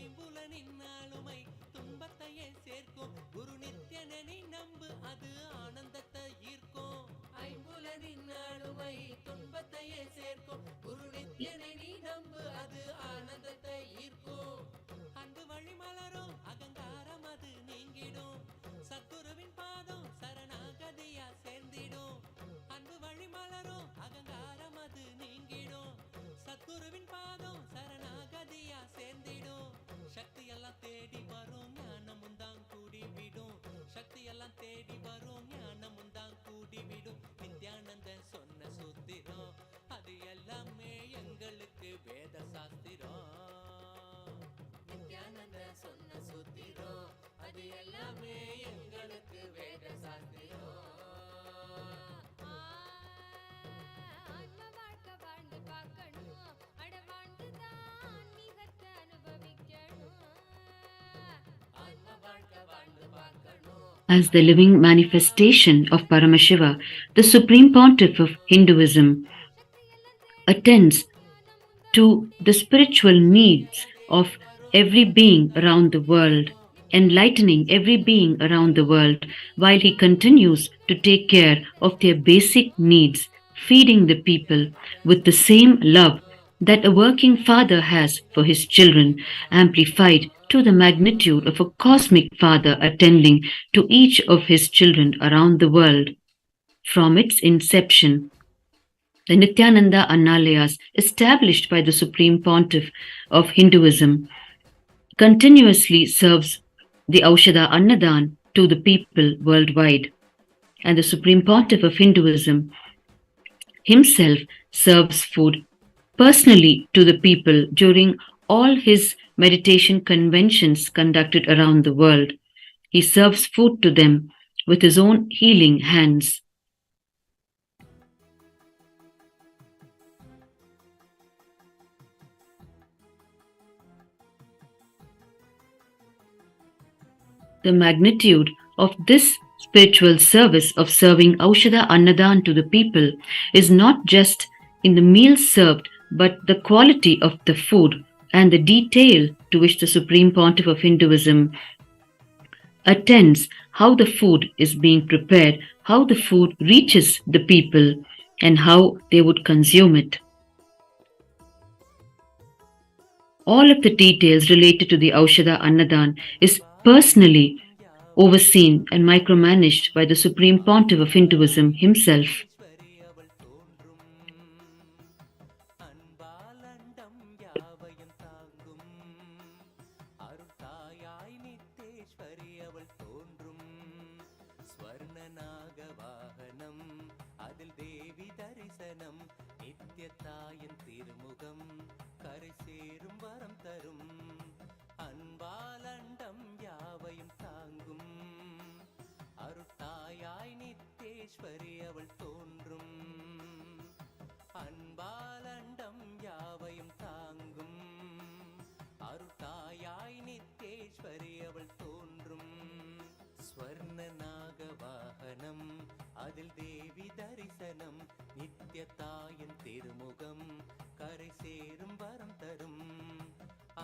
ஐம்புலனின்னாலுமை துன்பத்தையே சேர்க்கும் குரு நித்யனனை நம்பு அது ஆனந்தத்தை ஈர்க்கும். ஐம்புலனின்னாலுமை துன்பத்தையே சேர்க்கும் குரு நித்யனனை நம்பு அது ஆனந்தத்தை ஈர்க்கும். அன்பு வழி மலரும் அகங்காரம் அது நீங்கிடும். சத்குருவின் பாதம் சரணாகதியா சேர்ந்திடும். அன்பு வழி மலரும் அகங்காரம் அது நீங்கிடும். சத்குருவின் பாதம் சரணாகதியா சேர்ந்திடும். சக்தி எல்லாம் தேடி வரும் ஞானமும் தான் கூடிவிடும். சக்தி எல்லாம் தேடி வரும் ஞானமும் தான் கூடிவிடும். நித்யானந்தன் சொன்ன சூத்திரம் அது எல்லாமே எங்களுக்கு வேத சாஸ்திரம். நித்யானந்தன் சொன்ன சூத்திரம் அது எல்லாமே எங்களுக்கு வேத சாஸ்திரம். ஆன்ம வாழ்க்கை வாழ்ந்து பார்க்கணும், அட வாழ்ந்துதான் ஆன்மீகத்தை அனுபவிக்கணும். ஆன்ம வாழ்க்கை வாழ்ந்து பார்க்கணும். As the living manifestation of Paramashiva, the Supreme Pontiff of Hinduism attends to the spiritual needs of every being around the world, enlightening every being around the world, while he continues to take care of their basic needs, feeding the people with the same love that a working father has for his children, amplified to the magnitude of a cosmic father attending to each of his children around the world. From its inception, the Nithyananda Annalayas, established by the Supreme Pontiff of Hinduism, continuously serves the Aushadha Annadhan to the people worldwide. And the Supreme Pontiff of Hinduism himself serves food personally to the people during all his meditation conventions conducted around the world. He serves food to them with his own healing hands. The magnitude of this spiritual service of serving Aushadha Annadhan to the people is not just in the meals served, but the quality of the food and the detail to which the Supreme Pontiff of Hinduism attends, how the food is being prepared, how the food reaches the people, and how they would consume it. All of the details related to the Aushadha Annadhan is personally overseen and micromanaged by the Supreme Pontiff of Hinduism himself. அதில் தேவி தரிசனம் நித்யதாயின் திருமுகம் கரை சேரும் வரம் தரும்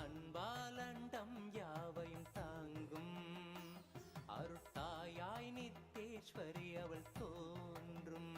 அன்பாலண்டம் யாவையும் தாங்கும் அருட்தாயாய் நித்தேஸ்வரி அவள் தோன்றும்.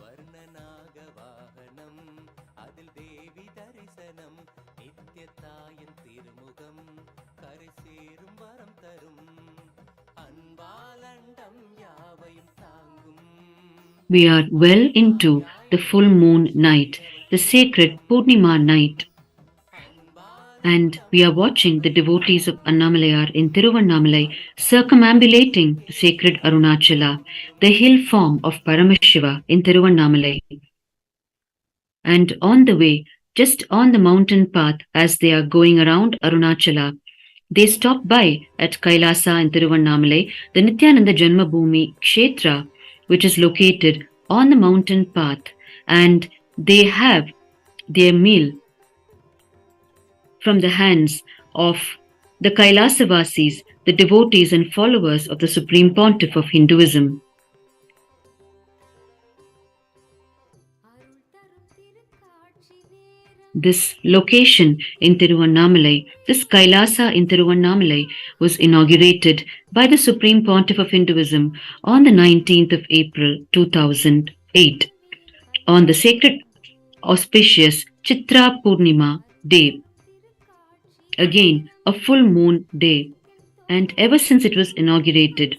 ஸ்வர்ணநாக வாகனம் அதில் தேவி தரிசனம் நித்தியத்தாயின் திருமுகம் கரை சேரும் வரம் தரும் அன்பாலண்டம் யாவையும் தாங்கும். We are well into the full moon night, the sacred Pournama night. And we are watching the devotees of Annamalai in Tiruvannamalai circumambulating the sacred Arunachala, the hill form of Paramashiva in Tiruvannamalai. And on the way, just on the mountain path as they are going around Arunachala, they stop by at KAILASA in Tiruvannamalai, the Nithyananda Jenma Bhoomi Kshetra, which is located on the mountain path, and they have their meal from the hands of the Kailasavasis, the devotees and followers of the Supreme Pontiff of Hinduism. This location in Tiruvannamalai, this Kailasa in Tiruvannamalai, was inaugurated by the Supreme Pontiff of Hinduism on the 19th of April 2008, on the sacred auspicious Chitra Pournima day. Again, a full moon day, and ever since it was inaugurated,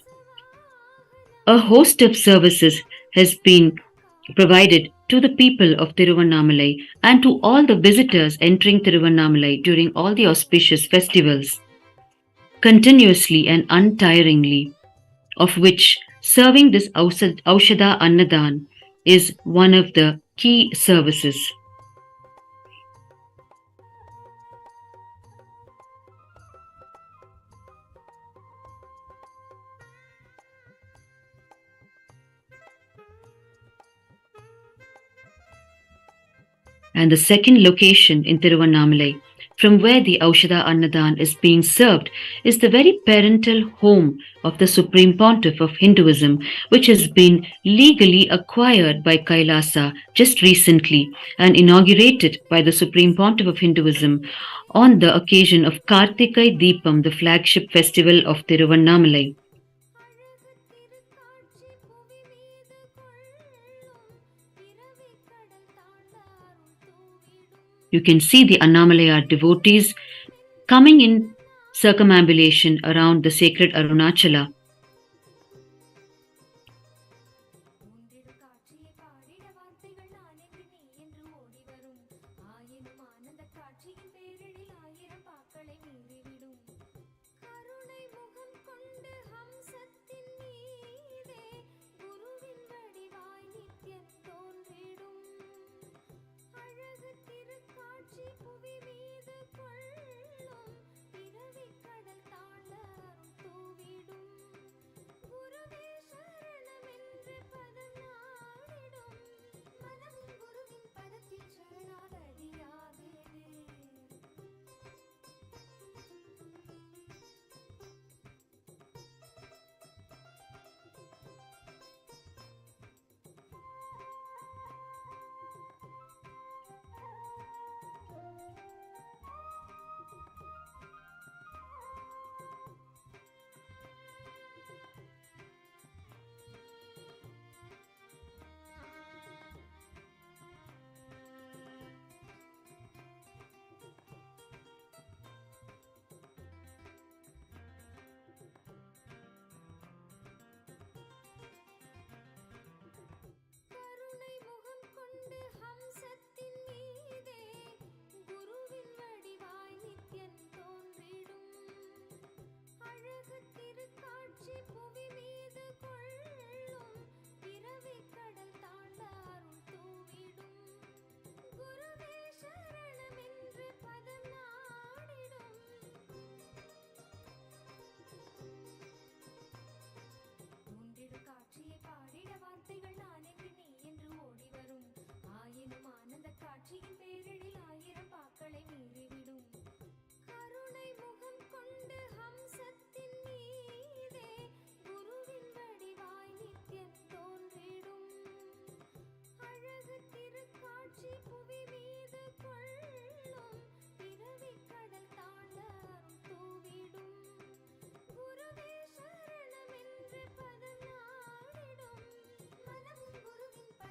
a host of services has been provided to the people of Tiruvannamalai and to all the visitors entering Tiruvannamalai during all the auspicious festivals, continuously and untiringly, of which serving this Aushadha Annadhan is one of the key services. And the second location in Tiruvannamalai, from where the Aushadha Annadhan is being served, is the very parental home of the Supreme Pontiff of Hinduism, which has been legally acquired by Kailasa just recently and inaugurated by the Supreme Pontiff of Hinduism on the occasion of Kartikai Deepam, the flagship festival of Tiruvannamalai. You can see the Annamalai devotees coming in circumambulation around the sacred Arunachala.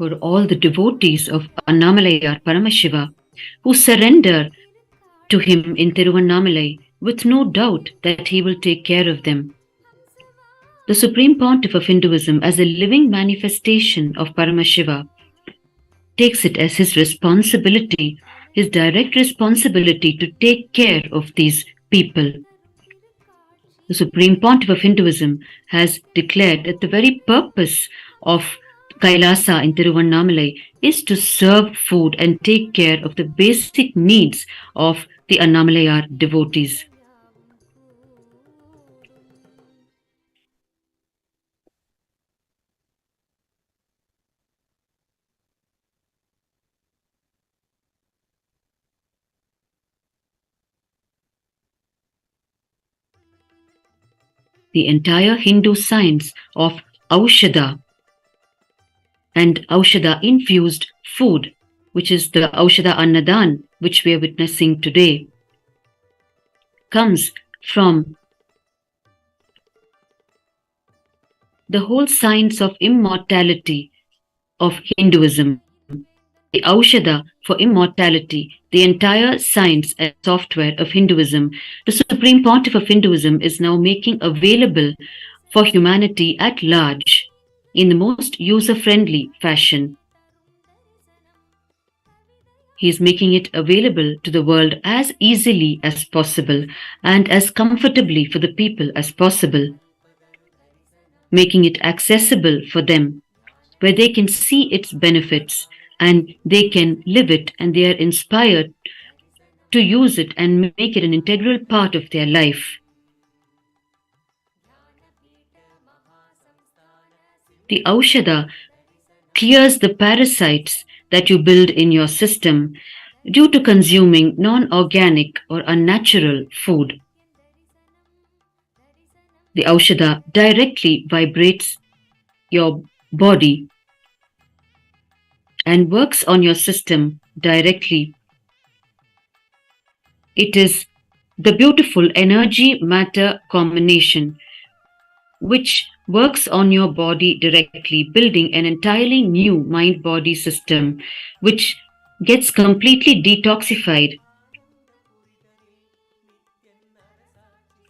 for all the devotees of Annamalayar Paramashiva who surrender to him in Tiruvannamalai with no doubt that he will take care of them. The Supreme Pontiff of Hinduism, as a living manifestation of Paramashiva, takes it as his responsibility, his direct responsibility to take care of these people. The Supreme Pontiff of Hinduism has declared that the very purpose of Kailasa in Tiruvannamalai is to serve food and take care of the basic needs of the Annamalayar devotees. The entire Hindu science of Aushadha and Aushadha infused food, which is the Aushadha Annadhan, which we are witnessing today, comes from the whole science of immortality of Hinduism. The Aushadha for immortality, the entire science and software of Hinduism, the Supreme Pontiff of Hinduism is now making available for humanity at large in the most user-friendly fashion. He is making it available to the world as easily as possible and as comfortably for the people as possible, making it accessible for them, where they can see its benefits and they can live it, and they are inspired to use it and make it an integral part of their life. The Aushadha clears the parasites that you build in your system due to consuming non-organic or unnatural food. The Aushadha directly vibrates your body and works on your system directly. It is the beautiful energy-matter combination which works on your body directly, building an entirely new mind-body system which gets completely detoxified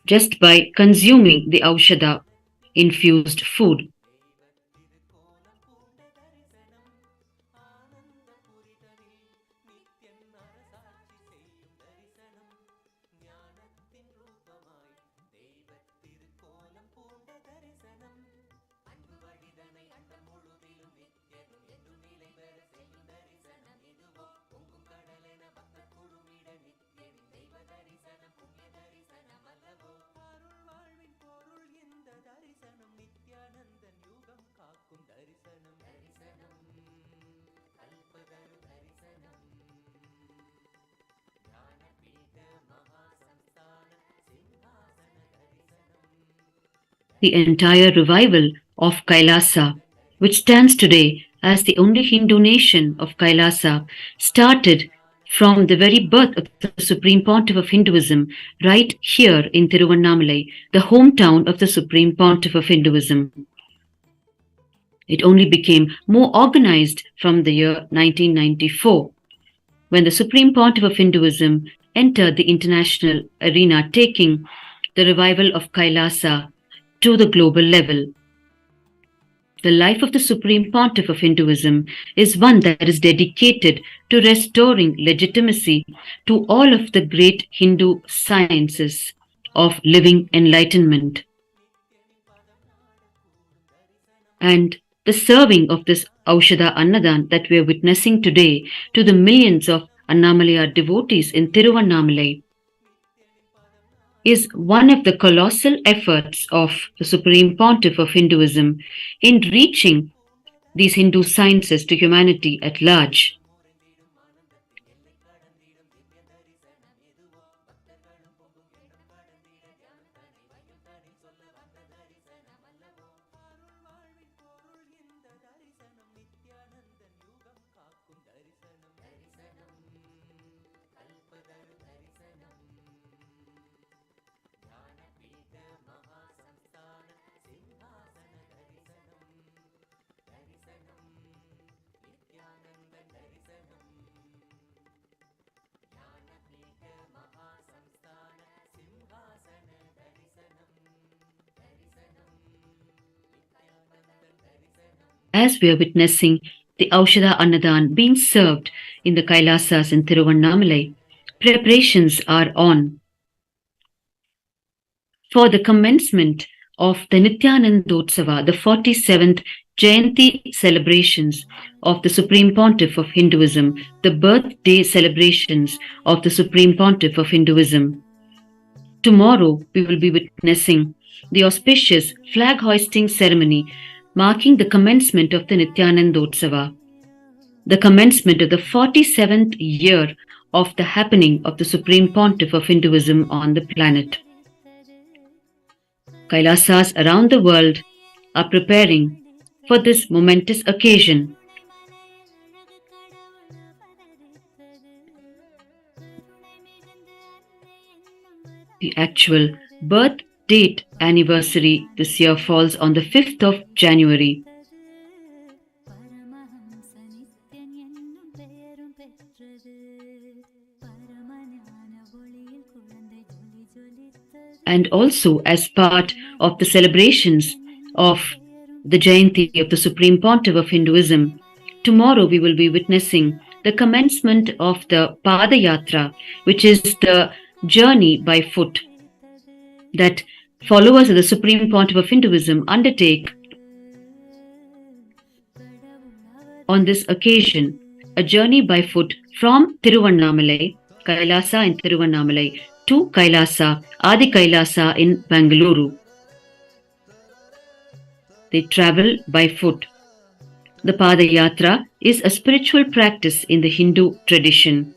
just by consuming the Aushadha infused food. The entire revival of Kailasa, which stands today as the only Hindu nation of Kailasa, started from the very birth of the Supreme Pontiff of Hinduism right here in Tiruvannamalai, the hometown of the Supreme Pontiff of Hinduism. It only became more organized from the year 1994, when the Supreme Pontiff of Hinduism entered the international arena, taking the revival of Kailasa to the global level. The life of the Supreme Pontiff of Hinduism is one that is dedicated to restoring legitimacy to all of the great Hindu sciences of living enlightenment. And the serving of this Aushadha Annadhan that we are witnessing today to the millions of Annamalayar devotees in Tiruvannamalai is one of the colossal efforts of the Supreme Pontiff of Hinduism in reaching these Hindu sciences to humanity at large. as we are witnessing the Aushadha Annadhan being served in the Kailasas in Tiruvannamalai, preparations are on for the commencement of the Nithyananda, the 47th Jayanti celebrations of the Supreme Pontiff of Hinduism, the birthday celebrations of the Supreme Pontiff of Hinduism. Tomorrow, we will be witnessing the auspicious flag hoisting ceremony marking the commencement of the Nithyananda, the commencement of the 47th year of the happening of the Supreme Pontiff of Hinduism on the planet. Kailasas around the world are preparing for this momentous occasion. The actual birth date anniversary this year falls on the 5th of January. And also as part of the celebrations of the Jayanti of the Supreme Pontiff of Hinduism, tomorrow we will be witnessing the commencement of the Padayatra, which is the journey by foot that followers of the Supreme Pontiff of Hinduism undertake on this occasion, a journey by foot from Tiruvannamalai, Kailasa in Tiruvannamalai, to Kailasa, Adi Kailasa in Bangalore. They travel by foot. The Padayatra is a spiritual practice in the Hindu tradition.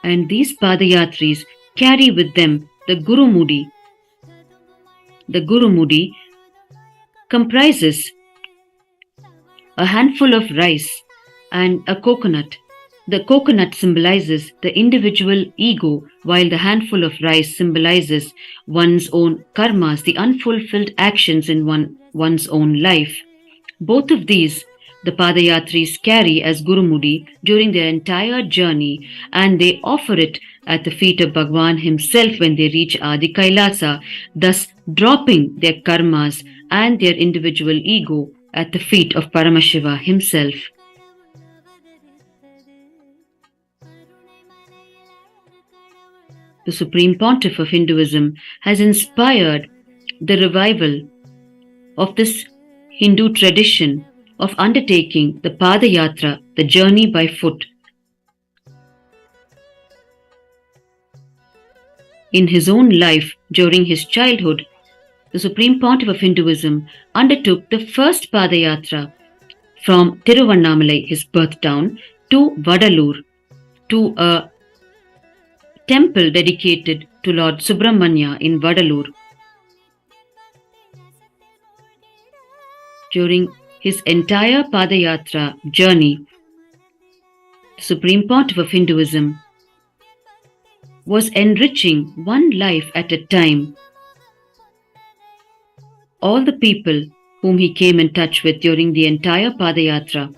And these Padayatris carry with them the Guru Mudi. The Guru Mudi comprises a handful of rice and a coconut. The coconut symbolizes the individual ego, while the handful of rice symbolizes one's own karmas, the unfulfilled actions in one's own life. Both of these the Padayatris carry as Gurumudi during their entire journey, and they offer it at the feet of Bhagwan himself when they reach Adi Kailasa, thus dropping their karmas and their individual ego at the feet of Paramashiva himself. The Supreme Pontiff of Hinduism has inspired the revival of this Hindu tradition of undertaking the Padayatra, the journey by foot. In his own life, during his childhood, the Supreme Pontiff of Hinduism undertook the first Padayatra from Tiruvannamalai, his birth town, to Vadalur, to a temple dedicated to Lord Subramanya in Vadalur. During his entire Padayatra journey, the Supreme Pontiff of Hinduism was enriching one life at a time. All the people whom he came in touch with during the entire Padayatra,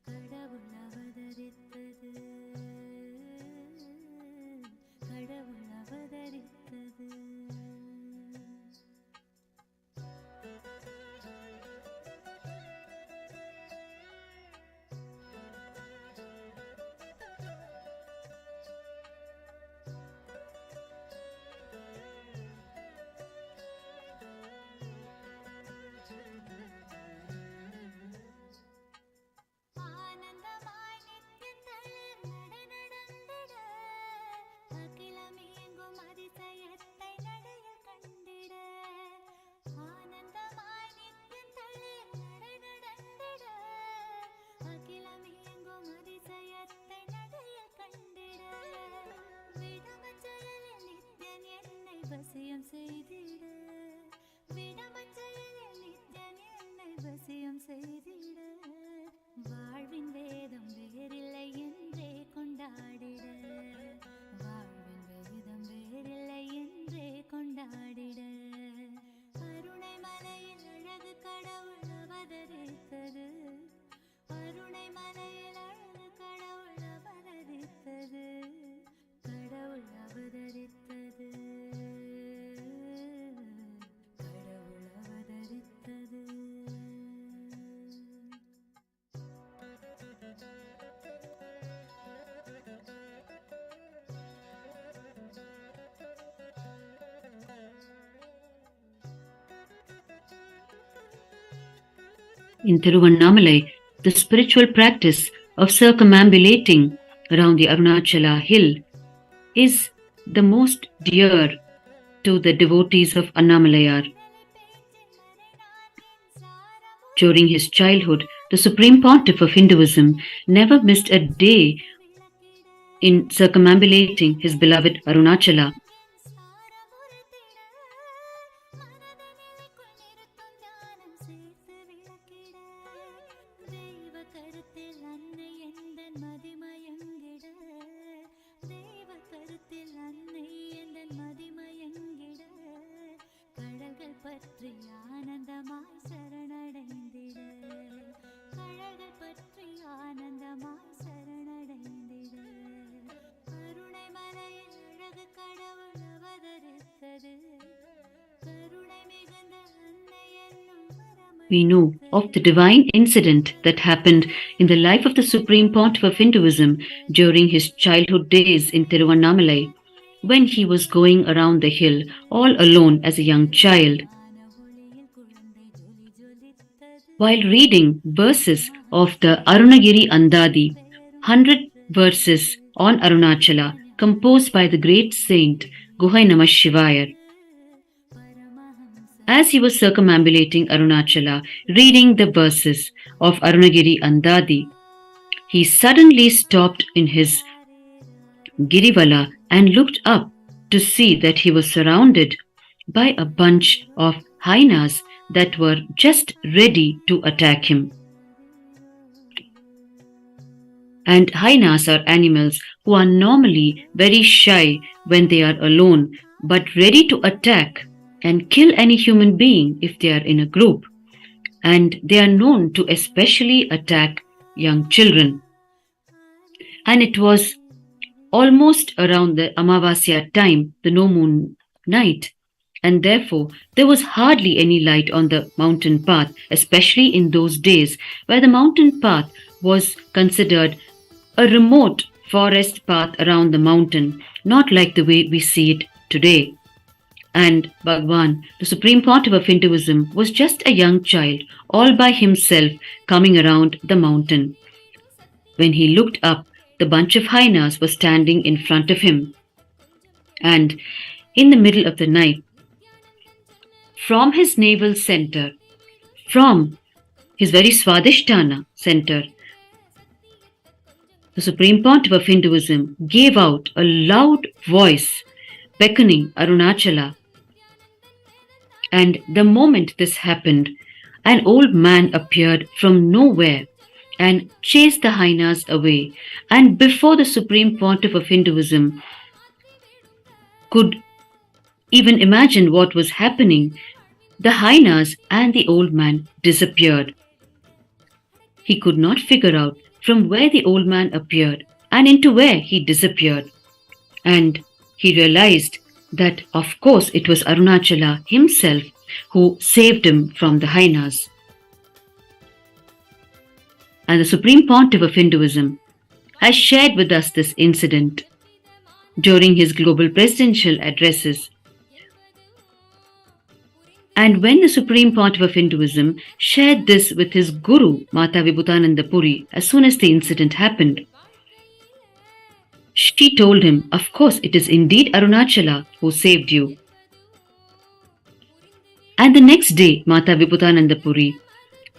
கடவுள் அவதரித்தது In Tiruvannamalai, the spiritual practice of circumambulating around the Arunachala hill is the most dear to the devotees of Annamalayar. During his childhood, the Supreme Pontiff of Hinduism never missed a day in circumambulating his beloved Arunachala. We know of the divine incident that happened in the life of the Supreme Pontiff of Hinduism during his childhood days in Tiruvannamalai, when he was going around the hill all alone as a young child. While reading verses of the Arunagiri Andadi, 100 verses on Arunachala composed by the great saint Guhai Namah Shivaya, as he was circumambulating Arunachala, reading the verses of Arunagiri Andadi, he suddenly stopped in his Girivala and looked up to see that he was surrounded by a bunch of hyenas that were just ready to attack him. And hyenas are animals who are normally very shy when they are alone, but ready to attack and kill any human being if they are in a group. And they are known to especially attack young children. And it was almost around the Amavasya time, the no moon night, and therefore there was hardly any light on the mountain path, especially in those days where the mountain path was considered a remote forest path around the mountain, not like the way we see it today. And Bhagwan, the Supreme Pontiff of Hinduism, was just a young child all by himself coming around the mountain. When he looked up, the bunch of hyenas was standing in front of him. And in the middle of the night, from his navel center, from his very Swadhisthana center, the Supreme Pontiff of Hinduism gave out a loud voice beckoning Arunachala. And the moment this happened, an old man appeared from nowhere and chased the hyenas away. And before the Supreme Pontiff of Hinduism could even imagine what was happening, the hyenas and the old man disappeared. He could not figure out from where the old man appeared and into where he disappeared. And he realized that, of course, it was Arunachala himself who saved him from the hyenas. And the Supreme Pontiff of Hinduism has shared with us this incident during his global presidential addresses. And when the Supreme Pontiff of Hinduism shared this with his Guru, Mata Vibhutananda Puri, as soon as the incident happened, she told him, of course, it is indeed Arunachala who saved you. And the next day, Mata Vibhutananda Puri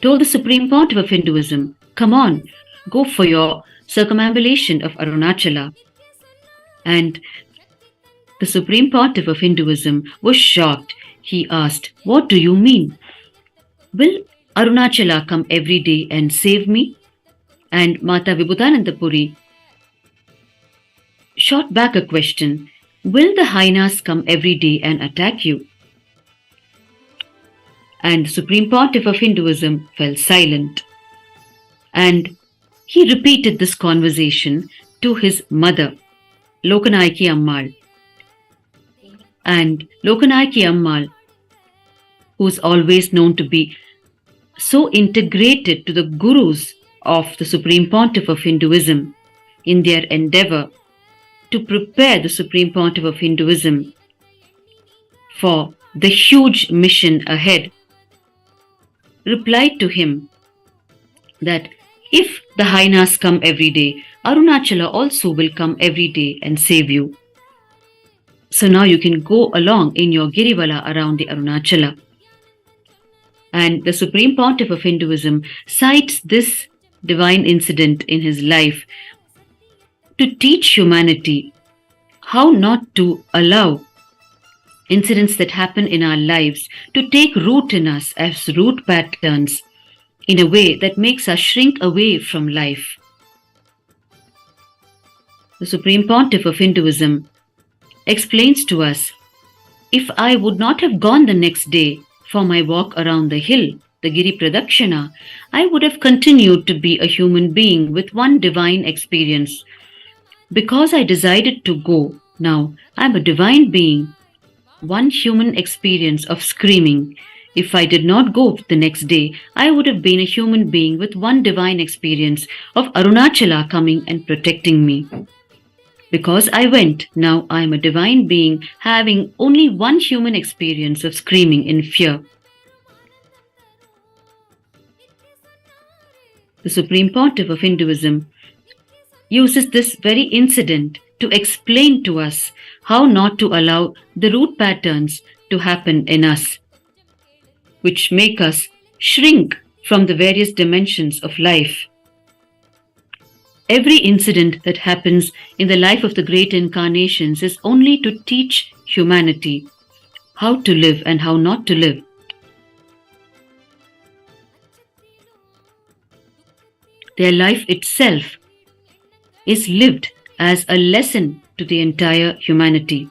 told the Supreme Pontiff of Hinduism, come on, go for your circumambulation of Arunachala. And the Supreme Pontiff of Hinduism was shocked. He asked, what do you mean? Will Arunachala come every day and save me? And Mata Vibhutananda Puri shot back a question, will the hyenas come every day and attack you? And the Supreme Pontiff of Hinduism fell silent. And he repeated this conversation to his mother, Lokanayaki Ammal. And Lokanayaki Ammal, who is always known to be so integrated to the gurus of the Supreme Pontiff of Hinduism in their endeavor to prepare the Supreme Pontiff of Hinduism for the huge mission ahead, replied to him that if the Hainas come every day, Arunachala also will come every day and save you. So now you can go along in your Girivala around the Arunachala. And the Supreme Pontiff of Hinduism cites this divine incident in his life to teach humanity how not to allow incidents that happen in our lives to take root in us as root patterns in a way that makes us shrink away from life. The Supreme Pontiff of Hinduism explains to us, if I would not have gone the next day for my walk around the hill, the Giri Pradakshina, I would have continued to be a human being with one divine experience. Because I decided to go, now I am a divine being, one human experience of screaming. If I did not go the next day, I would have been a human being with one divine experience of Arunachala coming and protecting me. Because I went, now I am a divine being having only one human experience of screaming in fear. The Supreme Pontiff of Hinduism uses this very incident to explain to us how not to allow the root patterns to happen in us, which make us shrink from the various dimensions of life. Every incident that happens in the life of the great incarnations is only to teach humanity how to live and how not to live. Their life itself is lived as a lesson to the entire humanity.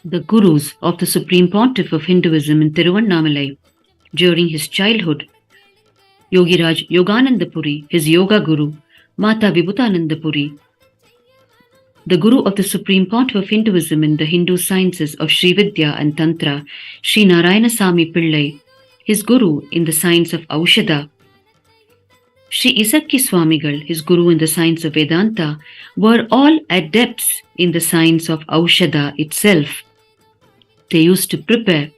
The gurus of the Supreme Pontiff of Hinduism in Tiruvannamalai during his childhood, Yogiraj Yogananda Puri, his yoga guru, Mata Vibhutananda Puri, the guru of the Supreme Pontiff of Hinduism in the Hindu sciences of Sri Vidya and Tantra, Sri Narayana Sami Pillai, his guru in the science of Aushadha, Sri Isakki Swamigal, his guru in the science of Vedanta, were all adepts in the science of Aushadha itself. They used to prepare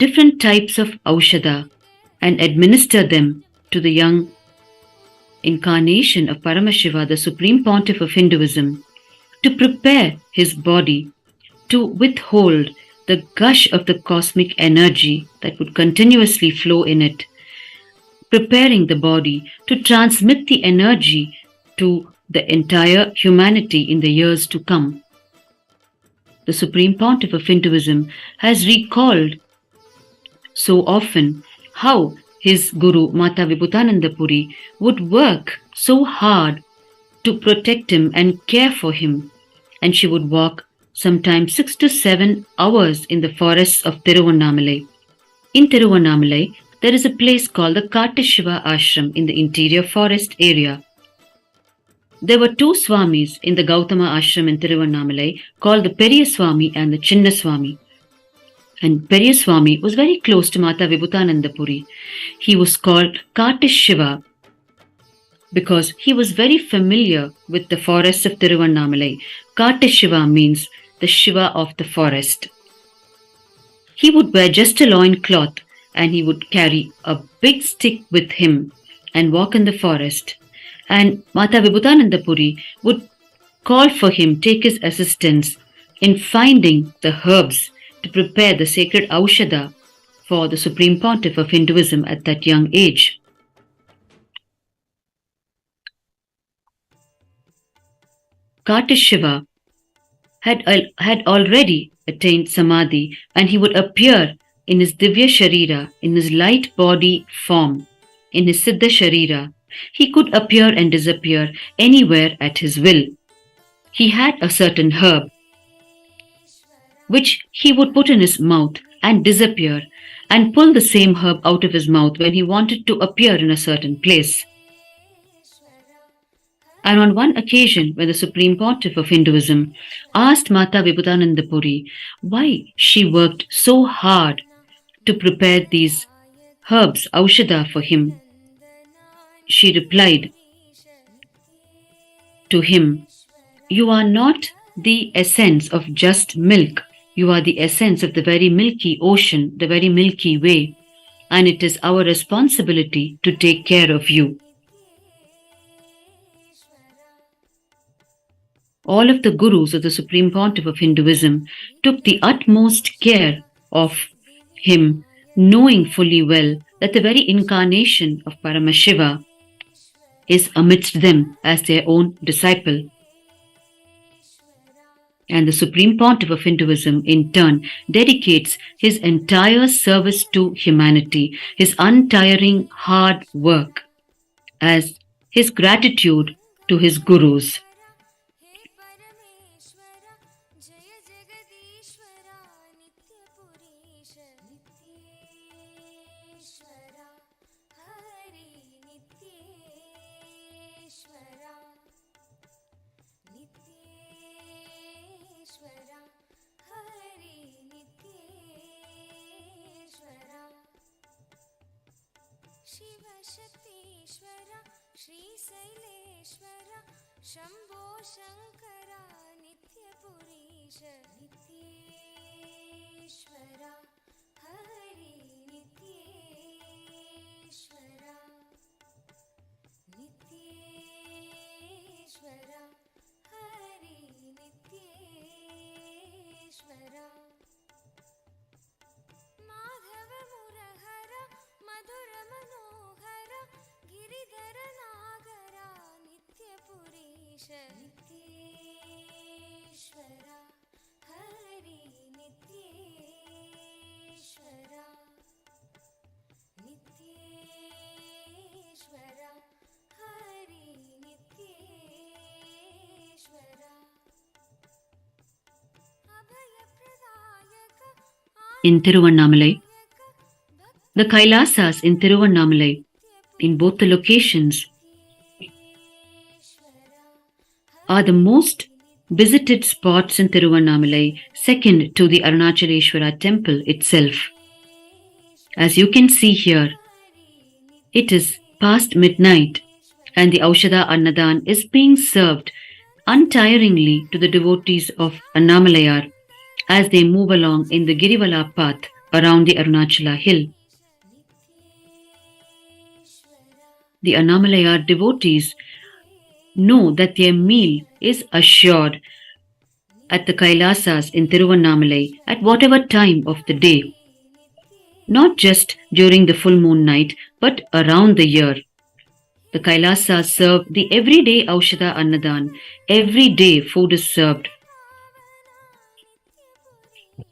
different types of Aushadha and administer them to the young incarnation of Paramashiva, the Supreme Pontiff of Hinduism, to prepare his body to withhold the gush of the cosmic energy that would continuously flow in it, preparing the body to transmit the energy to the entire humanity in the years to come. The Supreme Pontiff of Hinduism has recalled so often how his Guru Mata Vibhutananda Puri would work so hard to protect him and care for him, and she would walk sometimes 6 to 7 hours in the forests of Tiruvannamalai. In Tiruvannamalai, there is a place called the Kattashiva Ashram in the interior forest area. There were two Swamis in the Gautama Ashram in Tiruvannamalai called the Periya Swami and the Chinna Swami. And Periya Swami was very close to Mata Vibhutananda Puri. He was called Kattashiva because he was very familiar with the forests of Tiruvannamalai. Kattashiva means the Shiva of the forest. He would wear just a loin cloth and he would carry a big stick with him and walk in the forest. And Mata Vibhutananda Puri would call for him, take his assistance in finding the herbs to prepare the sacred Aushadha for the Supreme Pontiff of Hinduism at that young age. Kattashiva had already attained Samadhi, and he would appear in his Divya Sharira, in his light body form, in his Siddha Sharira. He could appear and disappear anywhere at his will. He had a certain herb which he would put in his mouth and disappear and pull the same herb out of his mouth when he wanted to appear in a certain place. And on one occasion, when the Supreme Pontiff of Hinduism asked Mata Vibhutananda Puri why she worked so hard to prepare these herbs, Aushadha, for him, she replied to him, "You are not the essence of just milk. You are the essence of the very milky ocean, the very milky way, and it is our responsibility to take care of you." All of the gurus of the Supreme Pontiff of Hinduism took the utmost care of him, knowing fully well that the very incarnation of Paramashiva is amidst them as their own disciple. And the Supreme Pontiff of Hinduism, in turn, dedicates his entire service to humanity, his untiring hard work, as his gratitude to his gurus. Shambho Shankara नित्यपुरीश Nityeshwara Hari Nityeshwara Nityeshwara Hari नित्येश्वरा Madhav मुरहर Madhur Manohar Giridhar Nagra नित्यपुरीश Nityeshwara Hari Nityeshwara Nityeshwara Hari नित्येश्वरा अभयप्रदायक In Tiruvannamalai, the Kailasas in Tiruvannamalai, in both the locations, are the most visited spots in Tiruvannamalai, second to the Arunachaleshwara temple itself. As you can see here, it is past midnight, and the Aushadha Annadhan is being served untiringly to the devotees of Annamalayar as they move along in the Girivala path around the Arunachala hill. The Annamalayar devotees know that their meal is assured at the Kailasas in Tiruvannamalai at whatever time of the day, not just during the full moon night, but around the year. The Kailasas serve the everyday Aushadha Annadhan. Every day food is served.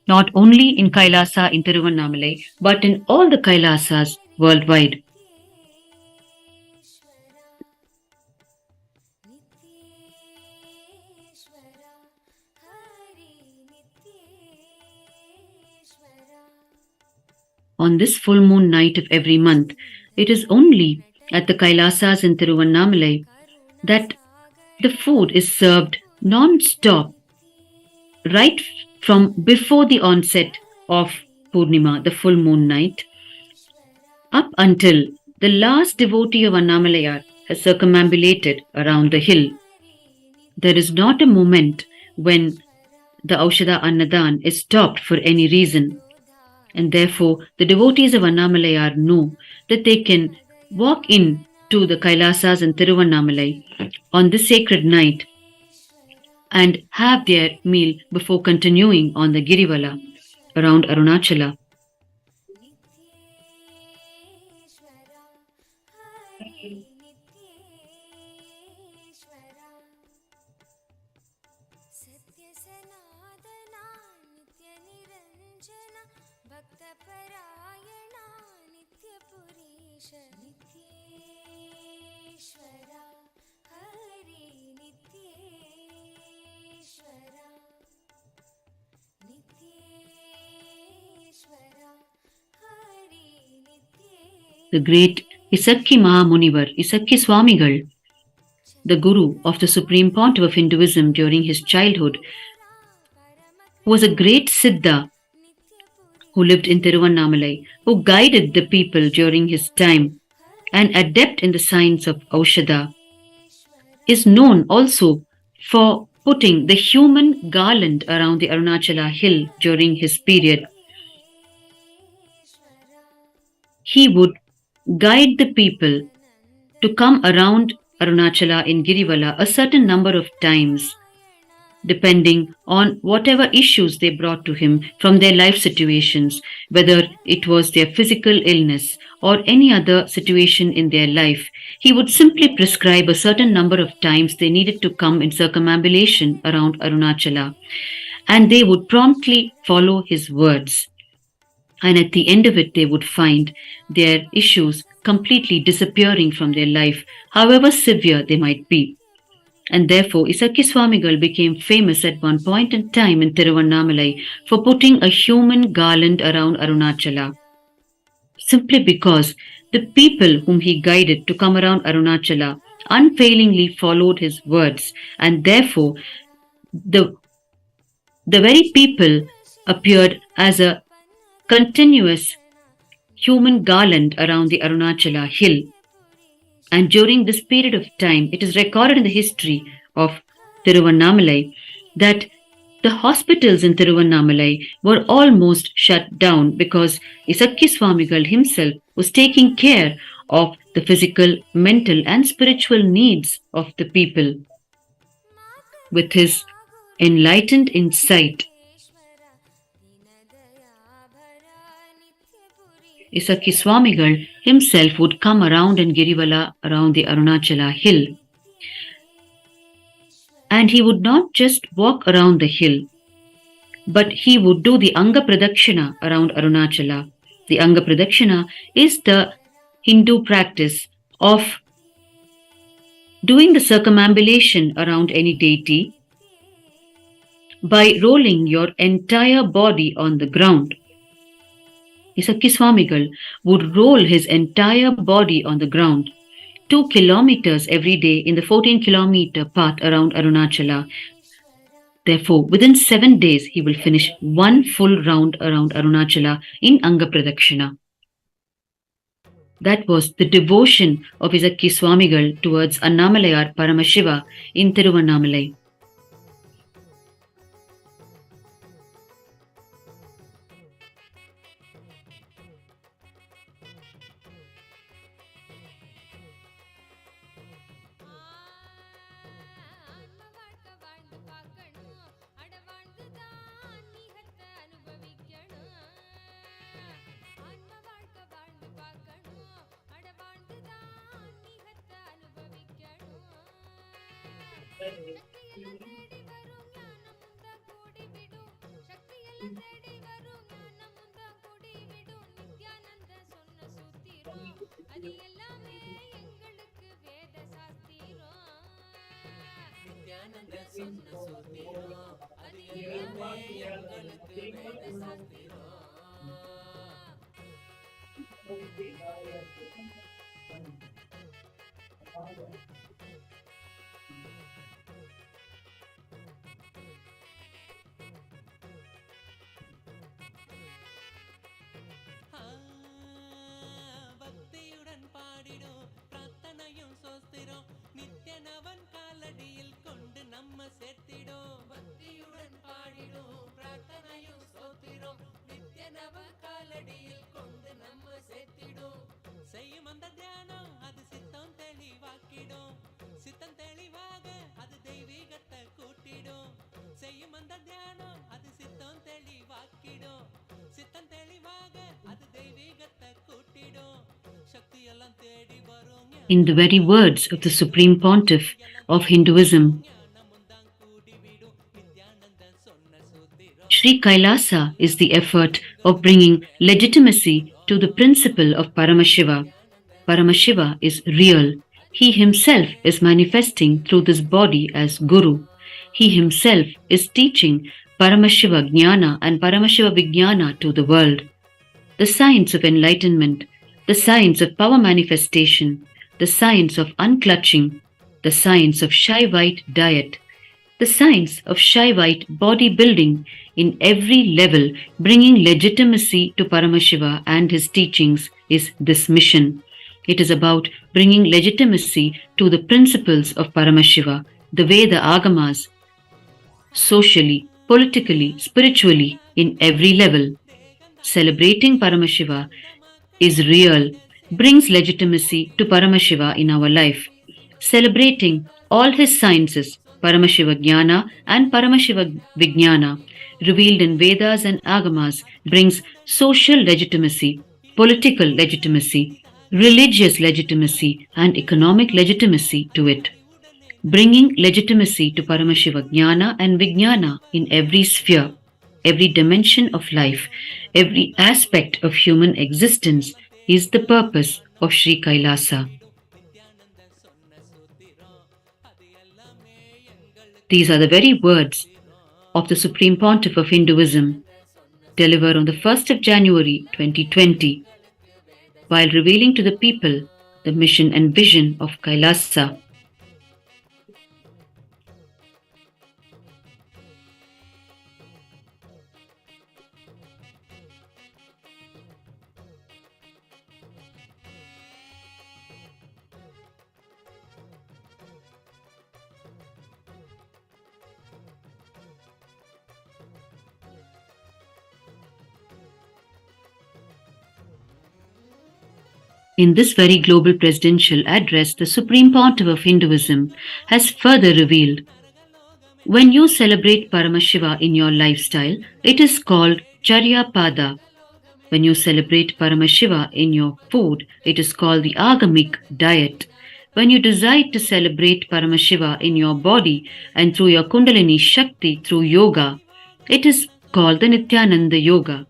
Not only in Kailasa in Tiruvannamalai, but in all the Kailasas worldwide. On this full moon night of every month, it is only at the Kailasas in Tiruvannamalai that the food is served non-stop, right from before the onset of Pournami, the full moon night, up until the last devotee of Annamalayar has circumambulated around the hill. There is not a moment when the Aushadha Annadhan is stopped for any reason. And therefore, the devotees of Annamalayar know that they can walk in to the Kailasas and Tiruvannamalai on this sacred night and have their meal before continuing on the Girivala around Arunachala. The great Isakki Mahamunivar, Isakki Swamigal, the guru of the Supreme Pontiff of Hinduism during his childhood, was a great Siddha who lived in Tiruvannamalai, who guided the people during his time, an adept in the science of Aushadha, is known also for putting the human garland around the Arunachala hill during his period. He would guide the people to come around Arunachala in Girivala a certain number of times, depending on whatever issues they brought to him from their life situations, whether it was their physical illness or any other situation in their life. He would simply prescribe a certain number of times they needed to come in circumambulation around Arunachala, and they would promptly follow his words. And at the end of it, they would find their issues completely disappearing from their life, however severe they might be. And therefore, Isakki Swamigal became famous at one point in time in Tiruvannamalai for putting a human garland around Arunachala, simply because the people whom he guided to come around Arunachala unfailingly followed his words, and therefore the very people appeared as a continuous human garland around the Arunachala hill. And during this period of time, it is recorded in the history of Tiruvannamalai that the hospitals in Tiruvannamalai were almost shut down because Isakki Swamigal himself was taking care of the physical, mental and spiritual needs of the people. With his enlightened insight, Isakki Swamigal himself would come around in Girivala around the Arunachala hill. And he would not just walk around the hill, but he would do the Anga Pradakshina around Arunachala. The Anga Pradakshina is the Hindu practice of doing the circumambulation around any deity by rolling your entire body on the ground. Isakki Swamigal would roll his entire body on the ground, 2 kilometers every day in the 14-kilometer path around Arunachala. Therefore, within 7 days, he will finish one full round around Arunachala in Anga Pradakshina. That was the devotion of his Akki Swamigal towards Annamalayar Paramashiva in Tiruvannamalai. ஆன்ம வாழ்க்கை வாழ்ந்து பார்க்கணும் அட வாழ்ந்துதான் நீகத்தை அனுபவிக்கணும் ஆன்ம வாழ்க்கை வாழ்ந்து பார்க்கணும் அட வாழ்ந்துதான் நீகத்தை அனுபவிக்கணும் சக்தியெல்லாம் தேடி வரும் ஞானம் முந்த கூடி விடும் சக்தியெல்லாம் தேடி வரும் ஞானம் முந்த கூடி விடும் நித்யானந்த சொன்ன சூத்திரம் அது எல்லாமே எங்களுக்கு வேத சாஸ்திரம் நித்யானந்த சொன்ன சூத்திரம் அது எல்லாமே எங்களுக்கு வேத சாஸ்திரம் பக்தியுடன் பாடிடும் பிரார்த்தனையும் சோஸ்திரம் நித்யனவன் காலடியில் கொண்டு நம்ம சேர்த்திடும் பக்தியுடன் பாடிடும் பிரார்த்தனையும் சோத்திரம் நித்யனவன் காலடியில் கொண்டு நம்ம சேர்த்திடும் செய்யும் அந்த தியானம் அது சித்தம் தெளிவாக்கிடும் சித்தம் தெளிவாக அது தெய்வீகத்தை கூட்டிடும் செய்யும் அந்த தியானம் அது சித்தம் தெளிவாக்கிடும் சித்தம் தெளிவாக அது தெய்வீகத்தை கூட்டிடும் சக்தி எல்லாம் தேடி வரும் In the very words of the Supreme Pontiff of Hinduism, ஞானமுந்தான் கூடி விடும் நித்யானந்தன் சொன்ன சூத்திரம் Sri Kailasa is the effort of bringing legitimacy to the principle of Paramashiva. Paramashiva is real. He himself is manifesting through this body as Guru. He himself is teaching Paramashiva Jnana and Paramashiva Vijnana to the world. The science of enlightenment, the science of power manifestation, the science of unclutching, the science of shy-white diet, the science of shy-white bodybuilding in every level, bringing legitimacy to Paramashiva and his teachings is this mission. It is about bringing legitimacy to the principles of Paramashiva, the Veda Agamas, socially, politically, spiritually, in every level. Celebrating Paramashiva is real, brings legitimacy to Paramashiva in our life. Celebrating all his sciences, Paramashiva Jnana and Paramashiva Vijnana, revealed in Vedas and Agamas, brings social legitimacy, political legitimacy, religious legitimacy, and economic legitimacy to it. Bringing legitimacy to Paramashiva Jnana and Vijnana in every sphere, every dimension of life, every aspect of human existence is the purpose of Sri Kailasa. These are the very words of the Supreme Pontiff of Hinduism, delivered on the 1st of January 2020, while revealing to the people the mission and vision of Kailasa. In this very global presidential address, the Supreme Pontiff of Hinduism has further revealed, when you celebrate Paramashiva in your lifestyle, it is called Charya Pada. When you celebrate Paramashiva in your food, it is called the Agamic diet. When you decide to celebrate Paramashiva in your body and through your Kundalini Shakti through yoga, it is called the Nithyananda Yoga,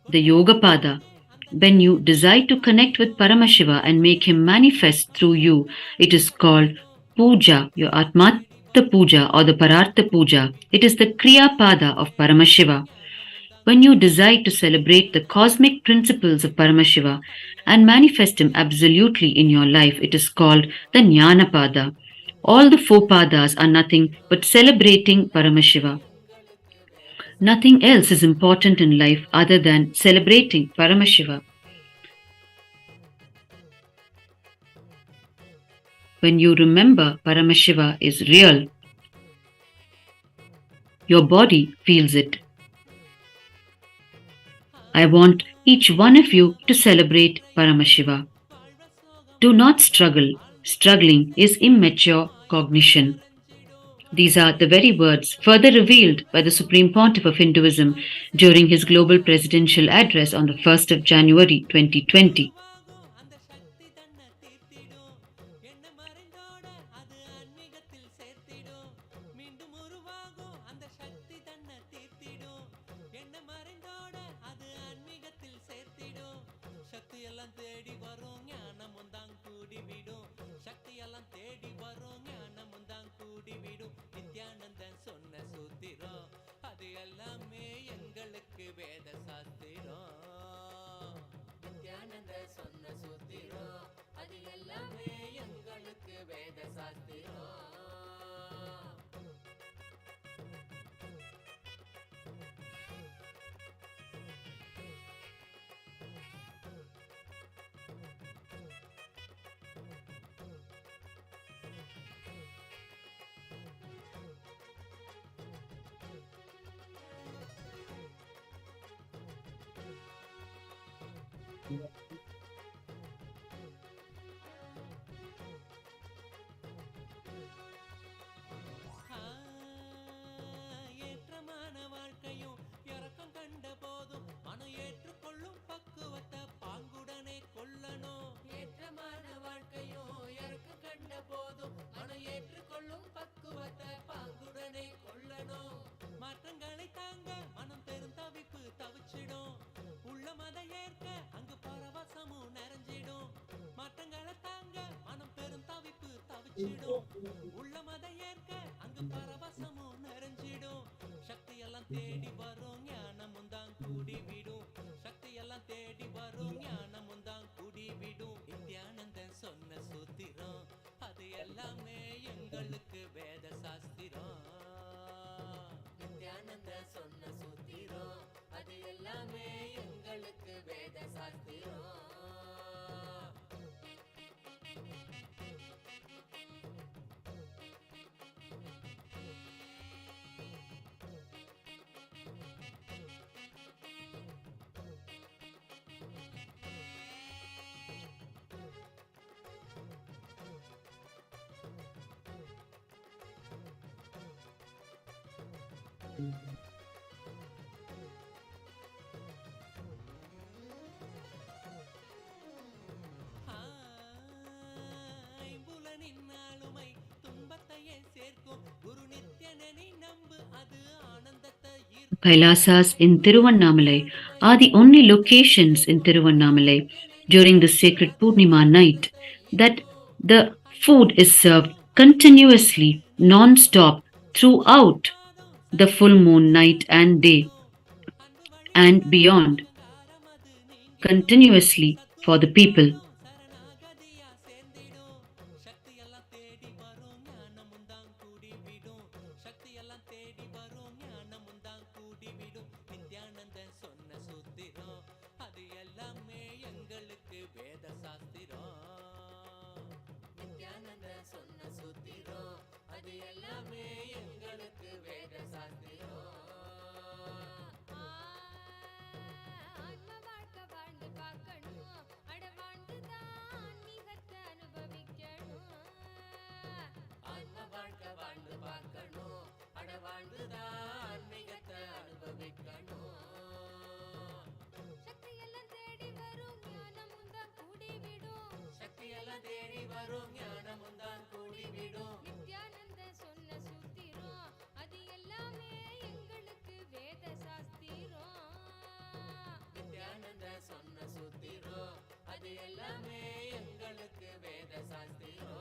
the Yoga Pada. When you desire to connect with Paramashiva and make him manifest through you, it is called Puja, your Atmatta Puja or the Parartha Puja. It is the Kriya Pada of Paramashiva. When you desire to celebrate the cosmic principles of Paramashiva and manifest him absolutely in your life, it is called the Jnana Pada. All the four padas are nothing but celebrating Paramashiva. Nothing else is important in life other than celebrating Paramashiva. when you remember Paramashiva is real. Your body feels it. I want each one of you to celebrate Paramashiva. Do not struggle. Struggling is immature cognition. These are the very words further revealed by the Supreme Pontiff of Hinduism during his global presidential address on the 1st of January 2020. அந்த சக்தி தன்னை தீர்த்திடும் என்ன மறைந்தோட அது ஆன்மீகத்தில் சேர்த்திடும் மீண்டும் உருவாகும் அந்த சக்தி தன்னை தீர்த்திடும் என்ன மறைந்தோட அது ஆன்மீகத்தில் சேர்த்திடும் சக்தி எல்லாம் தேடி வரும் ஞானமும் தான் கூடிவிடும் சக்தி எல்லாம் தேடி வரும் ஞானமும் தான் கூடிவிடும் நித்யானந்தன் சொன்ன சூத்திரம் அது எல்லாமே எங்களுக்கு வேத சாஸ்திரம் நித்யானந்த சொன்ன சூத்திரம் அது எல்லாமே எங்களுக்கு வேத சாஸ்திரம் ஏற்றமான வாழ்க்கையும் இறக்கம் கண்ட போதும் மனம் ஏற்றுக்கொள்ளும் பக்குவத்தை பாங்குடனே கொள்ளணும் ஏற்றமான வாழ்க்கையும் இறக்கம் கண்ட போதும் மனம் ஏற்றுக்கொள்ளும் பக்குவத்தை பாங்குடனே கொள்ளணும் மாற்றங்களை தாங்க மனம் பெருந்தவிப்பு தவிச்சிடும் உள்ள மத ஏற்க அங்கு பரவசமும் நிறைஞ்சிடும் மாற்றங்களை தாங்க மனம் பெருந்தவிப்பு தவிச்சிடும் உள்ள மத ஏற்க அங்கு பரவசமும் நிறைஞ்சிடும் சக்தி எல்லாம் தேடி வரும் ஞானமும் தான் கூடிவிடும் சக்தி எல்லாம் தேடி வரும் ஞானமும் தான் கூடிவிடும் நித்யானந்தன் சொன்ன சூத்திரம் அது எல்லாமே எங்களுக்கு வேத சாஸ்திரம் நித்யானந்தன் சொன்ன சூத்திரம் அது எல்லாமே எங்களுக்கு வேத சாஸ்திரம் ஐம்புலனின் ஆளுமை துன்பத்தையே சேர்க்கும் குரு நித்யனனை நம்பு அது ஆனந்தத்தை Kailasas in Tiruvannamalai are the only locations in Tiruvannamalai during the sacred Pournima night that the food is served continuously, non-stop, throughout the full moon night and day and beyond, continuously for the people. சரணாகதியா சேர்ந்திடும் சக்தி எல்லாம் தேடி வரும் ஞானமும் தான் கூடிவிடும் சக்தி எல்லாம் தேடி வரும் ஞானமும் தான் கூடிவிடும் நித்யானந்தன் சொன்ன சூத்திரம் அது எல்லாமே எங்களுக்கு வேத சாஸ்திரம் நித்யானந்தன் சொன்ன சூத்திரம் அது எல்லாமே எங்களுக்கு வேத சாஸ்திரம் ஆன்ம வாழ்க்கை வாழ்ந்து பார்க்கணும் அட வாழ்ந்துதான் ஆன்மீகத்தை அனுபவிக்கணும் ஆன்ம வாழ்க்கை வாழ்ந்து பார்க்கணும் அட வாழ்ந்துதான் ஆன்மீகத்தை அனுபவிக்கணும் சக்தி எல்லாம் தேடி வரும் ஞானமும் தான் கூடிவிடும் சக்தி எல்லாம் தேடி வரும் ஞானமும் தான் கூடிவிடும் நித்யானந்த சொன்ன சூத்திரம் அது எல்லாமே எங்களுக்கு வேத சாஸ்திரம் நித்யானந்த சொன்ன சூத்திரம் அது எல்லாமே எங்களுக்கு வேத சாஸ்திரம்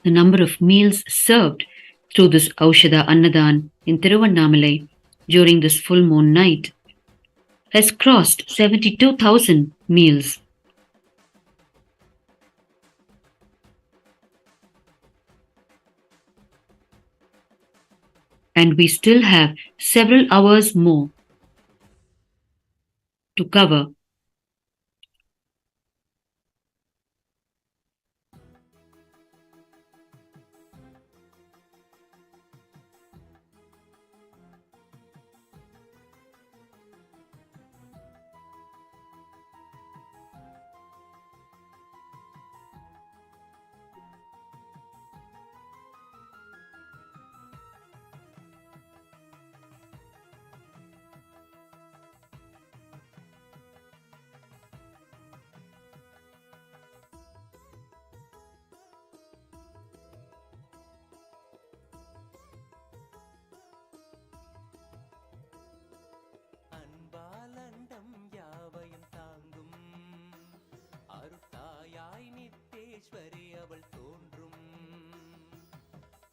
The number of meals served through this Aushadha Annadhan in Tiruvannamalai during this full moon night has crossed 72,000 meals. And we still have several hours more to cover. அன்பாலண்டம் யாவையும் தாங்கும் அருட்டாயாய் நித்தேஸ்வரி அவள் தோன்றும்.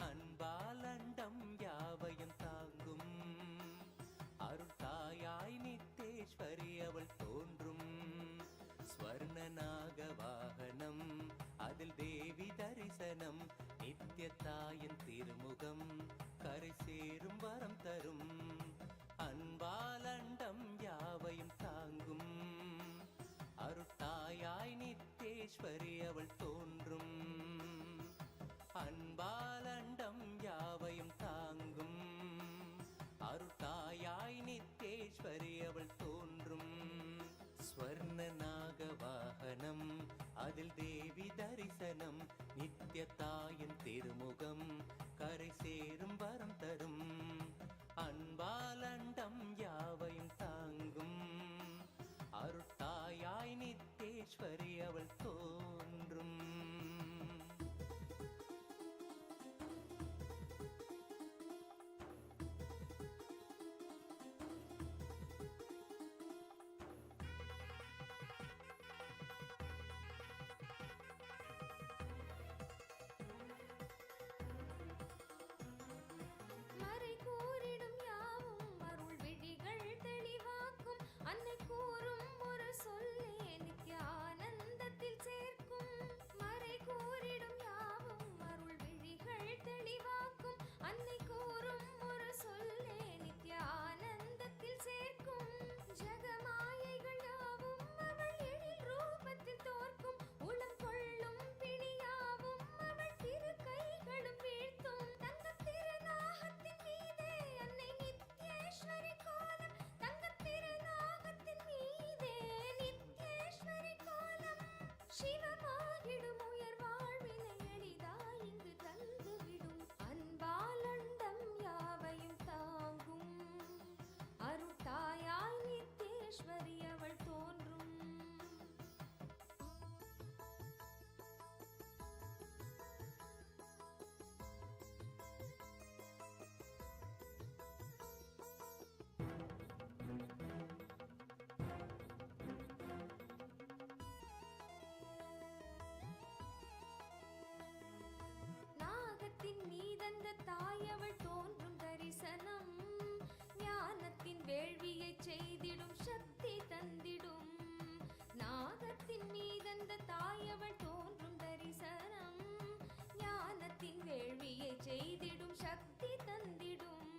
அன்பாலண்டம் யாவையும் தாங்கும் அருட்டாயாய் நித்தேஸ்வரி அவள் தோன்றும். ஸ்வர்ணநாக வாகனம் அதில் தேவி தரிசனம், நித்திய தாயின் திருமுகம் கரை சேரும் வரம் தரும். அன்பாலண்டம் யாவையும் தாங்கும் அருட்டாயாய் நித்தேஸ்வரி அவள் தோன்றும். அன்பாலண்டம் யாவையும் தாங்கும் அருட்டாயாய் நித்தேஸ்வரி அவள் தோன்றும். ஸ்வர்ணநாக வாகனம் அதில் தேவி தரிசனம், நித்திய தாயின் திருமுகம் கரை சேரும் வரம் தரும். அன்பாலண்டம் யாவையும் தாங்கும் அருட்டாயாய் நித்தேஸ்வரி அவள் தோன்றும். மறை கூறிடும் யாவும் அருள் விழிகள் தெளிவாக்கும், அன்னை கூறும் ஒரு சொல்லே நித்ய ஆனந்தத்தில் சேர்க்கும். மறை கூறிடும் யாவும் அருள் விழிகள் தெளிவாக்கும், அன்னை கூறும் ஒரு சொல்லே நித்ய ஆனந்தத்தில் சேர்க்கும். ஜகமாயைகள் யாவும் அவள் எழில் ரூபத்தில் தோற்கும், உளம் கொள்ளும் பிணியாவும் அவள் திரு கைகளும் வீழ்த்தும். தங்கத் திருநாகத்தின் மீதே அன்னை நித்யேஸ்வரி கோலம், தங்கத் திருநாகத்தின் மீதே நித்யேஸ்வரி கோலம். சிவமாகிடும் உயர் வாழ்வினை எளிதாய் இங்கு தந்துவிடும். அன்பாலண்டம் யாவையும் தாங்கும் அருட்டாயாய் நித்யேஸ்வரி அவள் தோன்றும். நாகத்தின் மீதந்த தாயவள் தோன்றும் தரிசனம், ஞானத்தின் வேள்வியை செய்திடும் சக்தி தந்திடும். நாகத்தின் மீதந்த தாயவள் தோன்றும் தரிசனம், ஞானத்தின் வேள்வியை செய்திடும் சக்தி தந்திடும்.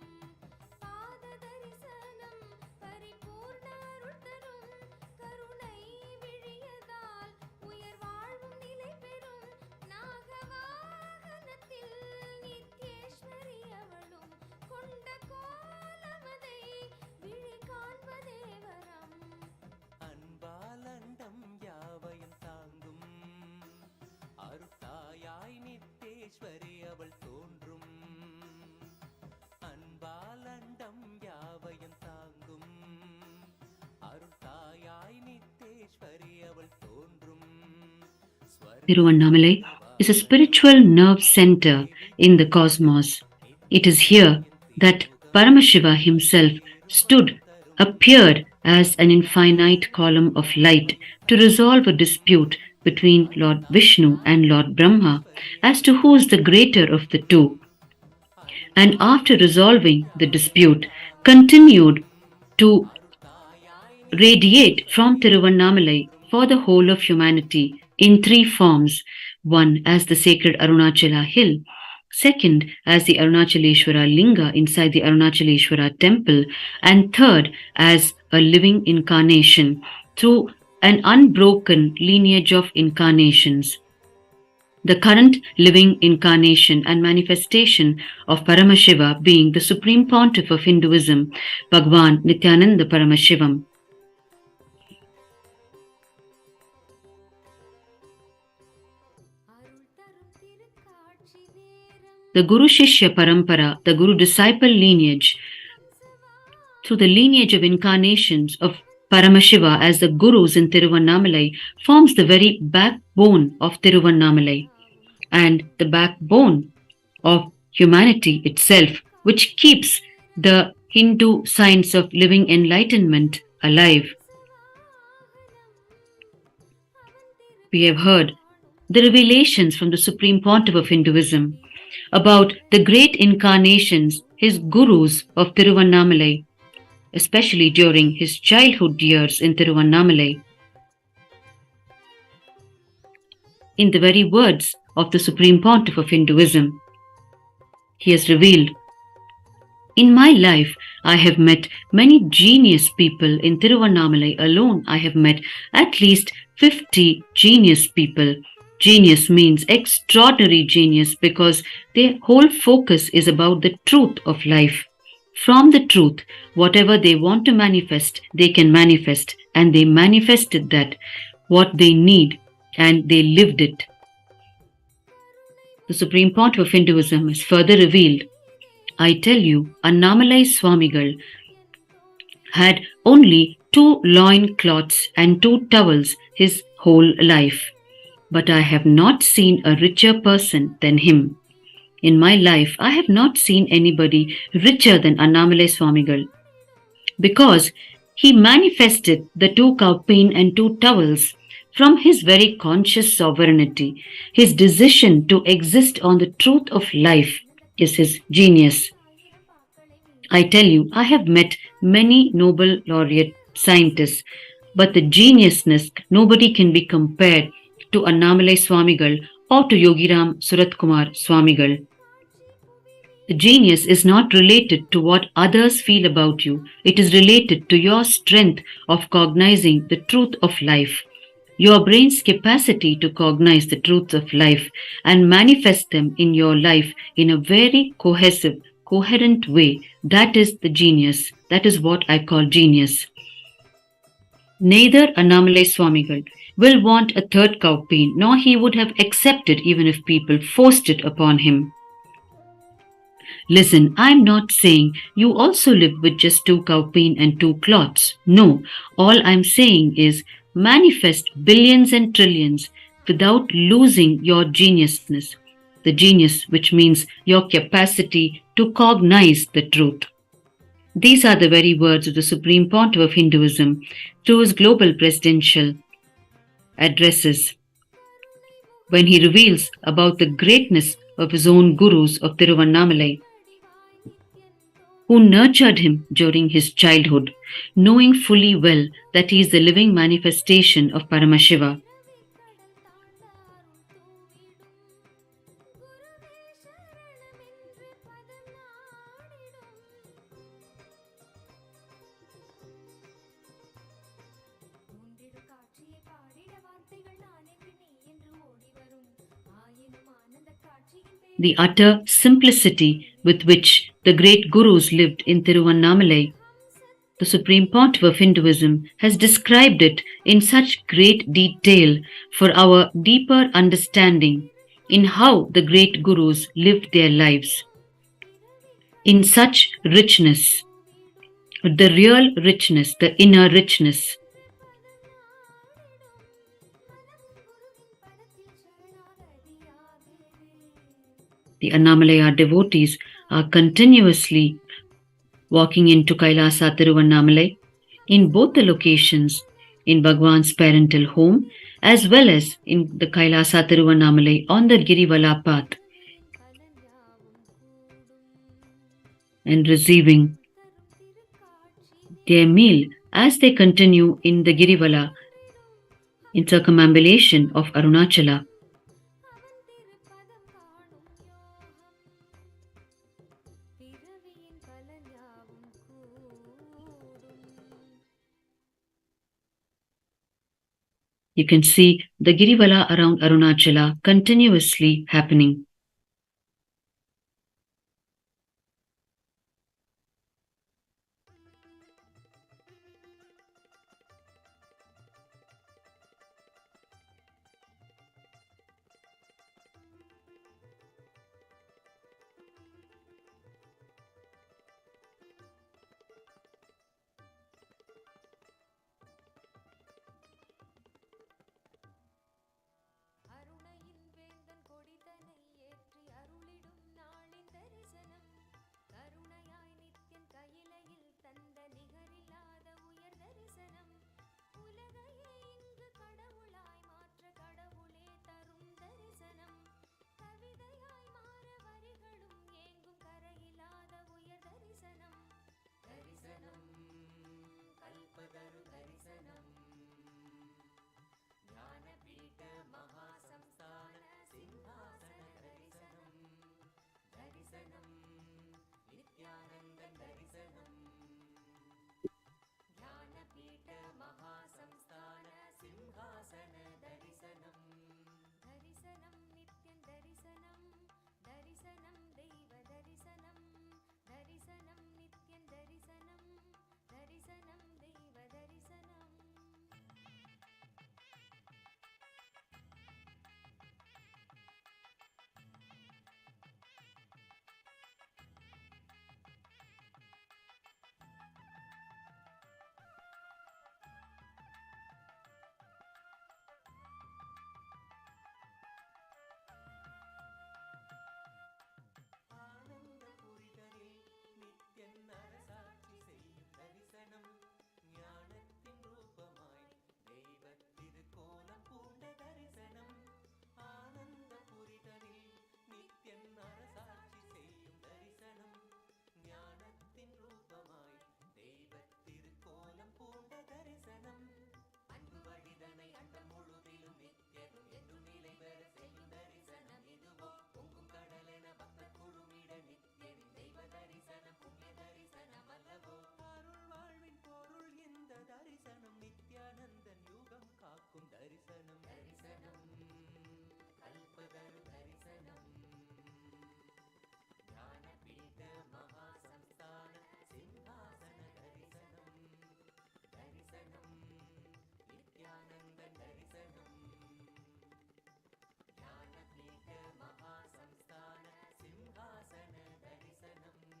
பாத தரிசனம் பரிபூர்ண அருள் தரும், கருணை விழியதால் உயர் வாழ்வும் நிலை பெறும். நாகவாகனத்தில் நித்யேஸ்வரி அவளும் கொண்ட கோலமதை விழி காண்பதே வரம். அன்பாலண்டம் யாவையும் தாங்கும் அருட்டாயாய் நித்தேஸ்வரி அவள் தோன்றும். அன்பாலண்டம் யாவையும் தாங்கும் அருட்டாயாய் நித்தேஸ்வரி அவள் தோன்றும். Tiruvannamalai is a spiritual nerve center in the cosmos. It is here that Paramashiva himself stood, appeared as an infinite column of light to resolve a dispute between Lord Vishnu and Lord Brahma as to who is the greater of the two. And after resolving the dispute, continued to radiate from Tiruvannamalai for the whole of humanity in three forms. One as the sacred Arunachala hill, second as the Arunachaleshwara linga inside the Arunachaleshwara temple, and third as a living incarnation through an unbroken lineage of incarnations. The current living incarnation and manifestation of Paramashiva being the Supreme Pontiff of Hinduism, Bhagwan Nithyananda Paramashivam. The Guru Shishya Parampara, the Guru disciple lineage, through the lineage of incarnations of Paramashiva as the Gurus in Tiruvannamalai, forms the very backbone of Tiruvannamalai and the backbone of humanity itself, which keeps the Hindu science of living enlightenment alive. We have heard the revelations from the Supreme Pontiff of Hinduism about the great incarnations, his Gurus of Tiruvannamalai, especially during his childhood years in Tiruvannamalai. In the very words of the Supreme Pontiff of Hinduism, he has revealed, "In my life, I have met many genius people. In Tiruvannamalai alone, I have met at least 50 genius people." Genius means extraordinary genius because their whole focus is about the truth of life. From the truth, whatever they want to manifest, they can manifest, and they manifested that, what they need, and they lived it. The Supreme Pontiff of Hinduism has further revealed, "I tell you, Annamalai Swamigal had only 2 loin cloths and 2 towels his whole life. But I have not seen a richer person than him. In my life, I have not seen anybody richer than Annamalai Swamigal, because he manifested the 2 cowpain and 2 towels from his very conscious sovereignty. His decision to exist on the truth of life is his genius. I tell you, I have met many Nobel laureate scientists, but the geniusness, nobody can be compared to Annamalai Swamigal or to Yogiram Suratkumar Swamigal. The genius is not related to what others feel about you. It is related to your strength of cognizing the truth of life, your brain's capacity to cognize the truths of life and manifest them in your life in a very cohesive, coherent way. That is the genius. That is what I call genius. Neither Annamalai Swamigal will want a 3rd cowpain, nor he would have accepted even if people forced it upon him. Listen, I am not saying you also live with just 2 cowpain and 2 cloths. No, all I am saying is manifest billions and trillions without losing your geniusness, the genius which means your capacity to cognize the truth." These are the very words of the Supreme Pontiff of Hinduism through his global presidential addresses, when he reveals about the greatness of his own Gurus of Tiruvannamalai, who nurtured him during his childhood, knowing fully well that he is the living manifestation of Paramashiva. The utter simplicity with which the great Gurus lived in Tiruvannamalai, the Supreme Pontiff of Hinduism has described it in such great detail for our deeper understanding in how the great Gurus lived their lives. In such richness, the real richness, the inner richness. The Annamalaya devotees are continuously walking into Kailasa Tiruvannamalai in both the locations, in Bhagwan's parental home as well as in the Kailasa Tiruvannamalai on the Girivala path, and receiving their meal as they continue in the Girivala in circumambulation of Arunachala. You can see the Girivala around Arunachala continuously happening. அருணையின் வேந்தன் கொடிதனை ஏற்றி அருளிடும் நாளின் தரிசனம் கருணையாய் நித்யன் கையிலையில் தந்த நிகரில்லாத உயர் தரிசனம் உலகையே இங்கு கடவுளாய் மாற்ற கடவுளே தரும் தரிசனம் கவிதையாய் மாற வரிகளும் ஏங்கும் கரையில்லாத உயர் தரிசனம் தரிசனம் கல்பதரு தரிசனம் ஞானபீட மகாசம்ஸ்தான சிம்ஹாசன தரிசனம் தரிசனம் நித்யானந்தன் தரிசனம் ஞானபீட மகாசம்ஸ்தான சிம்ஹாசன தரிசனம் தரிசனம் நித்யன் தரிசனம் தரிசனம் தெய்வ தரிசனம் தரிசனம் நித்யன் தரிசனம் தரிசனம் தெய்வ தரிசனம் ஆனந்த புரிதலில் நித்யன் அரசாட்சி செய்யும் தரிசனம் ஞானத்தின் ரூபமாய் தெய்வத் திருக்கோலம் பூண்ட தரிசனம் ஆனந்த புரிதலில் நித்யன் அரசாட்சி செய்யும் தரிசனம் ஞானத்தின் ரூபமாய் தெய்வத் திருக்கோலம் பூண்ட தரிசனம் அன்பு வழிதனை அண்டம் முழுதிலும் நித்யனும் என்றும் நிலை பெற செய்யும் தரிசனம் இதுவோ பொங்கும் கடலென பக்தர் குழுமிட நித்யனின் தெய்வ தரிசனம் புண்ணிய தரிசனம் அல்லவோ அருள் வாழ்வின் பொருள் இந்த தரிசனம் நித்யானந்தன் யுகம் காக்கும் தரிசனம் தரிசனம் கல்பதரு தரிசனம் ஞானபீட மகாசம்ஸ்தான சிம்ஹாசன தரிசனம் தரிசனம் நித்யானந்தன் தரிசனம் ஞானபீட மகாசம்ஸ்தான சிம்ஹாசன தரிசனம்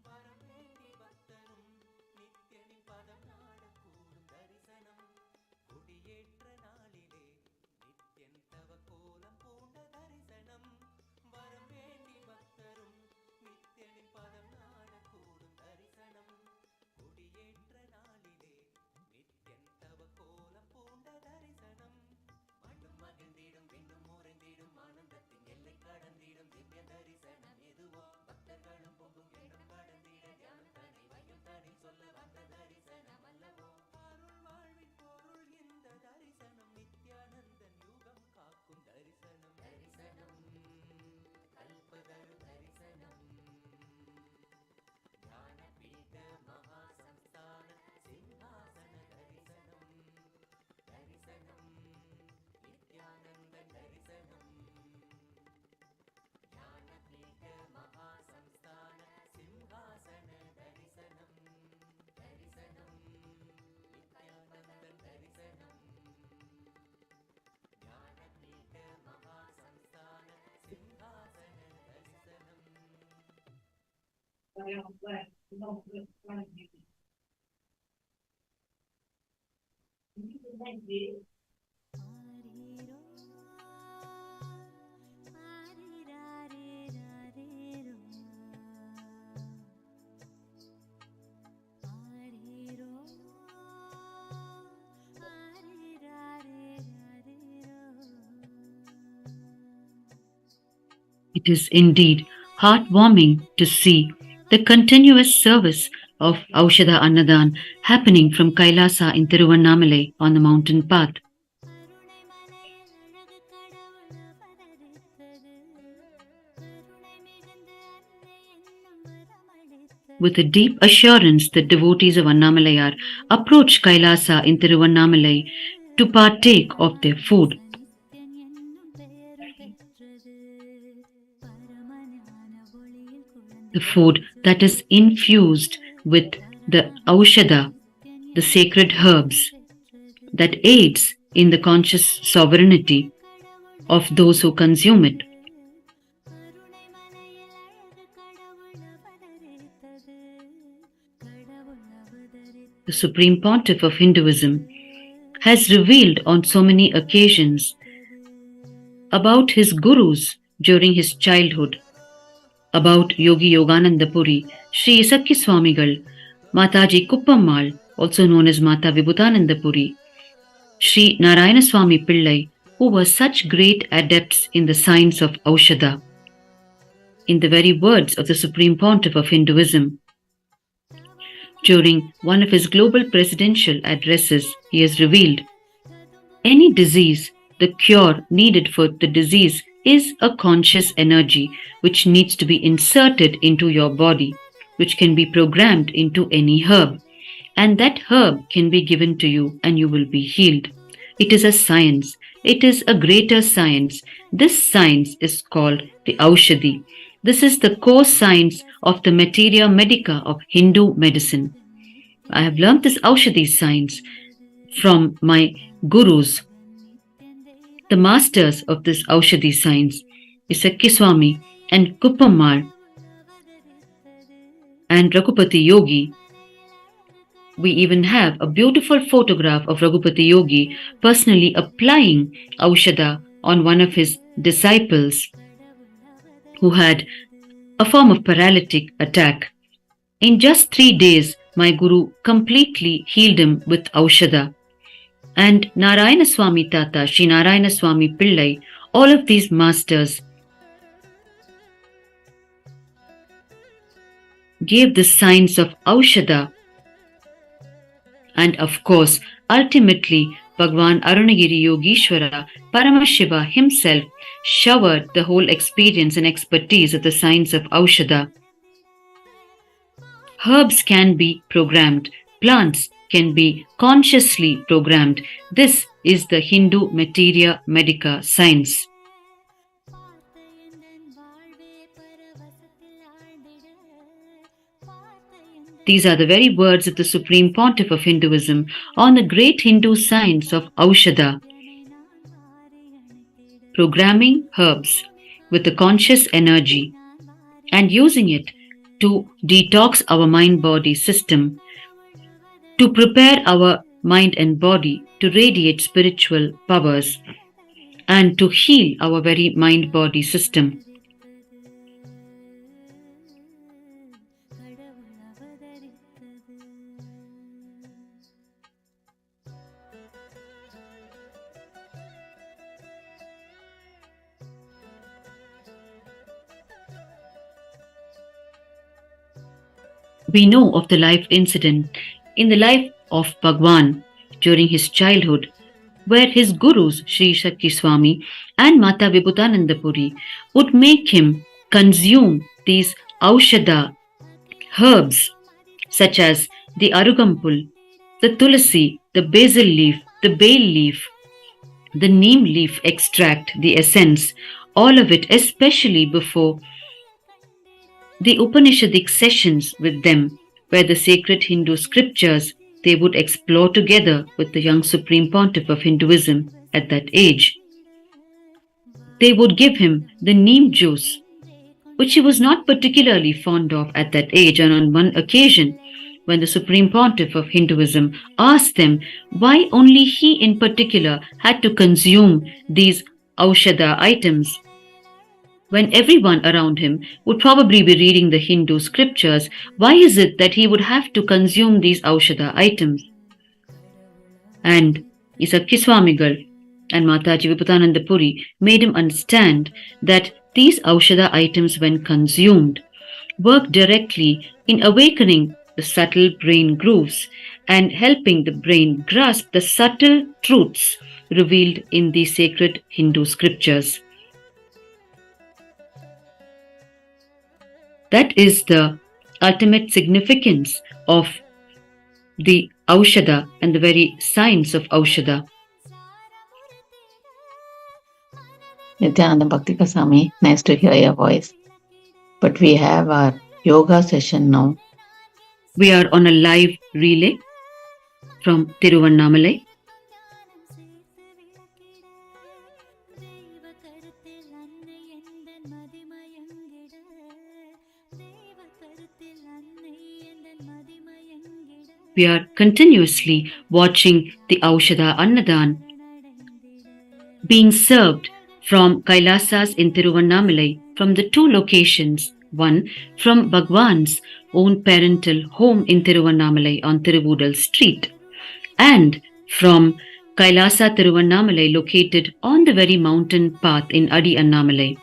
வரம் வேண்டி பக்தனும் நித்யனின் பதம் நாடக்கூடும் தரிசனம் குடியேற்ற நாளிலே நித்யன் தவ கோலம் பூண்ட தரிசனம் வரம் வேண்டி பக்தரும் நித்யனின் பதம் நாடக்கூடும் தரிசனம் குடியேற்ற நாளிலே நித்யன் தவ கோலம் பூண்ட தரிசனம் மண்ணும் மகிழ்ந்திடும் விண்ணும் உறைந்திடும் ஆனந்தத்தின் எல்லை கடந்திடும் திவ்ய தரிசனம் எதுவோ பக்தர்களும் பொங்கும் எண்ணம் கடந்திட தியானம் தனி வையம் தனி சொல்ல வந்த தரிசனம் அல்லவோ அருள் வாழ்வின் பொருள் இந்த தரிசனம் நித்யானந்தன் யுகம் காக்கும் தரிசனம் தரிசனம் கல்பதரு தரிசனம் ஞானபீட மகாசம்ஸ்தான சிம்ஹாசன தரிசனம் தரிசனம் நித்யானந்தன் தரிசனம் ஞானபீட மகாசம்ஸ்தான சிம்ஹாசன தரிசனம் தரிசனம் நித்யானந்தன் தரிசனம் ஞானபீட மகாசம்ஸ்தான சிம்ஹாசன தரிசனம் ஆரீரோ ஆரிராரேராரேரோ ஆரீரோ ஆரிராரேராரேரோ It is indeed heartwarming to see the continuous service of Aushadha Annadhan happening from Kailasa in Tiruvannamalai on the mountain path. With a deep assurance that devotees of Annamalayar approach Kailasa in Tiruvannamalai to partake of their food. The food that is infused with the Aushadha, the sacred herbs, that aids in the conscious sovereignty of those who consume it. The Supreme Pontiff of Hinduism has revealed on so many occasions about his gurus during his childhood, about Yogi Yogananda Puri, Sri Sakki Swamigal, Mataji Kuppammal, also known as Mata Vibhutananda Puri, Sri Narayana Swami Pillai, who were such great adepts in the science of Aushadha. In the very words of the Supreme Pontiff of Hinduism, during one of his global presidential addresses, he has revealed, any disease, the cure needed for the disease is a conscious energy which needs to be inserted into your body, which can be programmed into any herb. And that herb can be given to you and you will be healed. It is a science. It is a greater science. This science is called the Aushadhi. This is the core science of the materia medica of Hindu medicine. I have learned this Aushadhi science from my gurus, the masters of this Aushadhi science, Sakki Swami and Kuppammal and Raghupati Yogi. We even have a beautiful photograph of Raghupati Yogi personally applying Aushadha on one of his disciples who had a form of paralytic attack. In just 3 days, my Guru completely healed him with Aushadha. And Narayana Swami Tata, Sri Narayana Swami Pillai, all of these masters gave the science of Aushadha. And of course, ultimately, Bhagwan Arunagiri Yogeshwara, Paramashiva himself, showered the whole experience and expertise of the science of Aushadha. Herbs can be programmed, plants can be consciously programmed. This is the Hindu materia medica science. These are the very words of the Supreme Pontiff of Hinduism on the great Hindu science of Aushadha. Programming herbs with a conscious energy and using it to detox our mind-body system, to prepare our mind and body to radiate spiritual powers and to heal our very mind-body system. We know of the life incident in the life of Bhagwan during his childhood, where his gurus Sri Sakki Swami and Mata Vibhutananda Puri would make him consume these Aushadha herbs such as the Arugampul, the Tulasi, the basil leaf, the bay leaf, the neem leaf extract, the essence, all of it, especially before the Upanishadic sessions with them, where the sacred Hindu scriptures they would explore together with the young Supreme Pontiff of Hinduism at that age. They would give him the neem juice, which he was not particularly fond of at that age, and on one occasion, when the Supreme Pontiff of Hinduism asked them why only he in particular had to consume these Aushadha items, when everyone around him would probably be reading the Hindu scriptures, why is it that he would have to consume these Aushadha items? And Sakki Swamigal and Mataji Vibhutananda Puri made him understand that These Aushadha items, when consumed, work directly in awakening the subtle brain grooves and helping the brain grasp the subtle truths revealed in the sacred Hindu scriptures. That is the ultimate significance of the Aushadha and the very science of Aushadha. Nithyananda Bhakti Kasami, nice to hear your voice. But we have our yoga session now. We are on a live relay from Tiruvannamalai. We are continuously watching the Aushadha Annadhan being served from Kailasas in Tiruvannamalai from the two locations, one from Bhagwan's own parental home in Tiruvannamalai on Tiruvudal Street, and from Kailasa Tiruvannamalai located on the very mountain path in Adi Annamalai.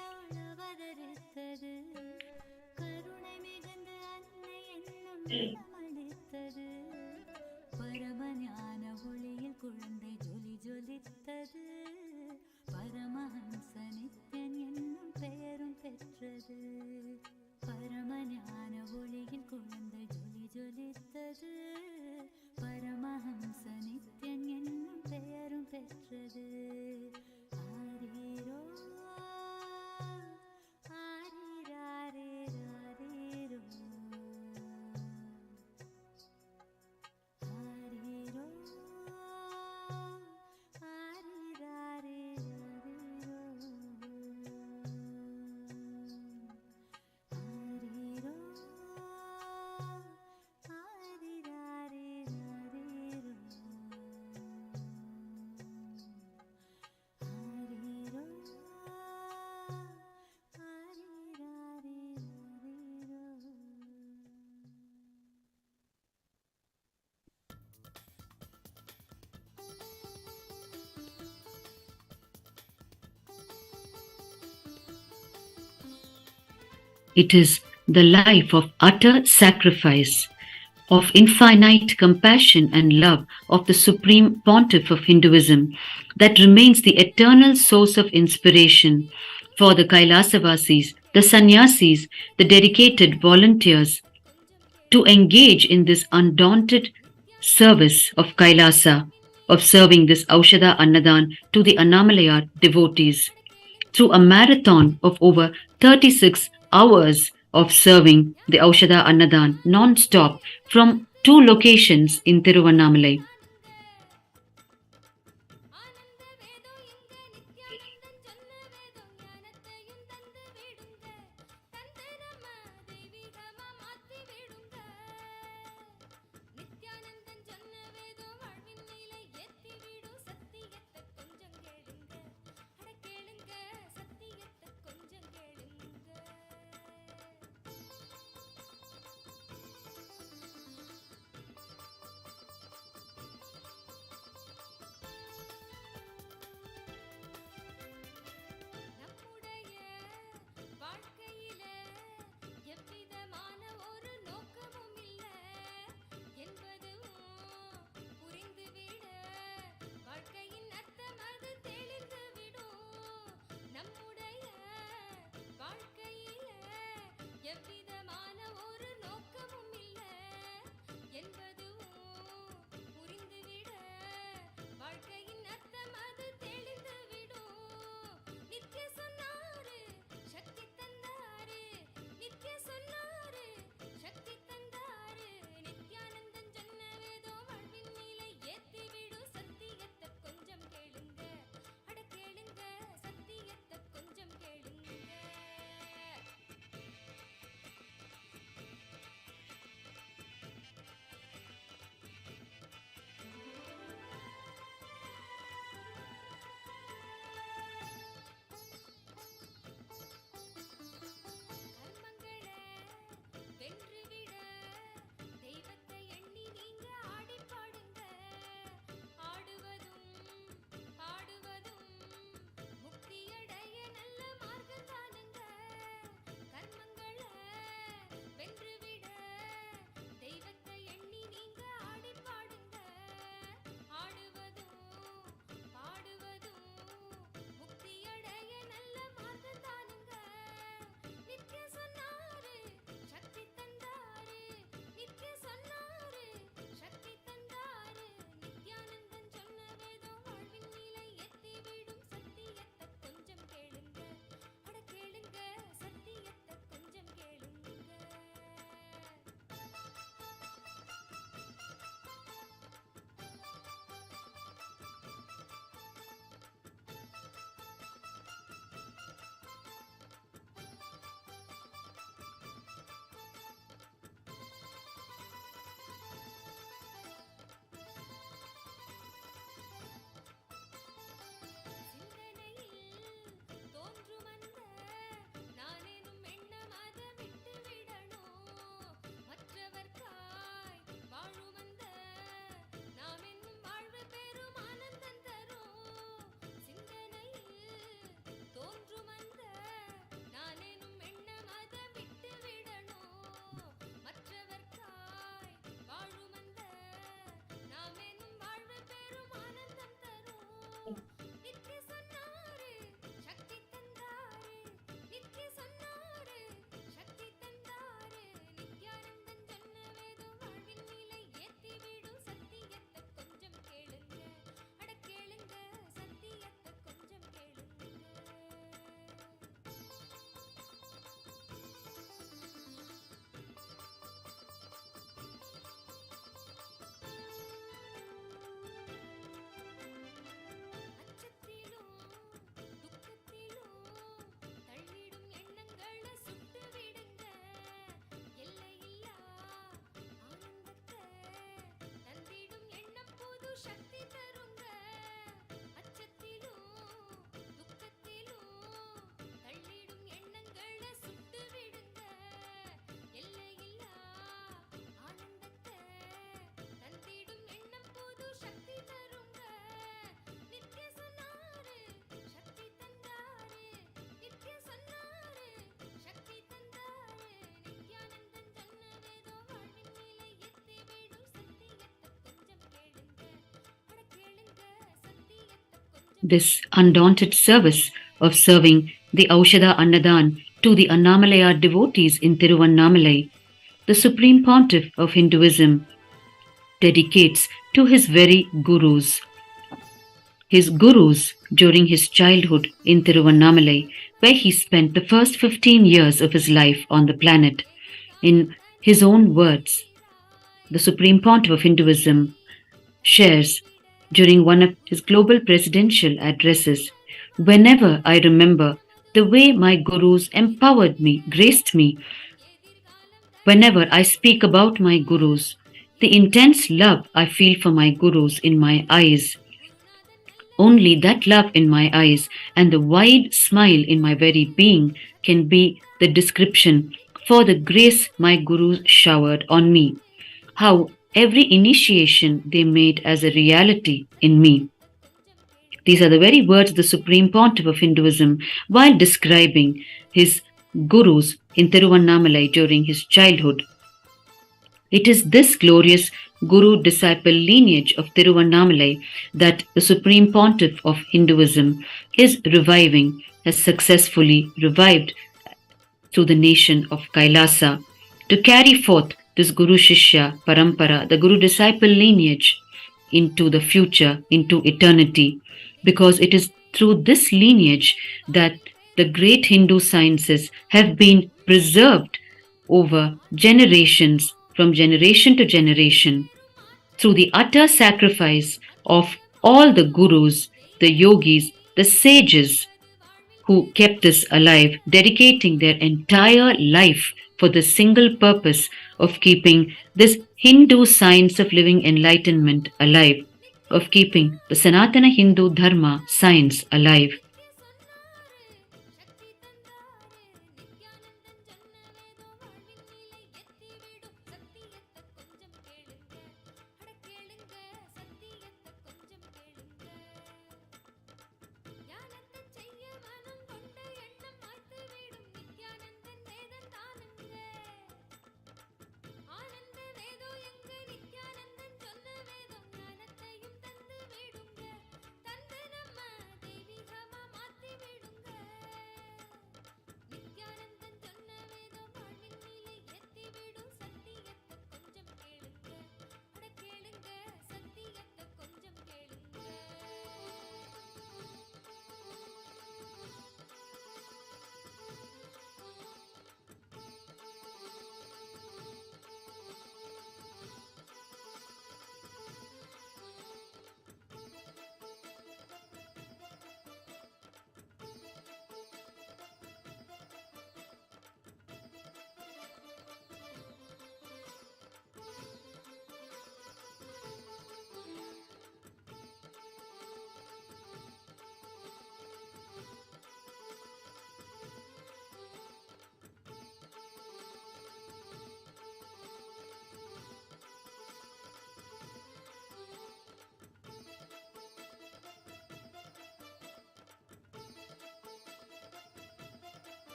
It is the life of utter sacrifice, of infinite compassion and love of the Supreme Pontiff of Hinduism that remains the eternal source of inspiration for the Kailasavasis, the sannyasis, the dedicated volunteers to engage in this undaunted service of Kailasa, of serving this Aushadha Annadhan to the Annamalayar devotees through a marathon of over 36 hours of serving the Aushadha Annadhan non-stop from two locations in Tiruvannamalai. This undaunted service of serving the Aushadha Annadhan to the Annamalaya devotees in Tiruvannamalai, the Supreme Pontiff of Hinduism dedicates to his very gurus. His gurus during his childhood in Tiruvannamalai, where he spent the first 15 years of his life on the planet. In his own words, the Supreme Pontiff of Hinduism shares during one of his global presidential addresses, "Whenever I remember the way my gurus empowered me, graced me, whenever I speak about my gurus, the intense love I feel for my gurus in my eyes, only that love in my eyes and the wide smile in my very being can be the description for the grace my gurus showered on me. How every initiation they made as a reality in me." These are the very words of the Supreme Pontiff of Hinduism while describing his gurus in Tiruvannamalai during his childhood. It is this glorious guru-disciple lineage of Tiruvannamalai that the Supreme Pontiff of Hinduism is reviving, has successfully revived through the nation of Kailasa, to carry forth this Guru Shishya Parampara, the Guru disciple lineage, into the future, into eternity, because it is through this lineage that the great Hindu sciences have been preserved over generations, from generation to generation, through the utter sacrifice of all the gurus, the yogis, the sages who kept this alive, dedicating their entire life for the single purpose of keeping this Hindu science of living enlightenment alive, of keeping the Sanatana Hindu Dharma science alive.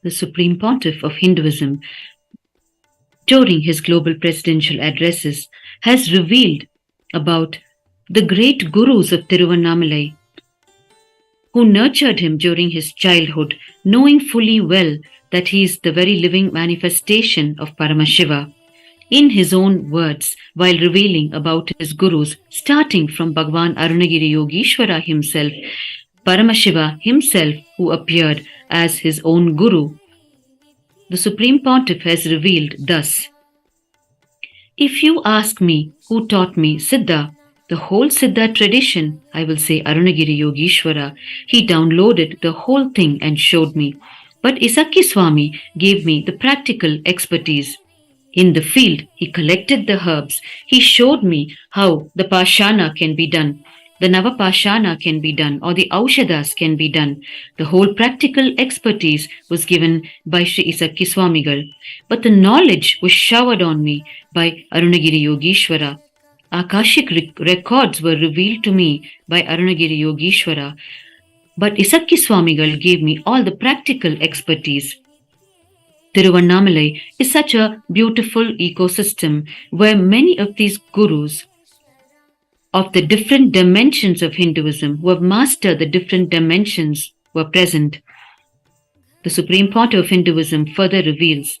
The Supreme Pontiff of Hinduism, during his global presidential addresses, has revealed about the great gurus of Tiruvannamalai who nurtured him during his childhood, knowing fully well that he is the very living manifestation of Paramashiva. In his own words, while revealing about his gurus, starting from Bhagwan Arunagiri Yogeshwara himself, Paramashiva himself, who appeared as his own guru, the Supreme Pontiff has revealed thus: "If you ask me who taught me Siddha, the the whole Siddha tradition, I will say Arunagiri Yogeshwara. He downloaded the whole thing and showed me. But Isakki Swami gave me the practical expertise. In the field, he collected the herbs. He showed me how the Pashana can be done, the Navapashana can be done, or the Aushadhas can be done. The whole practical expertise was given by Sri Isakki Swamigal. But the knowledge was showered on me by Arunagiri Yogeshwara. Akashic records were revealed to me by Arunagiri Yogeshwara. But Isakki Swamigal gave me all the practical expertise. Tiruvannamalai is such a beautiful ecosystem where many of these gurus of the different dimensions of Hinduism who have mastered the different dimensions were present. The Supreme Pontiff of Hinduism further reveals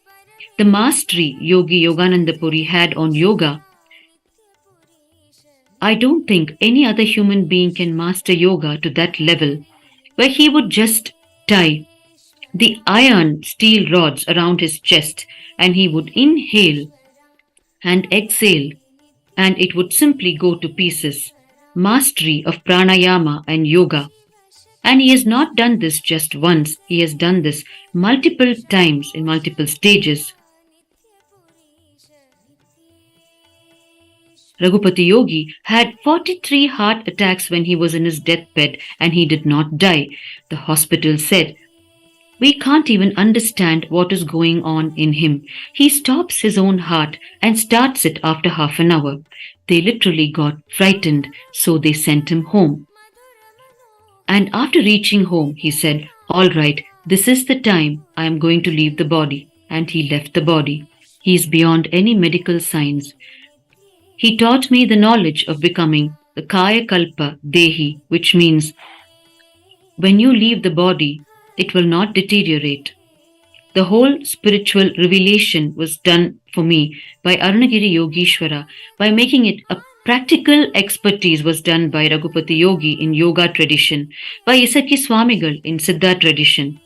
the mastery Yogi Yogananda Puri had on yoga. I don't think any other human being can master yoga to that level, where he would just tie the iron steel rods around his chest and he would inhale and exhale and it would simply go to pieces. Mastery of pranayama and yoga. And he has not done this just once, he has done this multiple times in multiple stages. Raghupati Yogi had 43 heart attacks when he was in his deathbed and he did not die. The hospital said, "We can't even understand what is going on in him. He stops his own heart and starts it after half an hour." They literally got frightened, so they sent him home. And after reaching home, he said, "All right, this is the time I am going to leave the body." And he left the body. He is beyond any medical science. He taught me the knowledge of becoming the Kaya Kalpa Dehi, which means when you leave the body, it will not deteriorate. The whole spiritual revelation was done for me by Arunagiri Yogeshwara. By making it a practical expertise was done by Raghupati Yogi in yoga tradition, by Isakki Swamigal in Siddha tradition.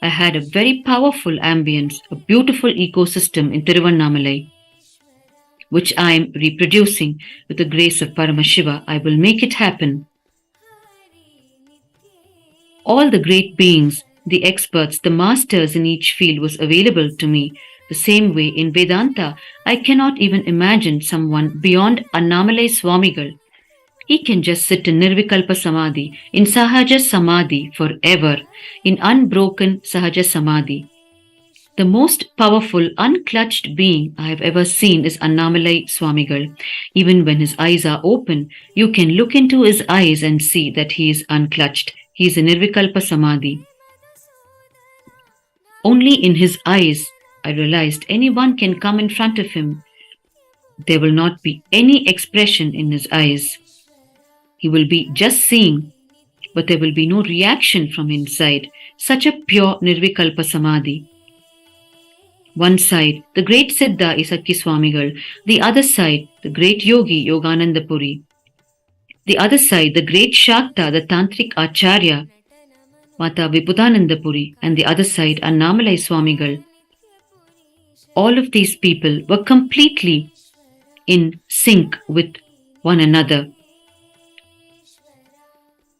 I had a very powerful ambience, a beautiful ecosystem in Tiruvannamalai, which I am reproducing with the grace of Paramashiva. I will make it happen. All the great beings, the experts, the masters in each field was available to me. The same way in Vedanta, I cannot even imagine someone beyond Annamalai Swamigal. He can just sit in Nirvikalpa Samadhi, in Sahaja Samadhi forever, in unbroken Sahaja Samadhi. The most powerful, unclutched being I have ever seen is Annamalai Swamigal. Even when his eyes are open, you can look into his eyes and see that he is unclutched. He is in Nirvikalpa Samadhi. Only in his eyes, I realized, anyone can come in front of him. There will not be any expression in his eyes. He will be just seeing, but there will be no reaction from inside. Such a pure Nirvikalpa Samadhi. One side, the great Siddha Isakki Swamigal. The other side, the great Yogi Yogananda Puri. The other side, the great Shakta, the Tantric Acharya, Mata Vibhudananda Puri. And the other side, Annamalai Swamigal. All of these people were completely in sync with one another.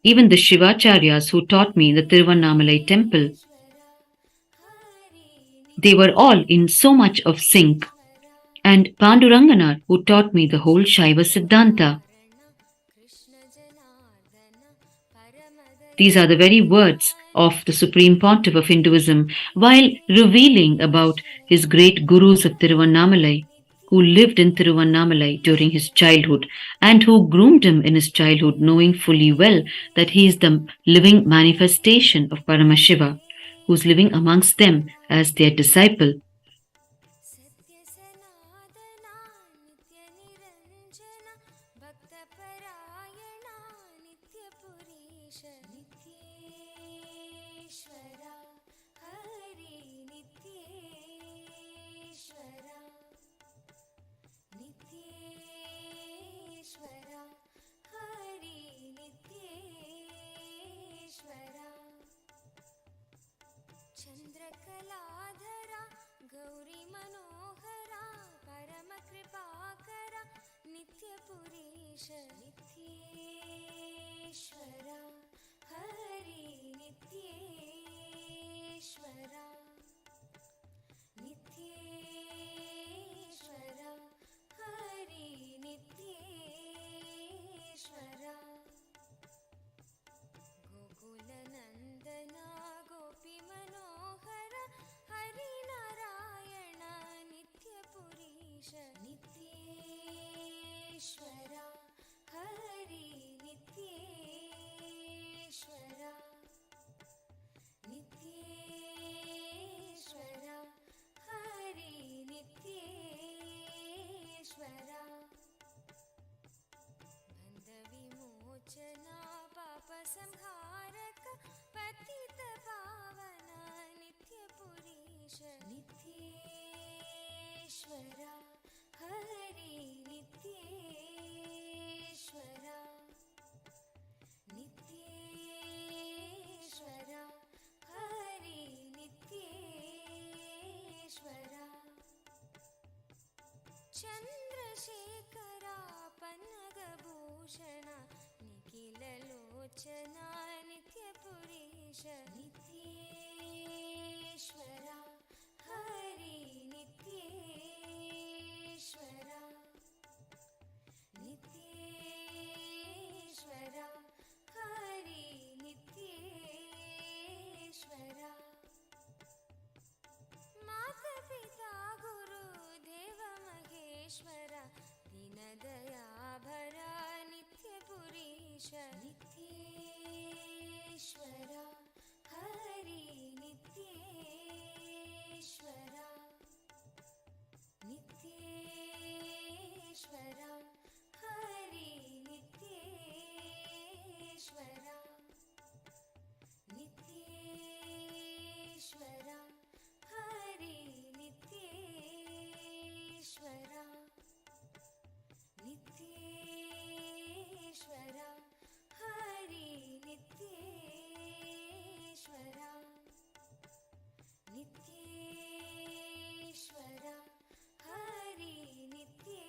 Even the Shivacharyas who taught me in the Tiruvannamalai temple, they were all in so much of sync. And Panduranganath, who taught me the whole Shaiva Siddhanta. These are the very words of the Supreme Pontiff of Hinduism while revealing about his great gurus of Tiruvannamalai, who lived in Tiruvannamalai during his childhood and who groomed him in his childhood, knowing fully well that he is the living manifestation of Paramashiva, who is living amongst them as their disciple. चंद्रकलाधरा Gauri मनोहरा परम कृपाकरा नित्य पुरीश नित्य ಚಂದ್ರಶೇಖರ ಪನ್ನಗಭೂಷಣ ನಿಖಿಲಲೋಚನ ನಿತ್ಯಪುರೀಶ ನಿತ್ಯೇಶ್ವರ ಹರಿ ನಿತ್ಯೇಶ್ವರ ನಿತ್ಯೇಶ್ವರ ಹರಿ ನಿತ್ಯೇಶ್ವರ ಮಾತಾ ಪಿತಾ ಗುರು ದೇವ ಮಹೇಶ್ವರ ದೀನದಯಾಭರ ನಿತ್ಯಪುರೀಶ ನಿತ್ಯೇಶ್ವರ ಹರಿ ನಿತ್ಯೇಶ್ವರ ನಿತ್ಯೇಶ್ವರ ಹರಿ ನಿತ್ಯೇಶ್ವರ ನಿತ್ಯೇಶ್ವರ ಹರಿ ನಿತ್ಯೇಶ್ವರ ನಿತ್ಯೇಶ್ವರ ಹರಿ ನಿತ್ಯೇಶ್ವರ ನಿತ್ಯೇಶ್ವರ ಹರಿ ನಿತ್ಯೇಶ್ವರ.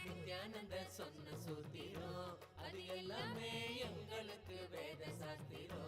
நித்யானந்த சொன்ன சூத்திரம் அது எல்லாமே எங்களுக்கு வேத சாஸ்திரம்.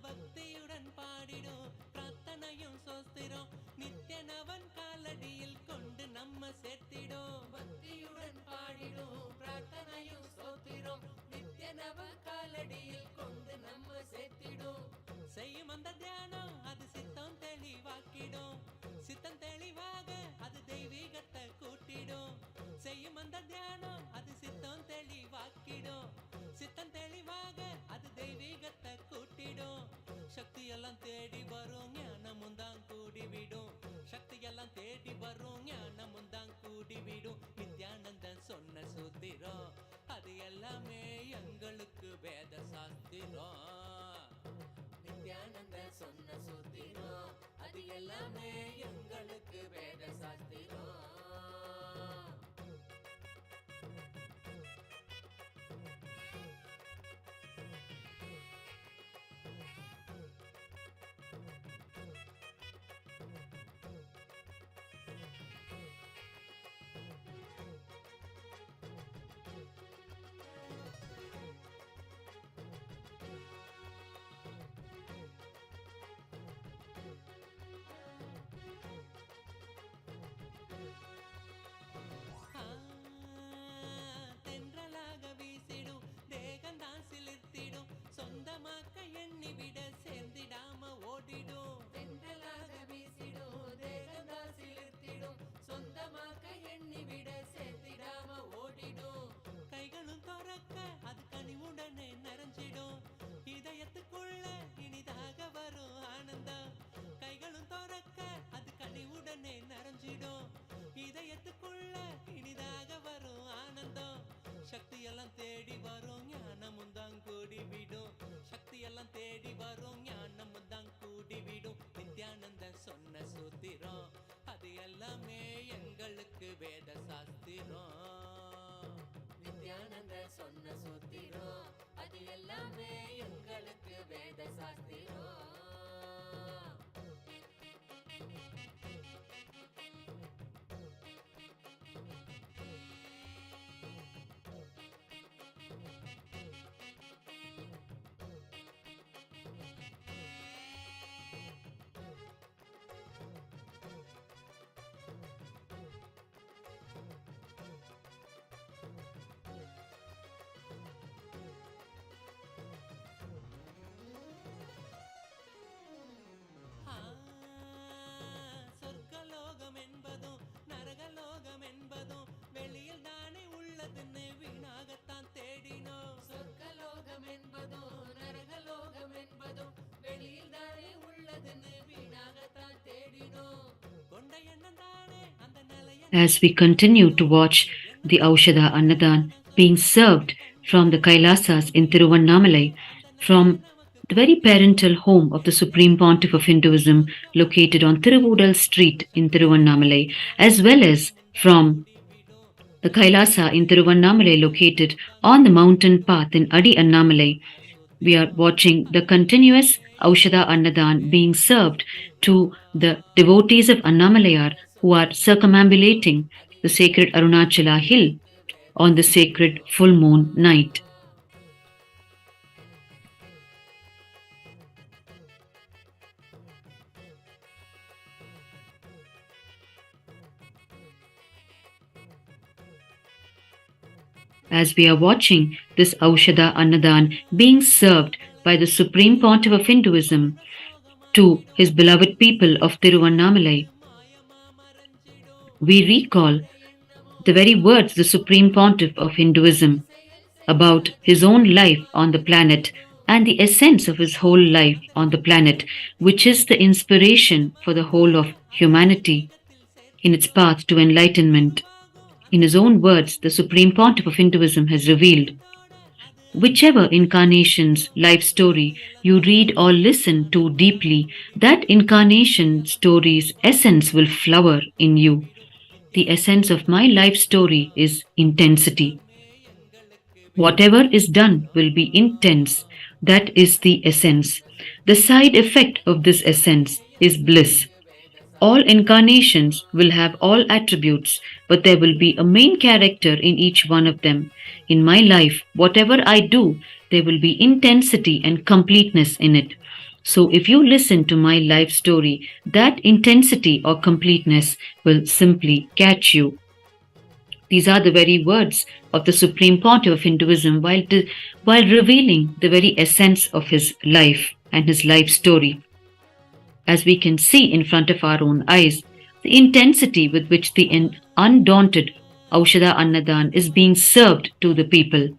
பக்தியுடன் பாடிடும் பிரார்த்தனையும் சோஸ்திரம் நித்யனவன் காலடியில் கொண்டு நம்ம சேர்த்திடும். பக்தியுடன் பாடிடும் பிரார்த்தனையும் சோத்திரம் நித்யனவன் காலடியில் கொண்டு நம்ம சேர்த்திடும். செய்யும் அந்த தியானம் அது சித்தம் தெளிவாக்கிடும். சித்தம் தெளிவாக அது தெய்வீகத்தை கூட்டிடும். செய்யும் அந்த தியானம் அது சித்தம் தெளிவாக்கிடும். சித்தம் தெளிவாக அது தெய்வீகத்தை கூட்டிடும். சக்தி எல்லாம் தேடி வரும் ஞானமும் தான் கூடிவிடும். சக்தி எல்லாம் தேடி வரும் ஞானமும் தான் கூடிவிடும். நித்யானந்தன் சொன்ன சூத்திரம் அது எல்லாமே எங்களுக்கு வேத சாஸ்திரம். நித்யானந்த சொன்ன சூத்திரம் அது எல்லாமே எங்களுக்கு வேத சாஸ்திரம். சொந்தமாக்க எண்ணி விட சேர்ந்திடாம ஓடிடும். தென்றலாக வீசிடும் தேகந்தா சிலிர்த்திடும். சொந்தமாக்க எண்ணி விட சேர்த்திடாம ஓடிடும். கைகளும் துறக்க அது கனிவுடனே நிறைஞ்சிடும். இதயத்துக்குள்ள இனிதாக வரும் ஆனந்தம். கைகளும் துறக்க அது கனிவுடனே நிறைஞ்சிடும். இதயத்துக்குள்ள இனிதாக வரும் ஆனந்தம். சக்தி எல்லாம் தேடி வரும் ஞானமும் தான் கூடிவிடும். சக்தி எல்லாம் தேடி வரும் ஞானமும் தான் கூடிவிடும். நித்யானந்த சொன்ன சூத்திரம் அது எல்லாமே எங்களுக்கு வேத சாஸ்திரம். நித்யானந்த சொன்ன சூத்திரம் அது எல்லாமே எங்களுக்கு வேத சாஸ்திரம். as we continue to watch the Aushadha Annadhan being served from the Kailasas in Tiruvannamalai, from the very parental home of the Supreme Pontiff of Hinduism located on Tiruvudal Street in Tiruvannamalai, as well as from the Kailasa in Tiruvannamalai located on the mountain path in Adi Annamalai. We are watching the continuous Aushadha Annadhan being served to the devotees of Annamalayar who are circumambulating the sacred Arunachala hill on the sacred full moon night. As we are watching this Aushadha Annadhan being served by the Supreme Pontiff of Hinduism to his beloved people of Tiruvannamalai, we recall the very words the Supreme Pontiff of Hinduism about his own life on the planet and the essence of his whole life on the planet, which is the inspiration for the whole of humanity in its path to enlightenment. In his own words, the Supreme Pontiff of Hinduism has revealed, whichever incarnation's life story you read or listen to deeply, that incarnation story's essence will flower in you. The essence of my life story is intensity. Whatever is done will be intense. That is the essence. The side effect of this essence is bliss. All incarnations will have all attributes, but there will be a main character in each one of them. In my life, whatever I do, there will be intensity and completeness in it. So if you listen to my life story, that intensity or completeness will simply catch you. These are the very words of the Supreme Pontiff of Hinduism while revealing the very essence of his life and his life story. As we can see in front of our own eyes, the intensity with which the undaunted Aushadha Annadhan is being served to the people.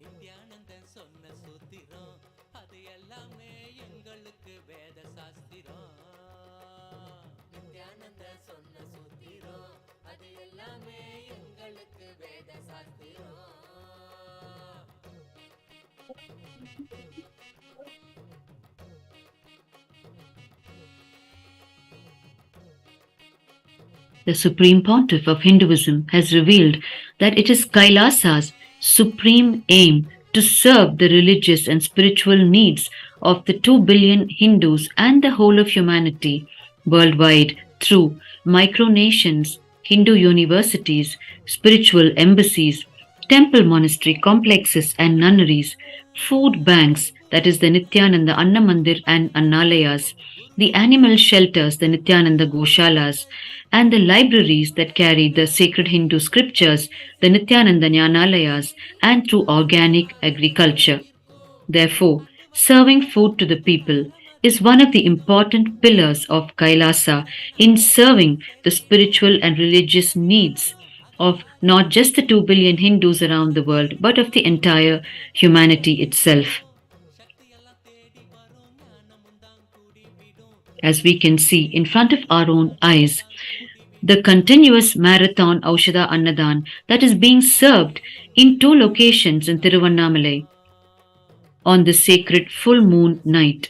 Nithyanandan சொன்ன சூத்திரம் அது எல்லாமே எங்களுக்கு வேத சாஸ்திரம். நித்யானந்தன் சொன்ன சூத்திரம் அது எல்லாமே எங்களுக்கு வேத சாஸ்திரம். The Supreme Pontiff of Hinduism has revealed that it is Kailasa's supreme aim to serve the religious and spiritual needs of the 2 billion Hindus and the whole of humanity worldwide through micronations, Hindu universities, spiritual embassies, temple monastery complexes and nunneries, food banks, that is the Nithyananda Annamandir and Annalayas, the animal shelters, the Nithyananda Goshalas, and the libraries that carry the sacred Hindu scriptures, the Nithyananda Jnanalayas, and through organic agriculture. Therefore, serving food to the people is one of the important pillars of Kailasa in serving the spiritual and religious needs of not just the 2 billion Hindus around the world, but of the entire humanity itself. As we can see in front of our own eyes, the continuous marathon Aushadha Annadhan that is being served in 2 locations in Tiruvannamalai on the sacred full moon night.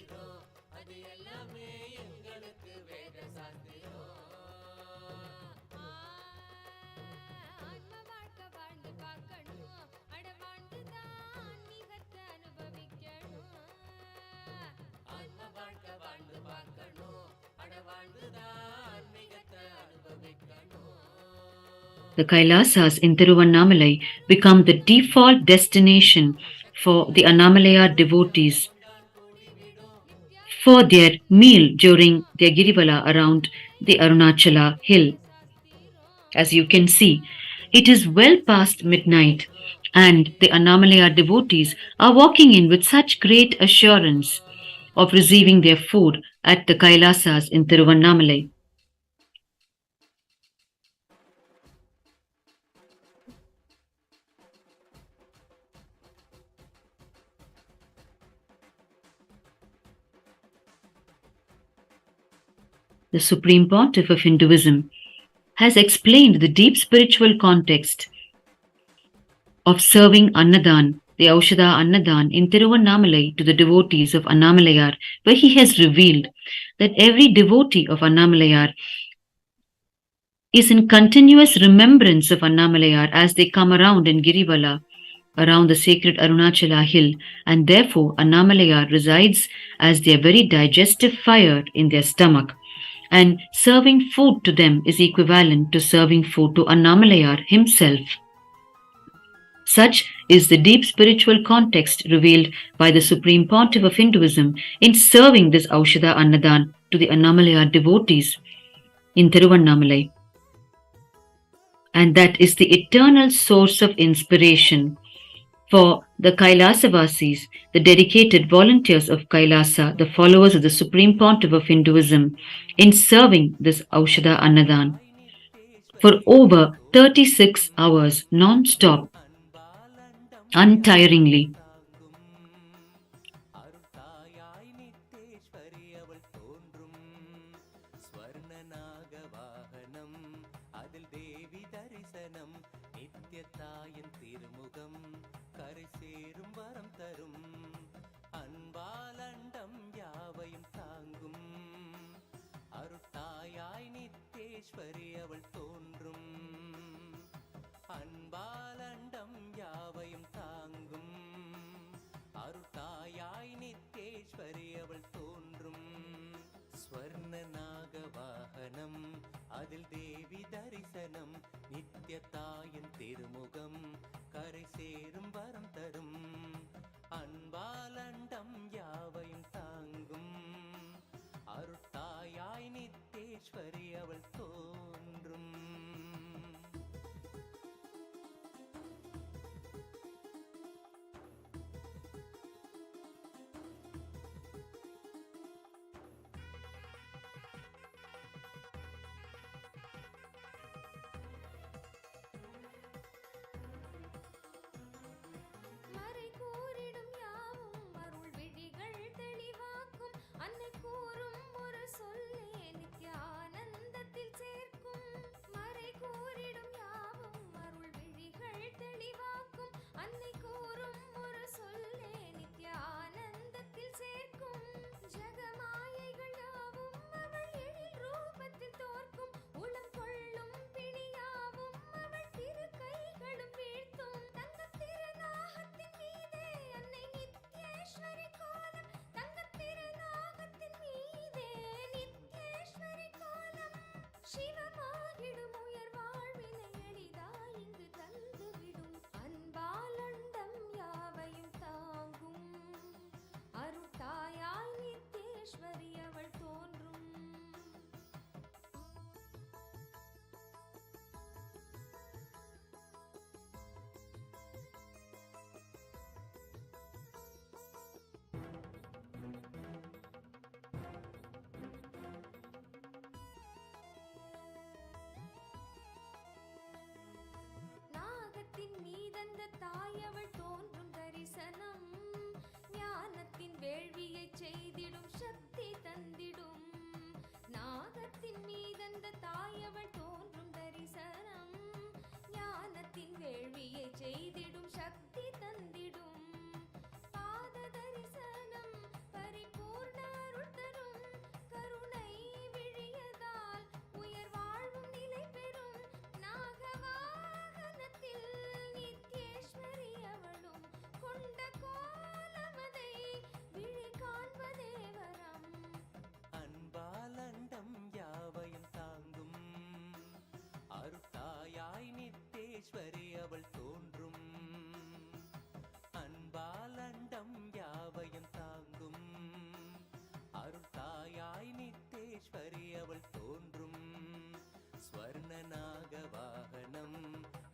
The Kailasas in Tiruvannamalai become the default destination for the Annamalayar devotees for their meal during their Girivala around the Arunachala hill. As you can see, it is well past midnight, and the Annamalaya devotees are walking in with such great assurance of receiving their food at the Kailasas in Tiruvannamalai. The Supreme Pontiff of Hinduism has explained the deep spiritual context of serving Annadhan, the Aushadha Annadhan in Tiruvannamalai to the devotees of Annamalayar, where he has revealed that every devotee of Annamalayar is in continuous remembrance of Annamalayar as they come around in Girivala, around the sacred Arunachala hill, and therefore Annamalayar resides as their very digestive fire in their stomach. And serving food to them is equivalent to serving food to Annamalayar himself. Such is the deep spiritual context revealed by the Supreme Pontiff of Hinduism in serving this Aushadha Annadhan to the Annamalayar devotees in Tiruvannamalai. And that is the eternal source of inspiration for the Kailasavasis, the dedicated volunteers of Kailasa, the followers of the Supreme Pontiff of Hinduism, in serving this Aushadha Annadhan for over 36 hours non-stop, untiringly. அருள்தாயாய் நித்தேஸ்வரி அவள் தோன்றும் ஸ்வர்ணநாக வாகனம் அதில் தேவி தரிசனம் நித்திய தாயின் திருமுகம் கரை சேரும் வரம் தரும் அன்பாலண்டம் யாவையும் தாங்கும் அருள்தாயாய் நித்தேஸ்வரி அவள் தோன்றும் அன்பாலண்டம் யாவையும் தாங்கும் அருள்தாயாய் நித்தேஸ்வரி அவள் தோன்றும் ஸ்வர்ணநாக வாகனம் அதில் தேவி தரிசனம் நித்திய தாயின் திருமுகம் கரை சேரும் வரம் தரும் அன்பாலண்டம் யாவையும் தாங்கும் அருள்தாயாய் நித்தேஸ்வரி அவள் தோன்றும். மறை கூறிடும் யாவும் அருள் விழிகள் தெளிவாக்கும் அன்னை கூறும் ஒரு சொல்லே நித்யானந்தத்தில் சேர்க்கும் மறை கூறிடும் யாவும் அருள் விழிகள் தெளிவாக்கும் அன்னை கூறும் ஒரு சொல்லே நித்யானந்தத்தில் சேர்க்கும் ஜகமாயைகள் யாவும் அவள் எழில் ரூபத்தில் தோற்கும் உளம் கொள்ளும் பிணியாவும் அவள் திரு கைகளும் வீழ்த்தும் தங்கத் திருநாகத்தின் மீதே அன்னை நித்யேஸ்வரி கோலம் தங்கத் திருநாகத்தின் மீதே நித்யேஸ்வரி கோலம் சிவமாகிடும் உயர் வாழ்வினை எளிதாய் இங்கு தந்துவிடும் அன்பாலண்டம் யாவையும் தாங்கும் அருட்டாயாய் நித்யேஸ்வரி அவள் தோன்றும். நாகத்தின் மீதந்த தாயவள் தோன்றும் தரிசனம் ஞானத்தின் வேள்வியை செய்திடும் சக்தி தந்திடும் நாகத்தின் மீதந்த தாயவள் தோன்றும் தரிசனம் ஞானத்தின் வேள்வியை செய்திடும் சக்தி தந்திடும் பாத தரிசனம் பரிபூர்ண அருள் தரும் கருணை விழியதால் உயர் வாழ்வும் நிலை பெறும் நாகவாகனத்தில் நித்யேஸ்வரி அவளும் கொண்ட நித்யேஸ்வரி அவள் தோன்றும். ஸ்வர்ணநாக வாகனம்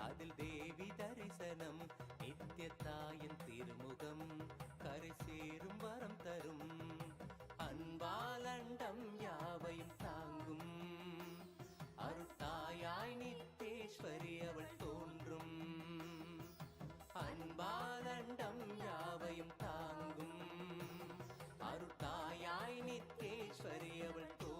அதில் தேவி தரிசனம். நித்ய தாயின் திருமுகம் கரை சேரும் வரம் தரும். அன்பாலண்டம் யாவையும் தாங்கும் அருத்தாயாய் நித்யேஸ்வரி அவள் தோன்றும். அன்பாலண்டம் யாவையும் தாங்கும் அருத்தாயாய் நித்யேஸ்வரி அவள் தோன்றும்.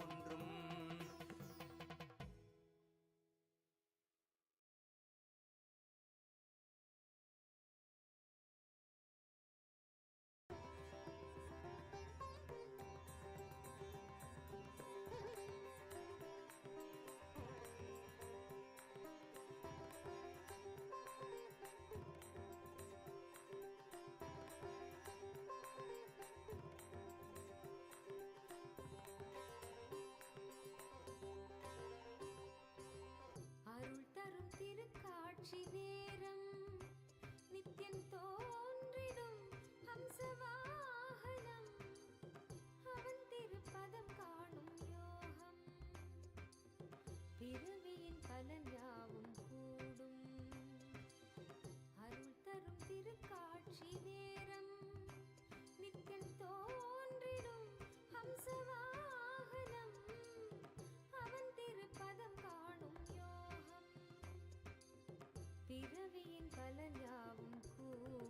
அருள் தரும் திருக்காட்சி நேரம் நித்யன் தோன்றிடும் ஹம்சவாகனம். அவன் திருப்பதம் காணும் யோகம் பிறவியின் பலன் யாவும் கூடும். அருள் தரும் திருக்காட்சி நேரம் நித்யன் தோன்றிடும் ஹம்சவாகனம். அவன் திருப்பதம் காணும் யோகம் பிறவியின் பலன் யாவும் கூடும்.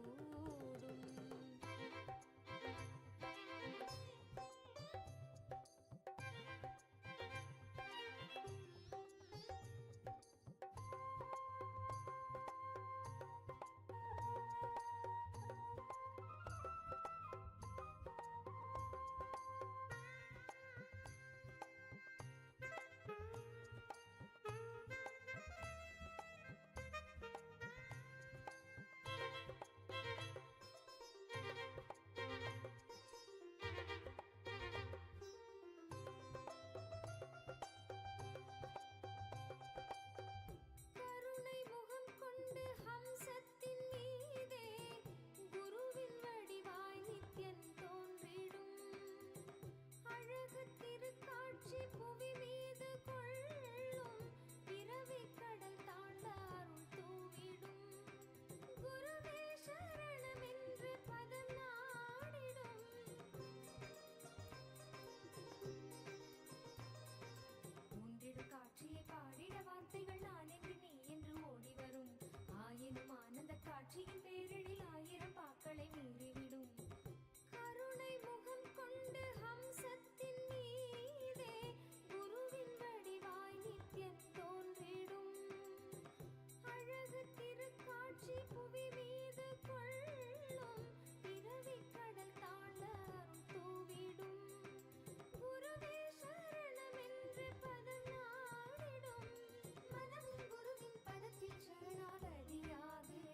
கருணை முகம் கொண்டு ஹம்சத்தின் மீதே குருவின் வடிவாய் நித்யன் தோன்றிடும். அழகு திருக்காட்சி புவி மீது கொள்ளும் பிறவி கடல் தாண்ட அருள் தூவிடும். குருவே சரணமென்று பதம் நாடிடும். முந்திடும் காட்சியை பாடிட வார்த்தைகள் நான் என்று நீ என்று ஓடி வரும். ஆயினும் ஆனந்த காட்சியின் பேரிடில் ஆயிரம் பாக்களை மீறிவிடும். கருணை முகம் கொண்டு ஹம்சத்தின் மீதே குருவின் வடிவாய் நித்யன் தோன்றிடும். அழகு திருக்காட்சி புவி மீது கொள்ளும் பிறவி கடல் தாண்ட அருள் தூவிடும். குருவே சரணமென்று பதம் நாடிடும். மனமும் குருவின் பதத்தில் சரணாகதியாகுது.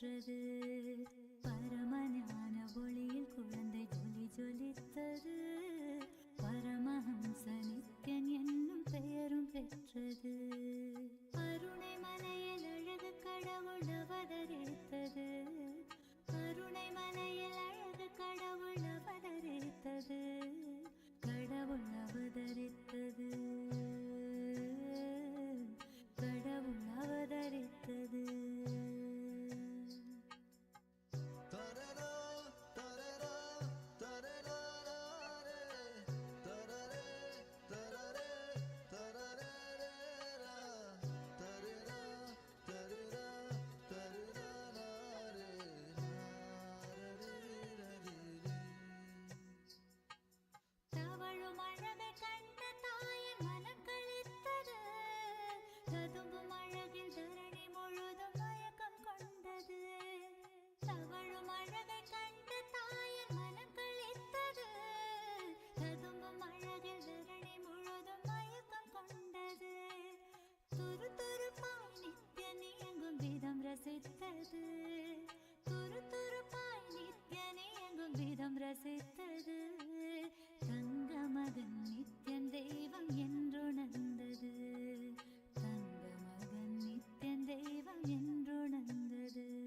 பெற்றது. பரமஞான ஒளியில் குழந்தை ஜொலி ஜொலித்தது. பரமஹம்ச நித்யன் என்னும் பெயரும் பெற்றது. கருணை மலையில் அழகு கடவுள் அவதரித்தது. கருணை மலையில் அழகு கடவுள் அவதரித்தது. கடவுள் அவதரித்தது. கடவுள் அவதரித்தது. ரசித்தது. துரு துருப்பாய் நித்யனே எங்கும் விதம் ரசித்தது. தங்க மகன் நித்யன் தெய்வம் என்றுணர்ந்தது. தங்க மகன் நித்யன் தெய்வம் என்றுணர்ந்தது.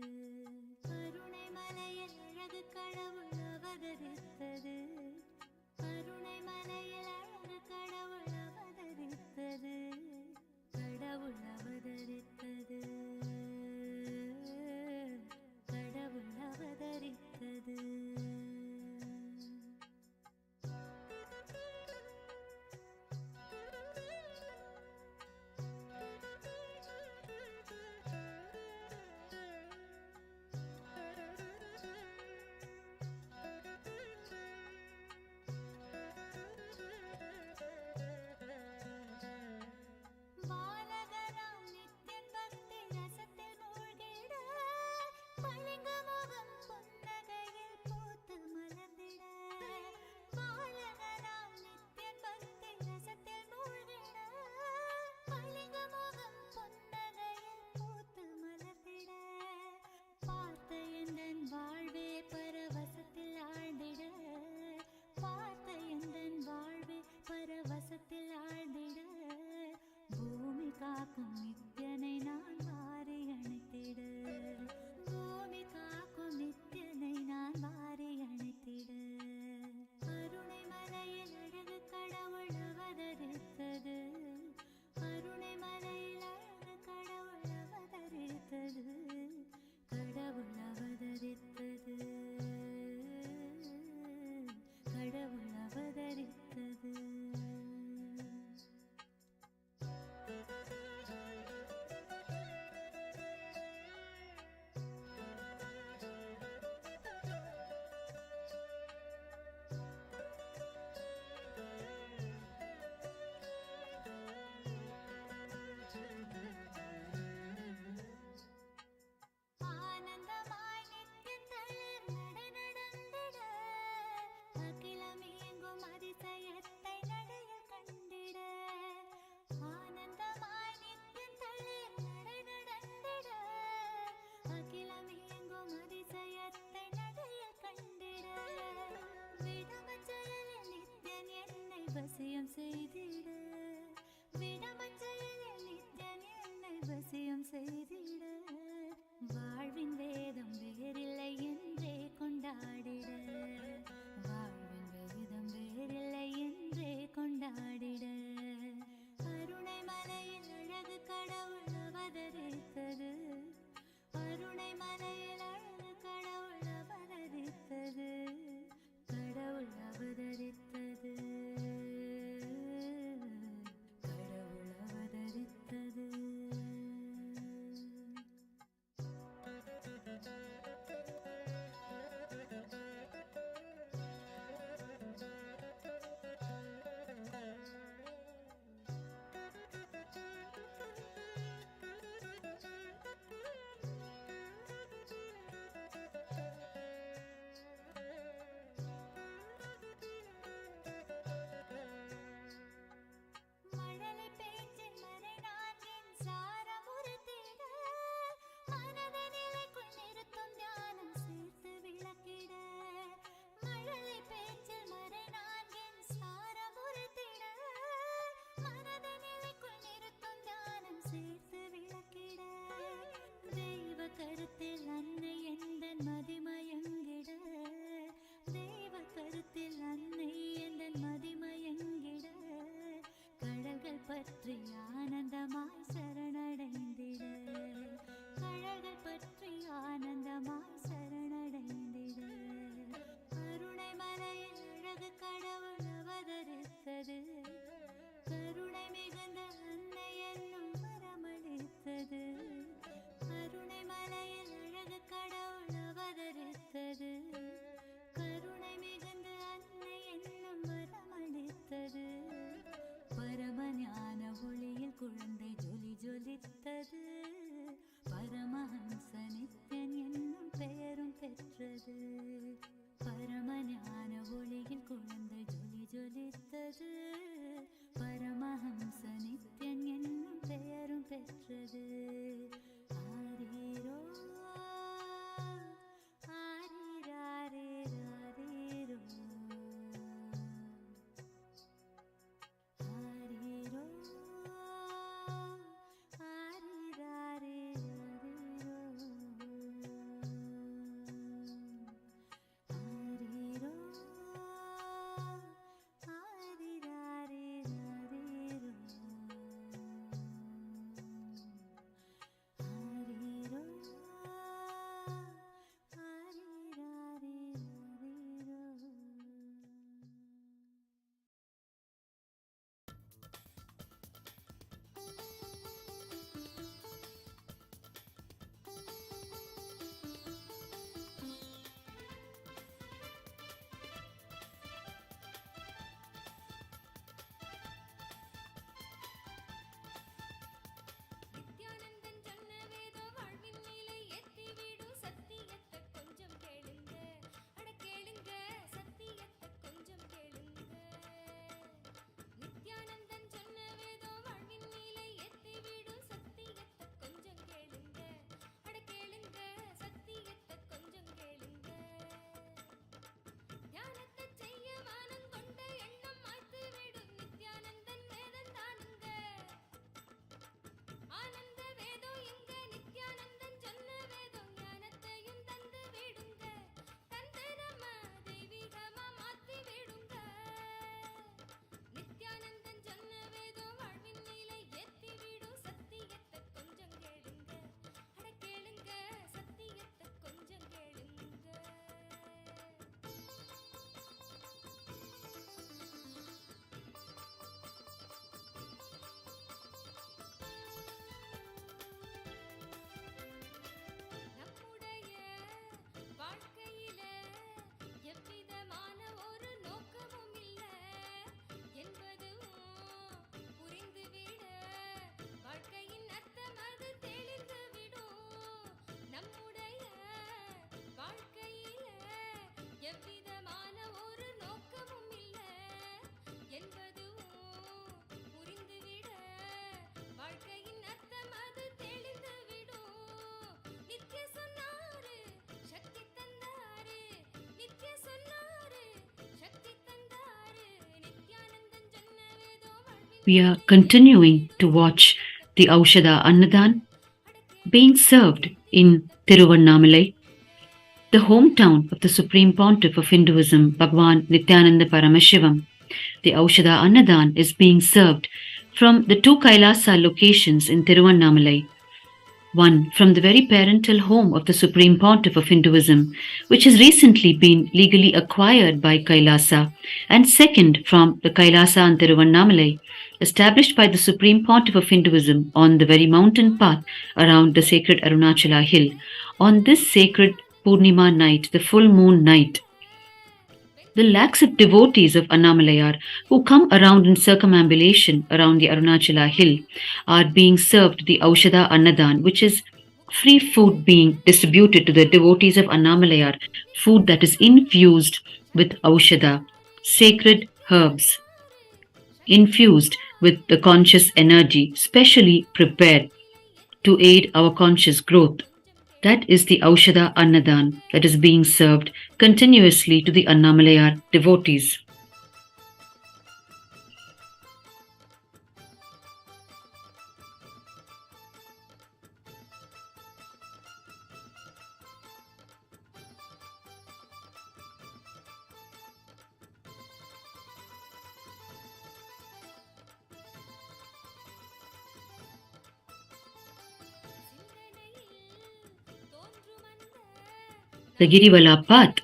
கருணை மலையில் அழகு கடவுள் அவதரித்தது. கருணை மலையில் அழகு கடவுள் அவதரித்தது. கடவுள் அவதரித்தது. கடவுள் அவதரித்தது. பரவசத்தில் ஆழ்ந்திட பூமி காக்கும் நித்யனை நான் வாரி அணைத்திட. பூமி காக்கும் நித்யனை நான் வாரி அணைத்திட. கருணை மலையில் அழகு கடவுள் அவதரித்தது. கருணை மலையில் அழகு கடவுள் அவதரித்தது. கடவுள் அவதரித்தது. கடவுள் அவதரித்தது. வசியம் செய்திட விடமஞ்சலில் நித்யன் என்னை வசியம் செய்திட. வாழ்வின் வேதம் வேறில்லை என்றே கொண்டாடிட. வாழ்வின் வேதம் வேறில்லை என்றே கொண்டாடிட. அருணை மலையில் அழகு கடவுள் அவதரித்தது. அருணை மலையில் அழகு கடவுள் அவதரித்தது. கடவுள் அவதரித்தது. கடவுள் அவதரித்தது. We are continuing to watch the Aushadha Annadhan being served in Tiruvannamalai, the hometown of the Supreme Pontiff of Hinduism, Bhagwan Nithyananda Paramashivam. The Aushadha Annadhan is being served from the two Kailasa locations in Tiruvannamalai. One from the very parental home of the Supreme Pontiff of Hinduism, which has recently been legally acquired by Kailasa, and second from the Kailasa and Tiruvannamalai, established by the Supreme Pontiff of Hinduism on the very mountain path around the sacred Arunachala hill. On this sacred Pournima night, the full moon night, the lakhs of devotees of Annamalayar who come around in circumambulation around the Arunachala hill are being served the Aushadha Annadhan, which is free food being distributed to the devotees of Annamalayar, food that is infused with Aushadha, sacred herbs, infused with the conscious energy, specially prepared to aid our conscious growth. That is the Aushadha Annadhan that is being served continuously to the Annamalayar devotees. The Girivala path,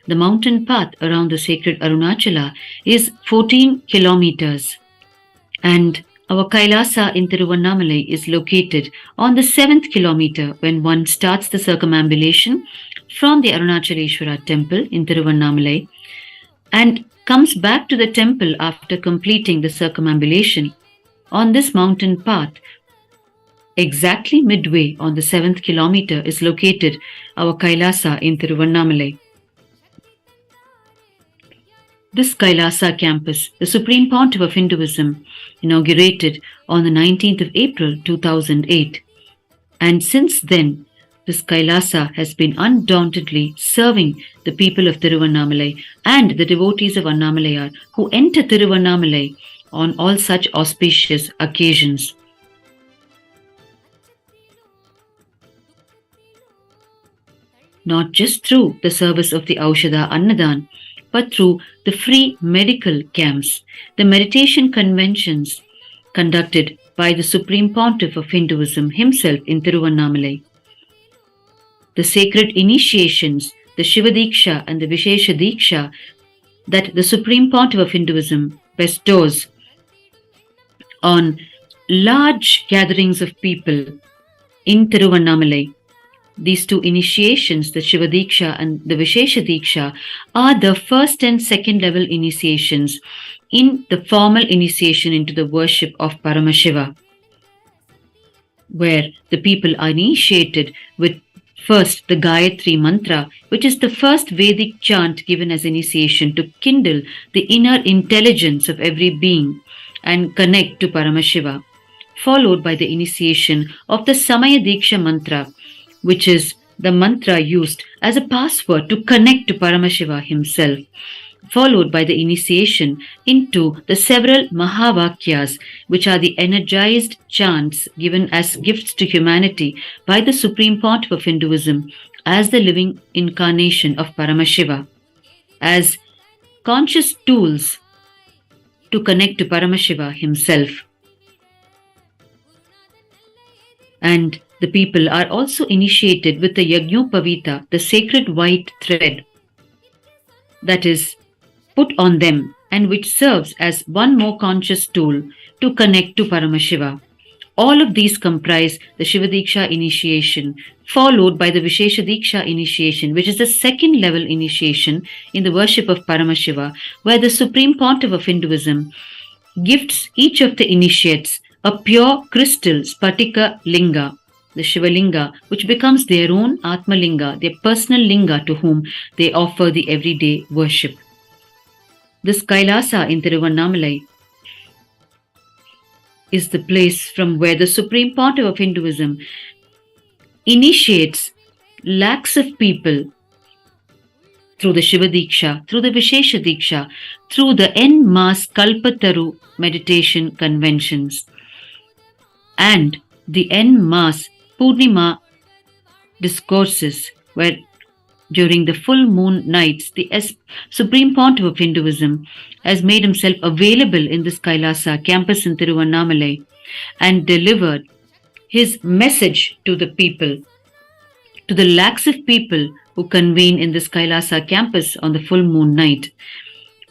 the mountain path around the sacred Arunachala, is 14 kilometers, and our Kailasa in Tiruvannamalai is located on the 7th kilometer when one starts the circumambulation from the Arunachaleshwara temple in Tiruvannamalai and comes back to the temple after completing the circumambulation. On this mountain path, exactly midway on the 7th kilometer is located our Kailasa in Tiruvannamalai. This Kailasa campus, the Supreme Pontiff of Hinduism, inaugurated on the 19th of April 2008. And since then, this Kailasa has been undauntedly serving the people of Tiruvannamalai and the devotees of Annamalayar who enter Tiruvannamalai on all such auspicious occasions. Not just through the service of the Aushadha Annadhan, but through the free medical camps, the meditation conventions conducted by the Supreme Pontiff of Hinduism himself in Tiruvannamalai, the sacred initiations, the Shiva Diksha and the Vishesha Diksha that the Supreme Pontiff of Hinduism bestows on large gatherings of people in Tiruvannamalai. These two initiations, the Shiva Diksha and the Vishesha Diksha, are the first and second level initiations in the formal initiation into the worship of Paramashiva, where the people are initiated with first the Gayatri Mantra, which is the first Vedic chant given as initiation to kindle the inner intelligence of every being and connect to Paramashiva, followed by the initiation of the Samaya Diksha Mantra, which is the mantra used as a password to connect to Paramashiva himself, followed by the initiation into the several Mahavakyas, which are the energized chants given as gifts to humanity by the Supreme Pontiff of Hinduism as the living incarnation of Paramashiva, as conscious tools to connect to Paramashiva himself. And the people are also initiated with the Yajnopavita, the sacred white thread that is put on them and which serves as one more conscious tool to connect to Paramashiva. All of these comprise the Shiva Diksha initiation, followed by the Vishesha Diksha initiation, which is the second level initiation in the worship of Paramashiva, where the Supreme Pontiff of Hinduism gifts each of the initiates a pure crystal Spatika Linga, the Shiva Linga, which becomes their own Atma Linga, their personal Linga to whom they offer the everyday worship. This Kailasa in Tiruvannamalai is the place from where the Supreme Pontiff of Hinduism initiates lakhs of people through the Shiva Diksha, through the Vishesha Diksha, through the en mass Kalpataru meditation conventions, and the en mass Purnima discourses, where during the full moon nights, the Supreme Pontiff of Hinduism has made himself available in this Kailasa campus in Tiruvannamalai and delivered his message to the people, to the lakhs of people who convene in this Kailasa campus on the full moon night,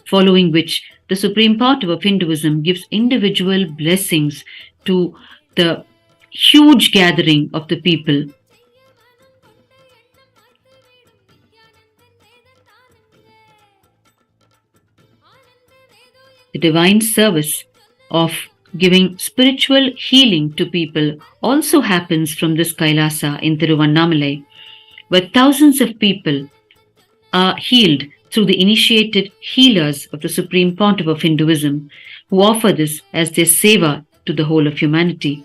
following which the Supreme Pontiff of Hinduism gives individual blessings to the huge gathering of the people. The divine service of giving spiritual healing to people also happens from this Kailasa in Tiruvannamalai, where thousands of people are healed through the initiated healers of the Supreme Pontiff of Hinduism, who offer this as their seva to the whole of humanity.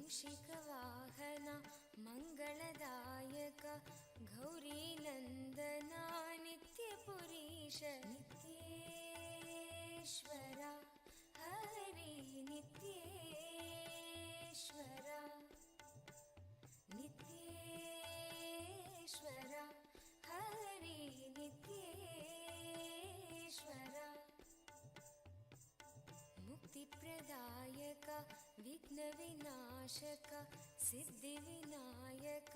मूषिकवाहन मङ्गलदायक गौरीनन्दना नित्यपुरीश नित्येश्वर हरि नित्येश्वर नित्येश्वर हरि नित्येश्वर मुक्तिप्रदायक विघ्नविनाशक सिद्धिविनायक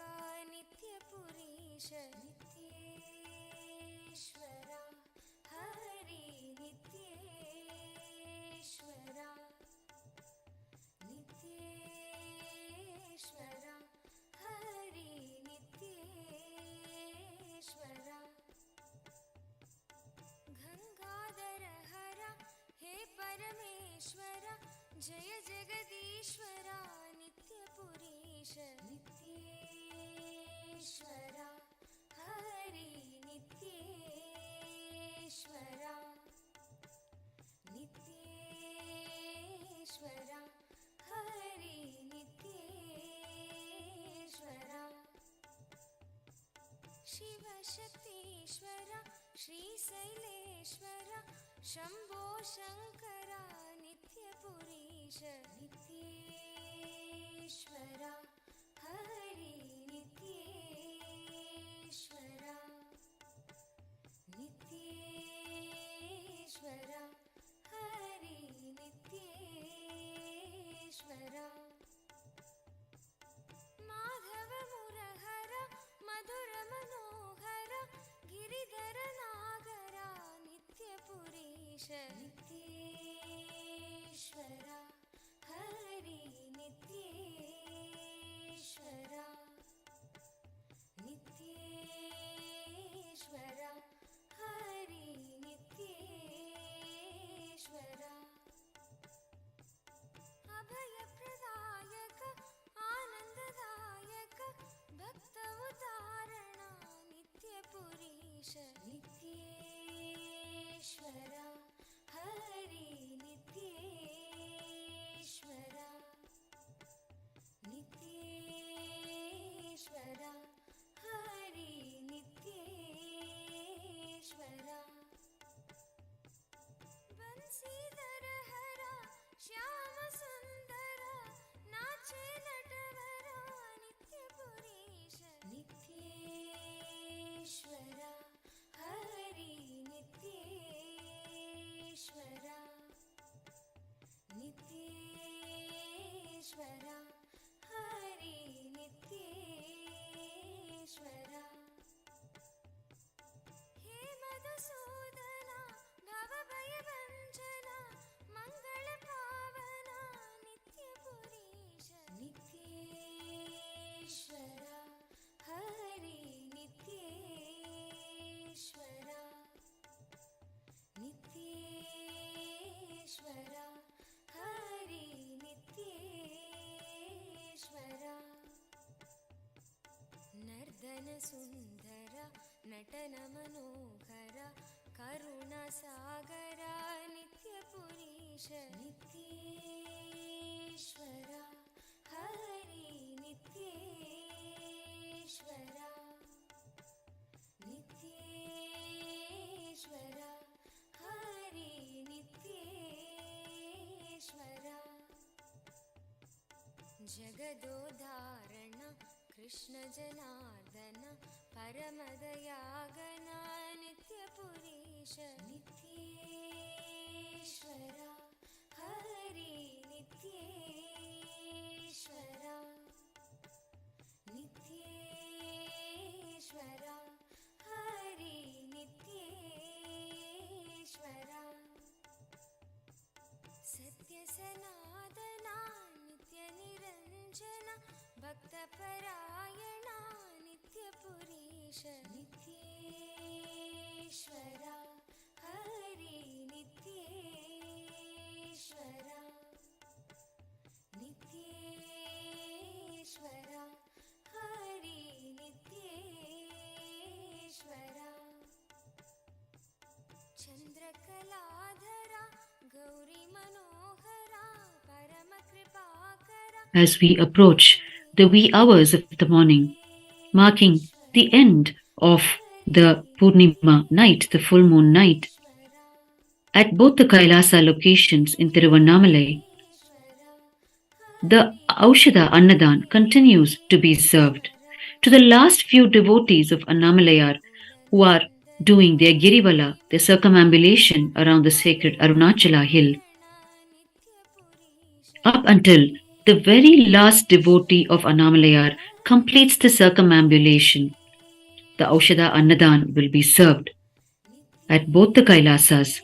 नित्यपुरीश नित्येश्वर हरि नित्येश्वर नित्येश्वर हरि नित्येश्वर गंगाधर हर हे परमेश्वर जय जगदीश्वर नित्यपुरीश नित्येश्वर हरि नित्येश्वर नित्येश्वर हरि नित्येश्वर शिव शक्तीश्वर श्रीशैलेश्वर शंभो शंकर नित्यपुरीश नित्येश्वर हरि नित्येश्वर नित्येश्वर हरि नित्येश्वर ಮಾಧವ ಮುರಹರ ಮಧುರ ಮನೋಹರ ಗಿರಿಧರ ನಾಗರ ನಿತ್ಯ ಪುರೀಶ ನಿತ್ಯೇಶ್ವರ ಹರಿ ನಿತ್ಯೇಶ್ವರ ನಿತ್ಯೇಶ್ವರ ಹರಿ ನಿತ್ಯೇಶ್ವರ ಅಭಯ ಪ್ರದಾಯಕ ಆನಂದದಾಯಕ ಭಕ್ತ ಉದಾಹರಣ ನಿತ್ಯ ಪುರೀಶ ನಿತ್ಯೇಶ್ವರ ಹರಿ ನಿತ್ಯೇಶ್ವರ ನಿತ್ಯೇಶ್ವರ ಹರಿ ನಿತ್ಯೇಶ್ವರ ಬನ್ಸಿಧರ ಹರ ಶ್ಯಾಮ ಸುಂದರ ನಾಚೆ ನಟವರ ನಿತ್ಯ ಪುರೀಶ ನಿತ್ಯೇಶ್ವರ ಹರಿ ನಿತ್ಯೇಶ್ವರ ನಿತ್ಯೇಶ್ವರ ಹರಿ ನಿತ್ಯೇಶ್ವರ ಹೇ ಮಧುಸೂದನ ಭವಭಯ ಭಂಜನ ಮಂಗಳ ಪಾವನ ನಿತ್ಯ ಪುರೀಶ ನಿತ್ಯೇಶ್ವರ ಹರಿ ನಿತ್ಯೇಶ್ವರ ನಿತ್ಯೇಶ್ವರ ಹರಿ ನಿತ್ಯೇಶ್ವರ ನರ್ದನ ಸುಂದರ ನಟನ ಮನೋಹರ ಕರುಣ ಸಾಗರ ನಿತ್ಯ ಪುರೀಶ ನಿತ್ಯೇಶ್ವರ ಹರಿ ನಿತ್ಯೇಶ್ವರ ನಿತ್ಯೇಶ್ವರ ಹರಿ ನಿತ್ಯೇಶ್ವರ ಜಗದೋಧಾರಣ ಕೃಷ್ಣ ಜನಾರ್ದನ ಪರಮದಯಾಗನ ನಿತ್ಯ ಪುರೀಶ ನಿತ್ಯೇಶ್ವರ ಹರಿ ನಿತ್ಯೇಶ್ವರ ನಿತ್ಯೇಶ್ವರ ಹರಿ ನಿತ್ಯೇಶ್ವರ ಸತ್ಯ ಸನಾತನ ನಿತ್ಯ ನಿರಂಜನ ಭಕ್ತ ಪರಾಯಣ ನಿತ್ಯ ಪುರೀಶ ನಿತ್ಯೇಶ್ವರ ಹರಿ ನಿತ್ಯೇಶ್ವರ ನಿತ್ಯೇಶ್ವರ ಹರಿ ನಿತ್ಯೇಶ್ವರ ಚಂದ್ರಕಲಾಧರ ಗೌರಿ ಮನೋಹರ ಪರಮ Krupakar. As we approach the wee hours of the morning, marking the end of the Pournima night, the full moon night, at both the KAILASA locations in Tiruvannamalai, the Aushadha Annadhan continues to be served to the last few devotees of Annamalayar who are doing their Girivala, their circumambulation around the sacred Arunachala hill. Up until the very last devotee of Annamalayar completes the circumambulation, the Aushadha Annadhan will be served at both the Kailasas.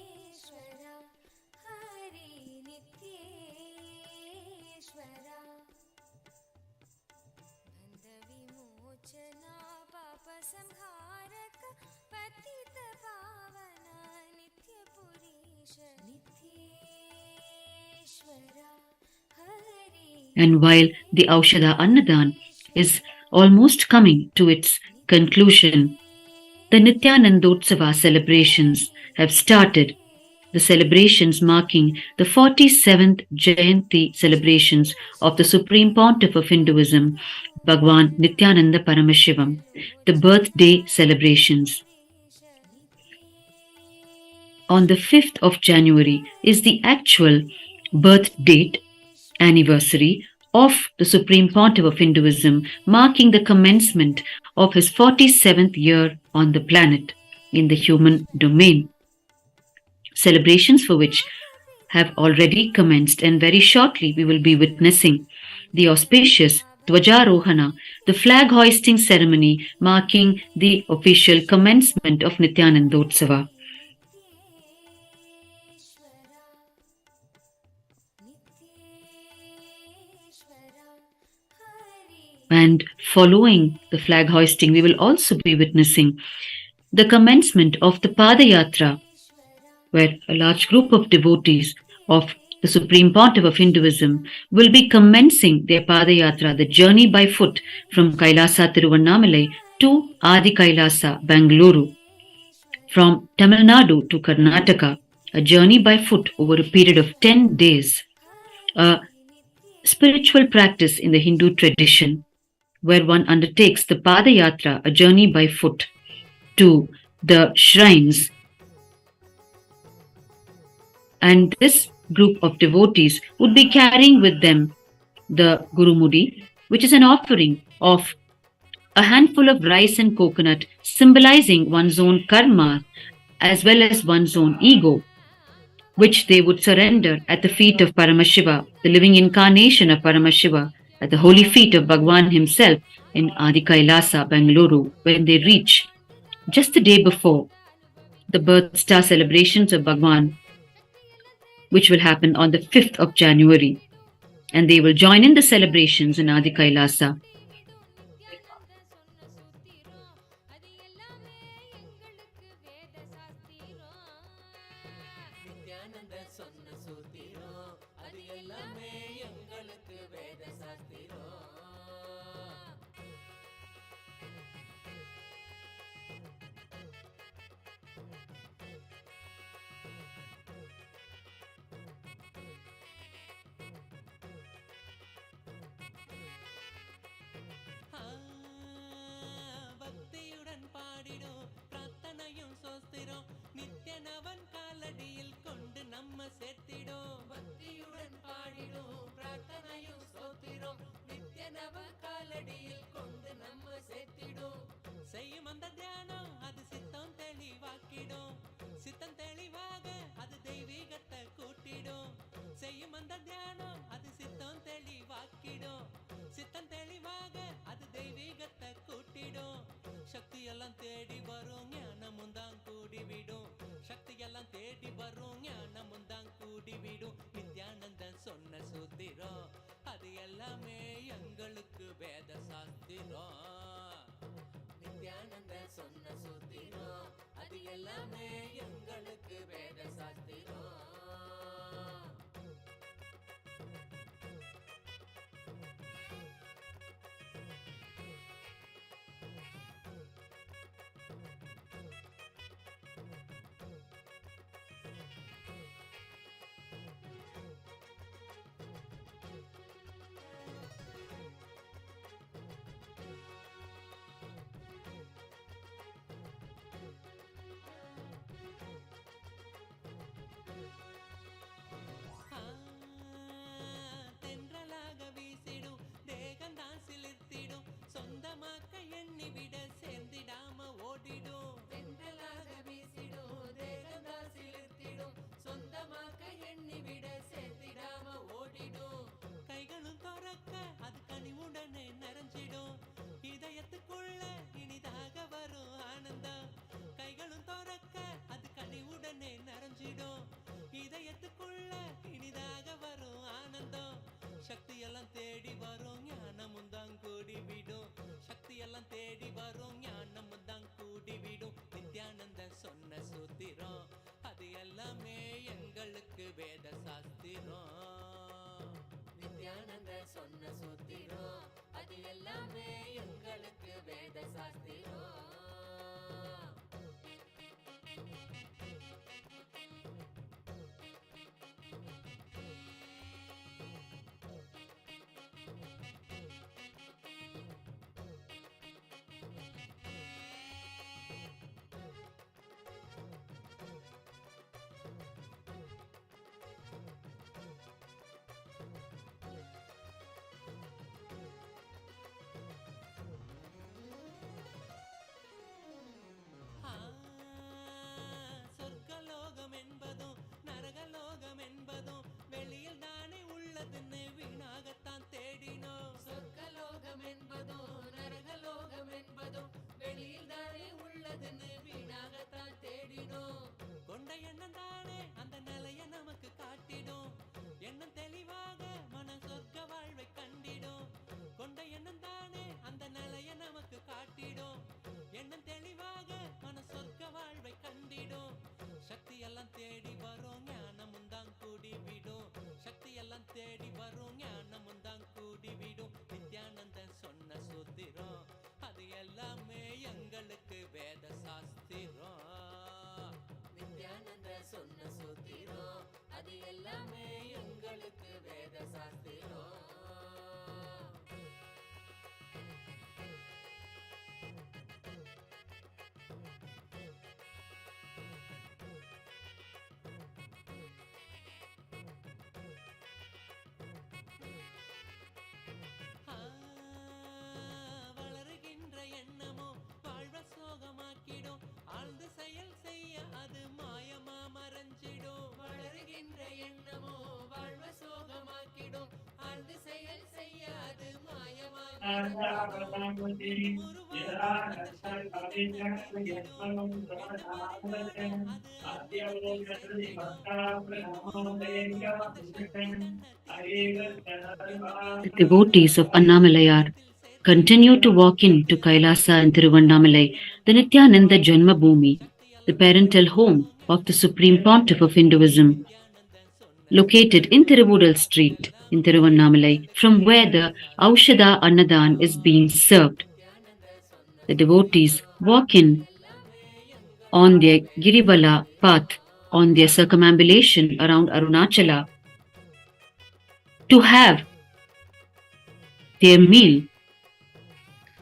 And while the Aushadha Annadhan is almost coming to its conclusion, the Nithyanandotsava celebrations have started, the celebrations marking the 47th Jayanti celebrations of the Supreme Pontiff of Hinduism, Bhagwan Nithyananda Paramashivam, the birthday celebrations. On the 5th of January is the actual birth date, anniversary of the Supreme Pontiff of Hinduism, marking the commencement of his 47th year on the planet in the human domain. Celebrations for which have already commenced, and very shortly we will be witnessing the auspicious Dwajarohana, the flag hoisting ceremony marking the official commencement of Nithyanandotsava. And following the flag hoisting, we will also be witnessing the commencement of the Padayatra, where a large group of devotees of the Supreme Pontiff of Hinduism will be commencing their Padayatra, the journey by foot from Kailasa Tiruvannamalai to Adi Kailasa, Bangalore, from Tamil Nadu to Karnataka, a journey by foot over a period of 10 days, a spiritual practice in the Hindu tradition, where one undertakes the Padayatra, a journey by foot, to the shrines. And this group of devotees would be carrying with them the Gurumudi, which is an offering of a handful of rice and coconut, symbolizing one's own karma as well as one's own ego, which they would surrender at the feet of Paramashiva, the living incarnation of Paramashiva, at the holy feet of Bhagwan himself in Adi Kailasa, Bangalore, when they reach just the day before the birth star celebrations of Bhagwan, which will happen on the 5th of January. And they will join in the celebrations in Adi Kailasa. Nityananda சொன்ன சூத்திரம் அது எல்லாமே எங்களுக்கு வேத சாஸ்திரம். பக்தியுடன் பாடிடும் பிரார்த்தனையும் சோஸ்திரம் நித்யனவன் காலடியில் கொண்டு நம்ம சேர்த்திடும். பக்தியுடன் பாடிடும் பிரார்த்தனையும் சோத்திரம் நித்யனவன் காலடியில் கொண்டு நம்ம சேர்த்திடும். செய்யும் அந்த தியானம் அது சித்தம் தெளிவாக்கிடும். சித்தம் தெளிவாக அது தெய்வீகத்தை கூட்டிடும். செய்யும் அந்த தியானம் அது சித்தம் தெளிவாக்கிடும். சித்தம் தெளிவாக அது தெய்வீகத்தை கூட்டிடும். சக்தி எல்லாம் தேடி வரும் ஞானமும் தான் கூடிவிடும். சக்தி எல்லாம் தேடி வரும் ஞானமும் தான் கூடிவிடும். நித்யானந்தன் சொன்ன சூத்திரம் அது எல்லாமே எங்களுக்கு வேத சாஸ்திரம். நித்யானந்தன் சொன்ன சூத்திரம் அது எல்லாமே எங்களுக்கு வேத சாஸ்திரம். எங்களுக்கு வேத சாஸ்திரம். வளருகின்ற எண்ணமோ வாழ்வ சோகமாக்கிடும், ஆழ்ந்து செயல் செய்ய அது மாயமா மறைஞ்சிடும். வளருகின்ற எண்ணமோ வாழ்வ சோகமாக்கிடும், ஆழ்ந்து செயல் செய்ய அது மாயமா மறைஞ்சிடும். உருவாகும் அந்த சக்தி என்ன செஞ்சிடும், என்ன மாறினாலும் அது ஆன்மீகத்தில் சேர்ந்திடும். உருவாகும் அந்த சக்தி தன்னை The devotees of Annamalayar continue to walk into Kailasa and Tiruvannamalai, the Nithyananda Jenma Bhoomi, the parental home of the Supreme Pontiff of Hinduism, located in Tiruvudal Street in Tiruvannamalai, from where the Aushadha Annadhan is being served. The devotees walk in on their Girivala path, on their circumambulation around Arunachala, to have their meal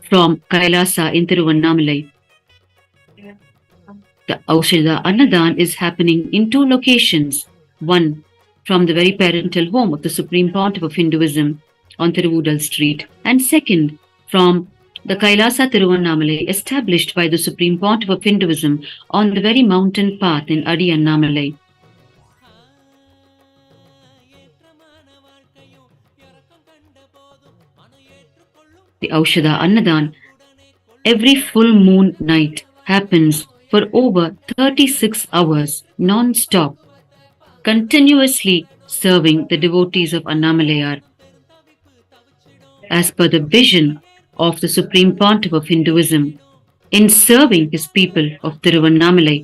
from Kailasa in Tiruvannamalai. The Aushadha Annadhan is happening in two locations. One, from the very parental home of the Supreme Pontiff of Hinduism on Tiruvudal Street, and second, from the Kailasa Tiruvannamalai established by the Supreme Pontiff of Hinduism on the very mountain path in Adi Annamalai. The Aushadha Annadhan every full moon night happens for over 36 hours non-stop, continuously serving the devotees of Annamalayar. As per the vision of the Supreme Pontiff of Hinduism, in serving his people of Tiruvannamalai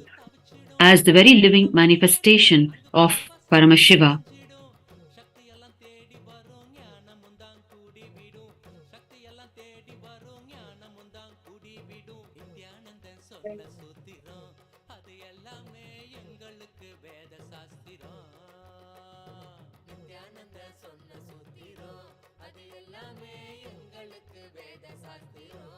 as the very living manifestation of Paramashiva. அது எல்லாமே எங்களுக்கு வேத சாஸ்திரம். நித்யானந்த சொன்ன சூத்திரம், அது எல்லாமே எங்களுக்கு வேத சாஸ்திரம்.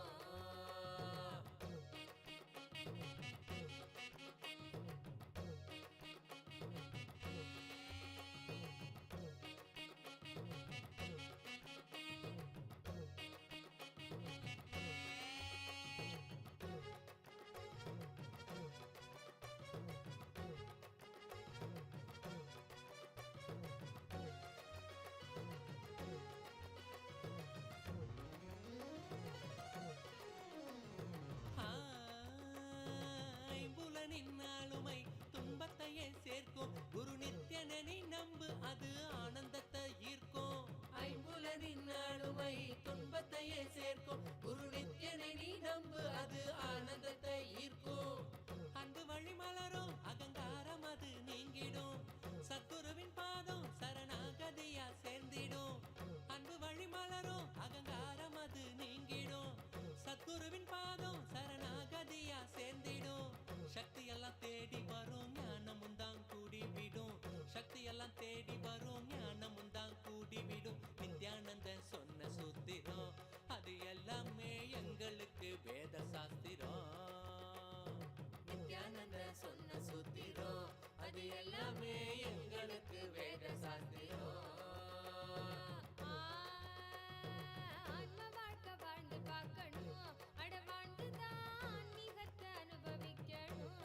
ஆளுமை துன்பத்தையே சேர்க்கும், குரு நித்யனனை நம்பு அது ஆனந்தத்தை ஈர்க்கும். ஐம்புலனின் ஆளுமை துன்பத்தையே சேர்க்கும், குரு நித்யனை நீ நம்பு அது ஆனந்தத்தை ஈர்க்கும். அன்பு வழி மலரும் அகங்காரம் அது நீங்கிடும், சத்குருவின் பாதம் சரணாகதியா சேர்ந்திடும். அன்பு வழி மலரும் அகங்காரம் அது நீங்கிடும், சத்குருவின் பாதம் சரணாகதியா சேர்ந்திடும். சக்தி எல்லாம் தேடி வரும் ஞானமும் தான் கூடிவிடும், சக்தி எல்லாம் தேடி வரும் ஞானமும் தான் கூடிவிடும். நித்யானந்தன் சொன்ன சூத்திரம், அது எல்லாமே எங்களுக்கு வேத சாஸ்திரம். நித்யானந்தன் சொன்ன சூத்திரம், அது எல்லாமே எங்களுக்கு வேத சாஸ்திரம். ஆன்ம வாழ்க்கை வாழ்ந்து பார்க்கணும், அட வாழ்ந்துதான் ஆன்மீகத்தை அனுபவிக்கணும்.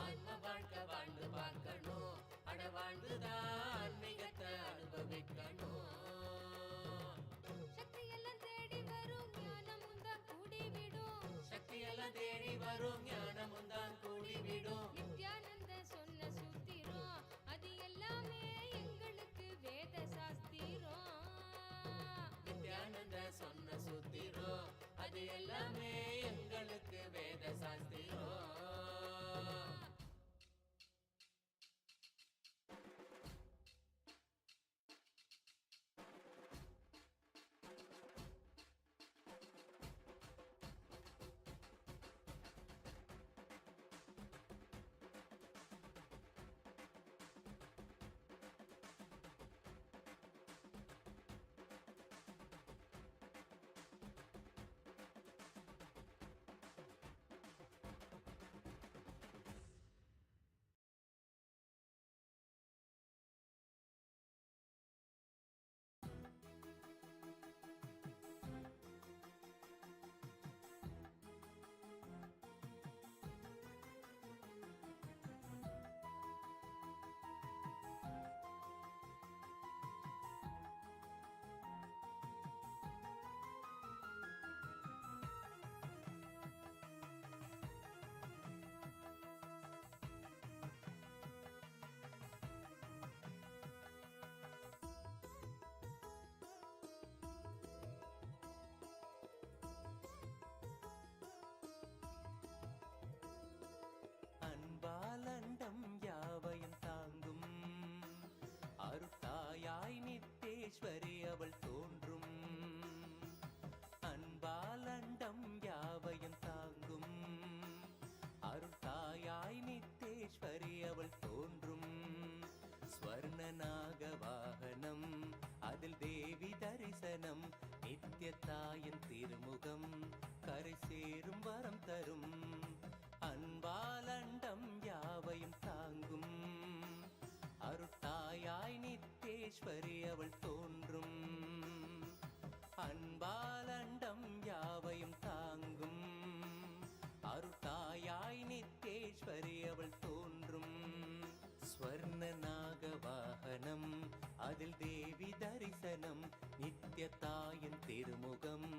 ஆன்ம வாழ்க்கை வாழ்ந்து பார்க்கணும், அட வாழ்ந்துதான் ஆன்மீகத்தை அனுபவிக்கணும். சக்தி எல்லாம் தேடி வரும் ஞானமும் தான் கூடிவிடும், சக்தி எல்லாம் தேடி வரும் ஞானமும் தான் கூடிவிடும். நித்யானந்த சொன்ன சூத்திரம், அது எல்லாமே எங்களுக்கு வேத சாஸ்திரம். நித்யானந்த சொன்ன சூத்திரம், அது எல்லாமே எங்களுக்கு வேத சாஸ்திரம். நித்யேஸ்வரி அவள் தோன்றும் அன்பாலண்டம் யாவையும் தாங்கும் அருள்தாயாய் நித்யேஸ்வரி அவள் தோன்றும் ஸ்வர்ணநாக வாகனம் அதில் தேவி தரிசனம் நித்ய தாயின் திருமுகம் கரை சேரும் வரம் தரும் அன்பாலண்டம் யாவையும் தாங்கும் அருட்தாயாய் நித்யேஸ்வரி அவள் தோன்றும் அன்பாலண்டம் யாவையும் தாங்கும் அருட்தாயாய் நித்யேஸ்வரி அவள் தோன்றும் ஸ்வர்ணநாக வாகனம் அதில் தேவி தரிசனம் நித்ய தாயின் திருமுகம்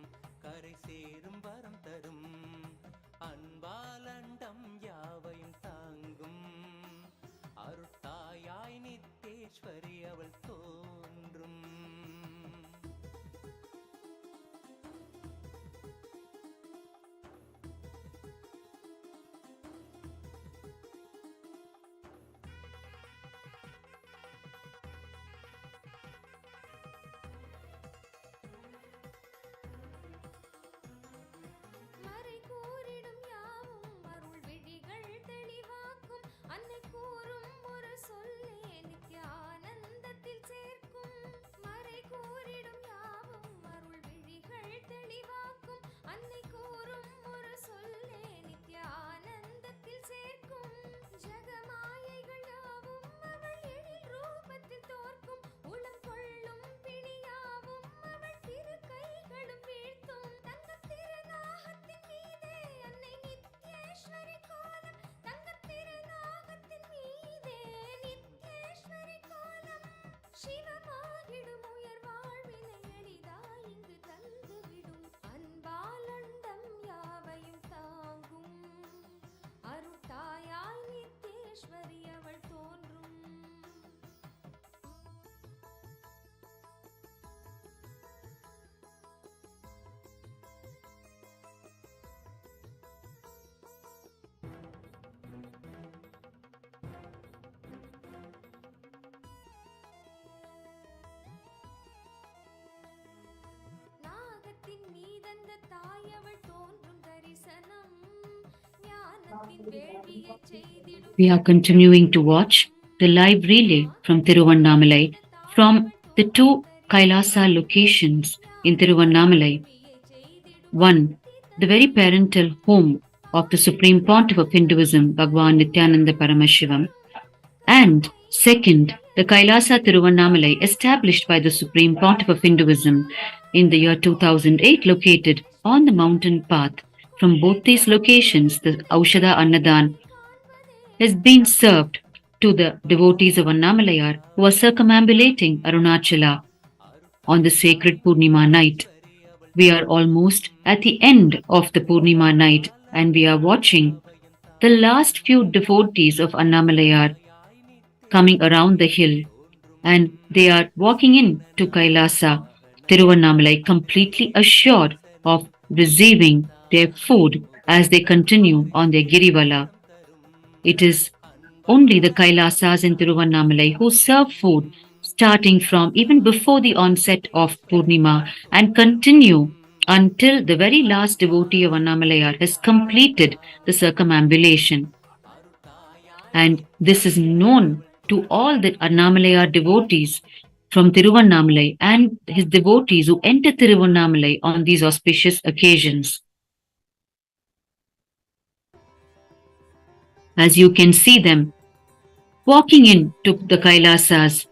கரை சேரும் வரம் தரும் அன்பாலண்டம் யாவையும் தாங்கும் அருட்தாயாய் நித்யேஸ்வரி அவள் தோன்றும் மறை கூறிடும் யாவும் அருள் விழிகள் தெளிவாக்கும் அன்னை கூறும் ஒரு சொல்லே நித்யானந்தத்தில் சேர்க்கும் மறை கூறிடும் யாவும் அருள் விழிகள் தெளிவாக்கும் அன்னை கூறும் ஒரு சொல்லே நித்யானந்தத்தில் சேர்க்கும் ஜகமாயைகள் யாவும் அவள் எழில் ரூபத்தில் தோற்கும் உளம் கொள்ளும் பிணியாவும் அவள் திரு கைகளும் வீழ்த்தும் தங்கத் திருநாகத்தின் மீதே அன்னை நித்யேஸ்வரி கோலம் தங்கத் திருநாகத்தின் மீதே நித்யேஸ்வரி கோலம் சிவமாகிடும் உயர் வாழ்வினை எளிதாய் இங்கு தந்துவிடும் அன்பாலண்டம் யாவையும் தாங்கும் அருட்தாயாய் நித்யேஸ்வரி அவள் தோன்றும் நாகத்தின் மீதந்த தாய் அவள் தோன்றும் தரிசனம் ஞானத்தின் வேள்வியை செய்திடும் We are continuing to watch the live relay from Tiruvannamalai from the two Kailasa locations in Tiruvannamalai. One, the very parental home of the Supreme Pontiff of Hinduism, Bhagwan Nithyananda Paramashivam. And second, the Kailasa Tiruvannamalai established by the Supreme Pontiff of Hinduism in the year 2008, located on the mountain path. From both these locations, the Aushadha Annadhan has been served to the devotees of Annamalai who are circumambulating Arunachala on the sacred Pournima night. We are almost at the end of the Pournima night and we are watching the last few devotees of Annamalai coming around the hill and they are walking in to Kailasa, Tiruvannamalai, completely assured of receiving their food as they continue on their Girivala. It is only the Kailasas in Tiruvannamalai who serve food starting from even before the onset of Pournima and continue until the very last devotee of Annamalai has completed the circumambulation. And this is known to all the Annamalai devotees from Tiruvannamalai and his devotees who enter Tiruvannamalai on these auspicious occasions. As you can see them walking in to the Kailasas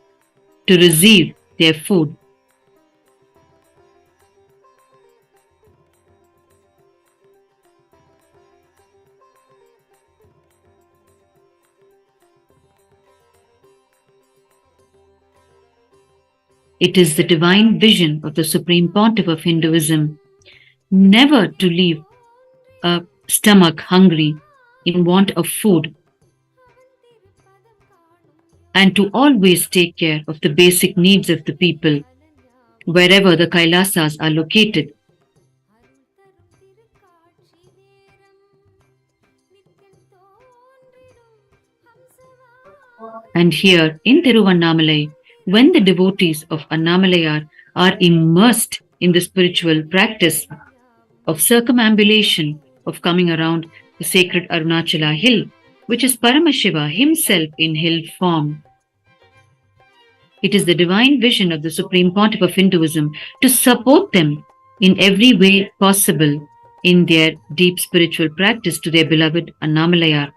to receive their food. It is the divine vision of the Supreme Pontiff of Hinduism never to leave a stomach hungry in want of food and to always take care of the basic needs of the people wherever the Kailasas are located. And here in Tiruvannamalai, When the devotees of Annamalai are immersed in the spiritual practice of circumambulation, of coming around the sacred Arunachala hill, which is Paramashiva himself in hill form. It is the divine vision of the Supreme Pontiff of Hinduism to support them in every way possible in their deep spiritual practice to their beloved Annamalai.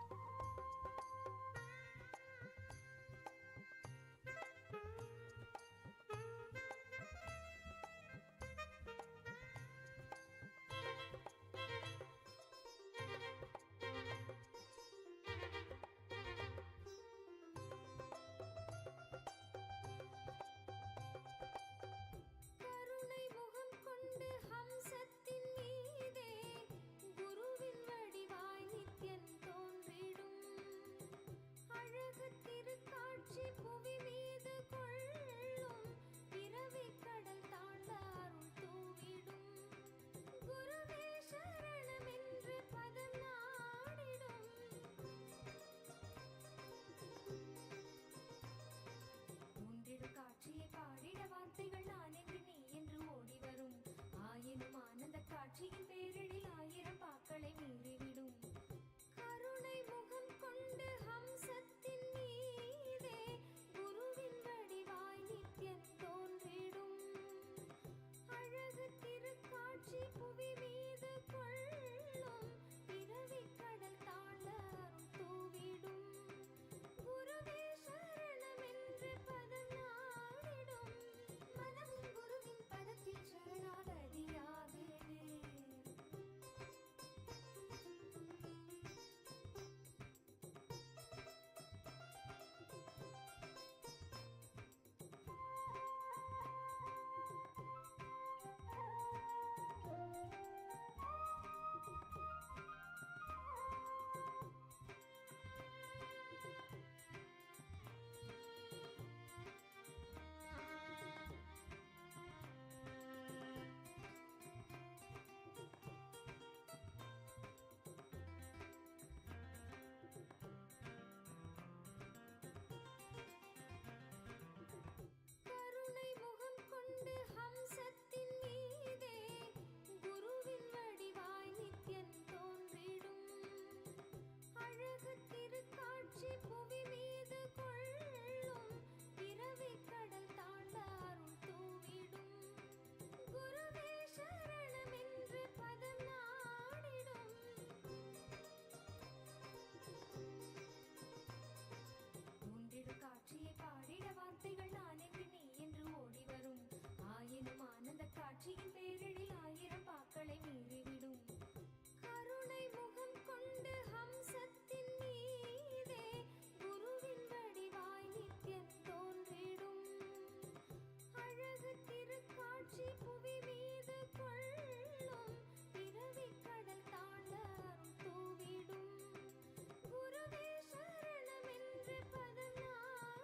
கருணை முகம் கொண்டு ஹம்சத்தின் மீதே குருவின் வடிவாய் நித்யன் தோன்றிடும் அழகு திருக்காட்சி புவி மீது கொள்ளும் பிறவி கடல் தாண்ட அருள் தூவிடும் குருவே சரணமென்று பதம் நாடிடும் மூன்றிடு காட்சியை பாடிட வார்த்தைகள் நான் என்று நீ என்று ஓடி வரும் ஆயினும் ஆனந்த காட்சியின் பேரிடில் ஆயிரம் பாக்களை மீறிவிடும் கருணை முகம் கொண்டு ஹம்சத்தின் மீதே குருவின் வடிவாய் நித்யன் தோன்றிடும் அழகு திருக்காட்சி புவி மீது கொள்ளும் பிறவி கடல் தாண்ட அருள் தூவிடும் குருவே சரணமென்று பதம் நாடிடும் மனமும் குருவின் பதத்தில் சரணாகதியாகுது கருணை முகம் கொண்டு ஹம்சத்தின் மீதே குருவின் வடிவாய் நித்யன் தோன்றிடும் அழகு திருக்காட்சி புவி மீது கொள்ளும் பிறவி கடல் தாண்ட அருள் தூவிடும் குருவே சரணமென்று பதம் நாடிடும் மூன்றிடு காட்சியை பாடிட வார்த்தைகள் நான் என்று நீ என்று ஓடி வரும் ஆயினும் ஆனந்த காட்சியின் பேரிடில் ஆயிரம் பாக்களை மீறிவிடும் கருணை முகம் கொண்டு ஹம்சத்தின் மீதே குருவின் வடிவாய் நித்யன் தோன்றிடும் அழகு திருக்காட்சி புவி மீது கொள்ளும் பிறவி கடல் தாண்ட அருள் தூவிடும் குருவே சரணமென்று பதம் நாடிடும்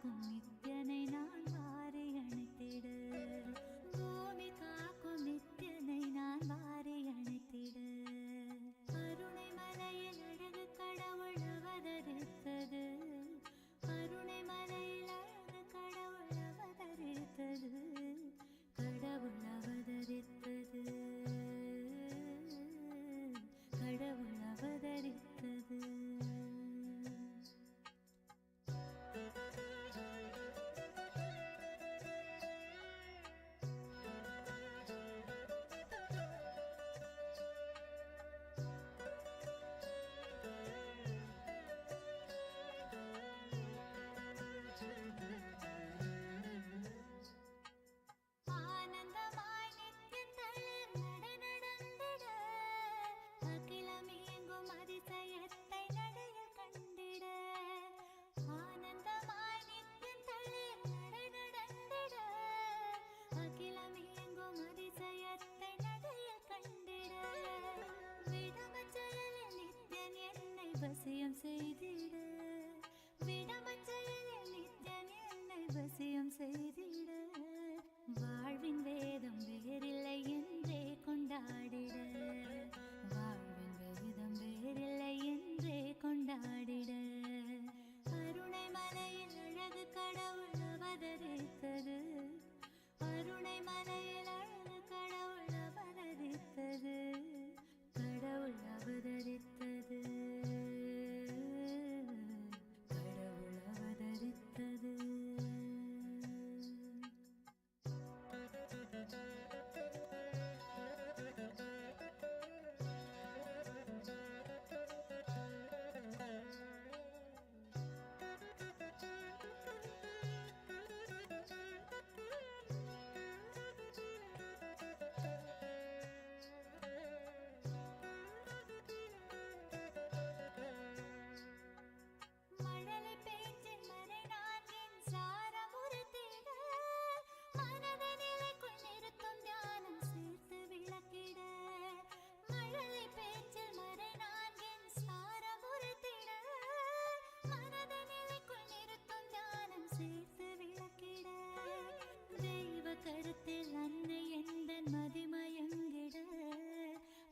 காக்கும் நித்யனை நான் வாரி அணைத்திட, பூமி காக்கும் நித்யனை நான் வாரி அணைத்திட, கருணை மலையில் அழகு கடவுள் அவதரித்தது, கருணை மலையில் அழகு கடவுள் அவதரித்தது, கடவுள் அவதரித்தது, கடவுள் அவதரித்தது. வசியம் செய்திட, விடமச்செயலில் நித்யன் என்னை வசியம் செய்திட, வாழ்வின் வேதம் வேறில்லை என்றே கொண்டாடிட, வாழ்வின் வேதம் வேறில்லை என்றே கொண்டாடிட, கருணை மலையில் அழகு கடவுள் அவதரித்தது, கருணை மலையில் அழகு கடவுள் அவதரித்தது, கடவுள் அவதரித்தது, கடவுள் அவதரித்தது. கருத்தில் அன்னை எந்தன் மதிமயங்கிட,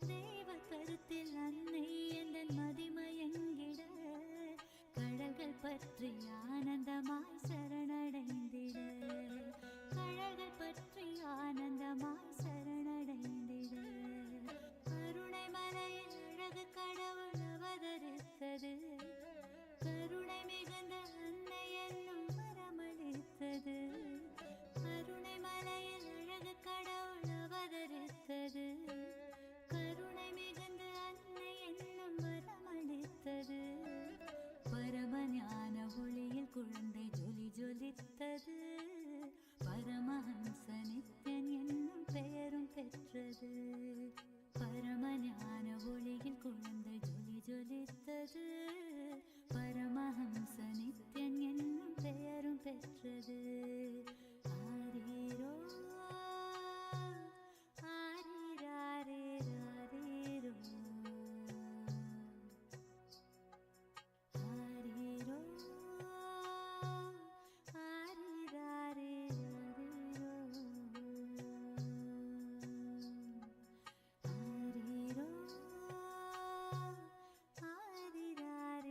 தெய்வ கருத்தில் அன்னை எந்தன் மதிமயங்கிட, கடல்கள் பற்றி ஆனந்தமாய் சரணடைந்திட, கடல்கள் பற்றி ஆனந்தமாய் சரணடைந்திட, கருணை மலையில் அழகு கடவுள் அவதரித்தது, கருணை மிகுந்த அன்னை என்னும் வரமளித்தது, கருணை மலையில் அழகு கடவுள் அவதரித்தது, கருணை மிகுந்த அன்னை என்னும் வரமளித்தது, பரம ஞான ஒளியில் குழந்தை ஜொலி ஜொலித்தது, பரமஹம்ச நித்யன் என்னும் பெயரும் பெற்றது, பரம ஞான ஒளியில் குழந்தை ஜொலி ஜொலித்தது, பரமஹம்ச நித்யன் என்னும் பெயரும் பெற்றது. ஆரீரோ ஆரீராரீராரீரோ, ஆரீரோ ஆரீராரீராரீரோ, ஆரீரோ ஆரீராரீராரீரோ,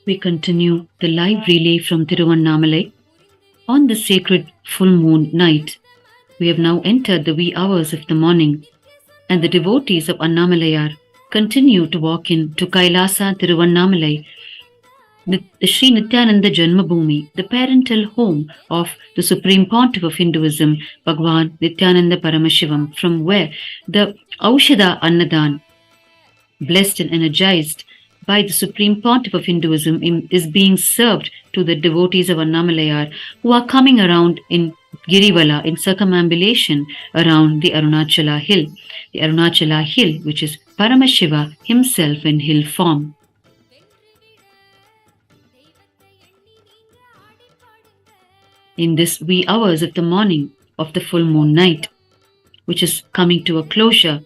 we continue the live relay from Tiruvannamalai on the sacred full moon night. We have now entered the wee hours of the morning, and the devotees of Annamalayar continue to walk in to Kailasa Tiruvannamalai, the Sri Nithyananda Jenma Bhoomi, the parental home of the Supreme Pontiff of Hinduism, Bhagwan Nithyananda Paramashivam, from where the Aushadha Annadhan, blessed and energized by the Supreme Pontiff of Hinduism, is being served to the devotees of Annamalayar who are coming around in Girivala, in circumambulation around the Arunachala hill. The Arunachala hill, which is Paramashiva himself in hill form. In this wee hours of the morning of the full moon night, which is coming to a closure,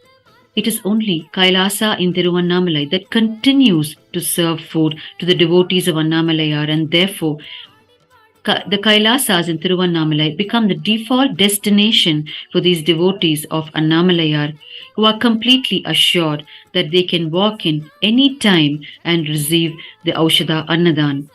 it is only Kailasa in Tiruvannamalai that continues to serve food to the devotees of Annamalayar, and therefore the Kailasas in Tiruvannamalai become the default destination for these devotees of Annamalayar, who are completely assured that they can walk in any time and receive the Aushadha Annadhan.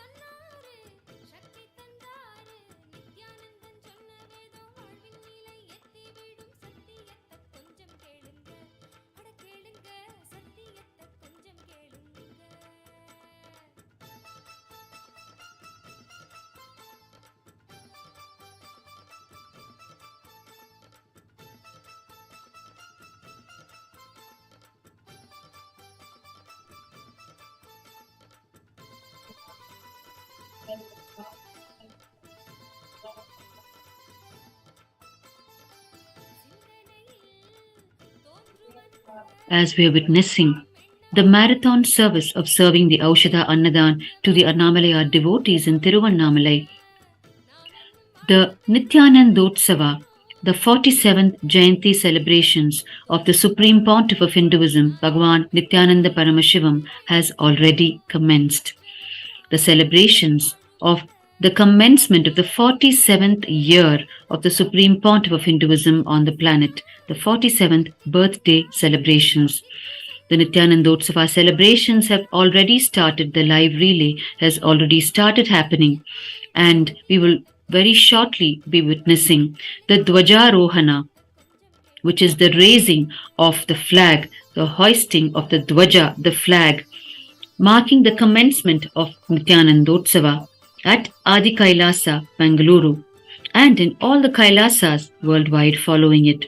As we are witnessing the marathon service of serving the Aushadha Annadhan to the Annamalayar devotees in Tiruvannamalai, the Nithyanandotsava, the 47th Jayanti celebrations of the Supreme Pontiff of Hinduism, Bhagwan Nithyananda Paramashivam, has already commenced. The celebrations of the commencement of the 47th year of the Supreme Pontiff of Hinduism on the planet, the 47th birthday celebrations. The Nithyanandotsava celebrations have already started. The live relay has already started happening, and we will very shortly be witnessing the Dwajarohana, which is the raising of the flag, the hoisting of the Dwaja, the flag, marking the commencement of Nithyanandotsava at Adi Kailasa, Bengaluru, and in all the Kailasas worldwide following it.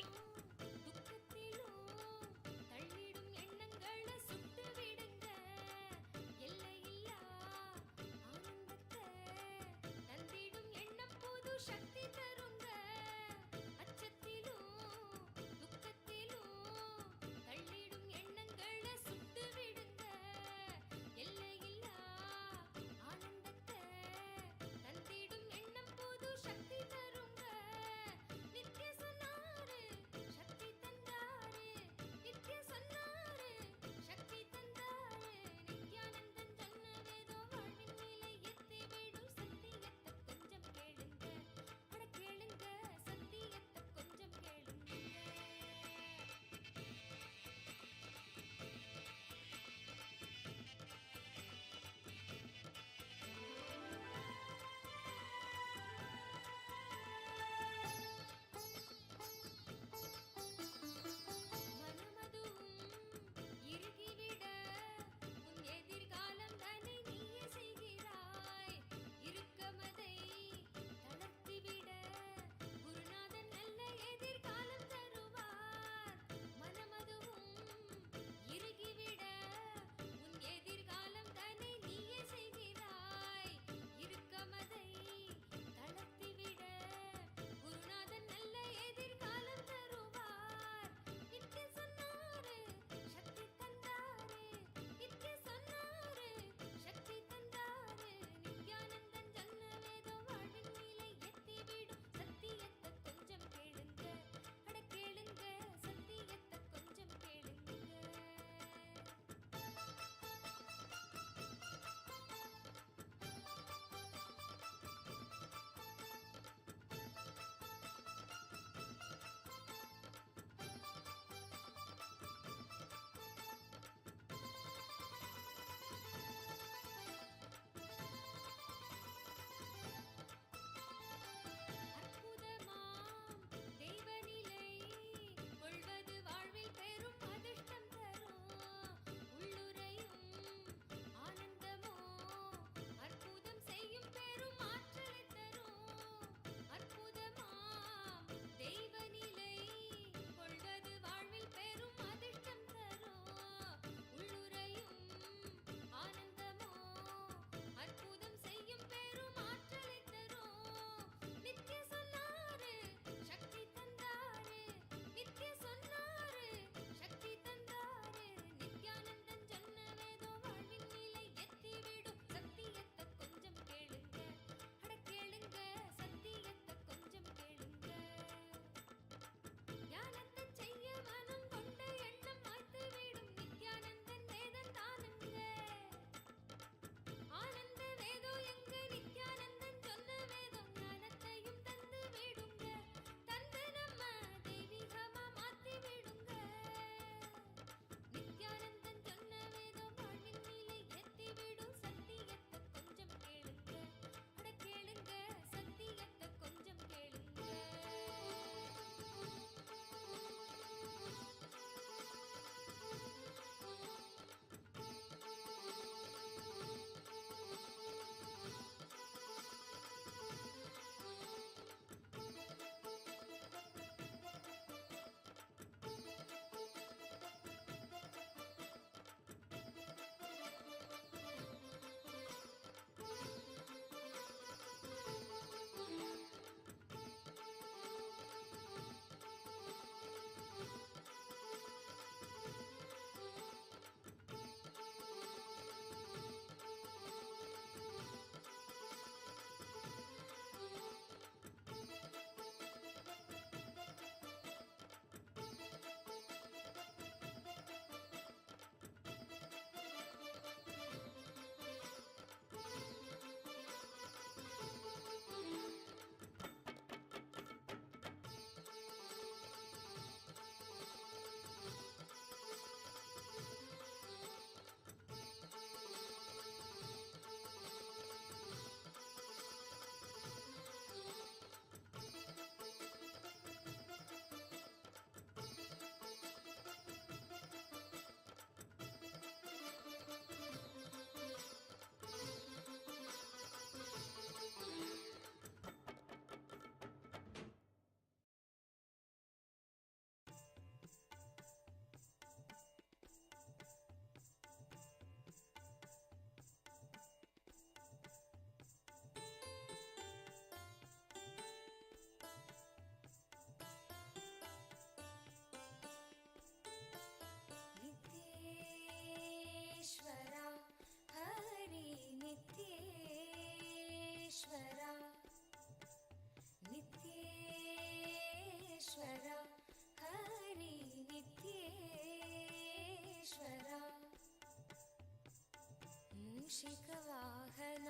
मूषिकवाहन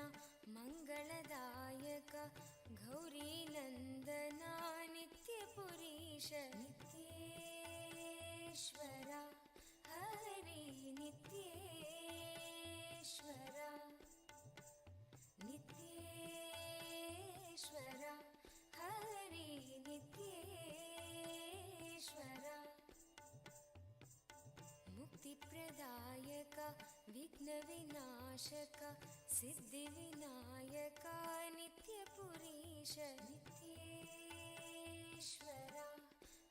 मङ्गलदायक गौरीनन्दना नित्यपुरीश नित्येश्वर हरि नित्येश्वर नित्येश्वर हरि नित्येश्वर मुक्तिप्रदायक विघ्नविनाशक सिद्धिविनायक नित्यपुरीश नित्येश्वर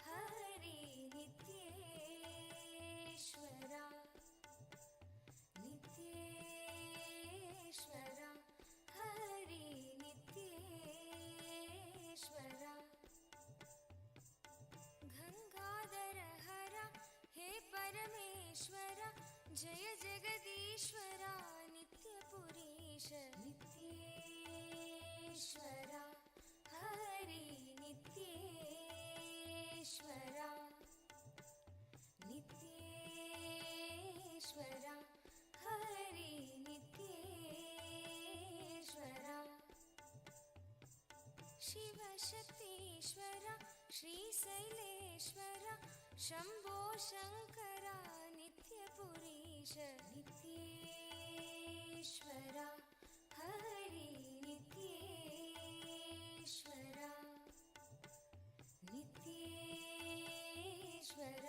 हरि नित्येश्वर नित्येश्वर हरि नित्येश्वर गंगाधर हर हे परमेश्वर जय जगदीश्वर नित्यपुरीश नित्येश्वर हरि नित्येश्वर नित्येश्वर हरि नित्येश्वर शिवशक्तीश्वर श्रीशैलेश्वर शम्भो शङ्कर नित्यपुरीश नित्येश्वर हरि नित्येश्वर नित्येश्वर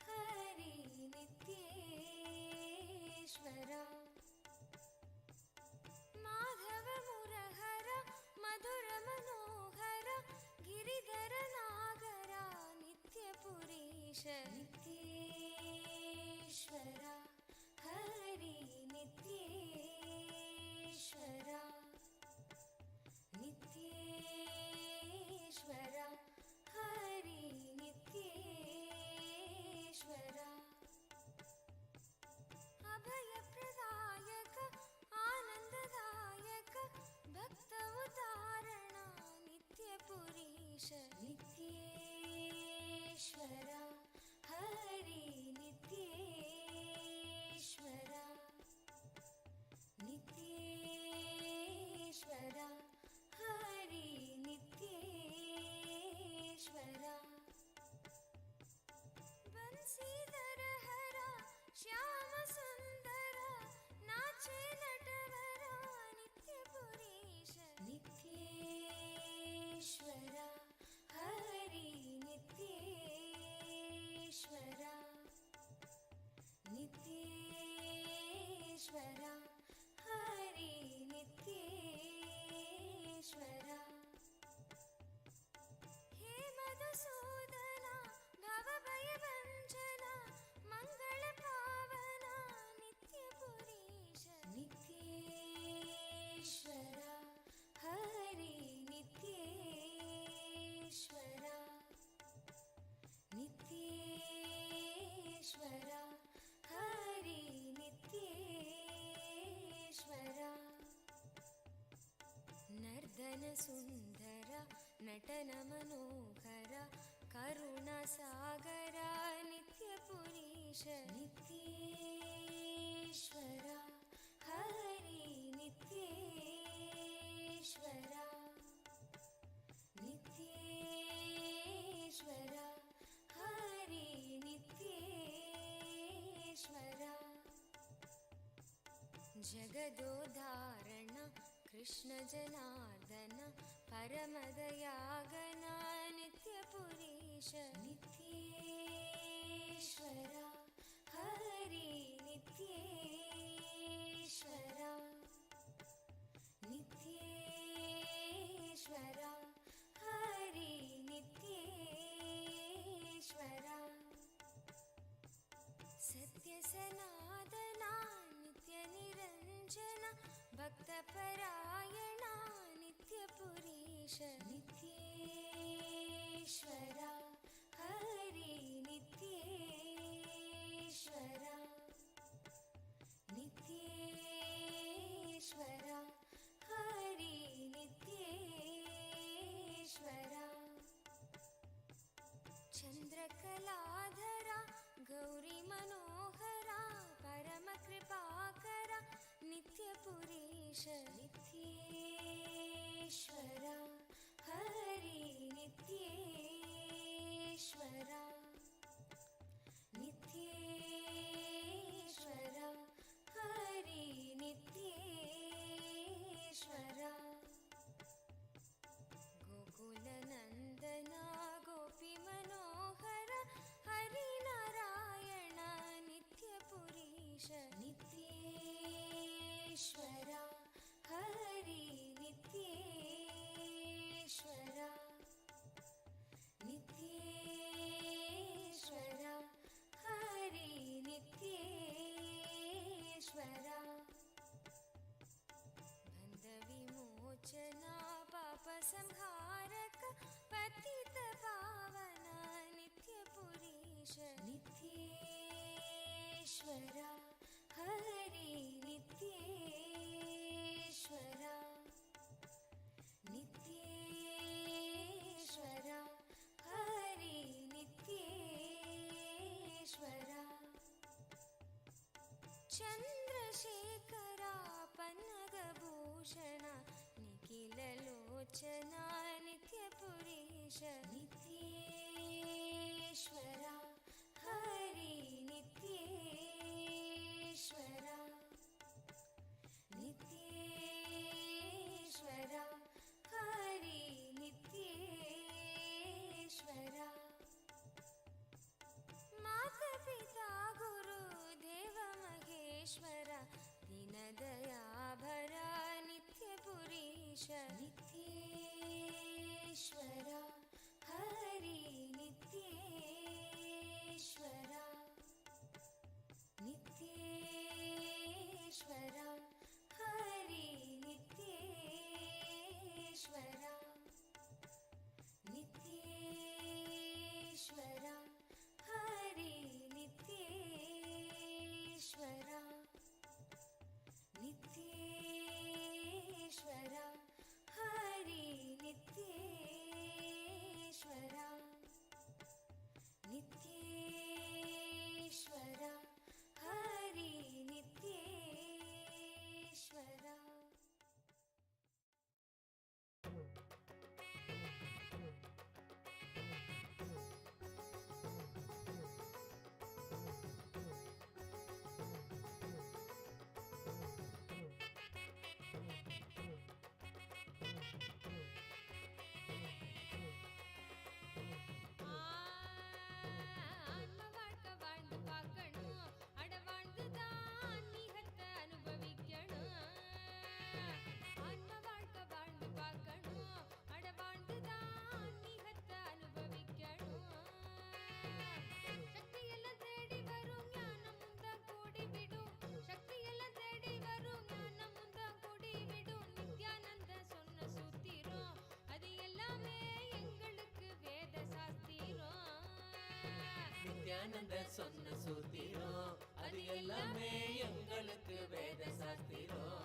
हरि नित्येश्वर माधव मुरहर मधुर मनोहर गिरिधर नागर नित्यपुरीश नित्येश्वर हरि नित्येश्वर नित्येश्वर हरि नित्येश्वर अभयप्रदायक आनन्ददायक भक्त उदाहरण नित्यपुरीश नित्येश्वर हरि नित्येश्वर नित्येश्वर हरि नित्येश्वर बंसीधर हर श्याम सुंदर नाचे नटवर नित्यपुरीश नित्येश्वर हरि नित्येश्वर नित्येश्वर हरि नित्येश्वर हे मधुसूदन भवभयभञ्जन मंगल पावन नित्यपुरीश नित्येश्वर हरि नित्येश्वर नित्येश्वर हरि नित्येश्वर नर्दन सुंदर नटन मनोहर करुण सागर नित्यपुरीश नित्येश्वर हरि नित्येश्वर नित्येश्वर हरि नित्येश्वर जगदोधारण कृष्ण जनार्दन परमदयागन नित्यपुरीश नित्येश्वर हरि नित्येश्वर नित्येश्वर हरि नित्येश्वर सत्य सनातना नित्य निरंजन भक्तपरायण नित्यपुरीश नित्येश्वर हरि नित्येश्वर नित्येश्वर हरि नित्येश्वर चंद्रकलाधर गौरी मनोहरा परम कृपाकर नित्यपुरीश नित्येश्वरा हरि नित्येश्वरा नित्येश्वरा हरि नित्येश्वरा गोकुलनन्दना गोपीमनोहर हरिनारायण नित्यपुरीश नित्येश्वरा हरि नित्येश्वरा नित्येश्वरा हरि नित्येश्वरा बन्धविमोचना पापसंहारक पतितपावना नित्यपुरीश नित्येश्वरा हरि नित्येश्वरा नित्येश्वरा हरि नित्येश्वरा चन्द्रशेखरा पन्नगभूषण निखिललोचना नित्यपुरीश नित्येश्वरा हरि नित्येश्वरा नित्येश्वरा हरि नित्येश्वरा मातापिता गुरुदेव महेश्वर दीनदयाभर नित्यपुरीश नित्येश्वरा हरि नित्येश्वरा नित्येश्वरा हरि नित्येश्वरा नित्येश्वरा हरि नित्येश्वरा नित्येश्वरा हरि नित्येश्वरा नित्येश्वरा हरि नित्येश्वरा நித்யானந்த சொன்ன சூத்திரம் அது எல்லாமே எங்களுக்கு வேத சாஸ்திரம்.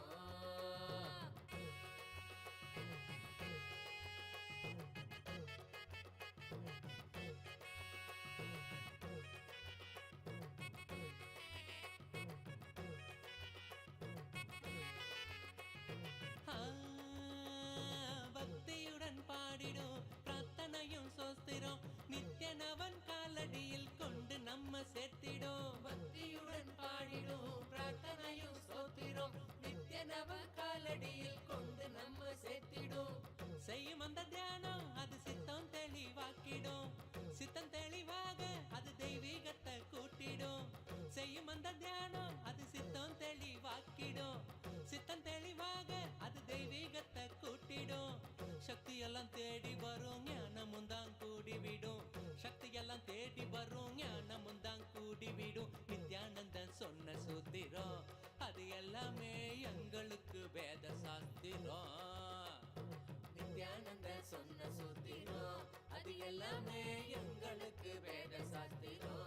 பக்தியுடன் பாடிடும் பிரார்த்தனையும் சோஸ்திரம் நித்யனவன் காலடியில் கொண்டு நம்ம சேர்த்திடும். பக்தியுடன் பாடிடும் பிரார்த்தனையும் சோத்திரம் நித்யனவன் காலடியில் கொண்டு நம்ம சேர்த்திடும். செய்யும் அந்த தியானம் அது சித்தம் தெளிவாக்கிடும். சித்தம் தெளிவாக அது தெய்வீகத்தை கூட்டிடும். செய்யும் அந்த தியானம் அது சித்தம் தெளிவாக்கிடும். சித்தம் தெளிவாக அது தெய்வீகத்தை கூட்டிடும். சக்தி எல்லாம் தேடி வரும் ஞானமும் தான் கூடிவிடும். சக்தி எல்லாம் தேடி வரும் ஞானமும் தான் கூடிவிடும். நித்யானந்தன் சொன்ன சூத்திரம் அது எல்லாமே எங்களுக்கு வேத சாஸ்திரம். நித்யானந்தன் சொன்ன சூத்திரம் அது எல்லாமே எங்களுக்கு வேத சாஸ்திரம்.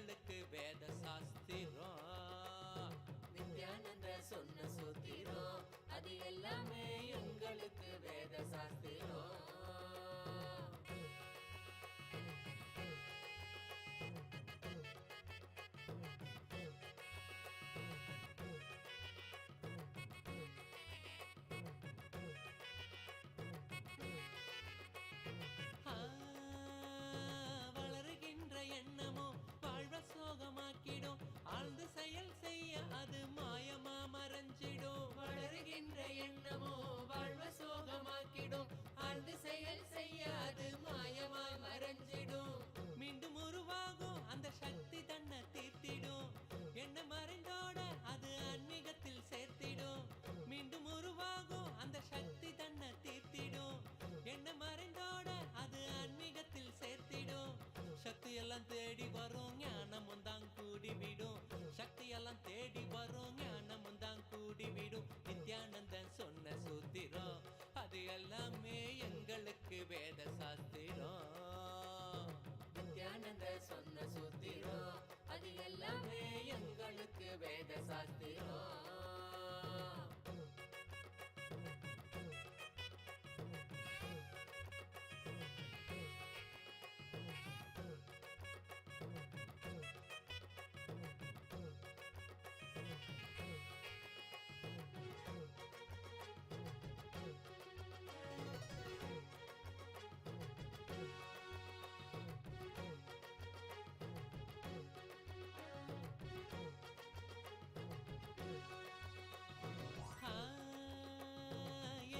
எங்களுக்கு வேத சாஸ்திரம். நித்யானந்த சொன்ன சூத்திரம் அது எல்லாமே எங்களுக்கு வேத சாஸ்திரம். வளருகின்ற எண்ணமோ வாழ்வ சோகமாக்கிடும், ஆழ்ந்து செயல் செய்ய அது மாயமா மறைஞ்சிடும். வளருகின்ற எண்ணமோ வாழ்வ சோகமாக்கிடும், ஆழ்ந்து செயல் செய்ய அது மாயமா மறைஞ்சிடும். மீண்டும் உருவாகும் அந்த சக்தி தன்னை தீர்த்திடும், என்ன மறைந்தோட அது ஆன்மீகத்தில் சேர்த்திடும். மீண்டும் உருவாகும் அந்த சக்தி தன்னை தீர்த்திடும், என்ன மறைந்தோட அது ஆன்மீகத்தில் சேர்த்திடும். சக்தி எல்லாம் தேடி வரும் ஞானமும் தான் கூடிவிடும், சக்தி எல்லாம் தேடி வரும் ஞானமும் தான் கூடிவிடும். நித்யானந்தன் சொன்ன சூத்திரம் அது எல்லாமே எங்களுக்கு வேத சாஸ்திரம். நித்யானந்த சொன்ன சூத்திரம் அது எல்லாமே எங்களுக்கு வேத சாஸ்திரம்.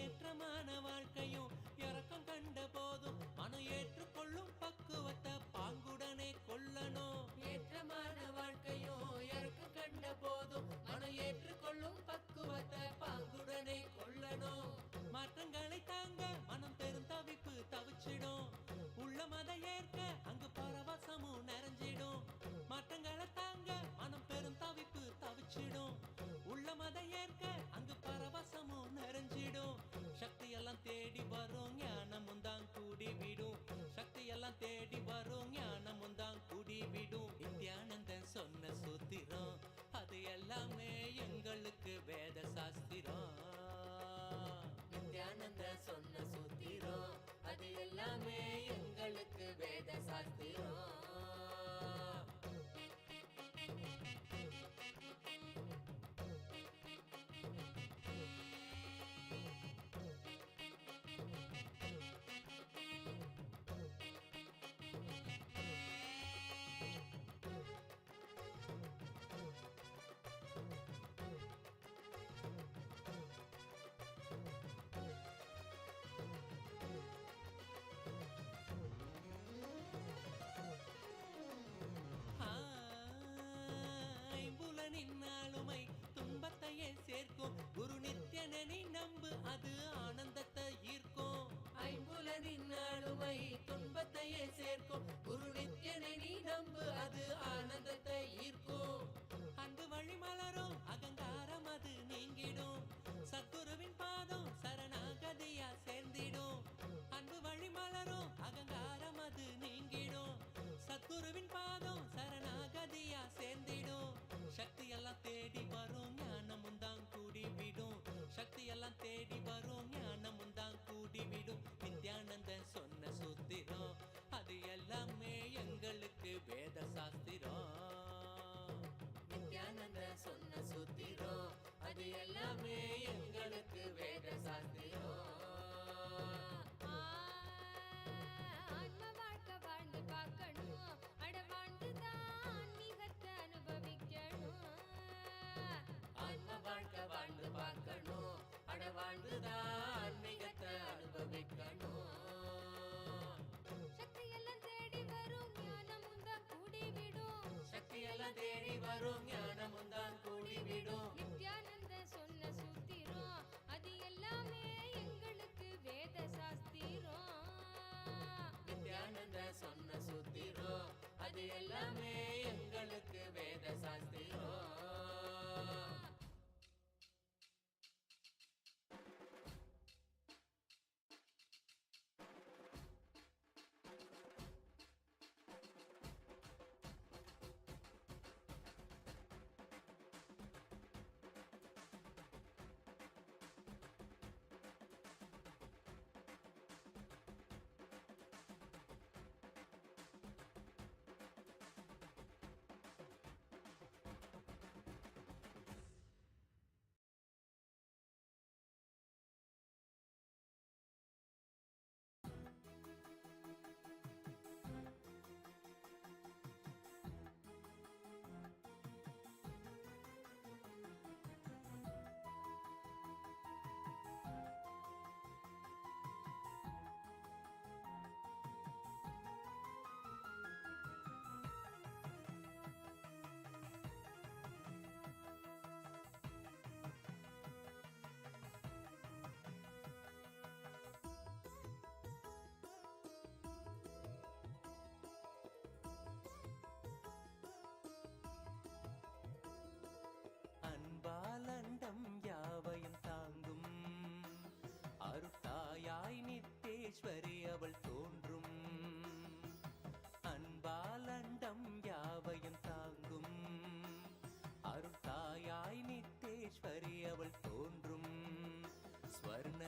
ஏற்றமான வாழ்க்கையும் இறக்கம் கண்ட போதும் மனம் ஏற்றுக்கொள்ளும் பக்குவத்தை பாங்குடனே கொள்ளணும். ஏற்றமான வாழ்க்கையும் இறக்கம் கண்ட போதும் மனம் ஏற்றுக்கொள்ளும் பக்குவத்தை பாங்குடனே கொள்ளணும். மாற்றங்களை தாங்க மனம் பெரும் தவிப்பு தவிச்சிடும், உள்ள மத ஏற்க அங்கு பரவசமும் நிறைஞ்சிடும். மாற்றங்களை தாங்க மனம் பெரும் தவிப்பு தவிச்சிடும், உள்ள மத ஏற்க அங்கு பரவசமும் நிறைஞ்சிடும். சக்தி எல்லாம் தேடி வரும் ஞானமும் தான் கூடிவிடும், சக்தி எல்லாம் தேடி வரும் ஞானமும் தான் கூடிவிடும். நித்யானந்தன் சொன்ன சூத்திரம் அது எல்லாமே எங்களுக்கு வேத சாஸ்திரம். நித்யானந்த சொன்ன சூத்திரம் அது எல்லாமே எங்களுக்கு வேத சாஸ்திரம். ஆளுமை துன்பத்தையே சேர்க்கும், குரு நித்யனனை நம்பு அது ஆனந்தத்தை ஈர்க்கும். ஐம்புலனின் ஆளுமை துன்பத்தையே சேர்க்கும், குரு நித்யனனை நம்பு அது ஆனந்தத்தை ஈர்க்கும். அன்பு வழி மலரும் அகங்காரம் அது நீங்கிடும், சத்குருவின் பாதம் சரணாகதியா சேர்ந்திடும். அன்பு வழி மலரும் அகங்காரம் அது நீங்கிடும், சத்குருவின் பாதம் சரணாகதியா சேர்ந்திடும். சக்தி எல்லாம் தேடி வரும் ஞானமும் தான் கூடிவிடும், சக்தி எல்லாம் தேடி வரும் ஞானமும் தான் கூடிவிடும். நித்யானந்தன் சொன்ன சூத்திரம் அது எல்லாமே எங்களுக்கு வேத சாஸ்திரம். நித்யானந்த சொன்ன சூத்திரம் அது எல்லாமே எங்களுக்கு வேத சாஸ்திரம். ஆன்ம வாழ்க்கை வாழ்ந்து பார்க்கணும், அட வாழ்ந்துதான் ஆன்மீகத்தை அனுபவிக்கணும். ஆன்ம வாழ்க்கை வாழ்ந்து பார்க்கணும், அட வாழ்ந்துதான் ஆன்மீகத்தை அனுபவிக்கணும். சக்தி எல்லாம் தேடி வரும் ஞானமும் தான் கூடிவிடும், சக்தி எல்லாம் தேடி வரும் ஞானமும் தான் கூடிவிடும். நித்யானந்த சொன்ன சூத்திரம் அது எல்லாமே எங்களுக்கு வேத சாஸ்திரம். நித்யானந்த சொன்ன சூத்திரம் அது எல்லாமே எங்களுக்கு வேத சாஸ்திரம்.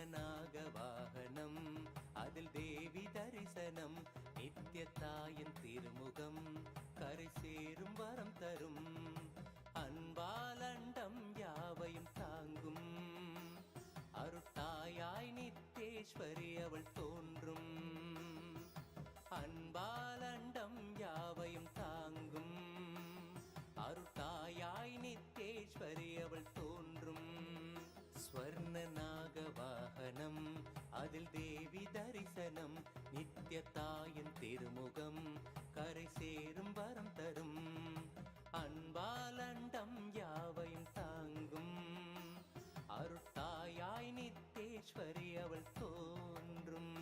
ஸ்வர்ணநாக வாகனம் அதில் தேவி தரிசனம் நித்தியத்தாயின் திருமுகம் கரை சேரும் வரம் தரும் அன்பாலண்டம் யாவையும் தாங்கும் அருட்டாயாய் நித்தேஸ்வரி அவள் தோன்றும் அன்பாலண்டம் யாவையும் தாங்கும் அருட்டாயாய் நித்தேஸ்வரி அவள் தோன்றும் ஸ்வர்ணநாக வாகனம் அதில் தேவி தரிசனம் நித்தியத்தாயின் திருமுகம் கரை சேரும் வரம் தரும் அன்பாலண்டம் யாவையும் தாங்கும் அருட்டாயாய் நித்தேஸ்வரி அவள் தோன்றும்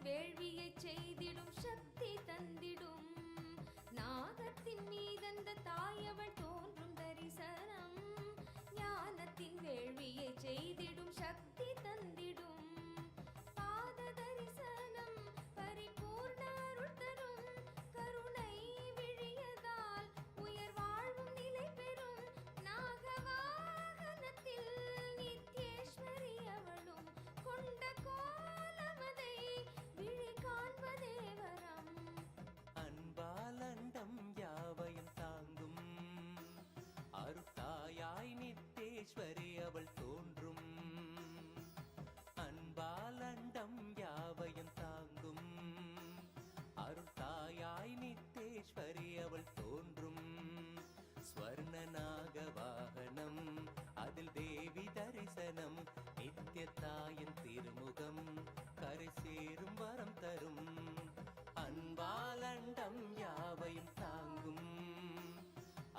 வேள்வியை செய்திடும் சக்தி தந்திடும் நாகத்தின் மீதந்த தாயவள் தோன்றும் தரிசனம் ஞானத்தின் வேள்வியை செய்திடும் சக்தி தந்திடும் பாத தரிசனம் பரிபூர்ண அருள் தரும் கருணை விழியதால் உயர் வாழ்வும் நிலை பெறும் நாகவாகனத்தில் நித்யேஸ்வரி அவளும் கொண்ட கோலமதை விழி காண்பதே வரம் அன்பாலண்டம் யாவையும் தாங்கும் அருட்டாயாய் நித்தேஸ்வரி அவள் தோன்றும் அன்பாலண்டம் யாவையும் தாங்கும் அருட்டாயாய் நித்தேஸ்வரி அவள் தோன்றும் ஸ்வர்ணநாக வாகனம் அதில் தேவி தரிசனம் நித்தியத்தாயின் திருமுகம் கரை சேரும் வரம் தரும் அன்பாலண்டம் யாவையும் தாங்கும்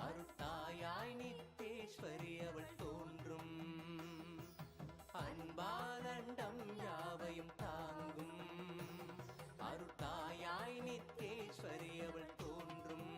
அருட்டாயாய் நித்தேஸ்வரி அவள் தோன்றும் அன்பாலண்டம் யாவையும் தாங்கும் அருட்டாயாய் நித்தேஸ்வரி அவள் தோன்றும்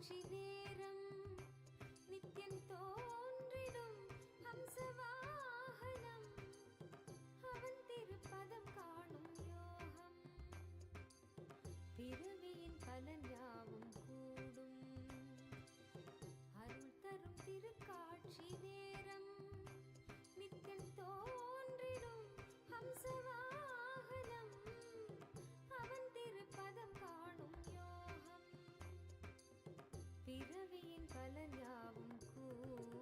காட்சி நேரம் நித்யன் தோன்றிடும் ஹம்சவாகனம் அவன் திருப்பதம் காணும் யோகம் பிறவியின் பலன் யாவும் கூடும் அருள் தரும் திருக்காட்சி நேரம் நித்யன் தோன்றிடும் ஹம்சவாகனம் அவன் திருப்பதம் காணும் யோகம் பிறவியின் பலன் யாவும் கூடும்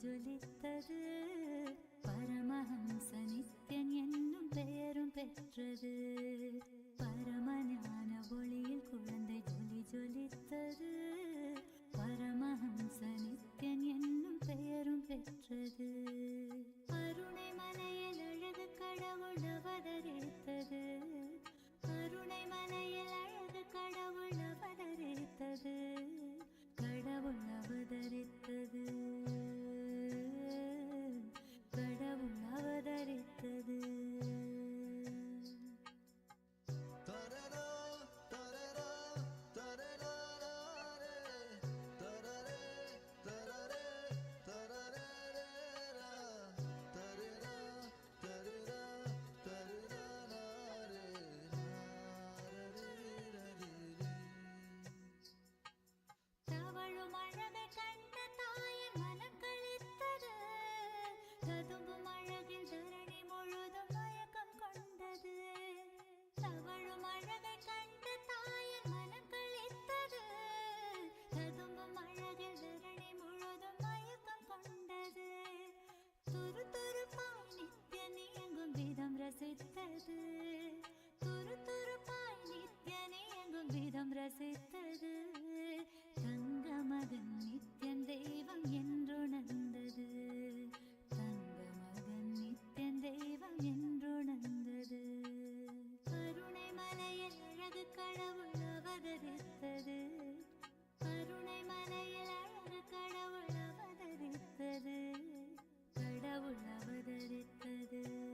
ஜொலித்தது. பரமஹம்ச நித்யன் என்னும் பெயரும் பெற்றது. பரமஞான ஒளியில் குழந்தை ஜொலித்தது. பரமஹம்ச நித்யன் என்னும் பெயரும் பெற்றது. அருணை மலையில் அழகு கடவுள் அவதரித்தது. அருணை மலையில் அழகு கடவுள் அவதரித்தது. கடவுள் அவதரித்தது. கடவுள் அவதரித்தது. ரசித்தது. தங்க மகன் நித்யன் தெய்வம் என்றுணர்ந்தது. தங்க மகன் நித்யன் தெய்வம் என்றுணர்ந்தது. கருணை மலையில் அழகு கடவுள் அவதரித்தது. கருணை மலையில் அழகு கடவுள் அவதரித்தது. கடவுள் அவதரித்தது.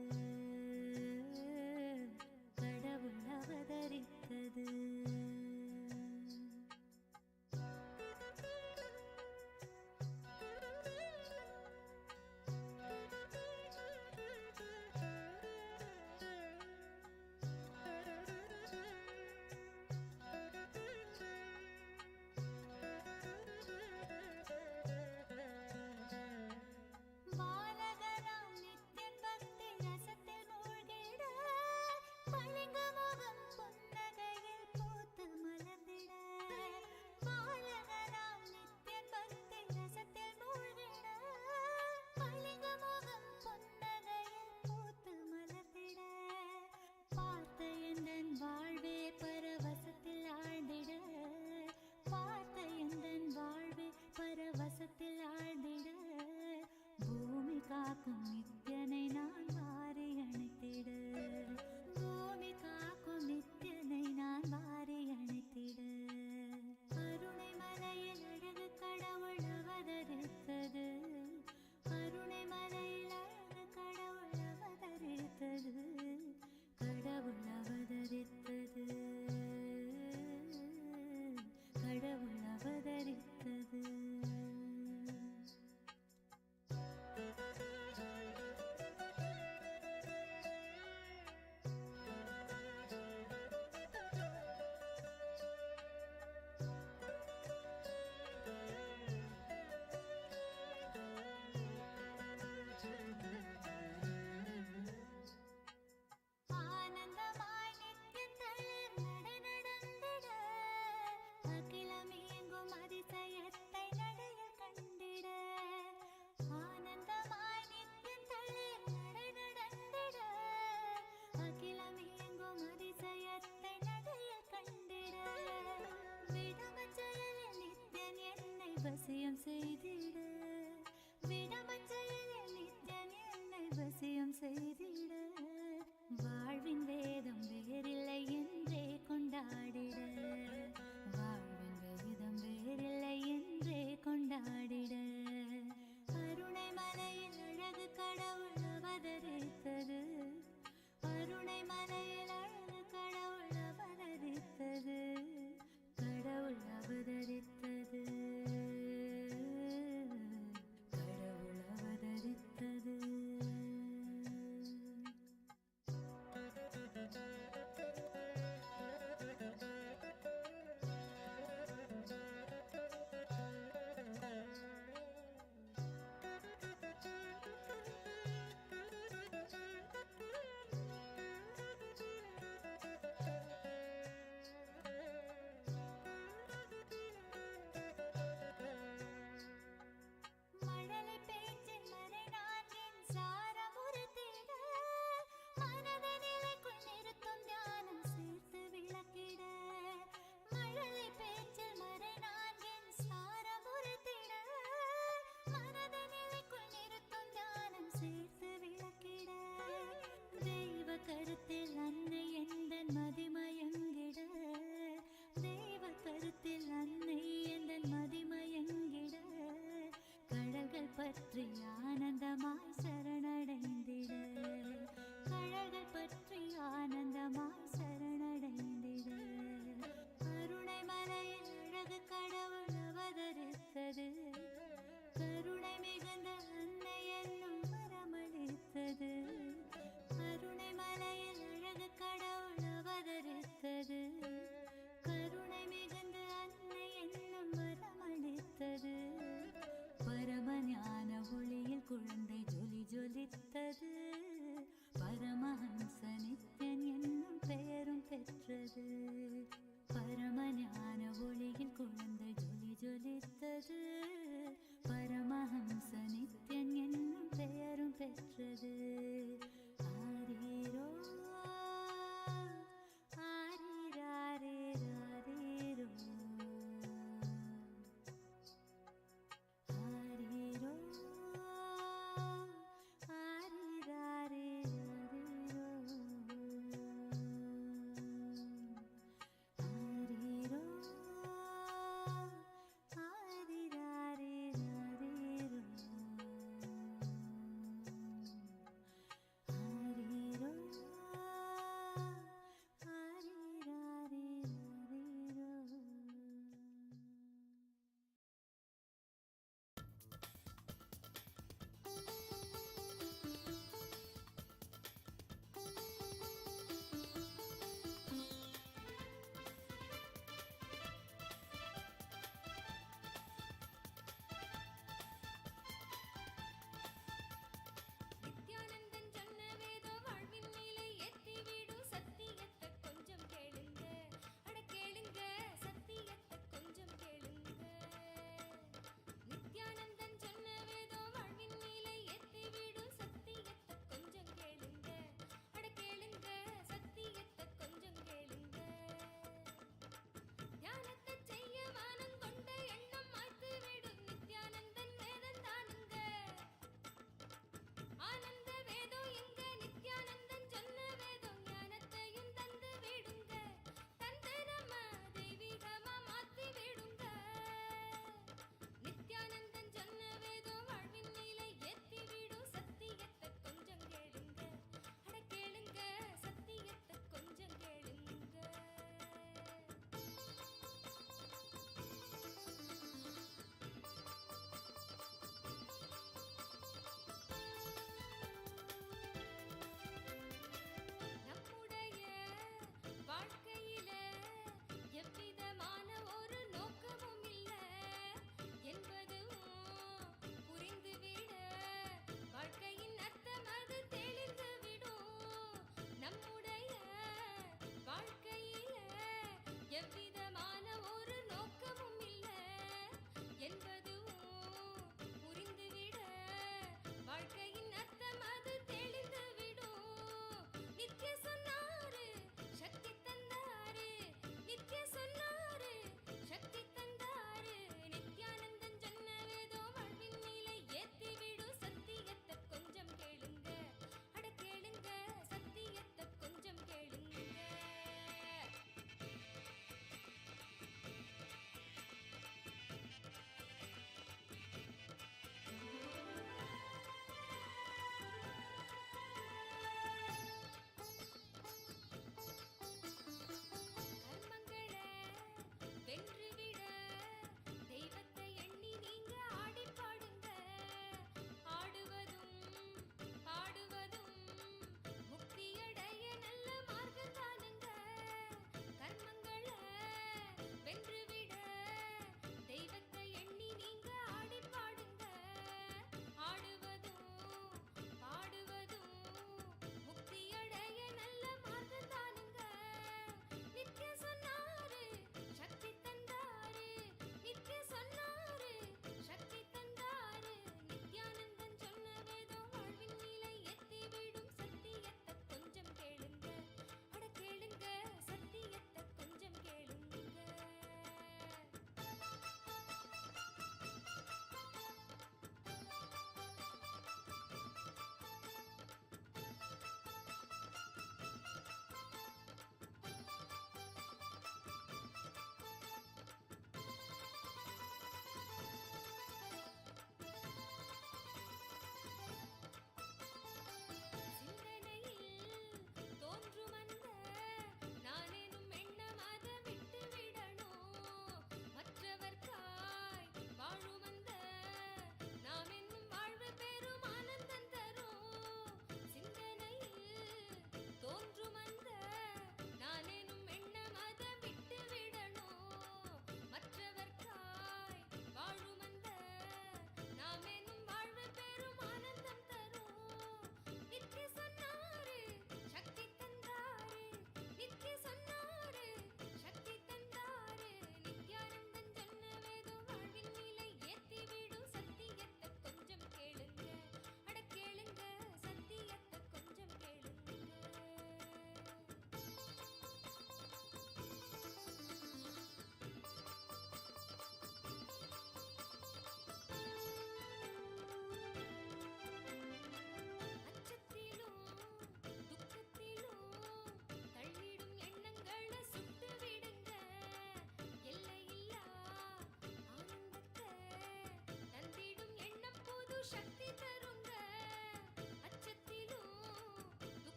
கடவுள் அவதரித்தது. பரவசத்தில் ஆழ்ந்திட பூமி காக்கும் நித்யனை நான் வாரி அணைத்திட. பூமி காக்கும் நித்யனை நான் வாரி அணைத்திட. அருணை மலையில் அழகு கடவுள் அவதரித்தது. அருணை மலையில் அழகு கடவுள் அவதரித்தது. கடவுள் அவதரித்தது. கடவுள் அவதரித்தது. வசியம் செய்திட. விடமஞ்சலில் நித்யன் என்னை வசியம் செய்திட.